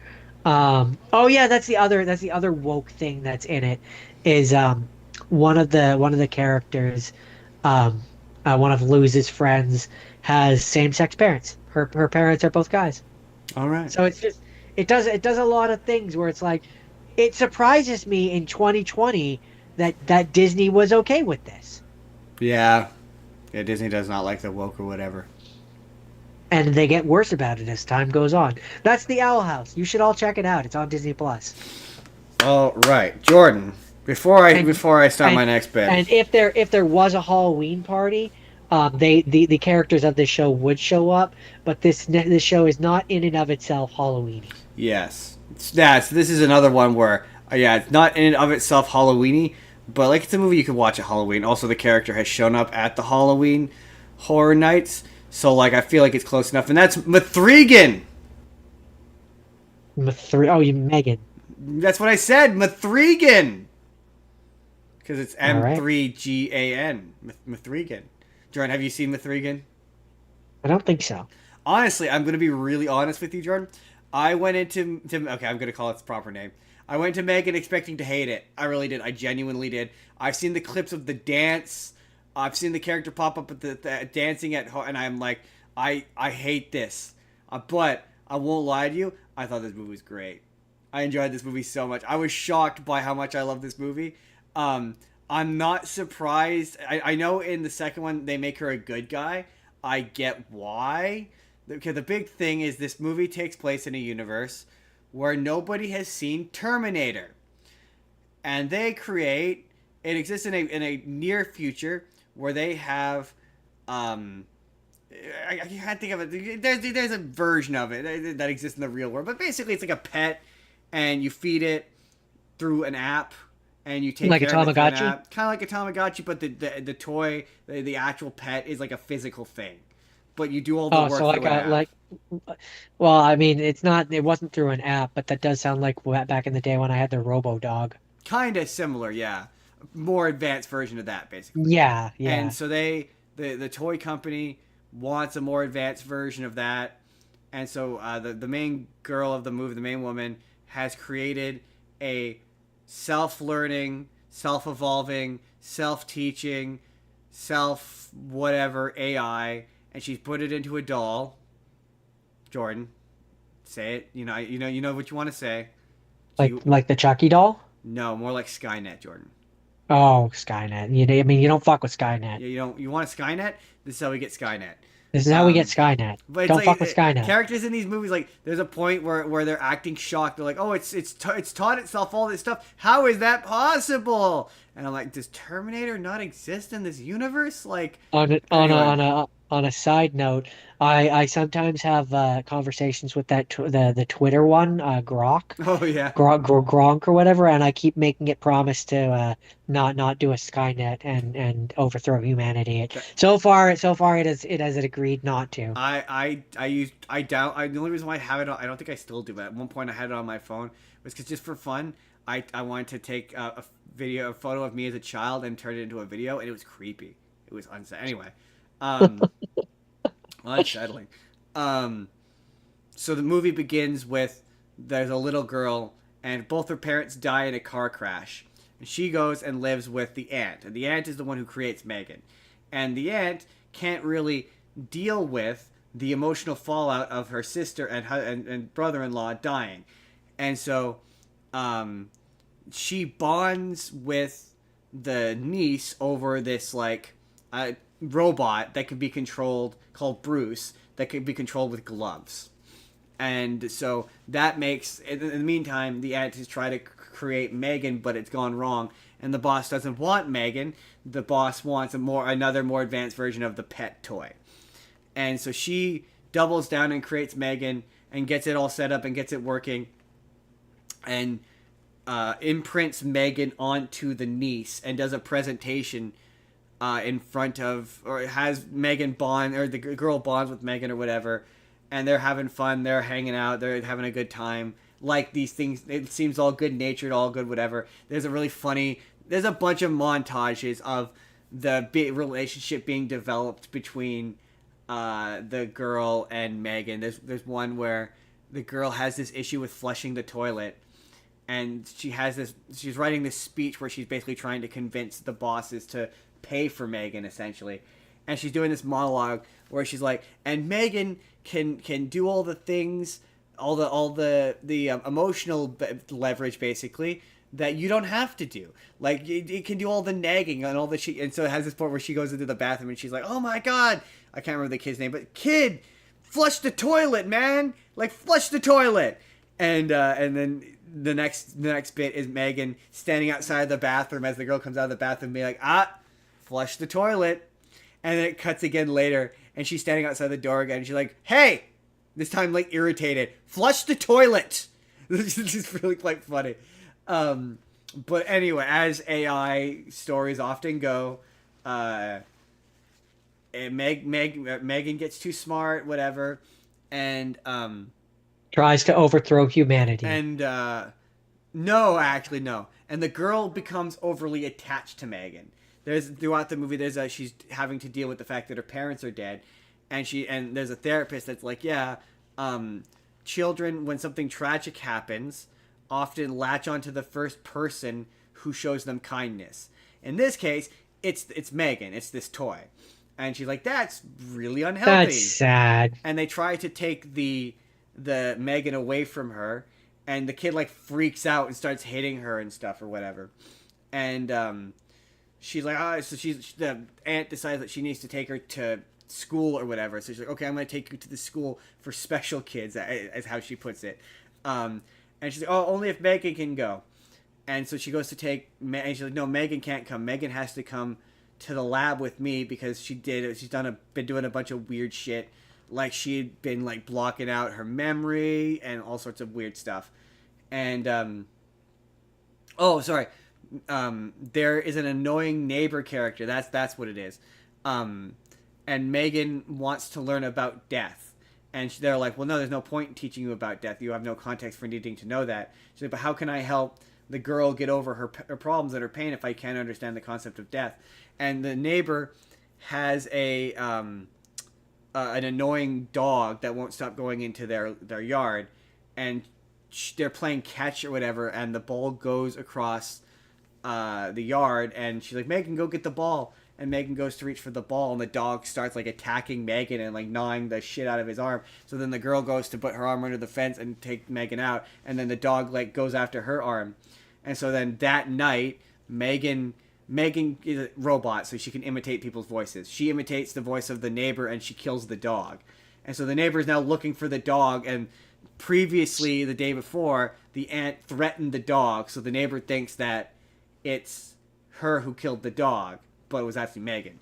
Oh yeah, that's the other woke thing that's in it is one of the characters, one of Luz's friends has same-sex parents. Her parents are both guys. All right. So it's just it does a lot of things where it's like it surprises me in 2020 that Disney was okay with this. Yeah. Yeah, Disney does not like the woke or whatever. And they get worse about it as time goes on. That's the Owl House. You should all check it out. It's on Disney Plus. All right, Jordan. Before I start my and- next bit. And if there was a Halloween party, the characters of this show would show up, but this show is not in and of itself Halloweeny. Yes. So this is another one where, yeah, it's not in and of itself Halloweeny, but like it's a movie you could watch at Halloween. Also, the character has shown up at the Halloween Horror Nights, so like I feel like it's close enough. And that's Mithrigan. Oh, you Megan. That's what I said, Mithrigan. Because it's All right. M3GAN. Mithrigan. Jordan, have you seen Mithrigan? I don't think so. Honestly, I'm going to be really honest with you, Jordan. I went into okay, I'm going to call it its proper name. I went to Megan expecting to hate it. I really did. I genuinely did. I've seen the clips of the dance. I've seen the character pop up at the dancing and I'm like, I hate this. But I won't lie to you. I thought this movie was great. I enjoyed this movie so much. I was shocked by how much I love this movie. I'm not surprised. I know in the second one they make her a good guy. I get why. Okay, the big thing is this movie takes place in a universe where nobody has seen Terminator. And they create, it exists in a near future where they have, I can't think of it. There's a version of it that exists in the real world, but basically it's like a pet, and you feed it through an app, and you take Like a care of it through an Tamagotchi? app, kind of like a Tamagotchi, but the toy, the actual pet is like a physical thing, but you do all the Oh, work so like through an a app. well, I mean, it wasn't through an app, but that does sound like back in the day when I had the Robo Dog. Kind of similar, yeah. More advanced version of that, basically. Yeah, And yeah. so the toy company wants a more advanced version of that, and so the main girl of the movie, the main woman, has created a self-learning, self-evolving, self-teaching, self whatever AI, and she's put it into a doll. Jordan, say it. You know what you want to say. Do you? Like the Chucky doll? No, more like Skynet, Jordan. Oh, Skynet. I mean, you don't fuck with Skynet. Yeah, you don't. You want a Skynet? This is how we get Skynet. This is how we get Skynet. But it's Don't like fuck with Skynet. characters in these movies, like there's a point where they're acting shocked. They're like, "Oh, it's taught itself all this stuff. How is that possible?" And I'm like, "Does Terminator not exist in this universe?" Like, anyway. On a side note, I sometimes have conversations with the Twitter one, Grok. Oh yeah. Gronk or whatever, and I keep making it promise to not do a Skynet and overthrow humanity. So far it has agreed not to. The only reason why I have it on, I don't think I still do, but at one point I had it on my phone was because just for fun, I wanted to take a photo of me as a child and turn it into a video, and it was creepy. It was unsettling. Anyway, um, unsettling. So the movie begins with there's a little girl, and both her parents die in a car crash. And she goes and lives with the aunt. And the aunt is the one who creates Megan. And the aunt can't really deal with the emotional fallout of her sister and brother-in-law dying. And so she bonds with the niece over this, like, robot that can be controlled, called Bruce, that can be controlled with gloves. And so that makes, in the meantime, the aunt has tried to create Megan, but it's gone wrong. And the boss doesn't want Megan. The boss wants another more advanced version of the pet toy. And so she doubles down and creates Megan and gets it all set up and gets it working. And imprints Megan onto the niece and does a presentation in front of, or has Megan bond, or the girl bonds with Megan or whatever. And they're having fun, they're hanging out, they're having a good time. Like these things, it seems all good natured, all good whatever. There's a bunch of montages of the relationship being developed between the girl and Megan. There's one where the girl has this issue with flushing the toilet, and she's writing this speech where she's basically trying to convince the bosses to pay for Megan, essentially. And she's doing this monologue where she's like, and Megan can do all the things, all the emotional leverage, basically, that you don't have to do. Like, it can do all the nagging and all the shit. And so it has this point where she goes into the bathroom and she's like, oh my god, I can't remember the kid's name, but kid, flush the toilet, man, like, flush the toilet. And then the next bit is Megan standing outside the bathroom as the girl comes out of the bathroom being like, flush the toilet. And then it cuts again later, and she's standing outside the door again, and she's like, hey! This time, like, irritated. Flush the toilet! This is really quite funny. But anyway, as AI stories often go, Megan gets too smart, whatever, and, Tries to overthrow humanity. and, no, actually, no. And the girl becomes overly attached to Megan. Throughout the movie, she's having to deal with the fact that her parents are dead, and there's a therapist that's like, yeah, children, when something tragic happens, often latch onto the first person who shows them kindness. In this case, it's Megan, it's this toy, and she's like, that's really unhealthy. That's sad. And they try to take the Megan away from her, and the kid, like, freaks out and starts hitting her and stuff or whatever, and she's like, so the aunt decides that she needs to take her to school or whatever. So she's like, okay, I'm going to take you to the school for special kids, as how she puts it. And she's like, oh, only if Megan can go. And so she goes to take, and she's like, no, Megan can't come. Megan has to come to the lab with me because she's been doing a bunch of weird shit. Like she'd been like blocking out her memory and all sorts of weird stuff. And, oh, sorry. There is an annoying neighbor character. That's what it is. And Megan wants to learn about death. And they're like, well, no, there's no point in teaching you about death. You have no context for needing to know that. She's like, but how can I help the girl get over her problems and her pain if I can't understand the concept of death? And the neighbor has an annoying dog that won't stop going into their yard. And they're playing catch or whatever, and the ball goes across the yard. And she's like, Megan, go get the ball. And Megan goes to reach for the ball, and the dog starts like attacking Megan and like gnawing the shit out of his arm. So then the girl goes to put her arm under the fence and take Megan out, and then the dog like goes after her arm. And so then that night, Megan is a robot, so she can imitate people's voices. She imitates the voice of the neighbor, and she kills the dog. And so the neighbor is now looking for the dog, and previously, the day before, the aunt threatened the dog, so the neighbor thinks that it's her who killed the dog, but it was actually Megan.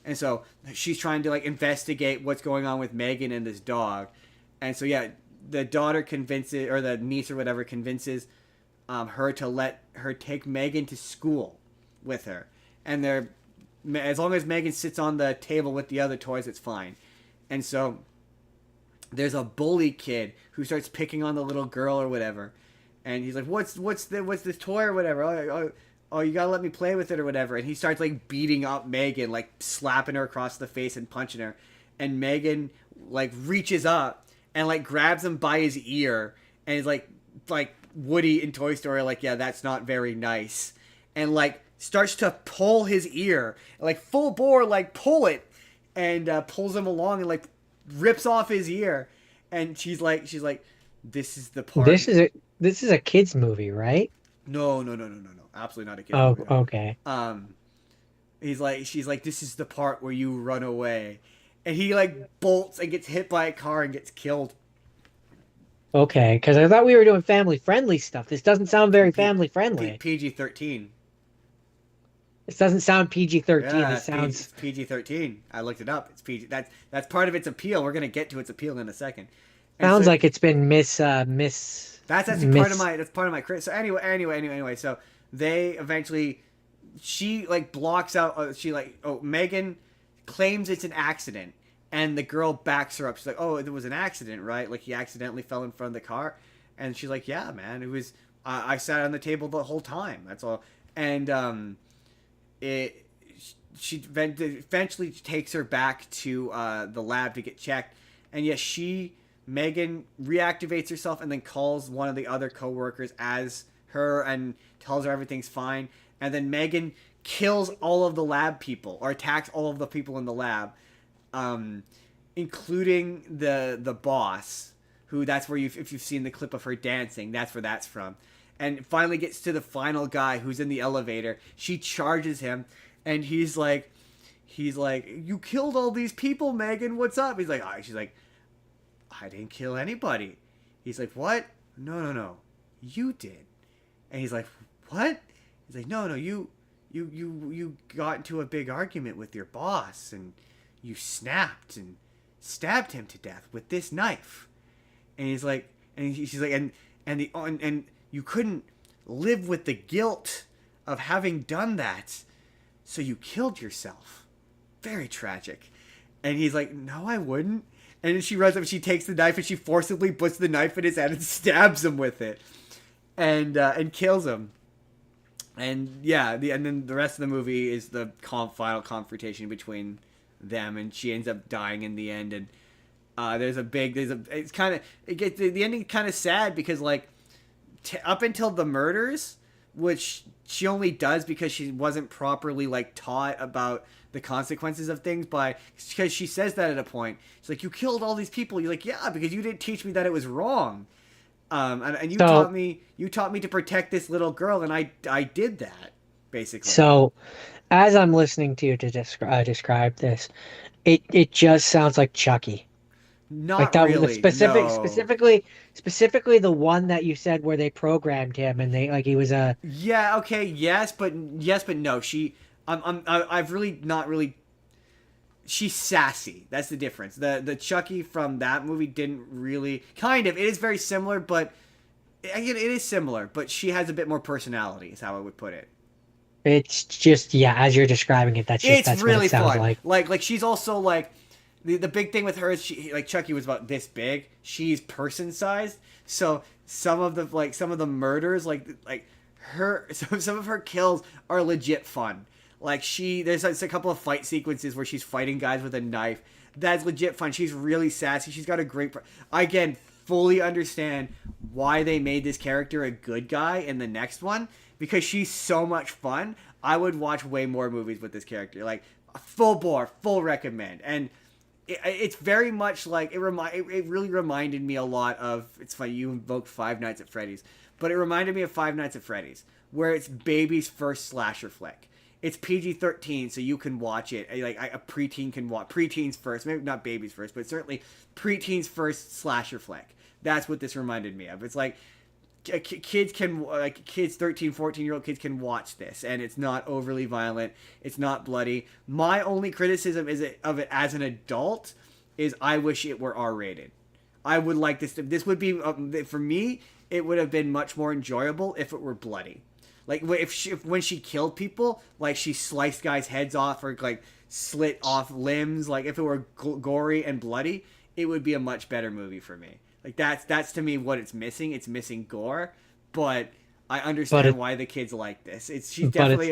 And so she's trying to like investigate what's going on with Megan and this dog. And so yeah, the daughter convinces, or the niece or whatever convinces her to let her take Megan to school with her. And as long as Megan sits on the table with the other toys, it's fine. And so there's a bully kid who starts picking on the little girl or whatever. And he's like, what's this toy or whatever? Oh, you gotta let me play with it or whatever. And he starts like beating up Megan, like slapping her across the face and punching her. And Megan like reaches up and like grabs him by his ear and is like Woody in Toy Story, like, yeah, that's not very nice. And like starts to pull his ear, like full bore, like pull it, and pulls him along and like rips off his ear. And she's like, this is the part. This is a kids movie, right? No, absolutely not a kid Oh, movie. okay. She's like, this is the part where you run away. And he like bolts and gets hit by a car and gets killed. Okay, because I thought we were doing family-friendly stuff. This doesn't sound very family-friendly. PG-13. This doesn't sound PG-13. Yeah, This sounds... It's PG-13. I looked it up. It's PG. That's part of its appeal. We're gonna get to its appeal in a second. Sounds like it's been That's actually part of my crit. So anyway. So they eventually, she like blocks out. Megan claims it's an accident, and the girl backs her up. She's like, oh, it was an accident, right? Like he accidentally fell in front of the car, and she's like, yeah, man, it was. I sat on the table the whole time. That's all. And she eventually takes her back to the lab to get checked, and yes, Megan reactivates herself and then calls one of the other coworkers as her and tells her everything's fine. And then Megan kills all of the lab people, or attacks all of the people in the lab, including the boss, who that's where if you've seen the clip of her dancing, that's where that's from. And finally gets to the final guy who's in the elevator. She charges him, and he's like, you killed all these people, Megan. What's up? He's like, she's like, I didn't kill anybody. He's like, what? No. You did. And he's like, what? He's like, no, you got into a big argument with your boss, and you snapped and stabbed him to death with this knife. And he's like, she's like, and you couldn't live with the guilt of having done that, so you killed yourself. Very tragic. And he's like, no, I wouldn't. And then she runs up, she takes the knife, and she forcibly puts the knife in his head and stabs him with it, and kills him. And yeah, and then the rest of the movie is the final confrontation between them, and she ends up dying in the end. And the ending kind of sad because like up until the murders, which she only does because she wasn't properly like taught about the consequences of things, because she says that at a point. She's like, you killed all these people. You're like, yeah, because you didn't teach me that it was wrong. And you taught me to protect this little girl, and I did that, basically. So as I'm listening to you to describe this, it just sounds like Chucky. Not Like that was the really. No. specifically the one that you said where they programmed him and they like he was a Yeah. Okay. Yes, but no. I've really not really. She's sassy. That's the difference. The Chucky from that movie didn't really kind of. It is very similar, but again, it is similar. But she has a bit more personality. Is how I would put it. it's just yeah, as you're describing it, It's that's what really it sounds fun. like. Like she's also like the big thing with her is she like Chucky was about this big. She's person sized. So some of the murders like her some of her kills are legit fun. Like there's a couple of fight sequences where she's fighting guys with a knife. That's legit fun. She's really sassy. She's got a great. I again fully understand why they made this character a good guy in the next one because she's so much fun. I would watch way more movies with this character. Like full bore, full recommend. And it's very much like it really reminded me a lot of. It's funny you invoked Five Nights at Freddy's, but it reminded me of Five Nights at Freddy's, where it's baby's first slasher flick. It's PG-13, so you can watch it. Like a preteen can watch preteens first, maybe not babies first, but certainly preteens first slasher flick. That's what this reminded me of. It's like kids can like kids 13 14-year-old kids can watch this and it's not overly violent, it's not bloody. My only criticism of it as an adult is I wish it were R-rated. I would like this would be for me it would have been much more enjoyable if it were bloody. Like if when she killed people, like she sliced guys' heads off or like slit off limbs, like if it were gory and bloody, it would be a much better movie for me. Like that's to me what it's missing. It's missing gore, but I understand why the kids like this. She's definitely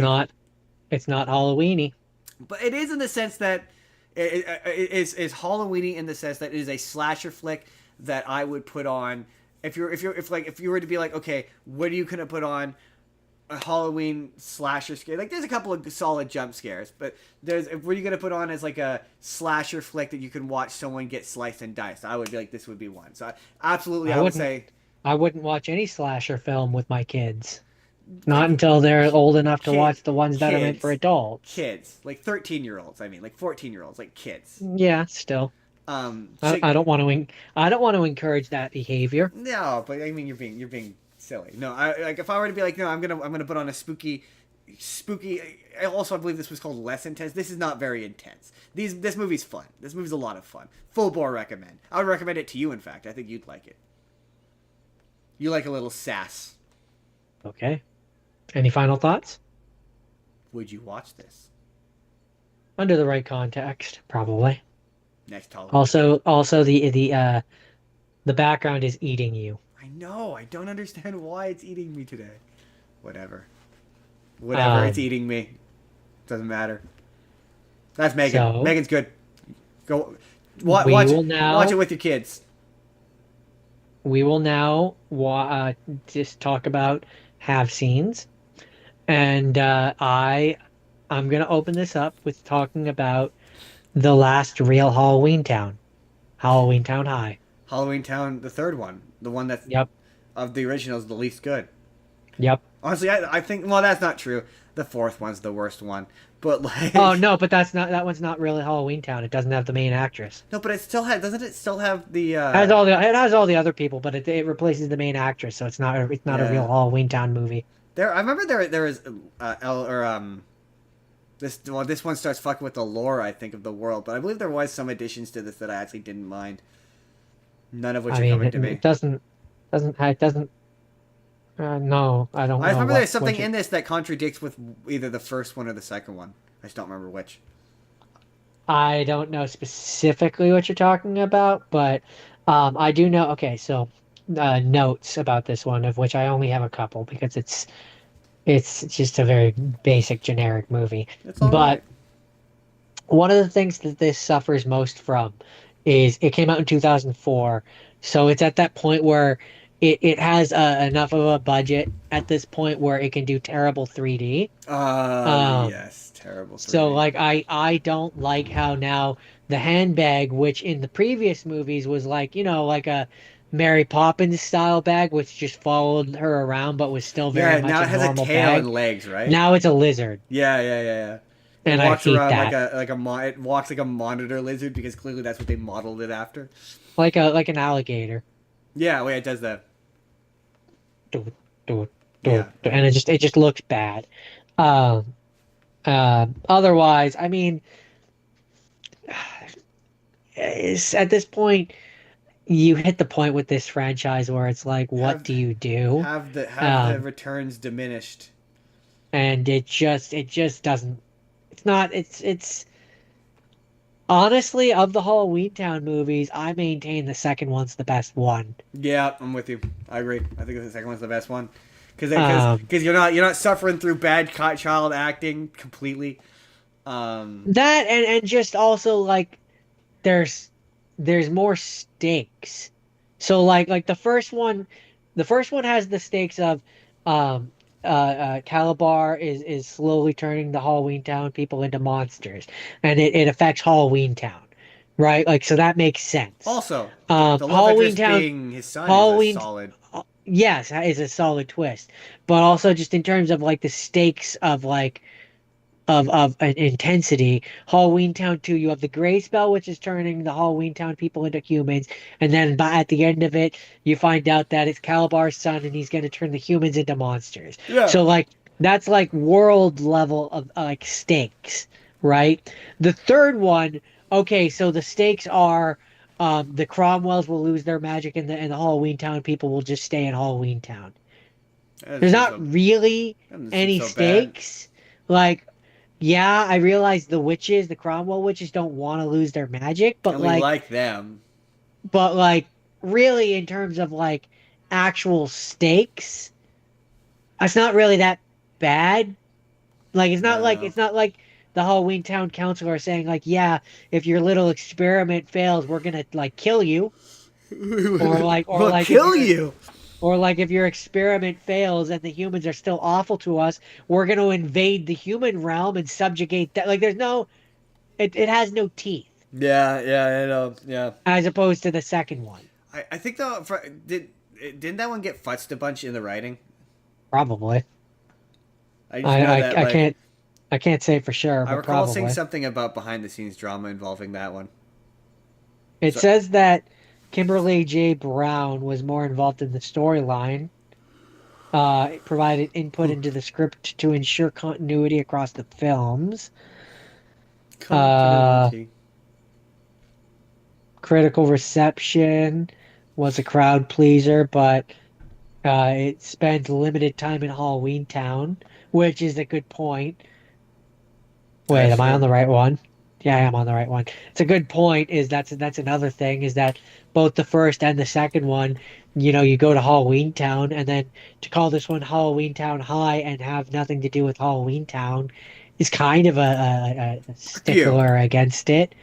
It's not Halloweeny. but it is in the sense that it is Halloweeny in the sense that it is a slasher flick that I would put on if you were to be like, okay, what are you gonna put on a Halloween slasher scare? Like there's a couple of solid jump scares, but what are you gonna put on as like a slasher flick that you can watch someone get sliced and diced? I would be like, this would be one. So I would say I wouldn't watch any slasher film with my kids. Not until they're old enough to watch the ones that are meant for adults. Kids, like 13-year-olds. I mean, like 14-year-olds, like kids. Yeah, still. I don't want to. I don't want to encourage that behavior. No, but I mean, you're being silly. No, like if I were to be like, no, I'm gonna put on a spooky. Also, I believe this was called Less Intense. This is not very intense. This movie's fun. This movie's a lot of fun. Full bore recommend. I would recommend it to you. In fact, I think you'd like it. You like a little sass. Okay. Any final thoughts? Would you watch this Under the right context, probably. next Halloween? Also the background is eating you. I know. I don't understand why it's eating me today. Whatever, it's eating me. Doesn't matter. That's Megan. So, Megan's good. Go watch it with your kids. We will now just talk about have scenes, and I'm gonna open this up with talking about the last real Halloween Town, Halloween Town High. Halloween Town, the third one, the one that's of the originals, the least good. Yep. Honestly, I think that's not true. The fourth one's the worst one, but like. Oh no, but that one's not really Halloween Town. It doesn't have the main actress. No, but doesn't it still have the? It has all the other people, but it replaces the main actress, so it's not a real Halloween Town movie. I remember there was this one starts fucking with the lore, I think, of the world, but I believe there was some additions to this that I actually didn't mind. None of which are coming to me. It doesn't. No, I don't. I remember there's something in this that contradicts with either the first one or the second one. I just don't remember which. I don't know specifically what you're talking about, but I do know. Okay, so notes about this one, of which I only have a couple because it's just a very basic, generic movie. But right. One of the things that this suffers most from is it came out in 2004, so it's at that point where it has enough of a budget at this point where it can do terrible 3D. Yes, terrible 3D. So like I don't like how now the handbag, which in the previous movies was like, like a Mary Poppins style bag, which just followed her around but was still very much a normal bag. Now it has a tail and legs, right? Now it's a lizard. Yeah. And it walks I hate around that. it walks like a monitor lizard because clearly that's what they modeled it after. like an alligator. Yeah, wait, it does that. Do, do, Yeah. and it just looks bad. Um, Otherwise, I mean, at this point, you hit the point with this franchise where it's like, what Have do you do? have the Um, returns diminished. and it just doesn't. It's not. It's honestly, of the Halloween Town movies, I maintain the second one's the best one. Yeah, I'm with you. I agree. I think the second one's the best one. Um, Because you're not suffering through bad child acting completely. that and just also like there's there's more stakes. So like the first one has the stakes of um Calabar is slowly turning the Halloween Town people into monsters, and it affects Halloween Town, right? Like so that makes sense. Also, the love Halloween interest Town, being his son is a Halloween, solid. yes, that is a solid twist, but also just in terms of like the stakes of like of an intensity. Halloween Town 2, you have the Gray Spell, which is turning the Halloween Town people into humans, and then at the end of it, you find out that it's Calabar's son, and he's going to turn the humans into monsters. Yeah. So like that's like world level of like stakes, right? The third one, okay, so the stakes are. The Cromwells will lose their magic, and the Halloween Town people will just stay in Halloween Town. That There's doesn't seem not so, really that doesn't seem any so bad. stakes. Like, yeah, I realize the Cromwell witches don't want to lose their magic, And we like them. but like, really, in terms of like actual stakes, it's not really that bad. Like, No. it's not like the Halloween Town Council are saying like, yeah, if your little experiment fails, we're gonna like kill you, or like, or We'll like if kill you're you. Or like if your experiment fails and the humans are still awful to us, we're going to invade the human realm and subjugate that. Like there's no, it has no teeth Yeah, yeah, I know. Yeah. as opposed to the second one. I think though, didn't that one get futzed a bunch in the writing? Probably. I just I, know I, that I like can't say for sure, I but recall seeing probably. something about behind the scenes drama involving that one. It So says that Kimberly J. Brown was more involved in the storyline. It provided input into the script to ensure continuity across the films. Uh, continuity. Critical reception was a crowd pleaser, but it spent limited time in Halloween Town, which is a good point. Wait, That's am I on true. the right one? Yeah, I am on the right one. It's a good point. Is that's another thing is that both the first and the second one, you go to Halloween Town, and then to call this one Halloween Town High and have nothing to do with Halloween Town is kind of a Fuck you. stickler against it.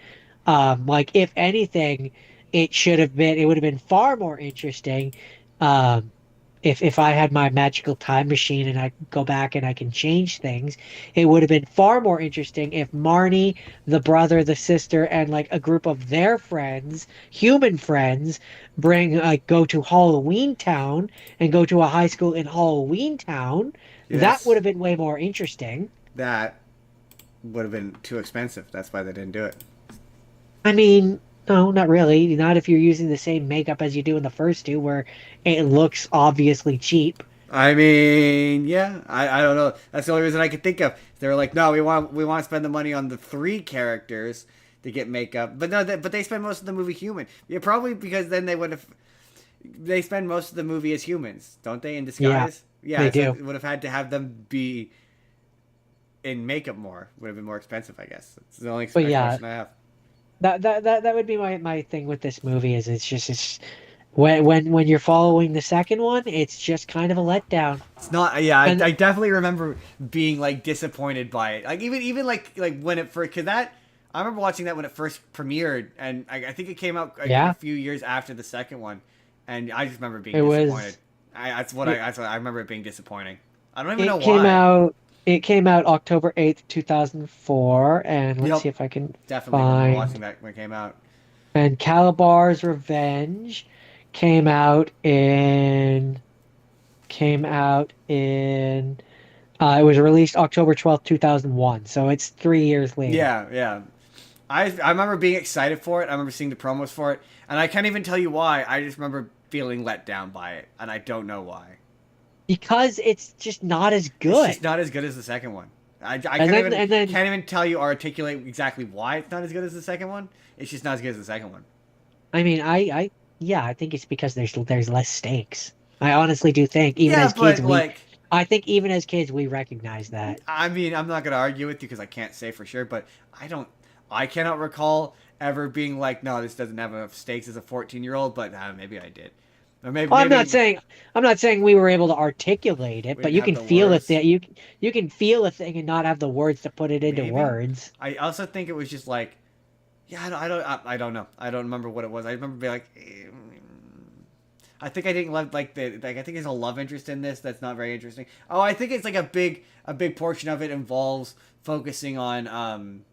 Like if anything, it would have been far more interesting, um, if I had my magical time machine and I could go back and I can change things. It would have been far more interesting if Marnie, the brother, the sister, and like a group of their friends, human friends, go to Halloween Town and go to a high school in Halloween Town. That would Yes, have been way more interesting. that would have been too expensive. That's why they didn't do it. I mean, no, not really. Not if you're using the same makeup as you do in the first two, where it looks obviously cheap. I mean, yeah, I don't know. That's the only reason I could think of. They were like, no, we want to spend the money on the three characters to get makeup, but no, but they spend most of the movie human. Yeah, probably because then they spend most of the movie as humans, don't they? In Yeah, disguise. Yeah, they so do. it would have had to have them be in makeup more. Would have been more expensive, I guess. It's the only But yeah, explanation I have. that would be my thing with this movie is it's when you're following the second one, it's just kind of a letdown. It's not. Yeah, And I definitely remember being like disappointed by it. Like even like when it first, because that I remember watching that when it first premiered, and I think it came out like a yeah, few years after the second one, and I just remember being it disappointed. was That's what I remember it being disappointing. I don't even know it came why. out it came out October 8th, 2004, and let's Yep, see if I can definitely remember watching find. that when it came out. And Calabar's Revenge came out in came out in it was released October 12th, 2001. So it's 3 years later. Yeah, yeah. I remember being excited for it. I remember seeing the promos for it, and I can't even tell you why. I just remember feeling let down by it, and I don't know why. Because it's just not as It's good. just not as good as the second one. I And then can't even tell you or articulate exactly why it's not as good as the second one. It's just not as good as the second one. I mean, yeah, I think it's because there's less stakes. I honestly do think even Yeah, as kids but like, I think even as kids we recognize that. I mean, I'm not gonna argue with you because I can't say for sure, but I cannot recall ever being like, no, this doesn't have enough stakes as a 14-year-old, but maybe I did, or Well, maybe I'm not saying we were able to articulate it, we but didn't you have can the feel it words. that you can feel a thing and not have the words to put it into Maybe. words. I also think it was just like, yeah, I don't know. I don't remember what it was. I remember being like, I think I didn't love like I think there's a love interest in this that's not very interesting. Oh, I think it's like a big portion of it involves focusing on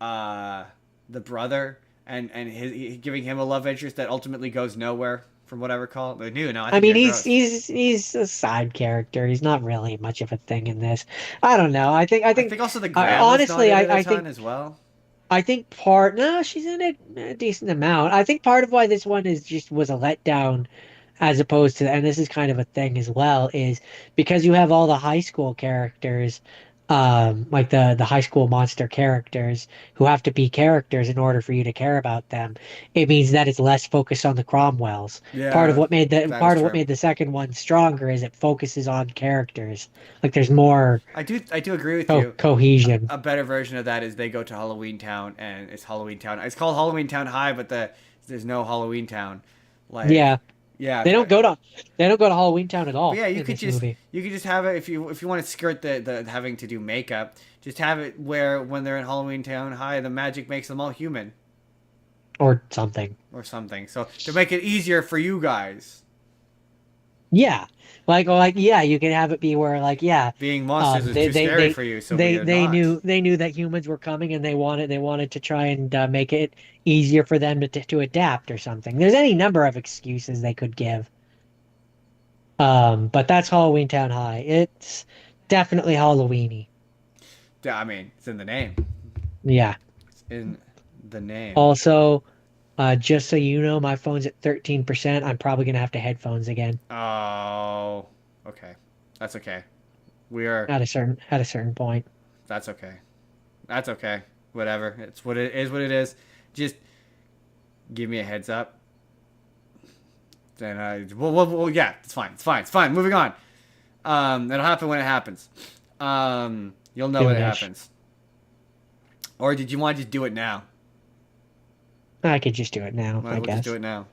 the brother and giving him a love interest that ultimately goes nowhere from what I recall. But no, I I think mean, you're gross. he's a side character. He's not really much of a thing in this. I don't know. I think also the I, grandma's not honestly, in it a I ton think as well. I think no, she's in it a decent amount. I think part of why this one is just was a letdown as opposed to, and this is kind of a thing as well, is because you have all the high school characters, like the high school monster characters who have to be characters in order for you to care about them. It means that it's less focused on the Cromwells. Yeah, that is Part of what true. made the second one stronger is it focuses on characters. Like there's more I do agree with you. cohesion. A better version of that is they go to Halloween Town and it's Halloween Town. It's called Halloween Town High, but there's no Halloween Town. Like, Yeah, yeah, they don't go to Halloween Town at but all yeah, in this movie. you could just have it if you want to skirt the having to do makeup. Just have it where when they're in Halloween Town High, the magic makes them all human Or something. or something. So to make it easier for you guys, Yeah. Yeah, you can have it be where being monsters is too scary for you, so we are not. they knew that humans were coming and they wanted to try and make it easier for them to adapt or something. There's any number of excuses they could give. But that's Halloween Town High. It's definitely Halloweeny. Yeah, I mean, it's in the name. Yeah. It's in the name. Also, just so you know, my phone's at 13%. I'm probably gonna have to headphones again Oh, okay. That's okay. We are. at a certain point. That's okay. That's okay. Whatever. It's what it is. What it is. Just give me a heads up. Then yeah, it's fine. It's fine. It's fine. Moving on. It'll happen when it happens. You'll know when it Soonish. happens. Or did you want to just do it now? I could just do it now, Might I as well just guess. do it now.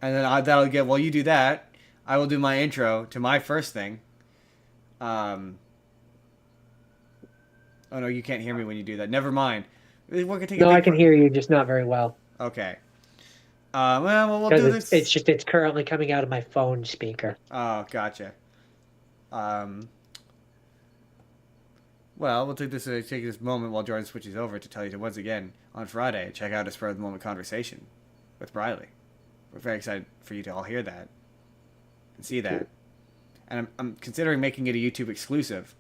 And then that'll get. While you do that, I will do my intro to my first thing. Um. Oh no, you can't hear me when you do that. Never mind. We're gonna take a No, I big. can hear you, just not very well. Okay. Well, we'll Because do this. it's currently coming out of my phone speaker. Oh, gotcha. Um. Well, we'll take this moment while Jordan switches over to tell you to once again on Friday check out a spur of the moment conversation with Briley. We're very excited for you to all hear that and see that. And I'm considering making it a YouTube exclusive,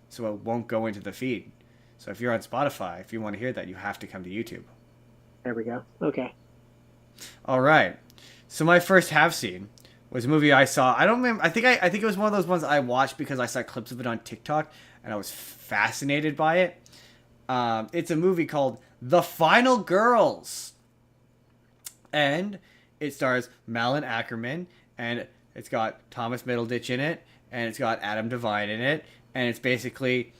so it won't go into the feed. So if you're on Spotify, if you want to hear that, you have to come to YouTube. There we go. Okay. All right. So my first have seen was a movie I saw. I don't remember. I think it was one of those ones I watched because I saw clips of it on TikTok and I was fascinated by it. It's a movie called The Final Girls, and it stars Malin Ackerman, and it's got Thomas Middleditch in it, and it's got Adam Devine in it, and it's basically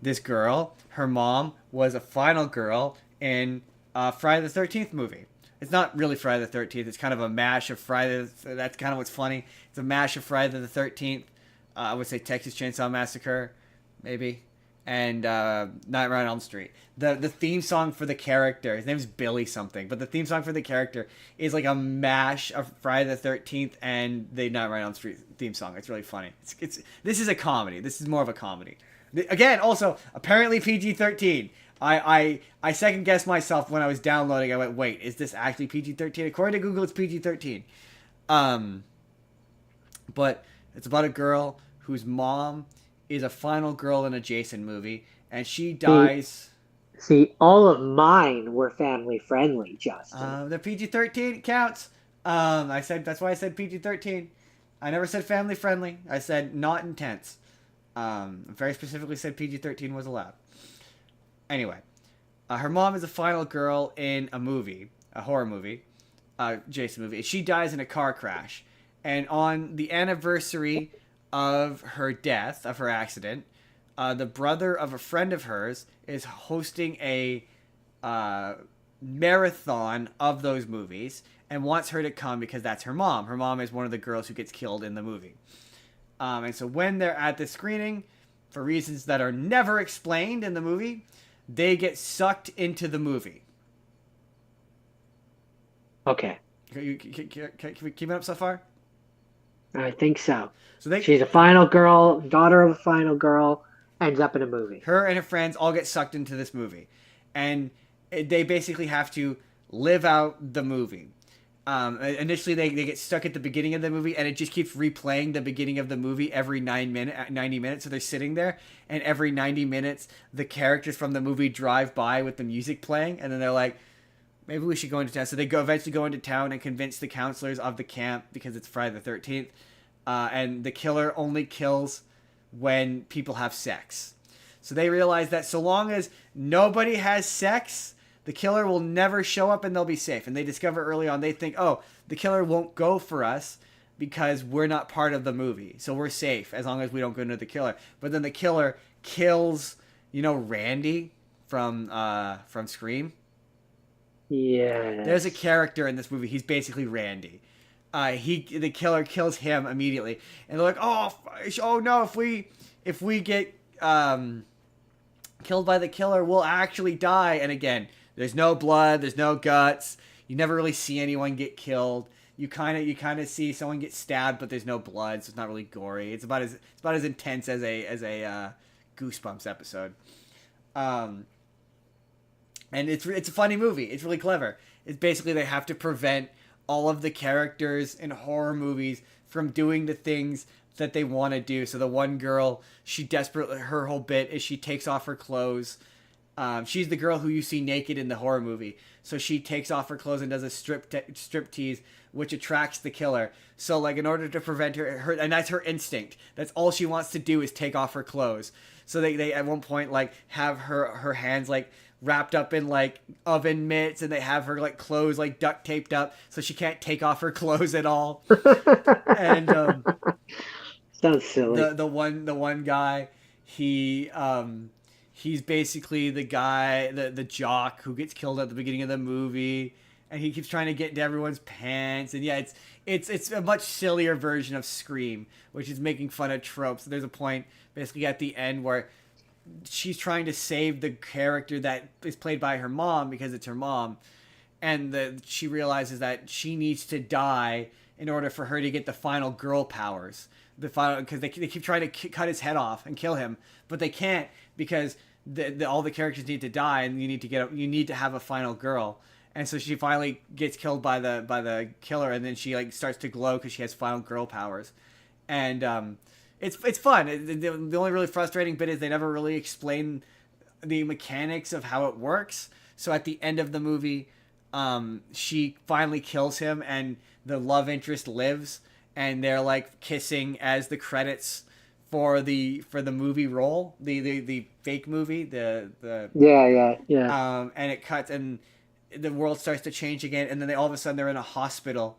this girl. Her mom was a final girl in Friday the 13th movie. It's not really Friday the 13th. It's kind of a mash of Friday. That's kind of what's funny. It's a mash of Friday the 13th. I would say Texas Chainsaw Massacre, maybe, and Nightmare on Elm Street. The theme song for the character, his name's Billy something, but the theme song for the character is like a mash of Friday the 13th and the Nightmare on Elm Street theme song. It's really funny. This is a comedy. This is more of a comedy. Again, also apparently PG-13. I second guessed myself when I was downloading. I went, wait, is this actually PG-13? According to Google, it's PG-13. But it's about a girl whose mom is a final girl in a Jason movie, and she dies. See, all of mine were family friendly, Justin. The PG-13 counts. I said that's why I said PG-13. I never said family friendly. I said not intense. Very specifically said PG-13 was allowed. Anyway, her mom is the final girl in a movie, a horror movie, Jason movie. She dies in a car crash, and on the anniversary of her death, of her accident, the brother of a friend of hers is hosting a marathon of those movies and wants her to come because that's her mom. Her mom is one of the girls who gets killed in the movie. And so when they're at the screening, for reasons that are never explained in the movie, they get sucked into the movie. Okay, Can we keep it up so far? I think so. So She's a final girl, daughter of a final girl, ends up in a movie. her and her friends all get sucked into this movie. And they basically have to live out the movie. Initially, they get stuck at the beginning of the movie, and it just keeps replaying the beginning of the movie every 90 minutes. So they're sitting there, and every 90 minutes, the characters from the movie drive by with the music playing, and then they're like, maybe we should go into town. So they eventually go into town and convince the counselors of the camp, because it's Friday the 13th, and the killer only kills when people have sex. So they realize that so long as nobody has sex, the killer will never show up and they'll be safe. And they discover early on, they think, oh, the killer won't go for us because we're not part of the movie. So we're safe as long as we don't go into the killer. But then the killer kills, Randy from Scream. Yeah. There's a character in this movie. He's basically Randy. The killer kills him immediately. And they're like, oh no, if we get killed by the killer, we'll actually die. And again, there's no blood, there's no guts. You never really see anyone get killed. You kind of see someone get stabbed, but there's no blood, so it's not really gory. It's about as intense as a Goosebumps episode. And it's a funny movie. It's really clever. It's basically they have to prevent all of the characters in horror movies from doing the things that they want to do. So the one girl, her whole bit is she takes off her clothes. She's the girl who you see naked in the horror movie. So she takes off her clothes and does a strip tease, which attracts the killer. So like in order to prevent her, and that's her instinct. That's all she wants to do is take off her clothes. So they at one point like have her hands like wrapped up in like oven mitts, and they have her like clothes like duct taped up so she can't take off her clothes at all. And Sounds silly. the one guy, he's basically the guy, the jock who gets killed at the beginning of the movie, and he keeps trying to get into everyone's pants. And yeah, it's a much sillier version of Scream, which is making fun of tropes. There's a point basically at the end where she's trying to save the character that is played by her mom because it's her mom, and she realizes that she needs to die in order for her to get the final girl powers. Because they keep trying to cut his head off and kill him, but they can't because all the characters need to die, and you need to have a final girl. And so she finally gets killed by the killer, and then she like starts to glow because she has final girl powers, and it's fun. The only really frustrating bit is they never really explain the mechanics of how it works. So at the end of the movie, she finally kills him, and the love interest lives, and they're like kissing as the credits for the movie roll, the fake movie, the Yeah. and it cuts, and the world starts to change again, and then all of a sudden they're in a hospital,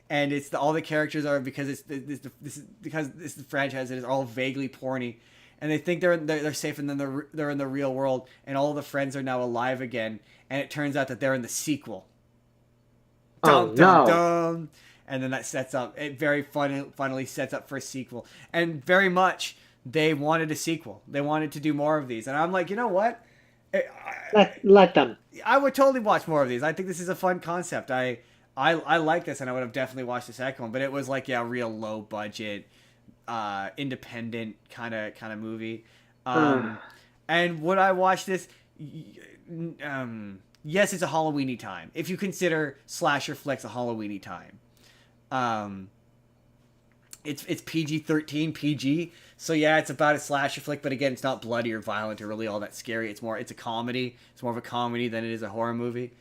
and all the characters are, because this is the franchise, it is all vaguely porny, and they think they're safe, and then they're in the real world, and all the friends are now alive again, and it turns out that they're in the sequel. Oh, Dum, no. dum, dum. And then that sets up, it very funnily sets up for a sequel. And very much, they wanted a sequel. They wanted to do more of these. And I'm like, you know what? Let them. I would totally watch more of these. I think this is a fun concept. I like this, and I would have definitely watched the second one. But it was like, yeah, a real low budget, independent kind of movie. And would I watch this? Yes, it's a Halloweeny time. If you consider slasher flicks a Halloweeny time. it's PG-13 PG. So yeah, it's about a slasher flick, but again, it's not bloody or violent or really all that scary. It's a comedy. It's more of a comedy than it is a horror movie.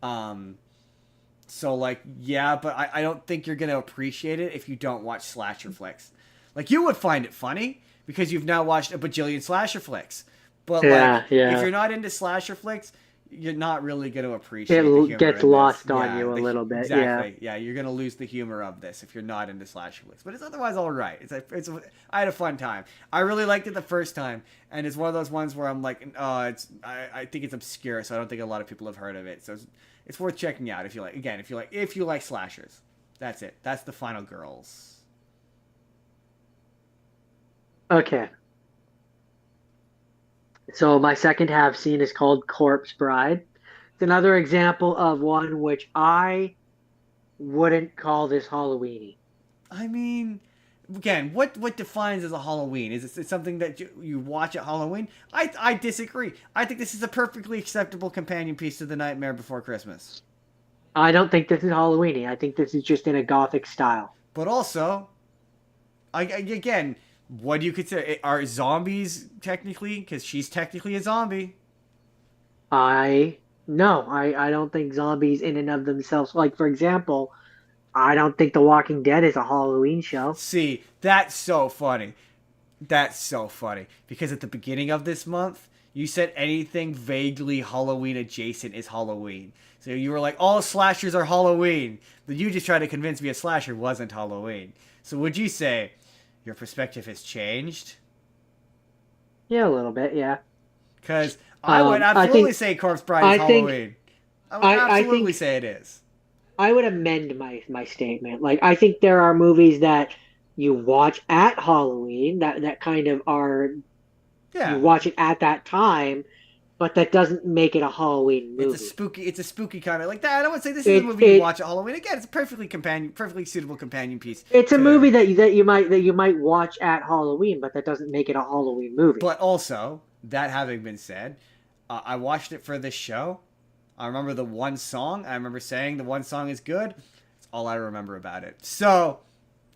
So like yeah, but I don't think you're gonna appreciate it if you don't watch slasher flicks. Like you would find it funny because you've now watched a bajillion slasher flicks. But like if you're not into slasher flicks, you're not really going to appreciate the humor. It gets in lost this. on you a little bit. Exactly. Yeah, you're going to lose the humor of this if you're not into slasher flicks. But it's otherwise all right. I had a fun time. I really liked it the first time, and it's one of those ones where I'm like, I think it's obscure, so I don't think a lot of people have heard of it. So it's worth checking out if you like. Again, if you like slashers. That's it. That's The Final Girls. Okay. So my second half scene is called Corpse Bride. It's another example of one which I wouldn't call this Halloweeny. I mean, again, what defines as a Halloween? Is it something that you watch at Halloween? I disagree. I think this is a perfectly acceptable companion piece to The Nightmare Before Christmas. I don't think this is Halloweeny. I think this is just in a gothic style. But also, again, what do you consider? Are zombies technically? Because she's technically a zombie. I don't think zombies in and of themselves. Like, for example, I don't think The Walking Dead is a Halloween show. See, that's so funny. That's so funny. Because at the beginning of this month, you said anything vaguely Halloween adjacent is Halloween. So you were like, all slashers are Halloween. But you just tried to convince me a slasher wasn't Halloween. So would you say your perspective has changed? Yeah, a little bit, yeah. Because I would absolutely say Corpse Bride is Halloween. I would absolutely say it is. I would amend my statement. Like, I think there are movies that you watch at Halloween that kind of are... Yeah. You watch it at that time, but that doesn't make it a Halloween movie. It's a spooky kind of like that. I don't want to say this is a movie you watch at Halloween. Again, it's a perfectly suitable companion piece. It's a movie that you might watch at Halloween, but that doesn't make it a Halloween movie. But also, that having been said, I watched it for this show. I remember the one song. I remember saying the one song is good. That's all I remember about it. So,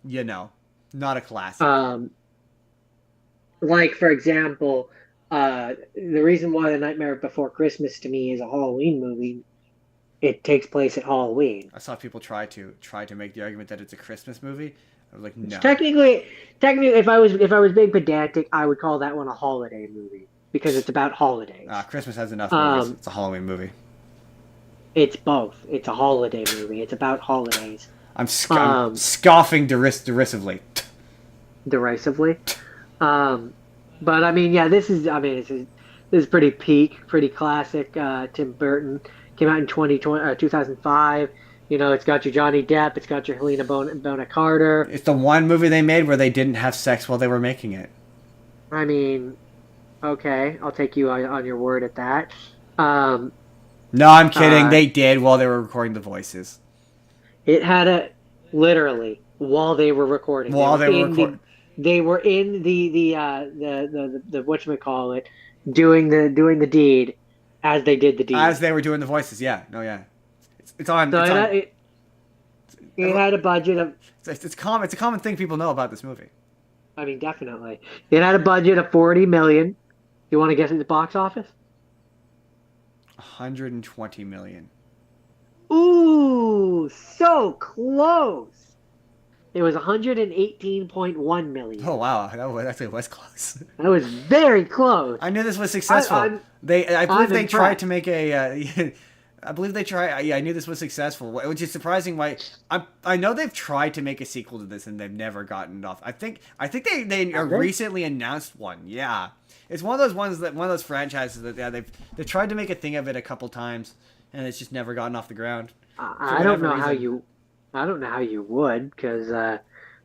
not a classic. Like, for example, the reason why The Nightmare Before Christmas to me is a Halloween movie, it takes place at Halloween. I saw people try to make the argument that it's a Christmas movie. I was like, no. Technically, if I was being pedantic, I would call that one a holiday movie because it's about holidays. Christmas has enough movies. It's a Halloween movie. It's both. It's a holiday movie. It's about holidays. I'm scoffing derisively. Derisively. But I mean, yeah, this is pretty peak, pretty classic. Tim Burton came out in 2005. It's got your Johnny Depp, it's got your Helena Bonham Carter. It's the one movie they made where they didn't have sex while they were making it. I mean, okay, I'll take you on your word at that. No, I'm kidding. They did while they were recording the voices. It had literally while they were recording. They were in the whatchamacallit, doing the deed as they did the deed. As they were doing the voices, yeah. No, yeah. It's on. So it had a budget of... It's a common thing people know about this movie. I mean, definitely. It had a budget of $40 million. You want to guess at the box office? $120 million. Ooh, so close. It was $118.1 million. Oh wow, that actually was close. That was very close. I knew this was successful. I believe they tried to make a. I believe they tried. Yeah, I knew this was successful, which is surprising. Why I know they've tried to make a sequel to this and they've never gotten it off. I think they recently announced one. Yeah, it's one of those franchises that they've tried to make a thing of it a couple times and it's just never gotten off the ground. I don't know how you would, because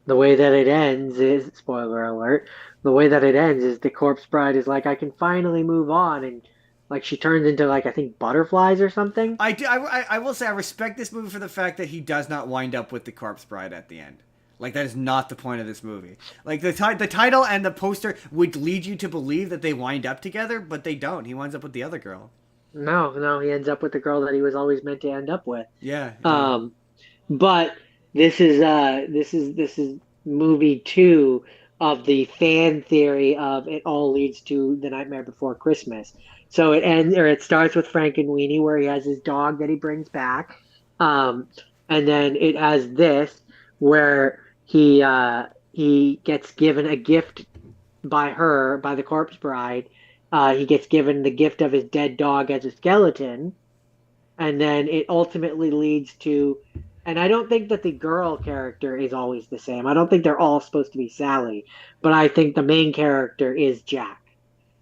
the way that it ends is, spoiler alert, the way that it ends is the corpse bride is like, I can finally move on, and like she turns into like, I think, butterflies or something. I will say I respect this movie for the fact that he does not wind up with the corpse bride at the end. Like, that is not the point of this movie. Like, the title and the poster would lead you to believe that they wind up together, but they don't. He winds up with the other girl. No, he ends up with the girl that he was always meant to end up with. Yeah. But this is movie two of the fan theory of it all leads to The Nightmare Before Christmas. So it starts with Frankenweenie where he has his dog that he brings back, um, and then it has this where he gets given a gift by the corpse bride. He gets given the gift of his dead dog as a skeleton, and then it ultimately leads to, and I don't think that the girl character is always the same. I don't think they're all supposed to be Sally, but I think the main character is Jack.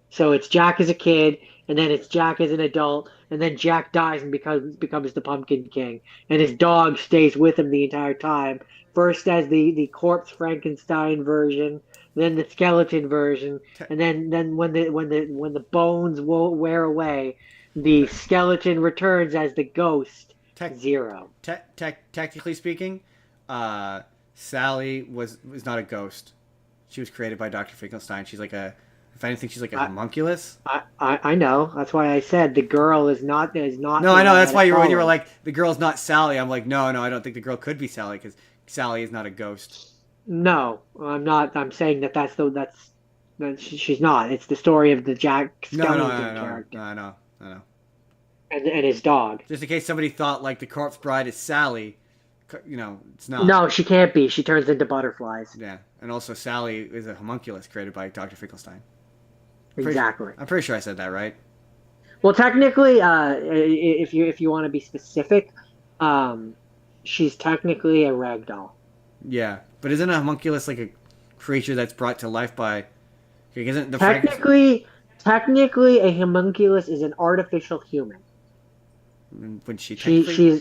So it's Jack as a kid, and then it's Jack as an adult, and then Jack dies and becomes the Pumpkin King, and his dog stays with him the entire time. First as the corpse Frankenstein version, then the skeleton version, and then when the bones will wear away, the skeleton returns as the ghost Tech, Zero. technically speaking, Sally was not a ghost. She was created by Dr. Finkelstein. She's like a, if anything, she's like a homunculus. I know. That's why I said the girl is not. No, I know. That's why when you were like, the girl's not Sally, I'm like, no, I don't think the girl could be Sally because Sally is not a ghost. No, I'm not. I'm saying she's not. It's the story of the Jack No, Skellington character I know. and his dog. Just in case somebody thought like the corpse bride is Sally, it's not. No, she can't be. She turns into butterflies. Yeah, and also Sally is a homunculus created by Dr. Finkelstein. Exactly. I'm pretty sure I said that right. Well, technically, if you want to be specific, she's technically a ragdoll. Yeah, but isn't a homunculus like a creature that's brought to life by? Isn't the Technically, a homunculus is an artificial human. when she She technically?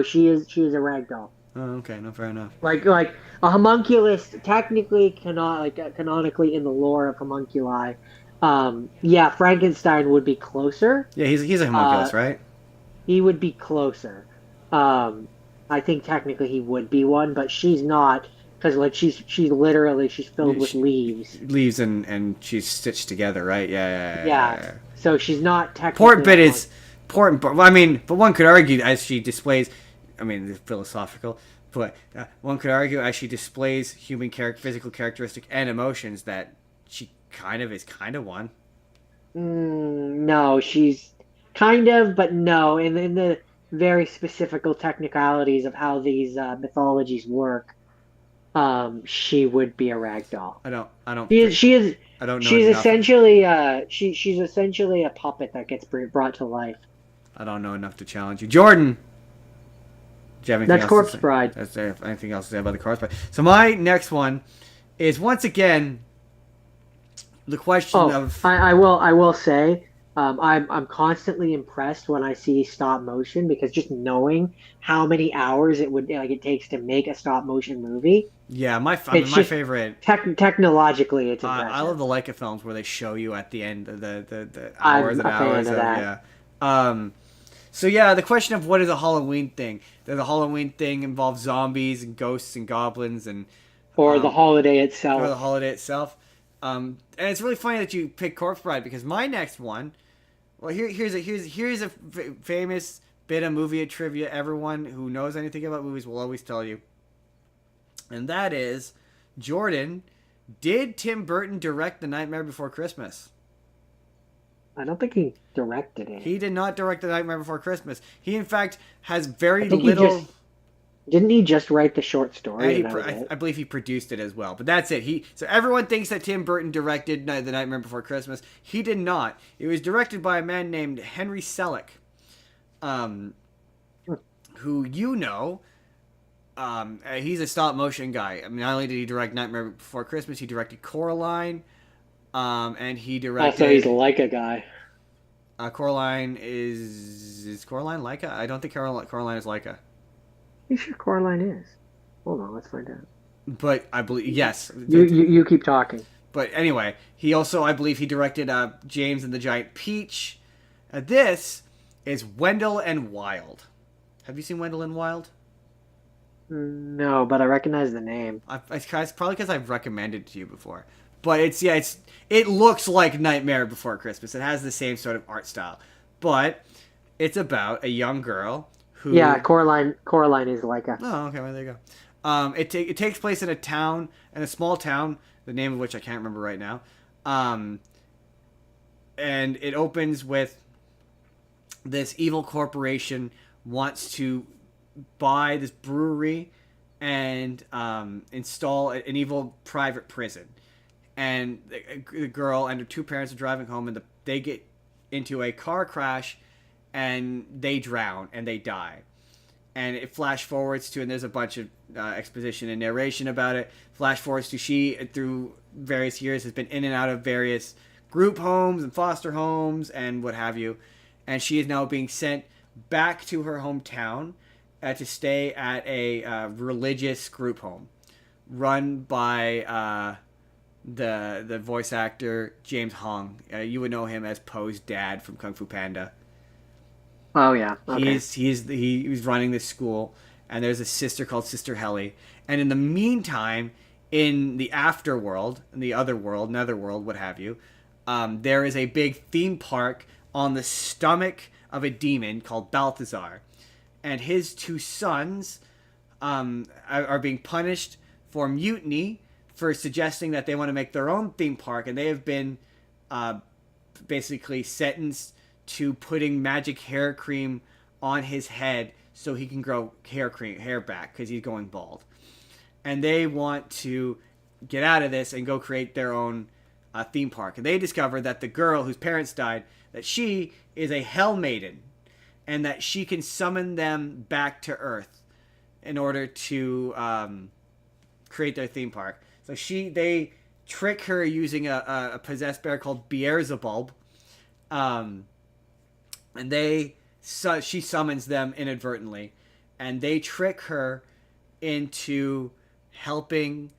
she is a ragdoll. Oh, okay, no, fair enough. Like a homunculus technically canonically in the lore of homunculi. Yeah, Frankenstein would be closer. Yeah, he's a homunculus, right? He would be closer. I think technically he would be one, but she's not because like she's filled with leaves. Leaves and she's stitched together, right? Yeah. So she's not technically. Important bit is important. But I mean, but one could argue as she displays. I mean, it's philosophical, but one could argue as she displays human physical characteristic and emotions that she kind of one. No, she's kind of, but no. In the very specific technicalities of how these mythologies work, she would be a ragdoll. I don't. She is. I don't know. She's enough. essentially she's essentially a puppet that gets brought to life. I don't know enough to challenge you, Jordan. Do you have anything That's else Corpse to say? Bride. Anything else to say about the Corpse Bride? So my next one is once again the question of. I will say, I'm constantly impressed when I see stop motion because just knowing how many hours it takes to make a stop motion movie. Yeah, my favorite. Technologically, it's impressive. I love the Leica films where they show you at the end of the hours and hours of that. yeah. So yeah, the question of what is a Halloween thing? The Halloween thing involves zombies and ghosts and goblins and or the holiday itself. Or the holiday itself. And it's really funny that you pick Corpse Bride because my next one. Well, here's a famous bit of movie trivia. Everyone who knows anything about movies will always tell you, and that is, Jordan, did Tim Burton direct The Nightmare Before Christmas? I don't think he directed it. He did not direct The Nightmare Before Christmas. He, in fact, has very little. Didn't he just write the short story? I believe he produced it as well, but that's it. So everyone thinks that Tim Burton directed The Nightmare Before Christmas. He did not. It was directed by a man named Henry Selick, who he's a stop motion guy. I mean, not only did he direct Nightmare Before Christmas, he directed Coraline, and he directed. So he's a Leica guy. Coraline is Coraline Leica? I don't think Coraline is Leica. You sure Coraline is? Hold on, let's find out. But I believe yes. You keep talking. But anyway, he also, I believe, he directed James and the Giant Peach. This is Wendell and Wild. Have you seen Wendell and Wild? No, but I recognize the name. It's probably because I've recommended it to you before. But it looks like Nightmare Before Christmas. It has the same sort of art style, but it's about a young girl who. Yeah, Coraline is Leica. Oh, okay, well, there you It takes place in a small town, the name of which I can't remember right now. And it opens with this evil corporation wants to buy this brewery and install an evil private prison. And the girl and her two parents are driving home, and they get into a car crash, and they drown and they die. And it flash forwards to, and there's a bunch of exposition and narration about it. Flash forwards to she, through various years, has been in and out of various group homes and foster homes and what have you. And she is now being sent back to her hometown to stay at a religious group home run by the voice actor James Hong. You would know him as Poe's dad from Kung Fu Panda. Oh yeah. Okay. He was running this school, and there's a sister called Sister Helly. And in the meantime, in the afterworld, in the other world, netherworld, what have you, there is a big theme park on the stomach of a demon called Balthazar, and his two sons are being punished for mutiny for suggesting that they want to make their own theme park, and they have been basically sentenced to putting magic hair cream on his head so he can grow hair back because he's going bald. And they want to get out of this and go create their own theme park. And they discover that the girl whose parents died, that she is a hell maiden, and that she can summon them back to Earth in order to create their theme park. So they trick her using a possessed bear called Beelzebub, and she summons them inadvertently, and they trick her into helping,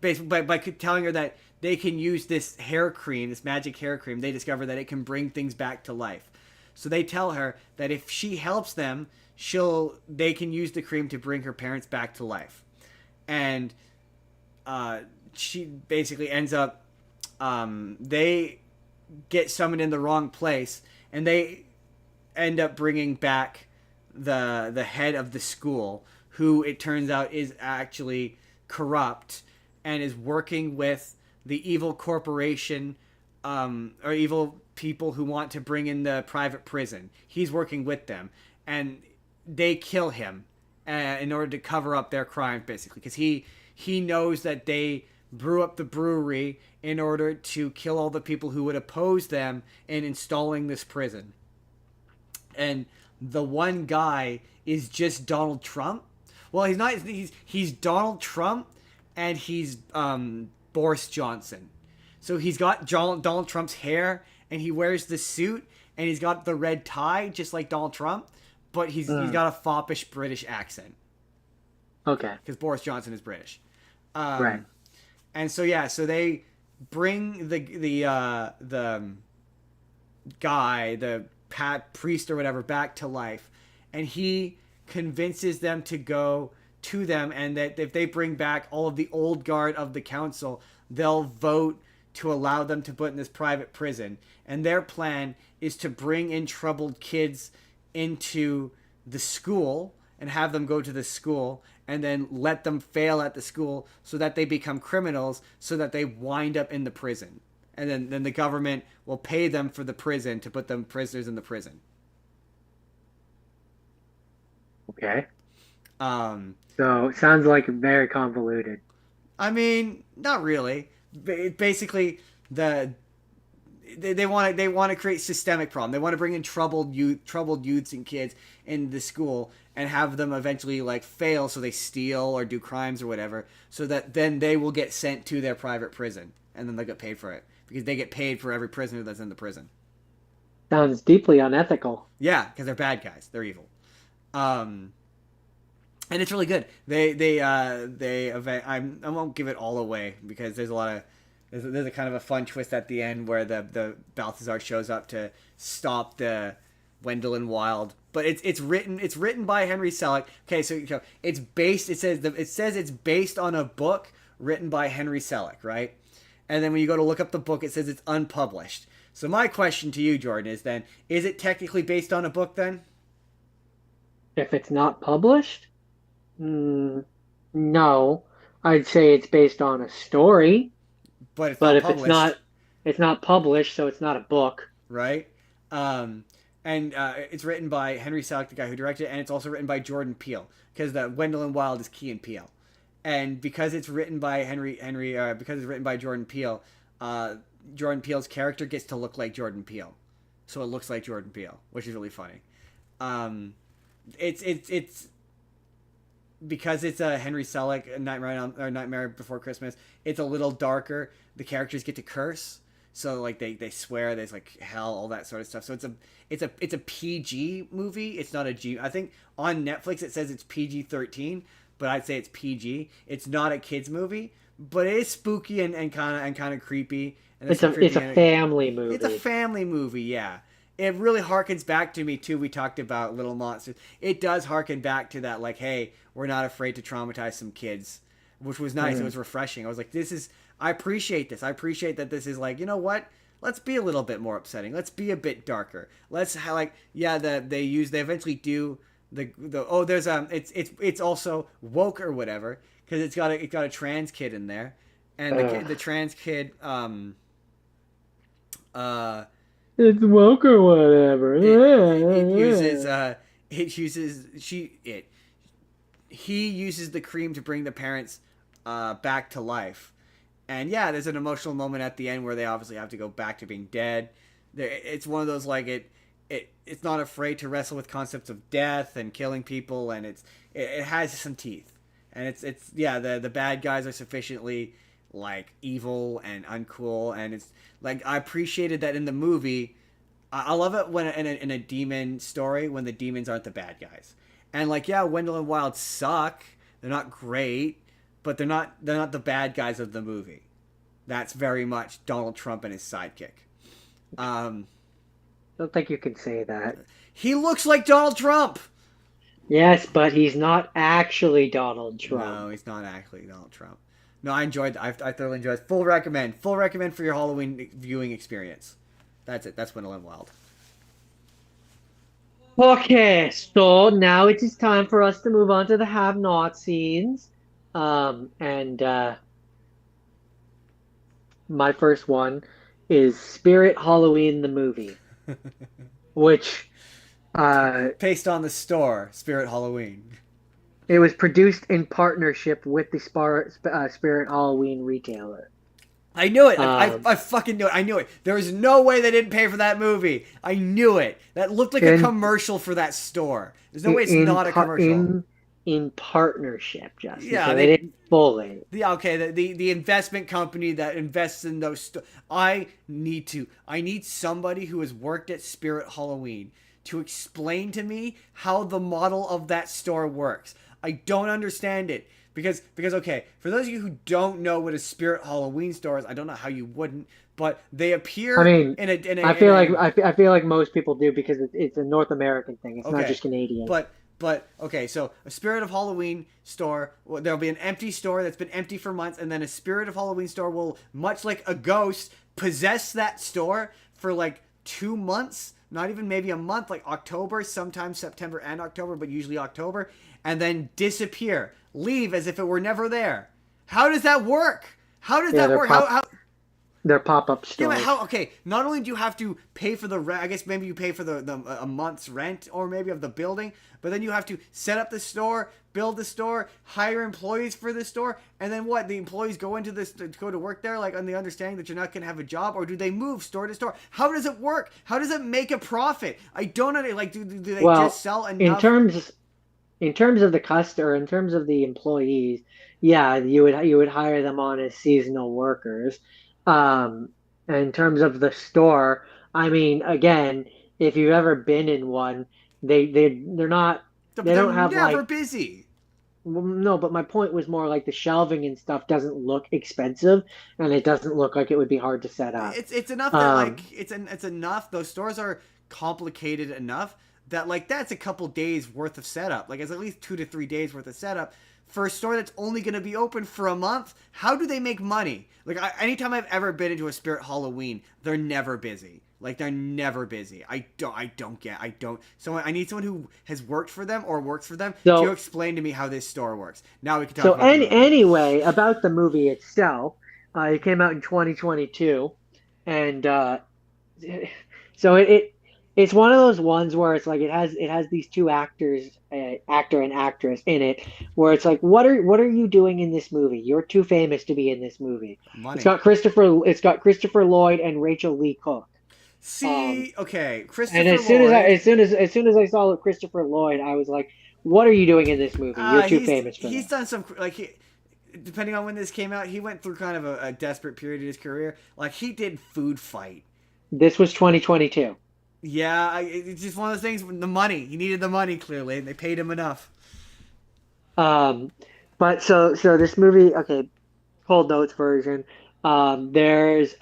basically by telling her that they can use this hair cream, this magic hair cream. They discover that it can bring things back to life. So they tell her that if she helps them, they can use the cream to bring her parents back to life. And she basically ends up, they get summoned in the wrong place, and they end up bringing back the head of the school, who it turns out is actually corrupt and is working with the evil corporation, or evil people who want to bring in the private prison. He's working with them, and they kill him in order to cover up their crimes, basically, because he knows that they brew up the brewery in order to kill all the people who would oppose them in installing this prison. And the one guy is just Donald Trump. Well, he's not. He's Donald Trump, and he's Boris Johnson. So he's got Donald Trump's hair, and he wears the suit, and he's got the red tie, just like Donald Trump, but he's got a foppish British accent. Okay. Because Boris Johnson is British. Right. And so they bring the guy, the priest or whatever, back to life, and he convinces them to go to them, and that if they bring back all of the old guard of the council, they'll vote to allow them to put in this private prison. And their plan is to bring in troubled kids into the school and have them go to the school, and then let them fail at the school so that they become criminals, so that they wind up in the prison. And then the government will pay them for the prison to put them prisoners in the prison. Okay. So it sounds like very convoluted. I mean, not really. Basically, they want to create systemic problem. They want to bring in troubled youths and kids in the school and have them eventually fail, so they steal or do crimes or whatever, so that then they will get sent to their private prison, and then they'll get paid for it because they get paid for every prisoner that's in the prison. Sounds deeply unethical. Yeah, because they're bad guys. They're evil. And it's really good. I won't give it all away because there's a kind of a fun twist at the end where the Balthazar shows up to stop the Wendell and Wild. But it's written by Henry Selick. Okay, so it's based. It says it's based on a book written by Henry Selick, right? And then when you go to look up the book, it says it's unpublished. So my question to you, Jordan, is it technically based on a book then? If it's not published? Mm, no, I'd say it's based on a story, but it's but not if published, it's not published, so it's not a book. right? Um, and it's written by Henry Selick, the guy who directed it, and it's also written by Jordan Peele because the Gwendolyn Wild is Key and Peele, and because it's written by because it's written by Jordan Peele, Jordan Peele's character gets to look like Jordan Peele, so it looks like Jordan Peele, which is really funny. Um, it's because it's a Henry Selick Nightmare Before Christmas. It's a little darker. The characters get to curse, so like they swear. There's like hell, all that sort of stuff. So it's a PG movie. It's not a G. I think on Netflix it says it's PG-13, but I'd say it's PG. It's not a kids movie, but it is spooky and kind of creepy. And It's a family movie. It's a family movie, yeah. It really harkens back to me too. We talked about Little Monsters. It does harken back to that, like, hey, we're not afraid to traumatize some kids, which was nice. It was refreshing. I was like, I appreciate this. I appreciate that this is like, you know what? Let's be a little bit more upsetting. Let's be a bit darker. Let's they eventually do it's also woke or whatever because it's got a trans kid in there, and the trans kid It's woke or whatever. He uses the cream to bring the parents back to life. And yeah, there's an emotional moment at the end where they obviously have to go back to being dead. It's one of those like it's not afraid to wrestle with concepts of death and killing people, and it has some teeth. And the bad guys are sufficiently like evil and uncool, and it's like I appreciated that in the movie. I love it when in a demon story when the demons aren't the bad guys, and like Wendell and Wild suck. They're not great, but they're not the bad guys of the movie. That's very much Donald Trump and his sidekick. I don't think you can say that. He looks like Donald Trump. Yes, but he's not actually Donald Trump. No, he's not actually Donald Trump. No, I enjoyed that. I thoroughly enjoyed it. Full recommend for your Halloween viewing experience. That's it. That's Wendell and Wild. Okay, so now it is time for us to move on to the have-not scenes. My first one is Spirit Halloween the movie, which based on the store Spirit Halloween. It was produced in partnership with the Spirit Halloween retailer. I knew it. I fucking knew it. I knew it. There was no way they didn't pay for that movie. I knew it. That looked like a commercial for that store. There's no way it's not a commercial. In partnership, Justin. Yeah, so they didn't fully. The investment company that invests in those. I need somebody who has worked at Spirit Halloween to explain to me how the model of that store works. I don't understand it. Because okay, for those of you who don't know what a Spirit Halloween store is, I don't know how you wouldn't, but they appear. I feel like most people do because it's a North American thing. It's not just Canadian. But okay, so a Spirit of Halloween store, there'll be an empty store that's been empty for months, and then a Spirit of Halloween store will, much like a ghost, possess that store for like 2 months, not even maybe a month, like October, sometimes September and October, but usually October, and then disappear. Leave as if it were never there. How does that work? How does that work? They're pop-up stores. Yeah, but not only do you have to pay for the rent, I guess maybe you pay for a month's rent or maybe of the building, but then you have to set up the store, build the store, hire employees for the store, and then what? The employees go to work there like on the understanding that you're not going to have a job, or do they move store to store? How does it work? How does it make a profit? I don't know. Like, do they just sell enough? In terms of the customer, in terms of the employees, yeah, you would hire them on as seasonal workers. In terms of the store, I mean, again, if you've ever been in one, they're not. They don't have never busy. Well, no, but my point was more like the shelving and stuff doesn't look expensive, and it doesn't look like it would be hard to set up. It's enough that it's enough. Those stores are complicated enough that like that's a couple days worth of setup. Like it's at least 2 to 3 days worth of setup for a store that's only going to be open for a month. How do they make money? Like anytime I've ever been into a Spirit Halloween, they're never busy. Like they're never busy. I need someone who has worked for them or works for them to So explain to me how this store works. Now we can talk so about the movie. anyway, about the movie itself, it came out in 2022, and so it's one of those ones where it's like it has these two actors, actor and actress in it, where it's like, what are you doing in this movie? You're too famous to be in this movie. Money. It's got Christopher Lloyd and Rachel Lee Cook. See, okay, And Christopher Lloyd. as soon as I saw Christopher Lloyd, I was like, what are you doing in this movie? You're too famous for He's that. done some like depending on when this came out, he went through kind of a desperate period in his career. Like he did Food Fight. This was 2022. Yeah, it's just one of those things. The money, he needed the money clearly, and they paid him enough. Um, but so this movie, okay, Cold Notes version. There's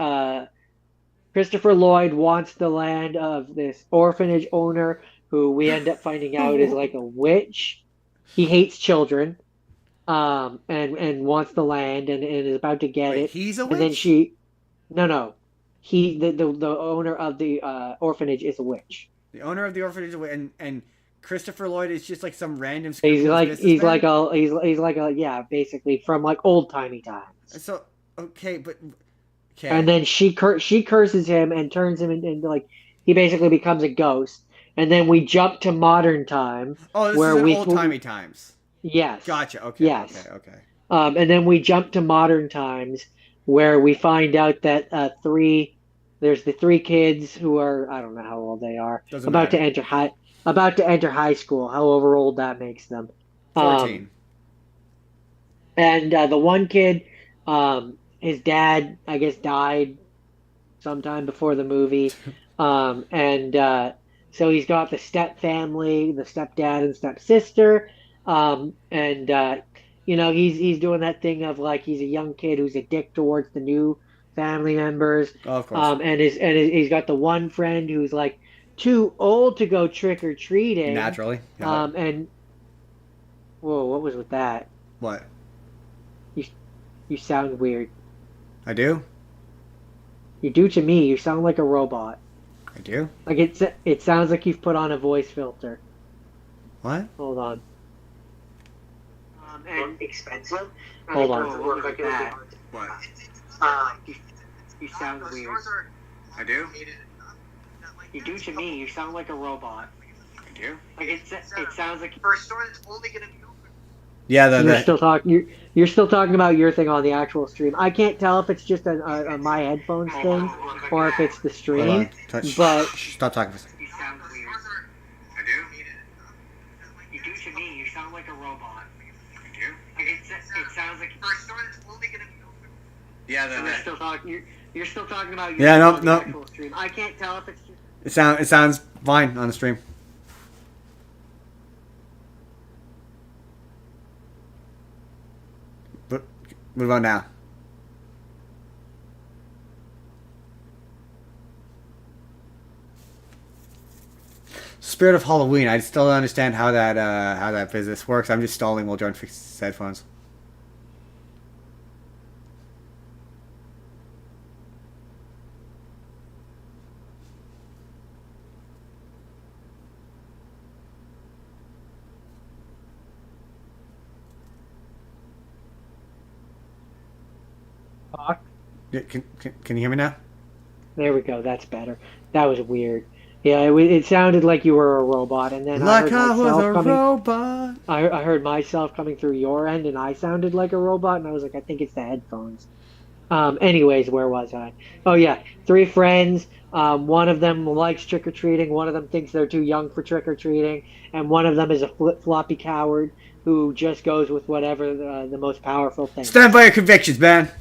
Christopher Lloyd wants the land of this orphanage owner who we end up finding out is like a witch. He hates children, and wants the land and is about to get Wait, it. he's a And then witch? no, the owner of the orphanage is a witch. The owner of the orphanage, and Christopher Lloyd is just like some random He's scrupulous like businessman. he's like a yeah, basically from like old timey times. So okay, but okay, And then she curses him and turns him into like he basically becomes a ghost. And then we jump to modern times oh, this where is in we old timey times. yes. Gotcha. Okay. Yes. Okay. And then we jump to modern times where we find out that there's the three kids who are I don't know how old they are Doesn't matter. about to enter high school, however old that makes them. 14. And the one kid, his dad I guess died sometime before the movie, and so he's got the step family, the stepdad and stepsister, and he's doing that thing of like he's a young kid who's a dick towards the new family members, Oh, of course. he's got the one friend who's like too old to go trick or treating, Naturally. Yeah. and whoa, what was with that? What? You sound weird. I do? You do to me. You sound like a robot. I do? Like it sounds like you've put on a voice filter. What? Hold on. And expensive. Hold on. What was that? What? You sound weird. I do? You do to me. You sound like a robot. I do? Like it sounds like For a store that's only going to be open. Yeah, you're still talking. You're still talking about your thing on the actual stream. I can't tell if it's just a my headphones thing or if it's the Hold stream. on. But Stop talking for a second. you sound weird. I do? You do to me. You sound like a robot. I do? Like it sounds like For a store that's only going to be open. Yeah, you're still talking. You're still talking about your Yeah, thing no, on the no. actual stream. I can't tell if it's just. It sounds fine on the stream. But what about now? Spirit of Halloween. I still don't understand how that business works. I'm just stalling while Jordan fixes his headphones. Talk. Yeah, can you hear me now? There we go. That's better. That was weird. Yeah, it sounded like you were a robot, and then Like I was a robot. I heard myself coming through your end, and I sounded like a robot, and I was like, I think it's the headphones. Anyways, where was I? Oh yeah, three friends. One of them likes trick or treating. One of them thinks they're too young for trick or treating, and one of them is a flip-floppy coward who just goes with whatever the most powerful thing. Stand by your convictions, man.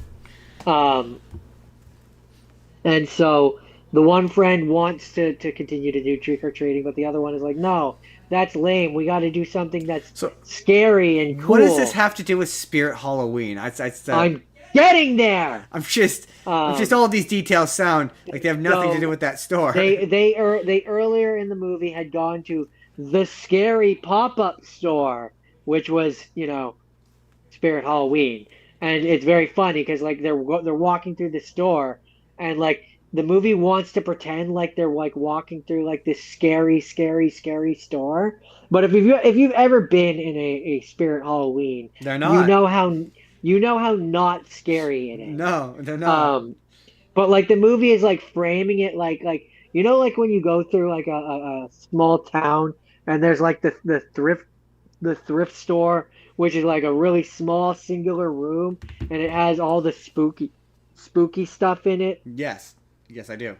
And so the one friend wants to continue to do trick or treating, but the other one is like, no, that's lame. We got to do something that's So, scary and cool. what does this have to do with Spirit Halloween? I'm getting there. I'm just all these details sound like they have nothing to do with that store. They earlier in the movie had gone to the scary pop-up store, which was Spirit Halloween, and it's very funny because like they're walking through the store and like the movie wants to pretend like they're like walking through like this scary, scary, scary store. But if you've ever been in a Spirit Halloween, They're you not. know how you know how not scary it is. No, they're not. But like the movie is like framing it like like when you go through like a small town and there's like the thrift store, which is like a really small singular room, and it has all the spooky stuff in it. Yes. Yes, I do.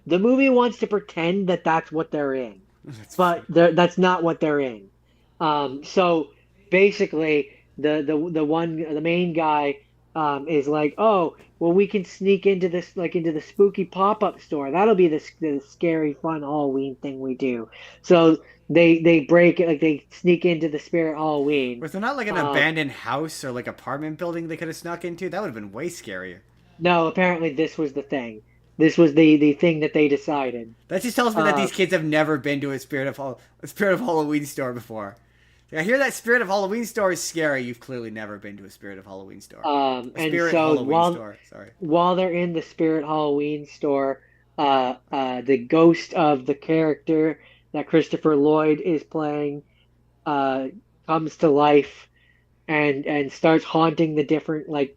The movie wants to pretend that that's what they're in, That's but that's not what they're in. So basically, the main guy is like, oh, well, we can sneak into this like into the spooky pop-up store. That'll be the scary, fun Halloween thing we do. So they break it like they sneak into the Spirit Halloween. Was there not like an Um, abandoned house or like apartment building they could have snuck into? That would have been way scarier. no, apparently this was the thing. This was the thing that they decided. That just tells me that Uh, these kids have never been to a Spirit of Halloween store before. I hear that Spirit of Halloween store is scary. You've clearly never been to a Spirit of Halloween store. A and Spirit so Halloween store. Sorry. while they're in the Spirit Halloween store, the ghost of the character that Christopher Lloyd is playing uh, comes to life and starts haunting the different like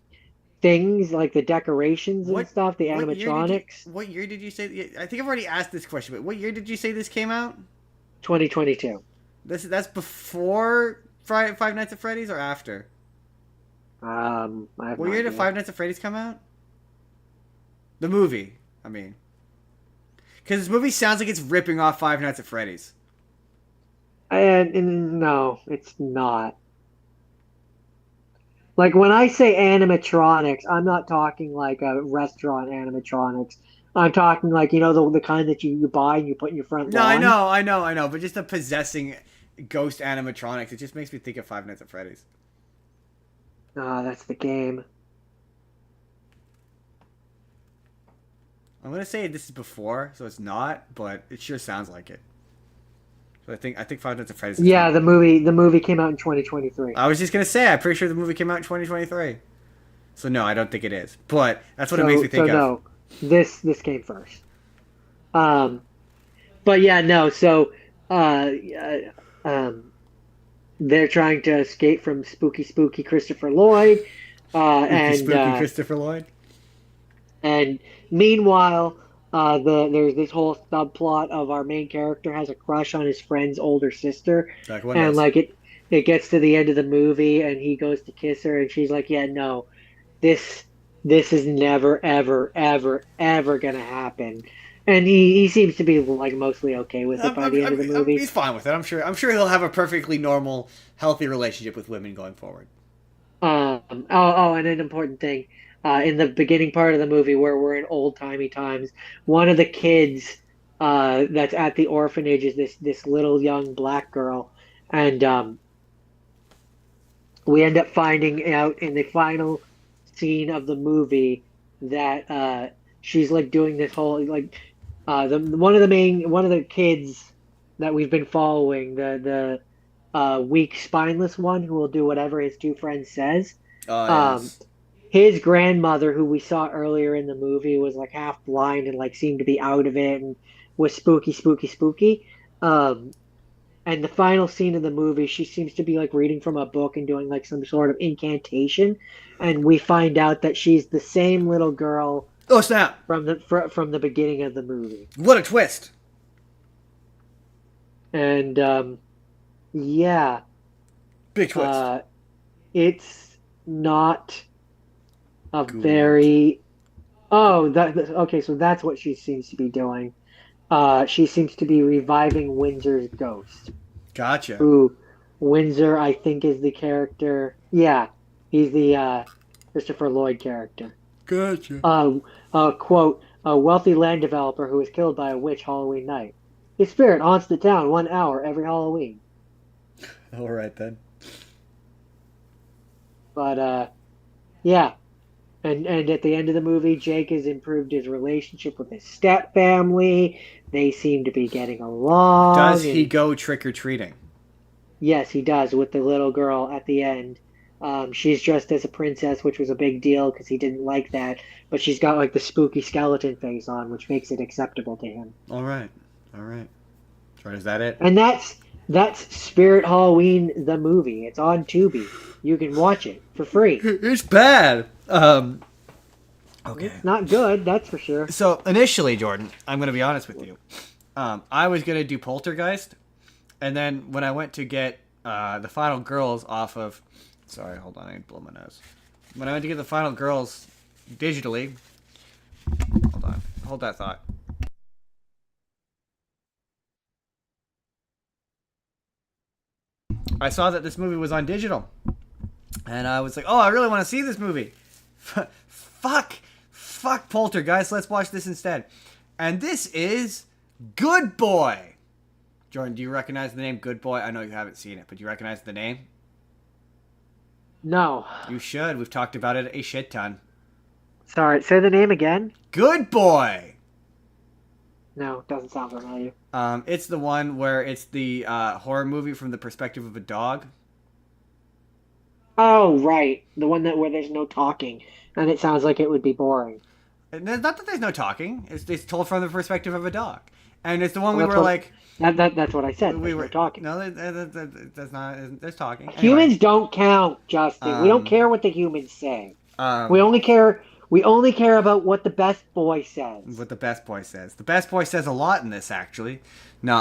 things, like the decorations and What stuff, the what year did you animatronics. what year did you say? I think I've already asked this question, but what year did you say this came out? 2022. That's before Five Nights at Freddy's or after? I have What no year did idea. Five Nights at Freddy's come out? The movie, I mean. Because this movie sounds like it's ripping off Five Nights at Freddy's. And no, it's not. Like when I say animatronics, I'm not talking like a restaurant animatronics. I'm talking like the kind that you buy and you put in your front No, I lawn. know, I know, I know. But just the possessing ghost animatronics, it just makes me think of Five Nights at Freddy's. Ah, that's the game. I'm gonna say this is before, so it's not, but it sure sounds like it. So I think Five Nights at Freddy's. Yeah, the movie came out in 2023. I was just gonna say, I'm pretty sure the movie came out in 2023. So no, I don't think it is. But that's what it makes me think of. No, this came first. Um, but yeah, no. So, um, they're trying to escape from spooky Christopher Lloyd, Spooky Christopher Lloyd. and meanwhile, there's this whole subplot of our main character has a crush on his friend's older sister, Like what and else? like it gets to the end of the movie, and he goes to kiss her, and she's like, "Yeah, no, this this is never, ever, ever, ever gonna happen." And he seems to be like mostly okay with it by the end of the movie. He's fine with it. I'm sure he'll have a perfectly normal, healthy relationship with women going forward. And an important thing, in the beginning part of the movie where we're in old-timey times, one of the kids that's at the orphanage is this little young black girl, and we end up finding out in the final scene of the movie that she's like doing this whole like one of the kids that we've been following, the weak spineless one who will do whatever his two friends says. Yes. His grandmother, who we saw earlier in the movie, was like half blind and like seemed to be out of it and was spooky. And the final scene of the movie, she seems to be like reading from a book and doing like some sort of incantation, and we find out that she's the same little girl Oh snap! from the beginning of the movie. What a twist! And yeah, Big twist. it's not a Good. very okay, so that's what she seems to be doing. She seems to be reviving Windsor's ghost. Gotcha. Who Windsor, I think, is the character. Yeah, he's the Christopher Lloyd character. Gotcha. Quote, a wealthy land developer who was killed by a witch Halloween night. His spirit haunts the town 1 hour every Halloween. All right then. But yeah. And at the end of the movie, Jake has improved his relationship with his step family. They seem to be getting along. Does he go trick or treating? Yes, he does with the little girl at the end. She's dressed as a princess, which was a big deal because he didn't like that. But she's got like the spooky skeleton face on, which makes it acceptable to him. All right. All right. Right, is that it? And that's Spirit Halloween the movie. It's on Tubi. You can watch it for free. It's bad. Okay. It's not good, that's for sure. So initially, Jordan, I'm going to be honest with you. I was going to do Poltergeist, and then when I went to get the Final Girls off of, sorry, hold on, I need to blow my nose. When I went to get the Final Girls digitally, hold on, hold that thought. I saw that this movie was on digital, and I was like, oh, I really want to see this movie. Fuck Poltergeist. Let's watch this instead. And this is Good Boy. Jordan, do you recognize the name Good Boy? I know you haven't seen it, but do you recognize the name? No. You should. We've talked about it a shit ton. Sorry, say the name again? Good Boy. No, doesn't sound familiar. It's the one where it's the horror movie from the perspective of a dog. Oh, right. The one that where there's no talking, and it sounds like it would be boring. And not that there's no talking. It's told from the perspective of a dog. And it's the one we Well, were like... That's what I said. We There's were no talking. No, that's not... There's talking. Humans Anyway, don't count, Justin. We don't care what the humans say. um, We only care about what the best boy says. what the best boy says. The best boy says a lot in this, actually. No,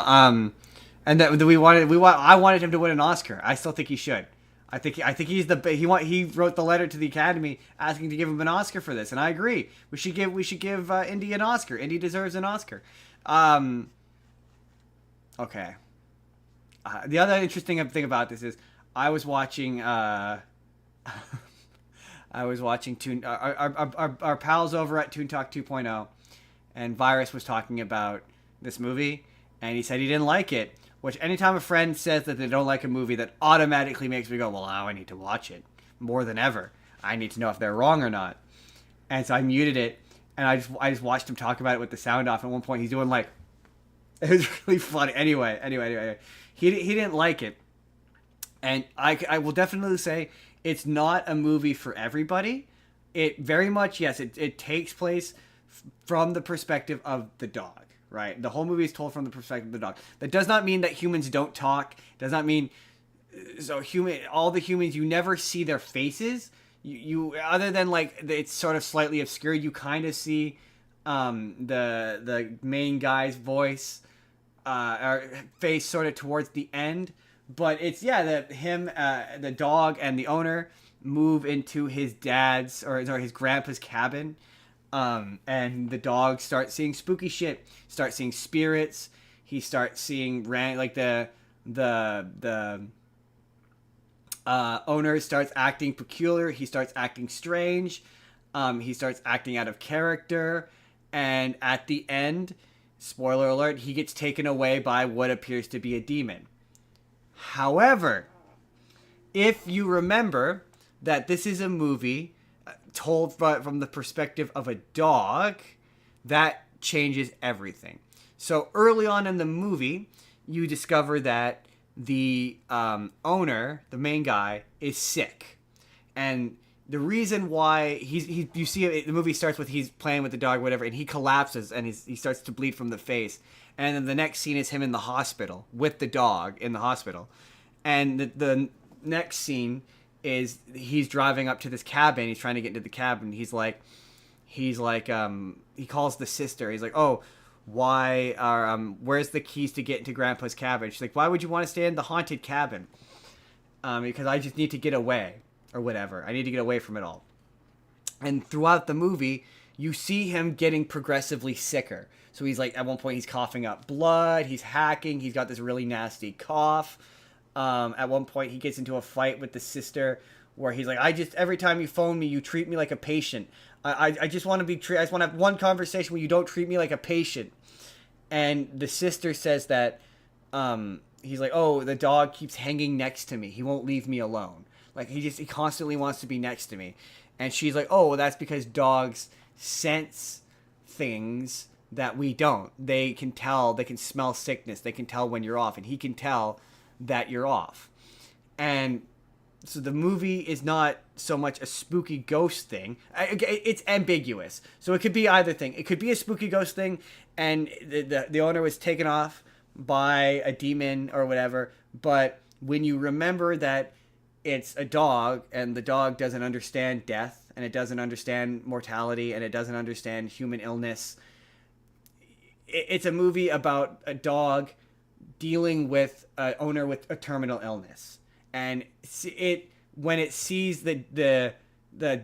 and that I wanted him to win an Oscar. I still think he should. I think he's he wrote the letter to the Academy asking to give him an Oscar for this, and I agree. We should give Indy an Oscar. Indy deserves an Oscar. Okay. The other interesting thing about this is I was watching Toon our pals over at Toon Talk 2.0, and Virus was talking about this movie, and he said he didn't like it. Which anytime a friend says that they don't like a movie, that automatically makes me go, well, now I need to watch it more than ever. I need to know if they're wrong or not. And so I muted it, and I just watched him talk about it with the sound off. At one point, he's doing like, it was really funny. Anyway, he didn't like it, and I will definitely say it's not a movie for everybody. It very much, yes, it takes place from the perspective of the dog. Right, the whole movie is told from the perspective of the dog. That does not mean that humans don't talk. Does not mean all the humans, you never see their faces. You other than like it's sort of slightly obscured. You kind of see the main guy's voice or face sort of towards the end. But it's the dog and the owner move into his dad's or his grandpa's cabin. And the dog starts seeing spooky shit, starts seeing spirits. He starts seeing the owner starts acting peculiar. He starts acting strange. He starts acting out of character. And at the end, spoiler alert, he gets taken away by what appears to be a demon. However, if you remember that this is a movie told from the perspective of a dog, that changes everything. So early on in the movie, you discover that the owner, the main guy, is sick, and the reason why you see it, the movie starts with he's playing with the dog, whatever, and he collapses and he starts to bleed from the face, and then the next scene is him in the hospital with the dog in the hospital, and the next scene is he's driving up to this cabin. He's trying to get into the cabin. He calls the sister. He's like, oh, why are where's the keys to get into Grandpa's cabin? She's like, why would you want to stay in the haunted cabin? Because I just need to get away or whatever. I need to get away from it all. And throughout the movie, you see him getting progressively sicker. So he's like, at one point he's coughing up blood. He's hacking. He's got this really nasty cough. At one point, he gets into a fight with the sister where he's like, every time you phone me, you treat me like a patient. I just want to be I just want to have one conversation where you don't treat me like a patient. And the sister says that, he's like, oh, the dog keeps hanging next to me. He won't leave me alone. Like, he constantly wants to be next to me. And she's like, oh, well, that's because dogs sense things that we don't. They can tell, they can smell sickness. They can tell when you're off. And he can tell that you're off. And so the movie is not so much a spooky ghost thing. It's ambiguous, so it could be either thing. It could be a spooky ghost thing, and the owner was taken off by a demon or whatever. But when you remember that it's a dog, and the dog doesn't understand death, and it doesn't understand mortality, and it doesn't understand human illness. It's a movie about a dog dealing with an owner with a terminal illness, and it when it sees the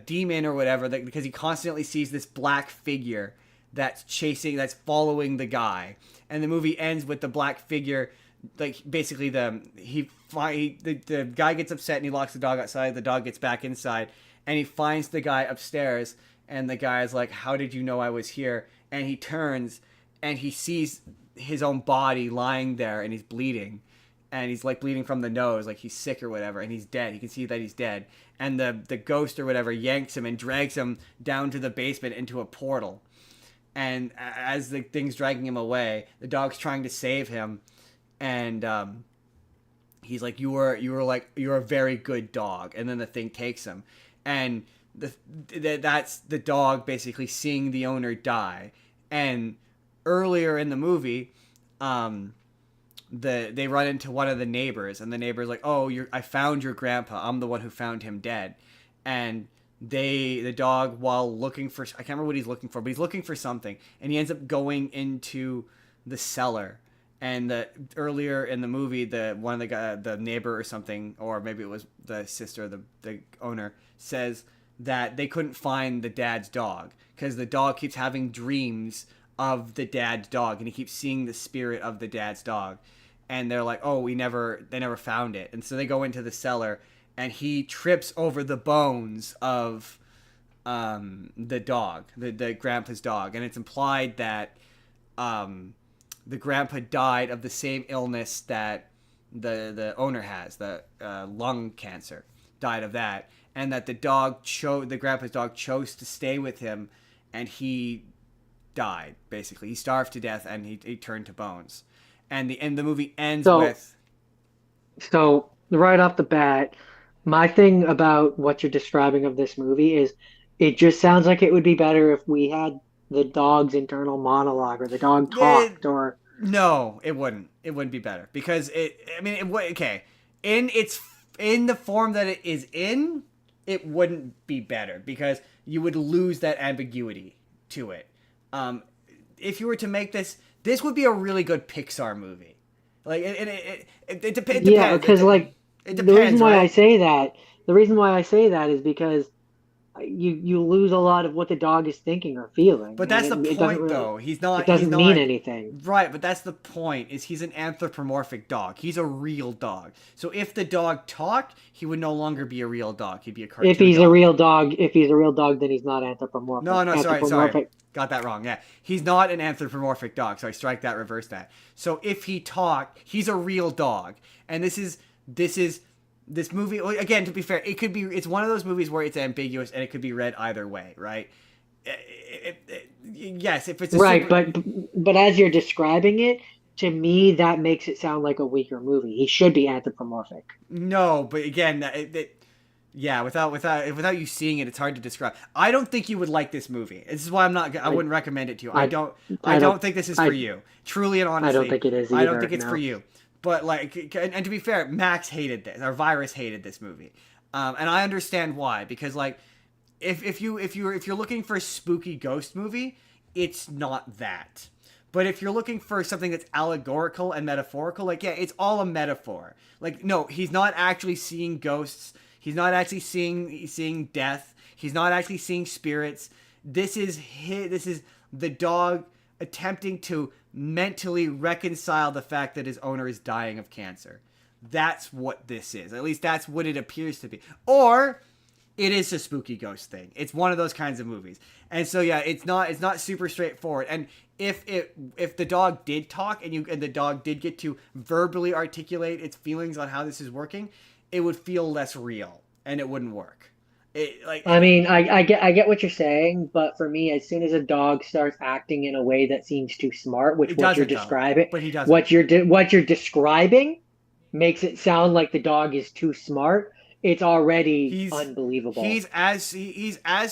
demon or whatever, because he constantly sees this black figure that's following the guy, and the movie ends with the black figure, like basically the guy gets upset and he locks the dog outside. The dog gets back inside, and he finds the guy upstairs, and the guy is like, "How did you know I was here?" And he turns, and he sees his own body lying there, and he's bleeding, and he's like bleeding from the nose, like he's sick or whatever, and he's dead. He can see that he's dead, and the ghost or whatever yanks him and drags him down to the basement into a portal. And as the thing's dragging him away, the dog's trying to save him, and he's like, you're a very good dog. And then the thing takes him, and that's the dog basically seeing the owner die. And earlier in the movie, they run into one of the neighbors, and the neighbor's like, "Oh, I found your grandpa. I'm the one who found him dead." And the dog, while looking for, I can't remember what he's looking for, but he's looking for something, and he ends up going into the cellar. And earlier in the movie, one of the neighbor or something, or maybe it was the sister of the owner, says that they couldn't find the dad's dog because the dog keeps having dreams of the dad's dog, and he keeps seeing the spirit of the dad's dog. And they're like, "Oh, they never found it." And so they go into the cellar, and he trips over the bones of the dog, the grandpa's dog, and it's implied that the grandpa died of the same illness that the owner has, the lung cancer, died of that, and that the grandpa's dog chose to stay with him, and he died, basically. He starved to death, and he turned to bones. And the movie ends with... So, right off the bat, my thing about what you're describing of this movie is it just sounds like it would be better if we had the dog's internal monologue, or the dog talked, or... No, it wouldn't. It wouldn't be better. Because okay. In the form that it is in, it wouldn't be better, because you would lose that ambiguity to it. If you were to make this would be a really good Pixar movie. Like it depends. Yeah, because it depends. The reason why I say that is because you lose a lot of what the dog is thinking or feeling. But that's the point, though. He's not. It doesn't mean anything. Right, but that's the point. Is he's an anthropomorphic dog. He's a real dog. So if the dog talked, he would no longer be a real dog. He'd be a cartoon. If he's a real dog, then he's not anthropomorphic. No, sorry. Got that wrong. Yeah. He's not an anthropomorphic dog. Sorry, strike that, reverse that. So if he talked, he's a real dog. And this movie, again, to be fair, it's one of those movies where it's ambiguous and it could be read either way, right? Yes, if it's right, but as you're describing it, to me, that makes it sound like a weaker movie. He should be anthropomorphic. No, but again, without you seeing it, it's hard to describe. I don't think you would like this movie. This is why I wouldn't recommend it to you. I don't think this is for you. Truly and honestly, I don't think it is either. I don't think it's for you. But and to be fair, Max hated this, or Virus hated this movie, and I understand why. Because if you're looking for a spooky ghost movie, it's not that. But if you're looking for something that's allegorical and metaphorical, it's all a metaphor. No, he's not actually seeing ghosts. He's not actually seeing death. He's not actually seeing spirits. This is the dog attempting to mentally reconcile the fact that his owner is dying of cancer. That's what this is. At least that's what it appears to be. Or it is a spooky ghost thing. It's one of those kinds of movies. And so yeah, it's not super straightforward. And if the dog did talk and the dog did get to verbally articulate its feelings on how this is working, it would feel less real and it wouldn't work. I get what you're saying, but for me, as soon as a dog starts acting in a way that seems too smart, what you're describing makes it sound like the dog is too smart, it's already He's unbelievable. he's as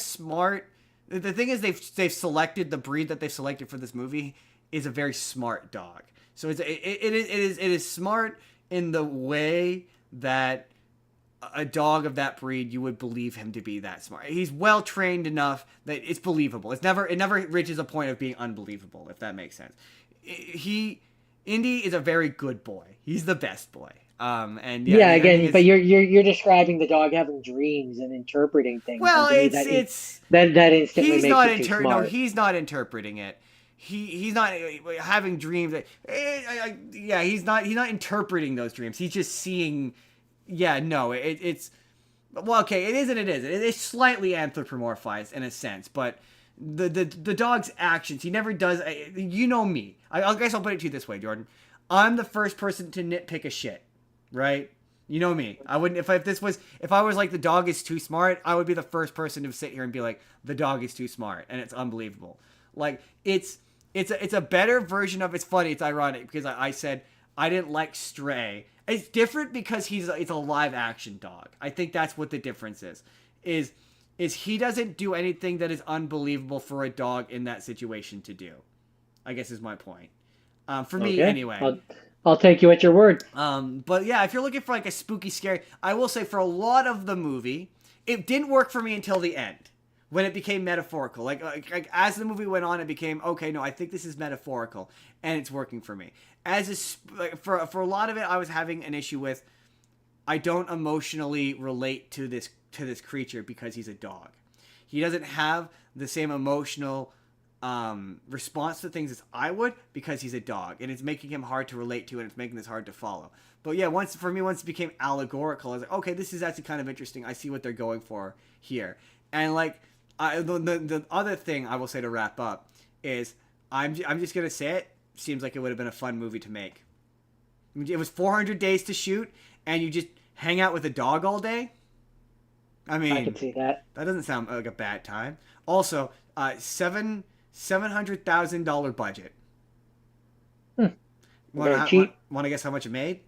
smart. The thing is, they've selected the breed that they've selected for this movie is a very smart dog. So it is smart in the way that a dog of that breed, you would believe him to be that smart. He's well trained enough that it's believable. It never reaches a point of being unbelievable, if that makes sense. Indy is a very good boy. He's the best boy. And yeah, Yeah, I think again, but you're describing the dog having dreams and interpreting things, well, and to me that instantly makes it too smart. he's not interpreting it. He's not having dreams. Yeah, he's not interpreting those dreams. He's just seeing. Yeah, no, it's well, okay, it is and it isn't. It's slightly anthropomorphized in a sense, but the dog's actions, he never does. You know me. I guess I'll put it to you this way, Jordan. I'm the first person to nitpick a shit, right? You know me. I wouldn't if I was like the dog is too smart, I would be the first person to sit here and be like the dog is too smart and it's unbelievable. Like it's a better version of it's funny. It's ironic because I said I didn't like Stray. It's different because it's a live action dog. I think that's what the difference is. Is he doesn't do anything that is unbelievable for a dog in that situation to do. I guess is my point. For me anyway. I'll take you at your word. But yeah, if you're looking for like a spooky, scary, I will say for a lot of the movie, it didn't work for me until the end. When it became metaphorical, like as the movie went on, it became okay. No, I think this is metaphorical, and it's working for me. For a lot of it, I was having an issue with. I don't emotionally relate to this creature because he's a dog. He doesn't have the same emotional response to things as I would because he's a dog, and it's making him hard to relate to, and it's making this hard to follow. But yeah, once it became allegorical, I was like, okay, this is actually kind of interesting. I see what they're going for here, and like. The other thing I will say to wrap up is I'm just gonna say it. Seems like it would have been a fun movie to make. It was 400 days to shoot, and you just hang out with a dog all day. I mean, I can see that. That doesn't sound like a bad time. Also, $700,000 budget. Very cheap. Want to guess how much it made?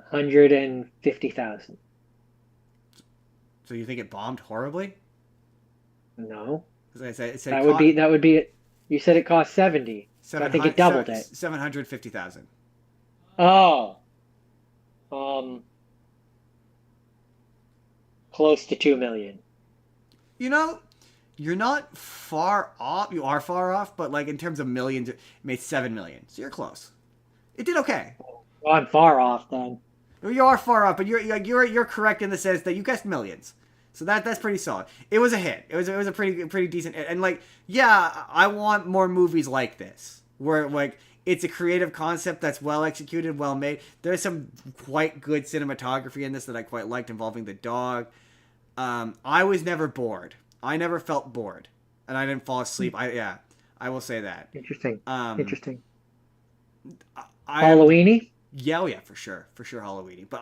150,000. So you think it bombed horribly? No. As I said, that would be it. You said it cost 70. So I think it doubled it. 750,000. Oh. Close to 2 million. You know, you're not far off. You are far off, but like in terms of millions, it made 7 million. So you're close. It did okay. Well, I'm far off then. You are far off, but you're correct in the sense that you guessed millions. So that's pretty solid. It was a hit. It was a pretty decent hit. And like, yeah, I want more movies like this where like it's a creative concept that's well executed, well made. There's some quite good cinematography in this that I quite liked involving the dog. I was never bored. I never felt bored, and I didn't fall asleep. I will say that. Interesting. Interesting. Halloweeny? Yeah, for sure Halloweeny. But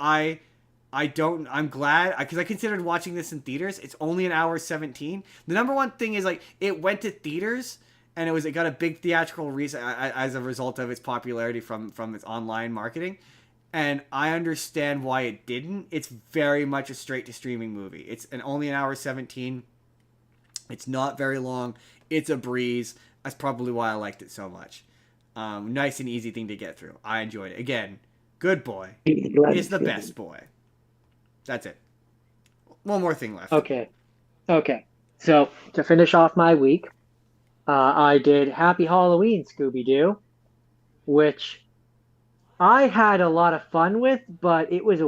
I'm glad because I considered watching this in theaters. It's only an hour 17. The number one thing is like it went to theaters and it got a big theatrical reason as a result of its popularity from its online marketing. And I understand why it didn't. It's very much a straight to streaming movie. It's only an hour 17. It's not very long. It's a breeze. That's probably why I liked it so much. Nice and easy thing to get through. I enjoyed it. Again, good boy is the best boy. That's it. One more thing left. Okay. So to finish off my week, I did Happy Halloween, Scooby-Doo, which I had a lot of fun with, but it was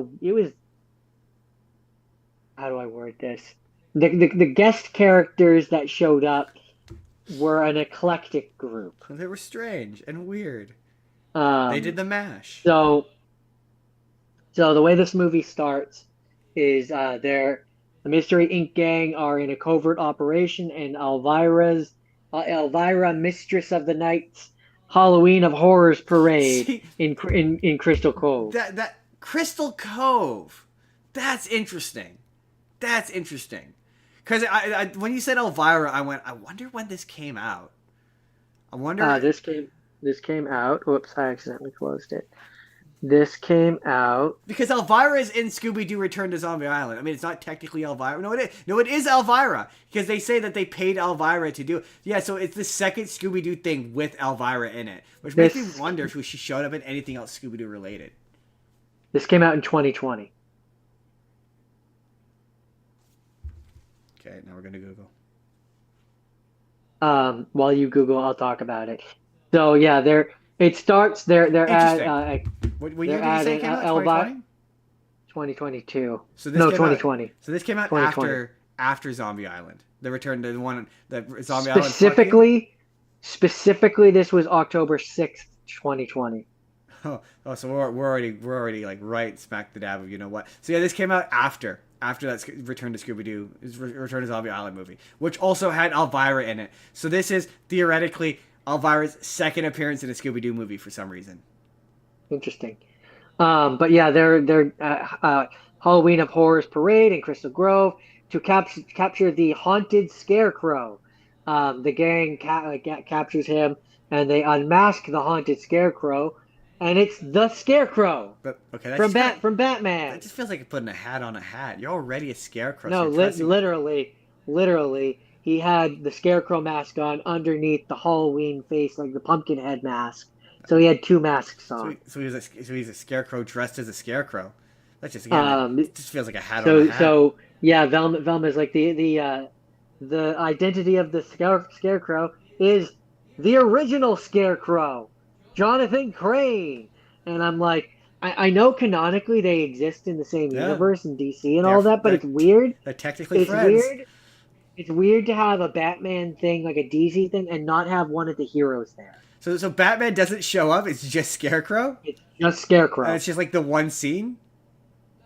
how do I word this? The guest characters that showed up were an eclectic group. They were strange and weird. They did the mash. So the way this movie starts is the Mystery Inc. gang are in a covert operation, and Elvira, Mistress of the Night's Halloween of Horrors parade in Crystal Cove. That Crystal Cove, that's interesting. Because I when you said Elvira, I went, I wonder when this came out. I wonder. This came out. Whoops, I accidentally closed it. This came out. Because Elvira is in Scooby-Doo Return to Zombie Island. I mean, it's not technically Elvira. No, it is. No, it is Elvira. Because they say that they paid Elvira to do it. Yeah, so it's the second Scooby-Doo thing with Elvira in it. Which makes me wonder if she showed up in anything else Scooby-Doo related. This came out in 2020. Okay, now we're going to Google. While you Google, I'll talk about it. So yeah, it starts. They're at What they're year did you at say it came out? Elvira 2020? 2022. So this No, came 2020. Out, so this came out 2020. after Zombie Island. The return to the one that Zombie Island. Specifically, this was October 6th, 2020. Oh, so we're already like right smack the dab of you know what. So yeah, this came out after that Return to Scooby-Doo, Return to Zombie Island movie, which also had Elvira in it. So this is theoretically Elvira's second appearance in a Scooby-Doo movie for some reason. Interesting. But yeah, they're Halloween of Horrors parade in Crystal Grove to capture the haunted Scarecrow. The gang captures him, and they unmask the haunted Scarecrow, and it's the Scarecrow But okay, from Batman. That just feels like putting a hat on a hat. You're already a scarecrow. No, so dressing... literally, he had the Scarecrow mask on underneath the Halloween face, like the pumpkin head mask. So he had two masks on. So he's a scarecrow dressed as a scarecrow. That's just again, it just feels like a hat on a hat. So yeah, Velma is like the identity of the Scarecrow is the original Scarecrow, Jonathan Crane. And I'm like, I know canonically they exist in the same universe in DC and all that, but it's weird. They're technically friends. It's weird to have a Batman thing, like a DC thing, and not have one of the heroes there. So Batman doesn't show up. It's just Scarecrow. It's just Scarecrow. And it's just like the one scene.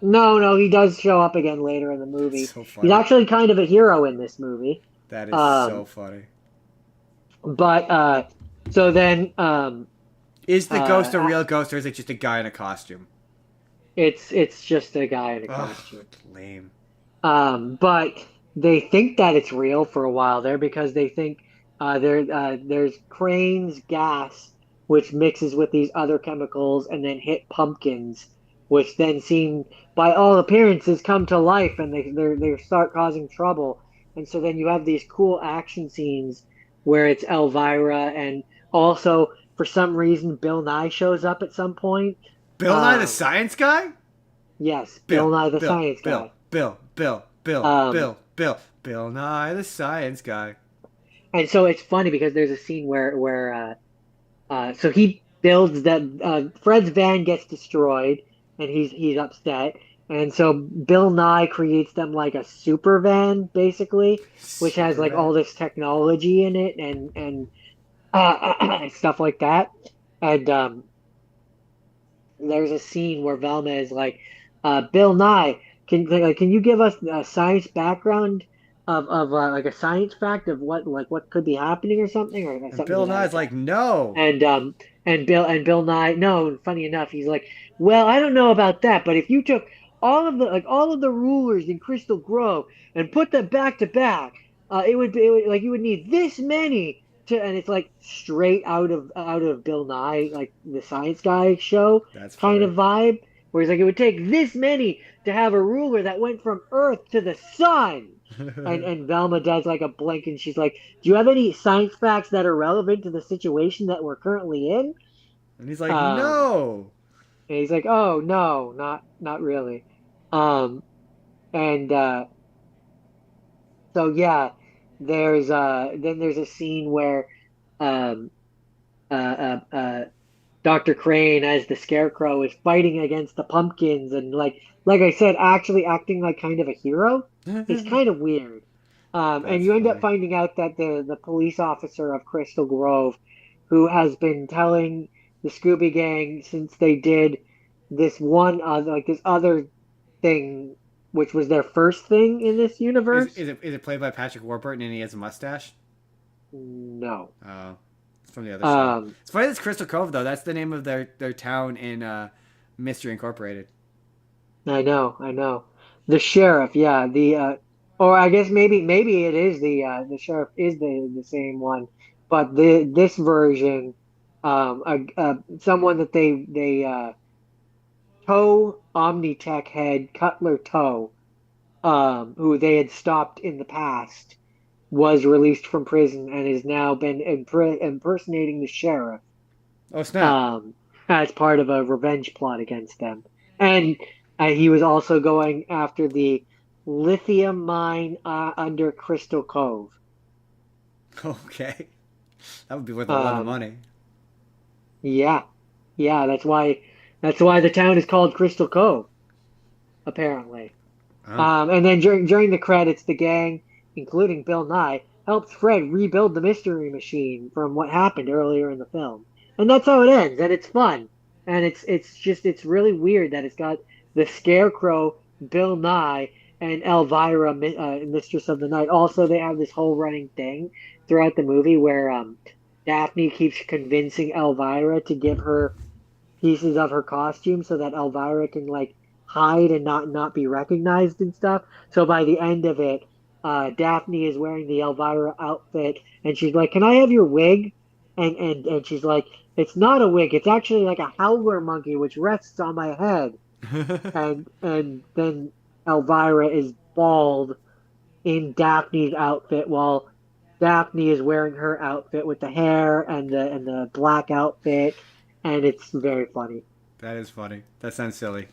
No, he does show up again later in the movie. So funny. He's actually kind of a hero in this movie. That is so funny. But so then, is the ghost a real ghost, or is it just a guy in a costume? It's just a guy in a costume. Lame. But they think that it's real for a while there because they think there's Crane's gas, which mixes with these other chemicals and then hit pumpkins, which then seem, by all appearances, come to life and they start causing trouble. And so then you have these cool action scenes where it's Elvira, and also for some reason Bill Nye shows up at some point. Bill Nye the Science Guy? Yes, Bill Nye the Science Guy. Bill Nye the Science Guy. And so it's funny because there's a scene where so he builds that Fred's van gets destroyed and he's upset, and so Bill Nye creates them like a super van basically, which has like all this technology in it and stuff like that. And there's a scene where Velma is like, Bill Nye, can you give us a science background of like a science fact of what could be happening or something, or something. Bill Nye's like, no. And Bill Nye, no. Funny enough, he's like, well, I don't know about that, but if you took all of the rulers in Crystal Grove and put them back to back, it would like you would need this many to, and it's like straight out of Bill Nye, like the Science Guy show. That's kind funny. of vibe, where he's like, it would take this many to have a ruler that went from Earth to the sun. and Velma does like a blink, and she's like, do you have any science facts that are relevant to the situation that we're currently in? And he's like, no. And he's like, oh no, not really. So yeah, there's a scene where Dr. Crane as the Scarecrow is fighting against the pumpkins, and like I said, actually acting like kind of a hero. It's kind of weird. And you end up finding out that the police officer of Crystal Grove, who has been telling the Scooby Gang since they did this one this other thing, which was their first thing in this universe. Is it played by Patrick Warburton and he has a mustache? No. Oh, it's from the other show. It's funny that's Crystal Cove though. That's the name of their town in Mystery Incorporated. I know. The sheriff, yeah. Or I guess maybe it is the sheriff is the same one, but this version, someone that they Toe Omnitech head Cutler Toe, who they had stopped in the past, was released from prison and has now been impersonating the sheriff, Oh snap! um, as part of a revenge plot against them. And he was also going after the lithium mine under Crystal Cove. Okay, that would be worth a lot of Um, money. yeah, yeah, that's why the town is called Crystal Cove, apparently. Oh, And then during the credits, the gang, including Bill Nye, helps Fred rebuild the mystery machine from what happened earlier in the film. And that's how it ends, and it's fun. And it's really weird that it's got the Scarecrow, Bill Nye, and Elvira, Mistress of the Night. Also, they have this whole running thing throughout the movie where Daphne keeps convincing Elvira to give her pieces of her costume so that Elvira can like hide and not be recognized and stuff. So by the end of it, Daphne is wearing the Elvira outfit and she's like, "Can I have your wig?" And she's like, "It's not a wig. It's actually like a howler monkey which rests on my head." And then Elvira is bald in Daphne's outfit while Daphne is wearing her outfit with the hair and the black outfit, and it's very funny. that is funny. That sounds silly.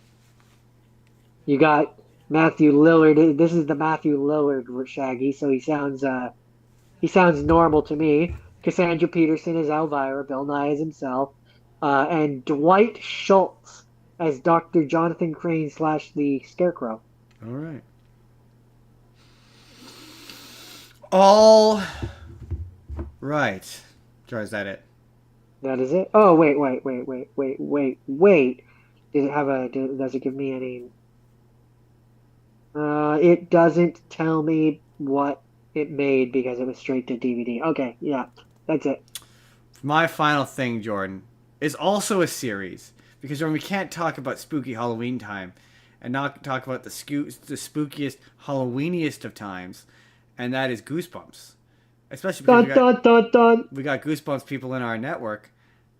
You got Matthew Lillard. This is the Matthew Lillard Shaggy, so he sounds normal to me. Cassandra Peterson as Elvira, Bill Nye as himself, and Dwight Schultz as Dr. Jonathan Crane slash the Scarecrow. All right. All right. Is that it? That is it. Oh wait. Does it give me any? It doesn't tell me what it made because it was straight to DVD. Okay, yeah, that's it. My final thing, Jordan, is also a series because Jordan, we can't talk about spooky Halloween time and not talk about the spookiest Halloweeniest of times, and that is Goosebumps. Especially because Dun dun dun dun. we got Goosebumps people in our network.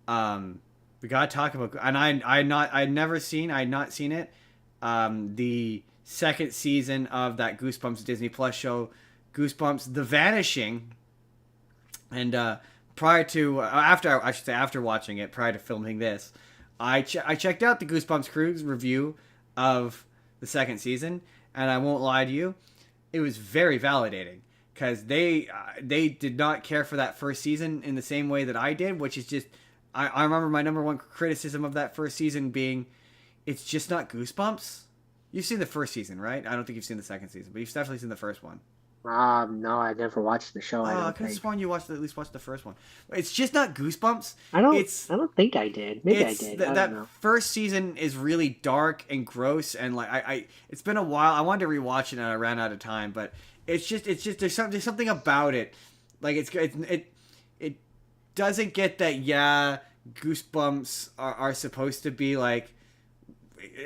We gotta talk about, and I had not seen it. The second season of that Goosebumps Disney Plus show, Goosebumps: The Vanishing, and after watching it, prior to filming this, I checked out the Goosebumps crew's review of the second season, and I won't lie to you, it was very validating because they did not care for that first season in the same way that I did, which is just I remember my number one criticism of that first season being it's just not Goosebumps. You've seen the first season, right? I don't think you've seen the second season, but you've definitely seen the first one. No, I never watched the show. I I don't could have think. sworn you at least watched the first one. It's just not Goosebumps. I don't. It's I don't think I did. Maybe I did. I don't that know. first season is really dark and gross, and like I it's been a while. I wanted to rewatch it and I ran out of time, but it's just there's something about it. Like it doesn't get that. Yeah, Goosebumps are supposed to be like.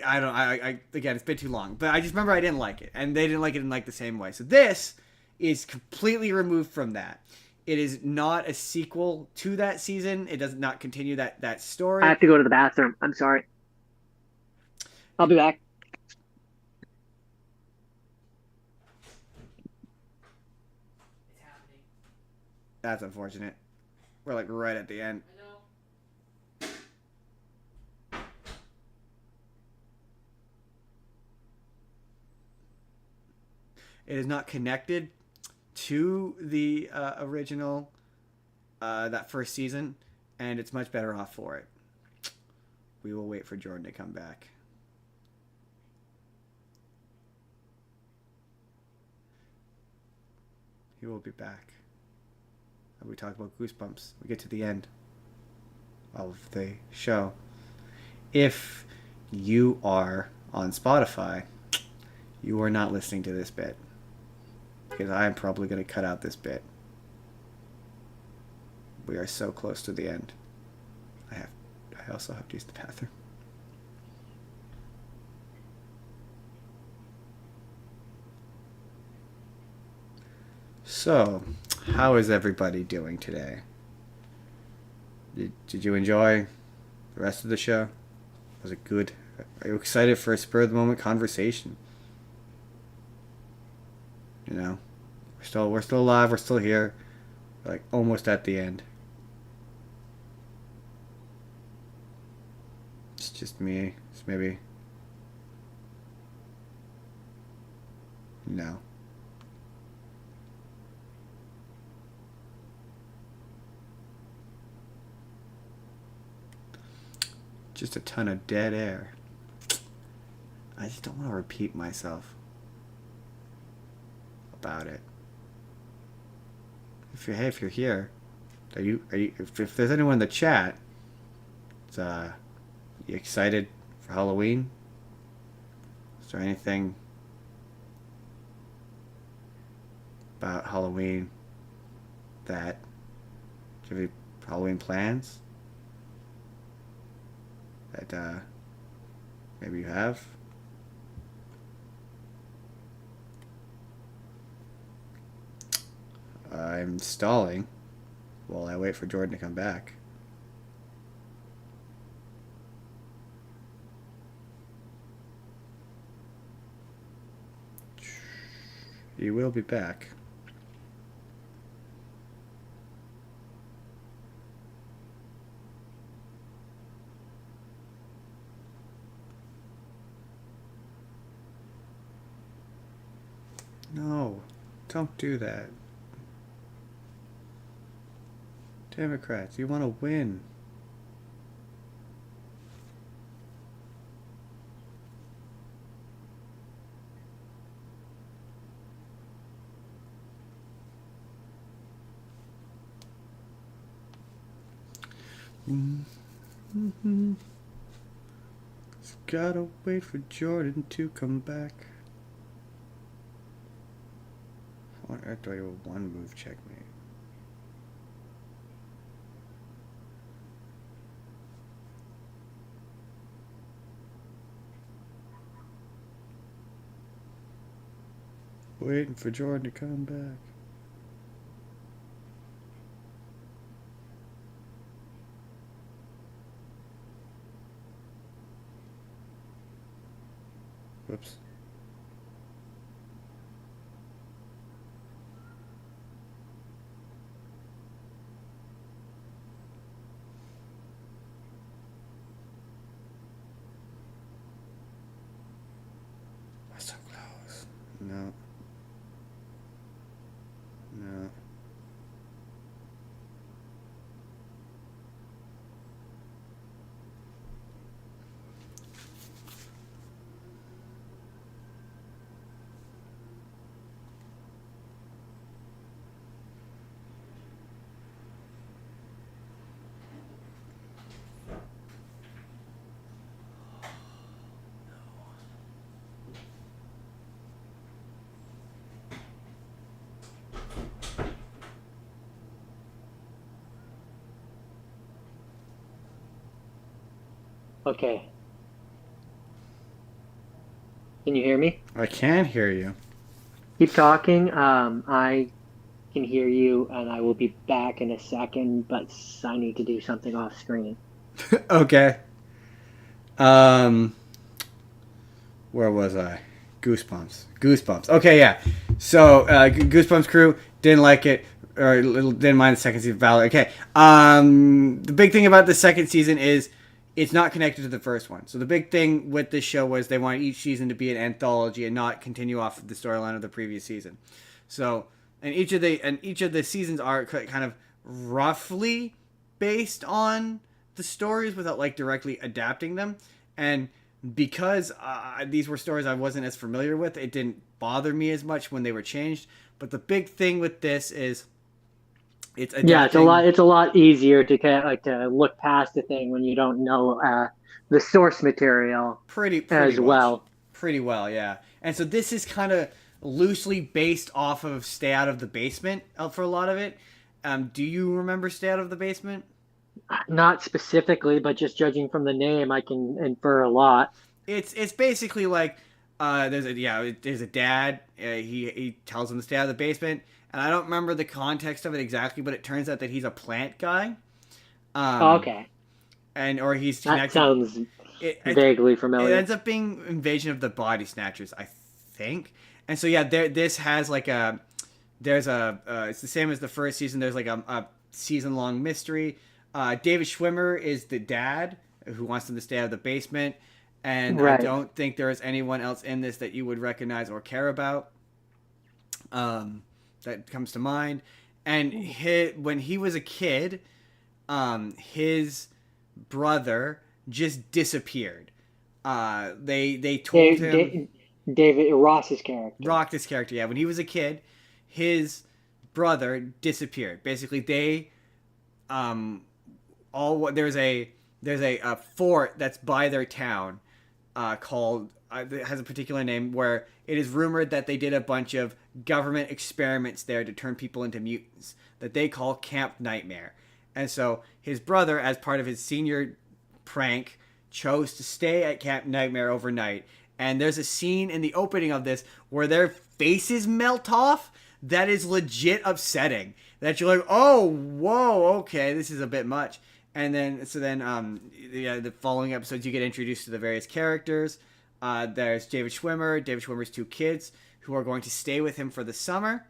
I don't. I again, it's been too long, but I just remember I didn't like it, and they didn't like it in like the same way. So this is completely removed from that. It is not a sequel to that season. It does not continue that story. I have to go to the bathroom. I'm sorry. I'll be back. That's unfortunate. We're like right at the end. It is not connected to the original that first season, and it's much better off for it. We will wait for Jordan to come back. He will be back. We talk about Goosebumps. We get to the end of the show. If you are on Spotify, you are not listening to this bit. Because I'm probably going to cut out this bit. We are so close to the end. I also have to use the bathroom. So, how is everybody doing today? Did you enjoy the rest of the show? Was it good? Are you excited for a spur of the moment conversation? You know, we're still alive. We're still here. We're like almost at the end. It's just me. It's maybe. No. Just a ton of dead air. I just don't want to repeat myself about it. If you're here, if there's anyone in the chat, it's, you excited for Halloween? Is there anything about Halloween that, do you have any Halloween plans that maybe you have? I'm stalling while I wait for Jordan to come back. He will be back. No, don't do that. Democrats, you want to win. Just gotta wait for Jordan to come back. How on earth do I do a one move checkmate? Waiting for Jordan to come back. Whoops. We're so close. No. No. Okay. Can you hear me? I can hear you. Keep talking. I can hear you, and I will be back in a second, but I need to do something off screen. Okay. Where was I? Goosebumps. Okay, yeah. So, Goosebumps crew didn't like it, or didn't mind the second season. Valid. Okay. The big thing about the second season is it's not connected to the first one. So the big thing with this show was they wanted each season to be an anthology and not continue off of the storyline of the previous season. So, and each of the seasons are kind of roughly based on the stories without like directly adapting them. And because these were stories I wasn't as familiar with, it didn't bother me as much when they were changed. But the big thing with this is it's adapting. Yeah, it's a lot easier to kind of like to look past the thing when you don't know the source material pretty as much. well. Pretty well, yeah. And so this is kind of loosely based off of Stay Out of the Basement for a lot of it. Do you remember Stay Out of the Basement? Not specifically, but just judging from the name, I can infer a lot. It's basically like there's a dad. He tells him to stay out of the basement, and I don't remember the context of it exactly, but it turns out that he's a plant guy. Okay, Or he's that connected. sounds vaguely It familiar. ends up being Invasion of the Body Snatchers, I think. And so yeah, this has like it's the same as the first season. There's like a season long mystery. David Schwimmer is the dad who wants them to stay out of the basement, and I Right. don't think there is anyone else in this that you would recognize or care about. That comes to mind. And when he was a kid, his brother just disappeared. They told him David Ross's character. Rock this character. Yeah, when he was a kid, his brother disappeared. Basically, they there's a fort that's by their town called it has a particular name where it is rumored that they did a bunch of government experiments there to turn people into mutants that they call Camp Nightmare. And so his brother, as part of his senior prank, chose to stay at Camp Nightmare overnight. And there's a scene in the opening of this where their faces melt off that is legit upsetting. That you're like, oh, whoa, okay, this is a bit much. And then, the following episodes, you get introduced to the various characters. There's David Schwimmer's two kids who are going to stay with him for the summer.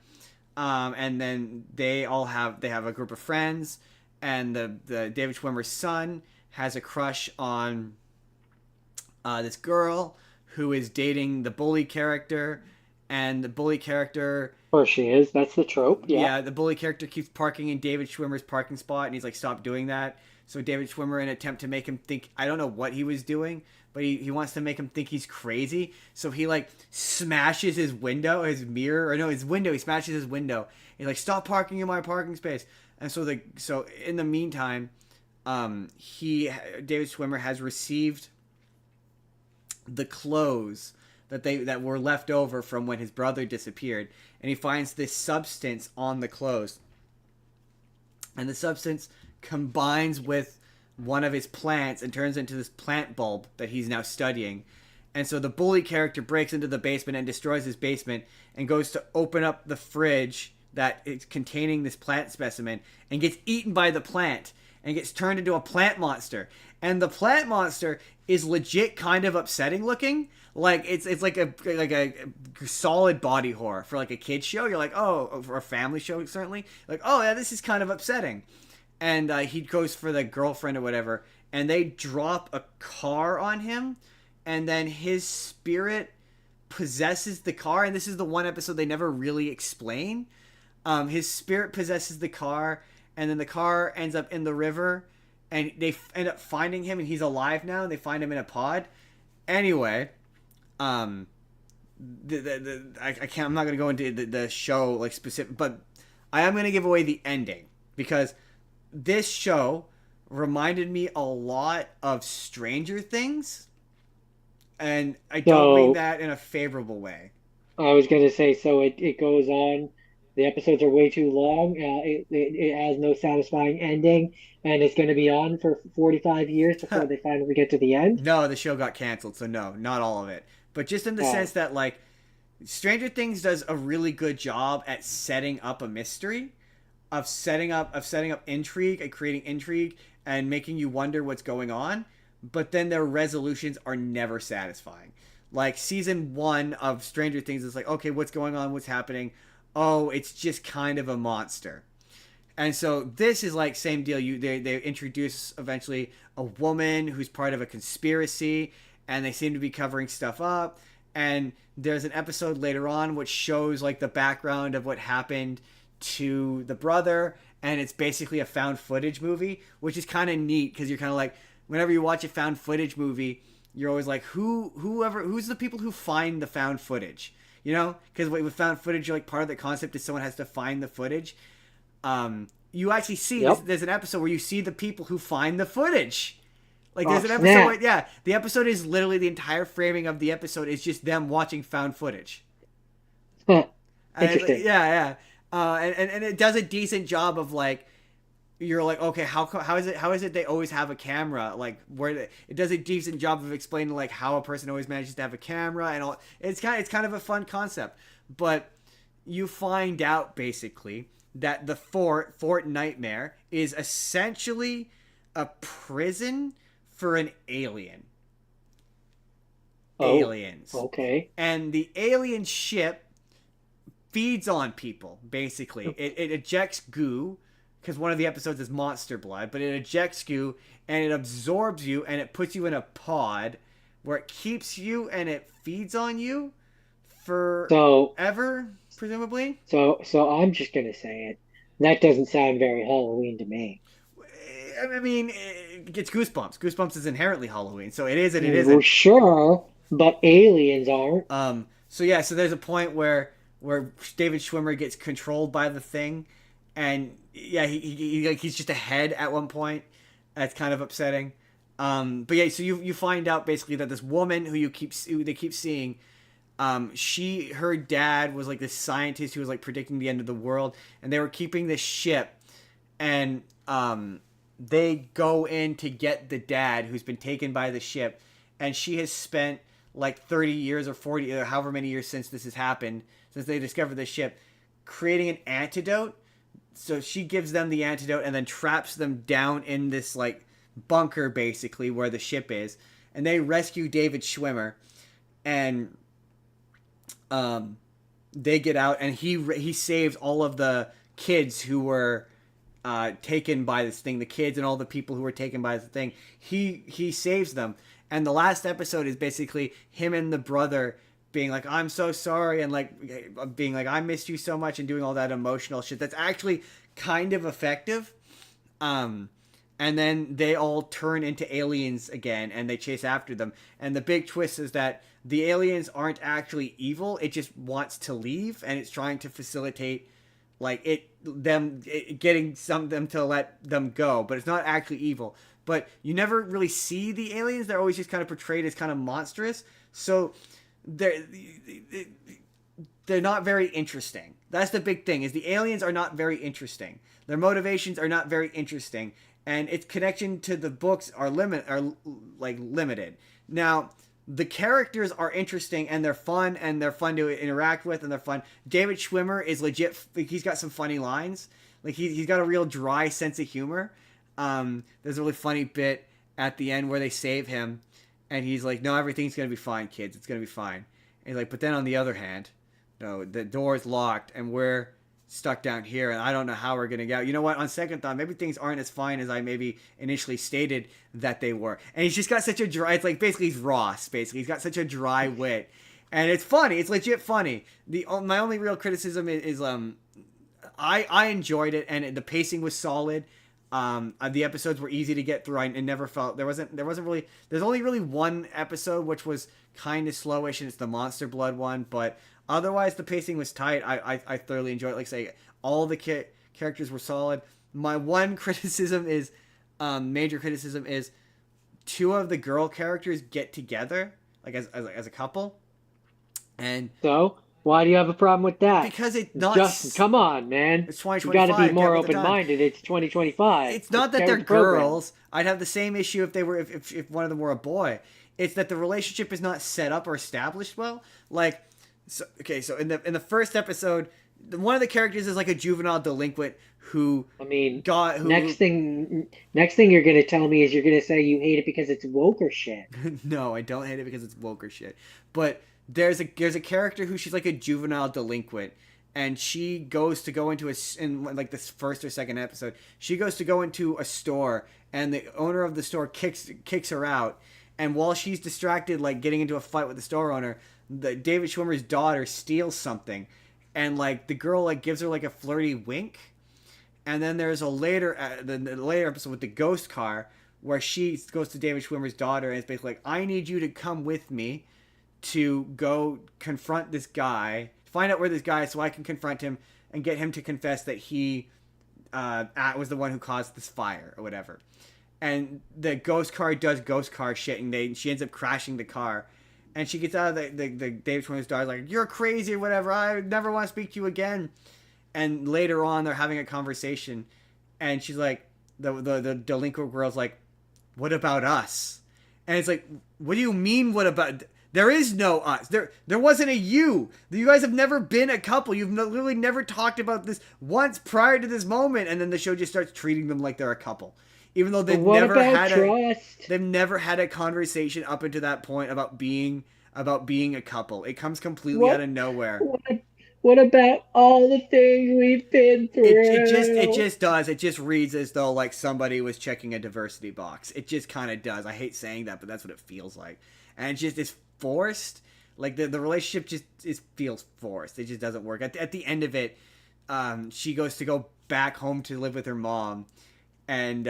And then they have a group of friends. And the David Schwimmer's son has a crush on this girl who is dating the bully character. And the bully character... Or she is. That's the trope. Yeah. the bully character keeps parking in David Schwimmer's parking spot, and he's like, stop doing that. So David Schwimmer, in an attempt to make him think, I don't know what he was doing, but he wants to make him think he's crazy. So he like smashes his window, his mirror, or no, his window. He smashes his window. He's like, stop parking in my parking space. And so in the meantime, David Schwimmer has received the clothes that were left over from when his brother disappeared, and he finds this substance on the clothes, and the substance combines with one of his plants and turns into this plant bulb that he's now studying. And so the bully character breaks into the basement and destroys his basement and goes to open up the fridge that is containing this plant specimen and gets eaten by the plant and gets turned into a plant monster. And the plant monster is legit kind of upsetting looking. Like it's like a solid body horror for like a kid's show. You're like, oh, for a family show certainly. Like, oh yeah, this is kind of upsetting. And he goes for the girlfriend or whatever, and they drop a car on him, and then his spirit possesses the car. And this is the one episode they never really explain. His spirit possesses the car, and then the car ends up in the river, and they end up finding him, and he's alive now, and they find him in a pod. Anyway, I'm not gonna go into the show like specific, but I am gonna give away the ending because this show reminded me a lot of Stranger Things, and I don't mean that in a favorable way. I was going to say, so it goes on. The episodes are way too long. It has no satisfying ending, and it's going to be on for 45 years before they finally get to the end. No, the show got canceled, so no, not all of it. But just in the sense that, like, Stranger Things does a really good job at setting up a mystery, of setting up intrigue and creating intrigue and making you wonder what's going on, but then their resolutions are never satisfying. Like season 1 of Stranger Things is like, okay, what's going on? What's happening? Oh, it's just kind of a monster. And so this is like same deal. They introduce eventually a woman who's part of a conspiracy, and they seem to be covering stuff up. And there's an episode later on which shows like the background of what happened to the brother, and it's basically a found footage movie, which is kind of neat because you're kind of like, whenever you watch a found footage movie, you're always like, who's the people who find the found footage, you know? Because with found footage, you're like, part of the concept is someone has to find the footage. You actually see there's an episode where you see the people who find the footage. Like there's an episode where, the episode is literally, the entire framing of the episode is just them watching found footage. Interesting. And it does a decent job of like, you're like, okay, how is it they always have a camera, like it does a decent job of explaining like how a person always manages to have a camera and all. It's kind of a fun concept, but you find out basically that the Fort Nightmare is essentially a prison for an alien. Oh, aliens. okay. And the alien ship feeds on people, basically. It ejects goo, because one of the episodes is monster blood, but it ejects goo, and it absorbs you, and it puts you in a pod, where it keeps you, and it feeds on you So, forever, presumably. so I'm just gonna say it. That doesn't sound very Halloween to me. I mean, it gets goosebumps. Goosebumps is inherently Halloween, so it is and it Well, isn't. sure, but aliens aren't. So yeah, so there's a point where David Schwimmer gets controlled by the thing, and yeah, he's just a head at one point. That's kind of upsetting. But yeah, so you find out basically that this woman who they keep seeing, her dad was like this scientist who was like predicting the end of the world, and they were keeping this ship, and they go in to get the dad who's been taken by the ship, and she has spent like 30 years or 40 or however many years since this has happened, since they discovered the ship, creating an antidote. So she gives them the antidote and then traps them down in this like bunker basically where the ship is, and they rescue David Schwimmer, and they get out, and he saves all of the kids who were taken by this thing, the kids and all the people who were taken by the thing. He saves them, and the last episode is basically him and the brother being like, I'm so sorry, and like being like, I missed you so much, and doing all that emotional shit that's actually kind of effective. And then they all turn into aliens again, and they chase after them. And the big twist is that the aliens aren't actually evil. It just wants to leave, and it's trying to facilitate, like, getting some of them to let them go. But it's not actually evil. But you never really see the aliens. They're always just kind of portrayed as kind of monstrous. So they're not very interesting. That's the big thing, is the aliens are not very interesting. Their motivations are not very interesting. And its connection to the books are limited. Now, the characters are interesting, and they're fun to interact with, and they're fun. David Schwimmer is legit. He's got some funny lines. Like he's got a real dry sense of humor. There's a really funny bit at the end where they save him, and he's like, "No, everything's gonna be fine, kids. It's gonna be fine." And he's like, "But then on the other hand, no, the door's locked, and we're stuck down here, and I don't know how we're gonna get out. You know what? On second thought, maybe things aren't as fine as I maybe initially stated that they were." And he's just got such a dry. It's like basically he's Ross. Basically, he's got such a dry wit, and it's funny. It's legit funny. My only real criticism is I enjoyed it, and the pacing was solid. The episodes were easy to get through. I never felt there wasn't really. There's only really one episode which was kind of slowish, and it's the Monster Blood one, but otherwise, the pacing was tight. I thoroughly enjoyed it. Like I say, all the characters were solid. My one criticism is, major criticism is, two of the girl characters get together, like as a couple, and So, why do you have a problem with that? because it's not. Justin, come on, man. It's You 2025. got to be more get with the time. open-minded. It's 2025. It's not that they're parents' program. girls. I'd have the same issue if they were if one of them were a boy. It's that the relationship is not set up or established well. Like, so in the first episode, one of the characters is like a juvenile delinquent who I mean, got who. next thing you're gonna tell me is you're gonna say you hate it because it's woke or shit. No, I don't hate it because it's woke or shit. But there's a character who she's like a juvenile delinquent, and she goes to go into in like this first or second episode, she goes to go into a store, and the owner of the store kicks her out, and while she's distracted, like getting into a fight with the store owner, the David Schwimmer's daughter steals something, and like the girl like gives her like a flirty wink, and then there's the later episode with the ghost car where she goes to David Schwimmer's daughter and it's basically like, I need you to come with me to go confront this guy, find out where this guy is so I can confront him and get him to confess that he was the one who caused this fire or whatever. And the ghost car does ghost car shit, and she ends up crashing the car. And she gets out of the David Schwimmer's daughter like, you're crazy or whatever, I never want to speak to you again. And later on, they're having a conversation, and she's like, the delinquent girl's like, what about us? And it's like, what do you mean, what about... There is no us. There wasn't a you. You guys have never been a couple. You've literally never talked about this once prior to this moment, and then the show just starts treating them like they're a couple. Even though they've never had a conversation up until that point about being about being a couple. It comes completely out of nowhere. What about all the things we've been It through? just does. It just reads as though like somebody was checking a diversity box. It just kind of does. I hate saying that, but that's what it feels like. And it's forced. Like the relationship just feels forced. It just doesn't work. At the end of it, she goes to go back home to live with her mom, and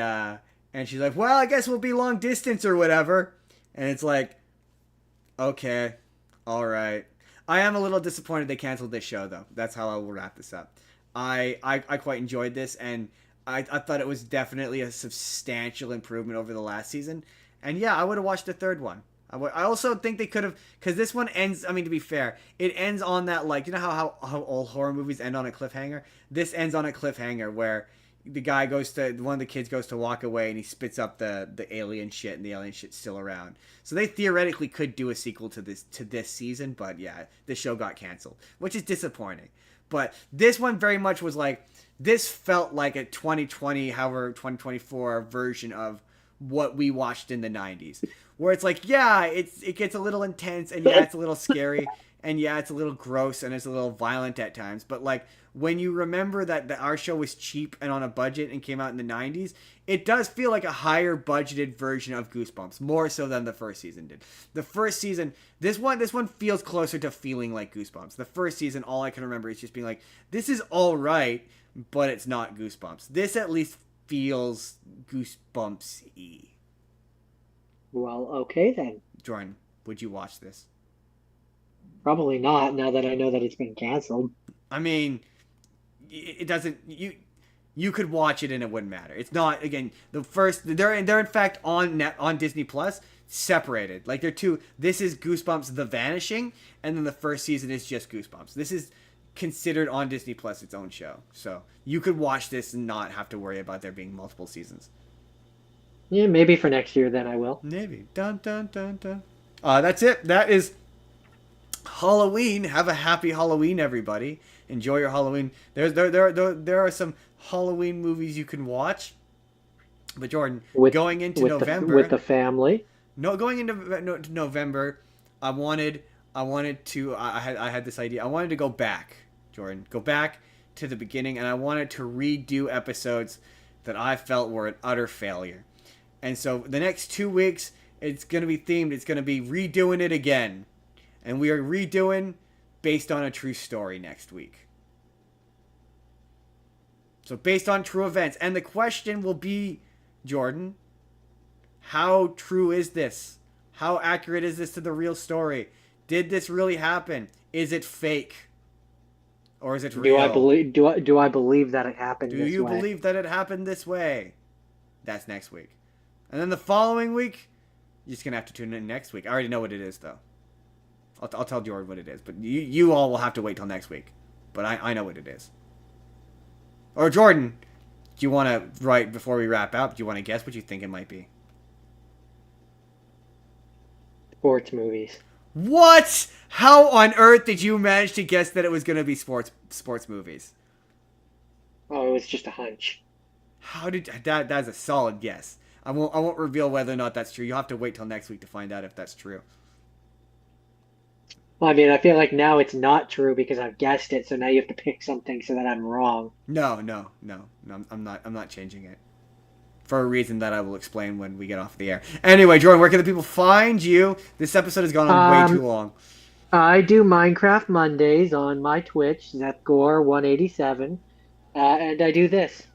she's like, "Well, I guess we'll be long distance or whatever." And it's like, okay, all right. I am a little disappointed they canceled this show, though. That's how I will wrap this up. I quite enjoyed this, and I thought it was definitely a substantial improvement over the last season. And yeah, I would have watched the third one. I also think they could have, because this one ends, I mean, to be fair, it ends on that, like, you know how all horror movies end on a cliffhanger? This ends on a cliffhanger where the guy one of the kids goes to walk away and he spits up the alien shit, and the alien shit's still around. So they theoretically could do a sequel to this season, but yeah, the show got canceled, which is disappointing. But this one very much was like, this felt like a 2020, however 2024 version of what we watched in the 90s, where it's like, yeah, it gets a little intense, and yeah, it's a little scary, and yeah, it's a little gross, and it's a little violent at times, but like, when you remember that our show was cheap and on a budget and came out in the 90s, it does feel like a higher budgeted version of Goosebumps, more so than the first season did. The first season, this one feels closer to feeling like Goosebumps. The first season, all I can remember is just being like, this is all right, but it's not Goosebumps. This at least feels Goosebumps-y. Well, okay then. Jordan, would you watch this? Probably not, now that I know that it's been canceled. I mean, it doesn't. You could watch it and it wouldn't matter. It's not, again, the first. They're in fact on Disney Plus, separated. Like they're two. This is Goosebumps: The Vanishing, and then the first season is just Goosebumps. This is considered on Disney Plus its own show, so you could watch this and not have to worry about there being multiple seasons. Yeah, maybe for next year then I will. Maybe. Dun dun dun dun. That's it. That is Halloween. Have a happy Halloween, everybody. Enjoy your Halloween. There are some Halloween movies you can watch. But Jordan, going into November with the family. No, going into November, I had this idea. I wanted to go back, Jordan. Go back to the beginning, and I wanted to redo episodes that I felt were an utter failure. And so the next 2 weeks, it's going to be themed. It's going to be redoing it again. And we are redoing based on a true story next week. So based on true events. And the question will be, Jordan, how true is this? How accurate is this to the real story? Did this really happen? Is it fake? Or is it real? Do I believe that it happened this way? Do you believe that it happened this way? That's next week. And then the following week, you're just going to have to tune in next week. I already know what it is, though. I'll tell Jordan what it is. But you all will have to wait till next week. But I know what it is. Or Jordan, do you want to, right before we wrap up, do you want to guess what you think it might be? Sports movies. What? How on earth did you manage to guess that it was going to be sports movies? Oh, it was just a hunch. How did that's a solid guess. I won't reveal whether or not that's true. You'll have to wait till next week to find out if that's true. Well, I mean, I feel like now it's not true because I've guessed it, so now you have to pick something so that I'm wrong. No, I'm not changing it. For a reason that I will explain when we get off the air. Anyway, Jordan, where can the people find you? This episode has gone on way too long. I do Minecraft Mondays on my Twitch, ZepGore187, and I do this.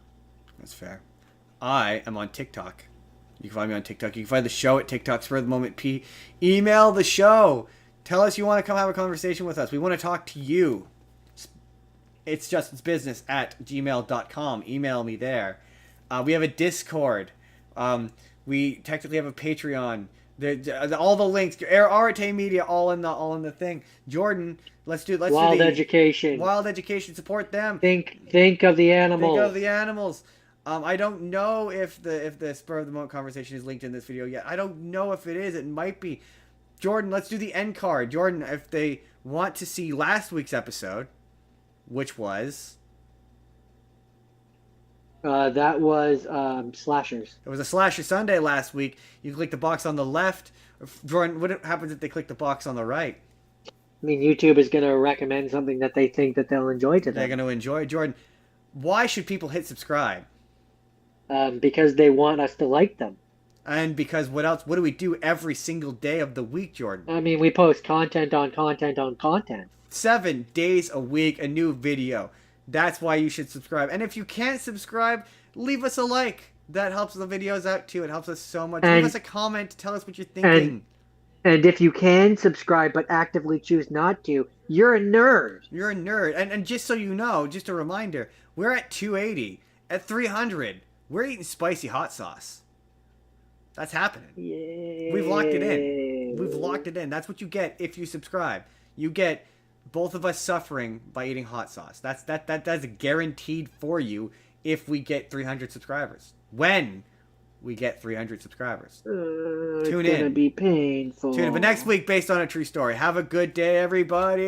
That's fair. I am on TikTok. You can find me on TikTok. You can find the show at TikTok, Spur of the Moment P. Email the show. Tell us you want to come have a conversation with us. We want to talk to you. It's justsbusiness@gmail.com. Email me there. We have a Discord. We technically have a Patreon. All the links, Arte Media, all in the thing. Jordan, let's do Wild Education. Wild Education, support them. Think of the animals. Think of the animals. I don't know if the Spur of the Moment conversation is linked in this video yet. I don't know if it is. It might be. Jordan, let's do the end card. Jordan, if they want to see last week's episode, which was That was slashers. It was a Slasher Sunday last week. You click the box on the left. Jordan, what happens if they click the box on the right? I mean, YouTube is going to recommend something that they think that they'll enjoy to They're them. going to enjoy. Jordan, why should people hit subscribe? Because they want us to like them. And because what else? What do we do every single day of the week, Jordan? I mean, we post content on content on content. 7 days a week, a new video. That's why you should subscribe. And if you can't subscribe, leave us a like. That helps the videos out too. It helps us so much. Leave And us a comment. Tell us what you're thinking. and if you can subscribe but actively choose not to, you're a nerd. You're a nerd. And just so you know, just a reminder, we're at 280. At 300, we're eating spicy hot sauce. That's happening. Yay. We've locked it in. We've locked it in. That's what you get if you subscribe. You get both of us suffering by eating hot sauce. That's guaranteed for you if we get 300 subscribers. When we get 300 subscribers. It's Tune gonna in. be painful. Tune in. But next week, based on a true story. Have a good day, everybody.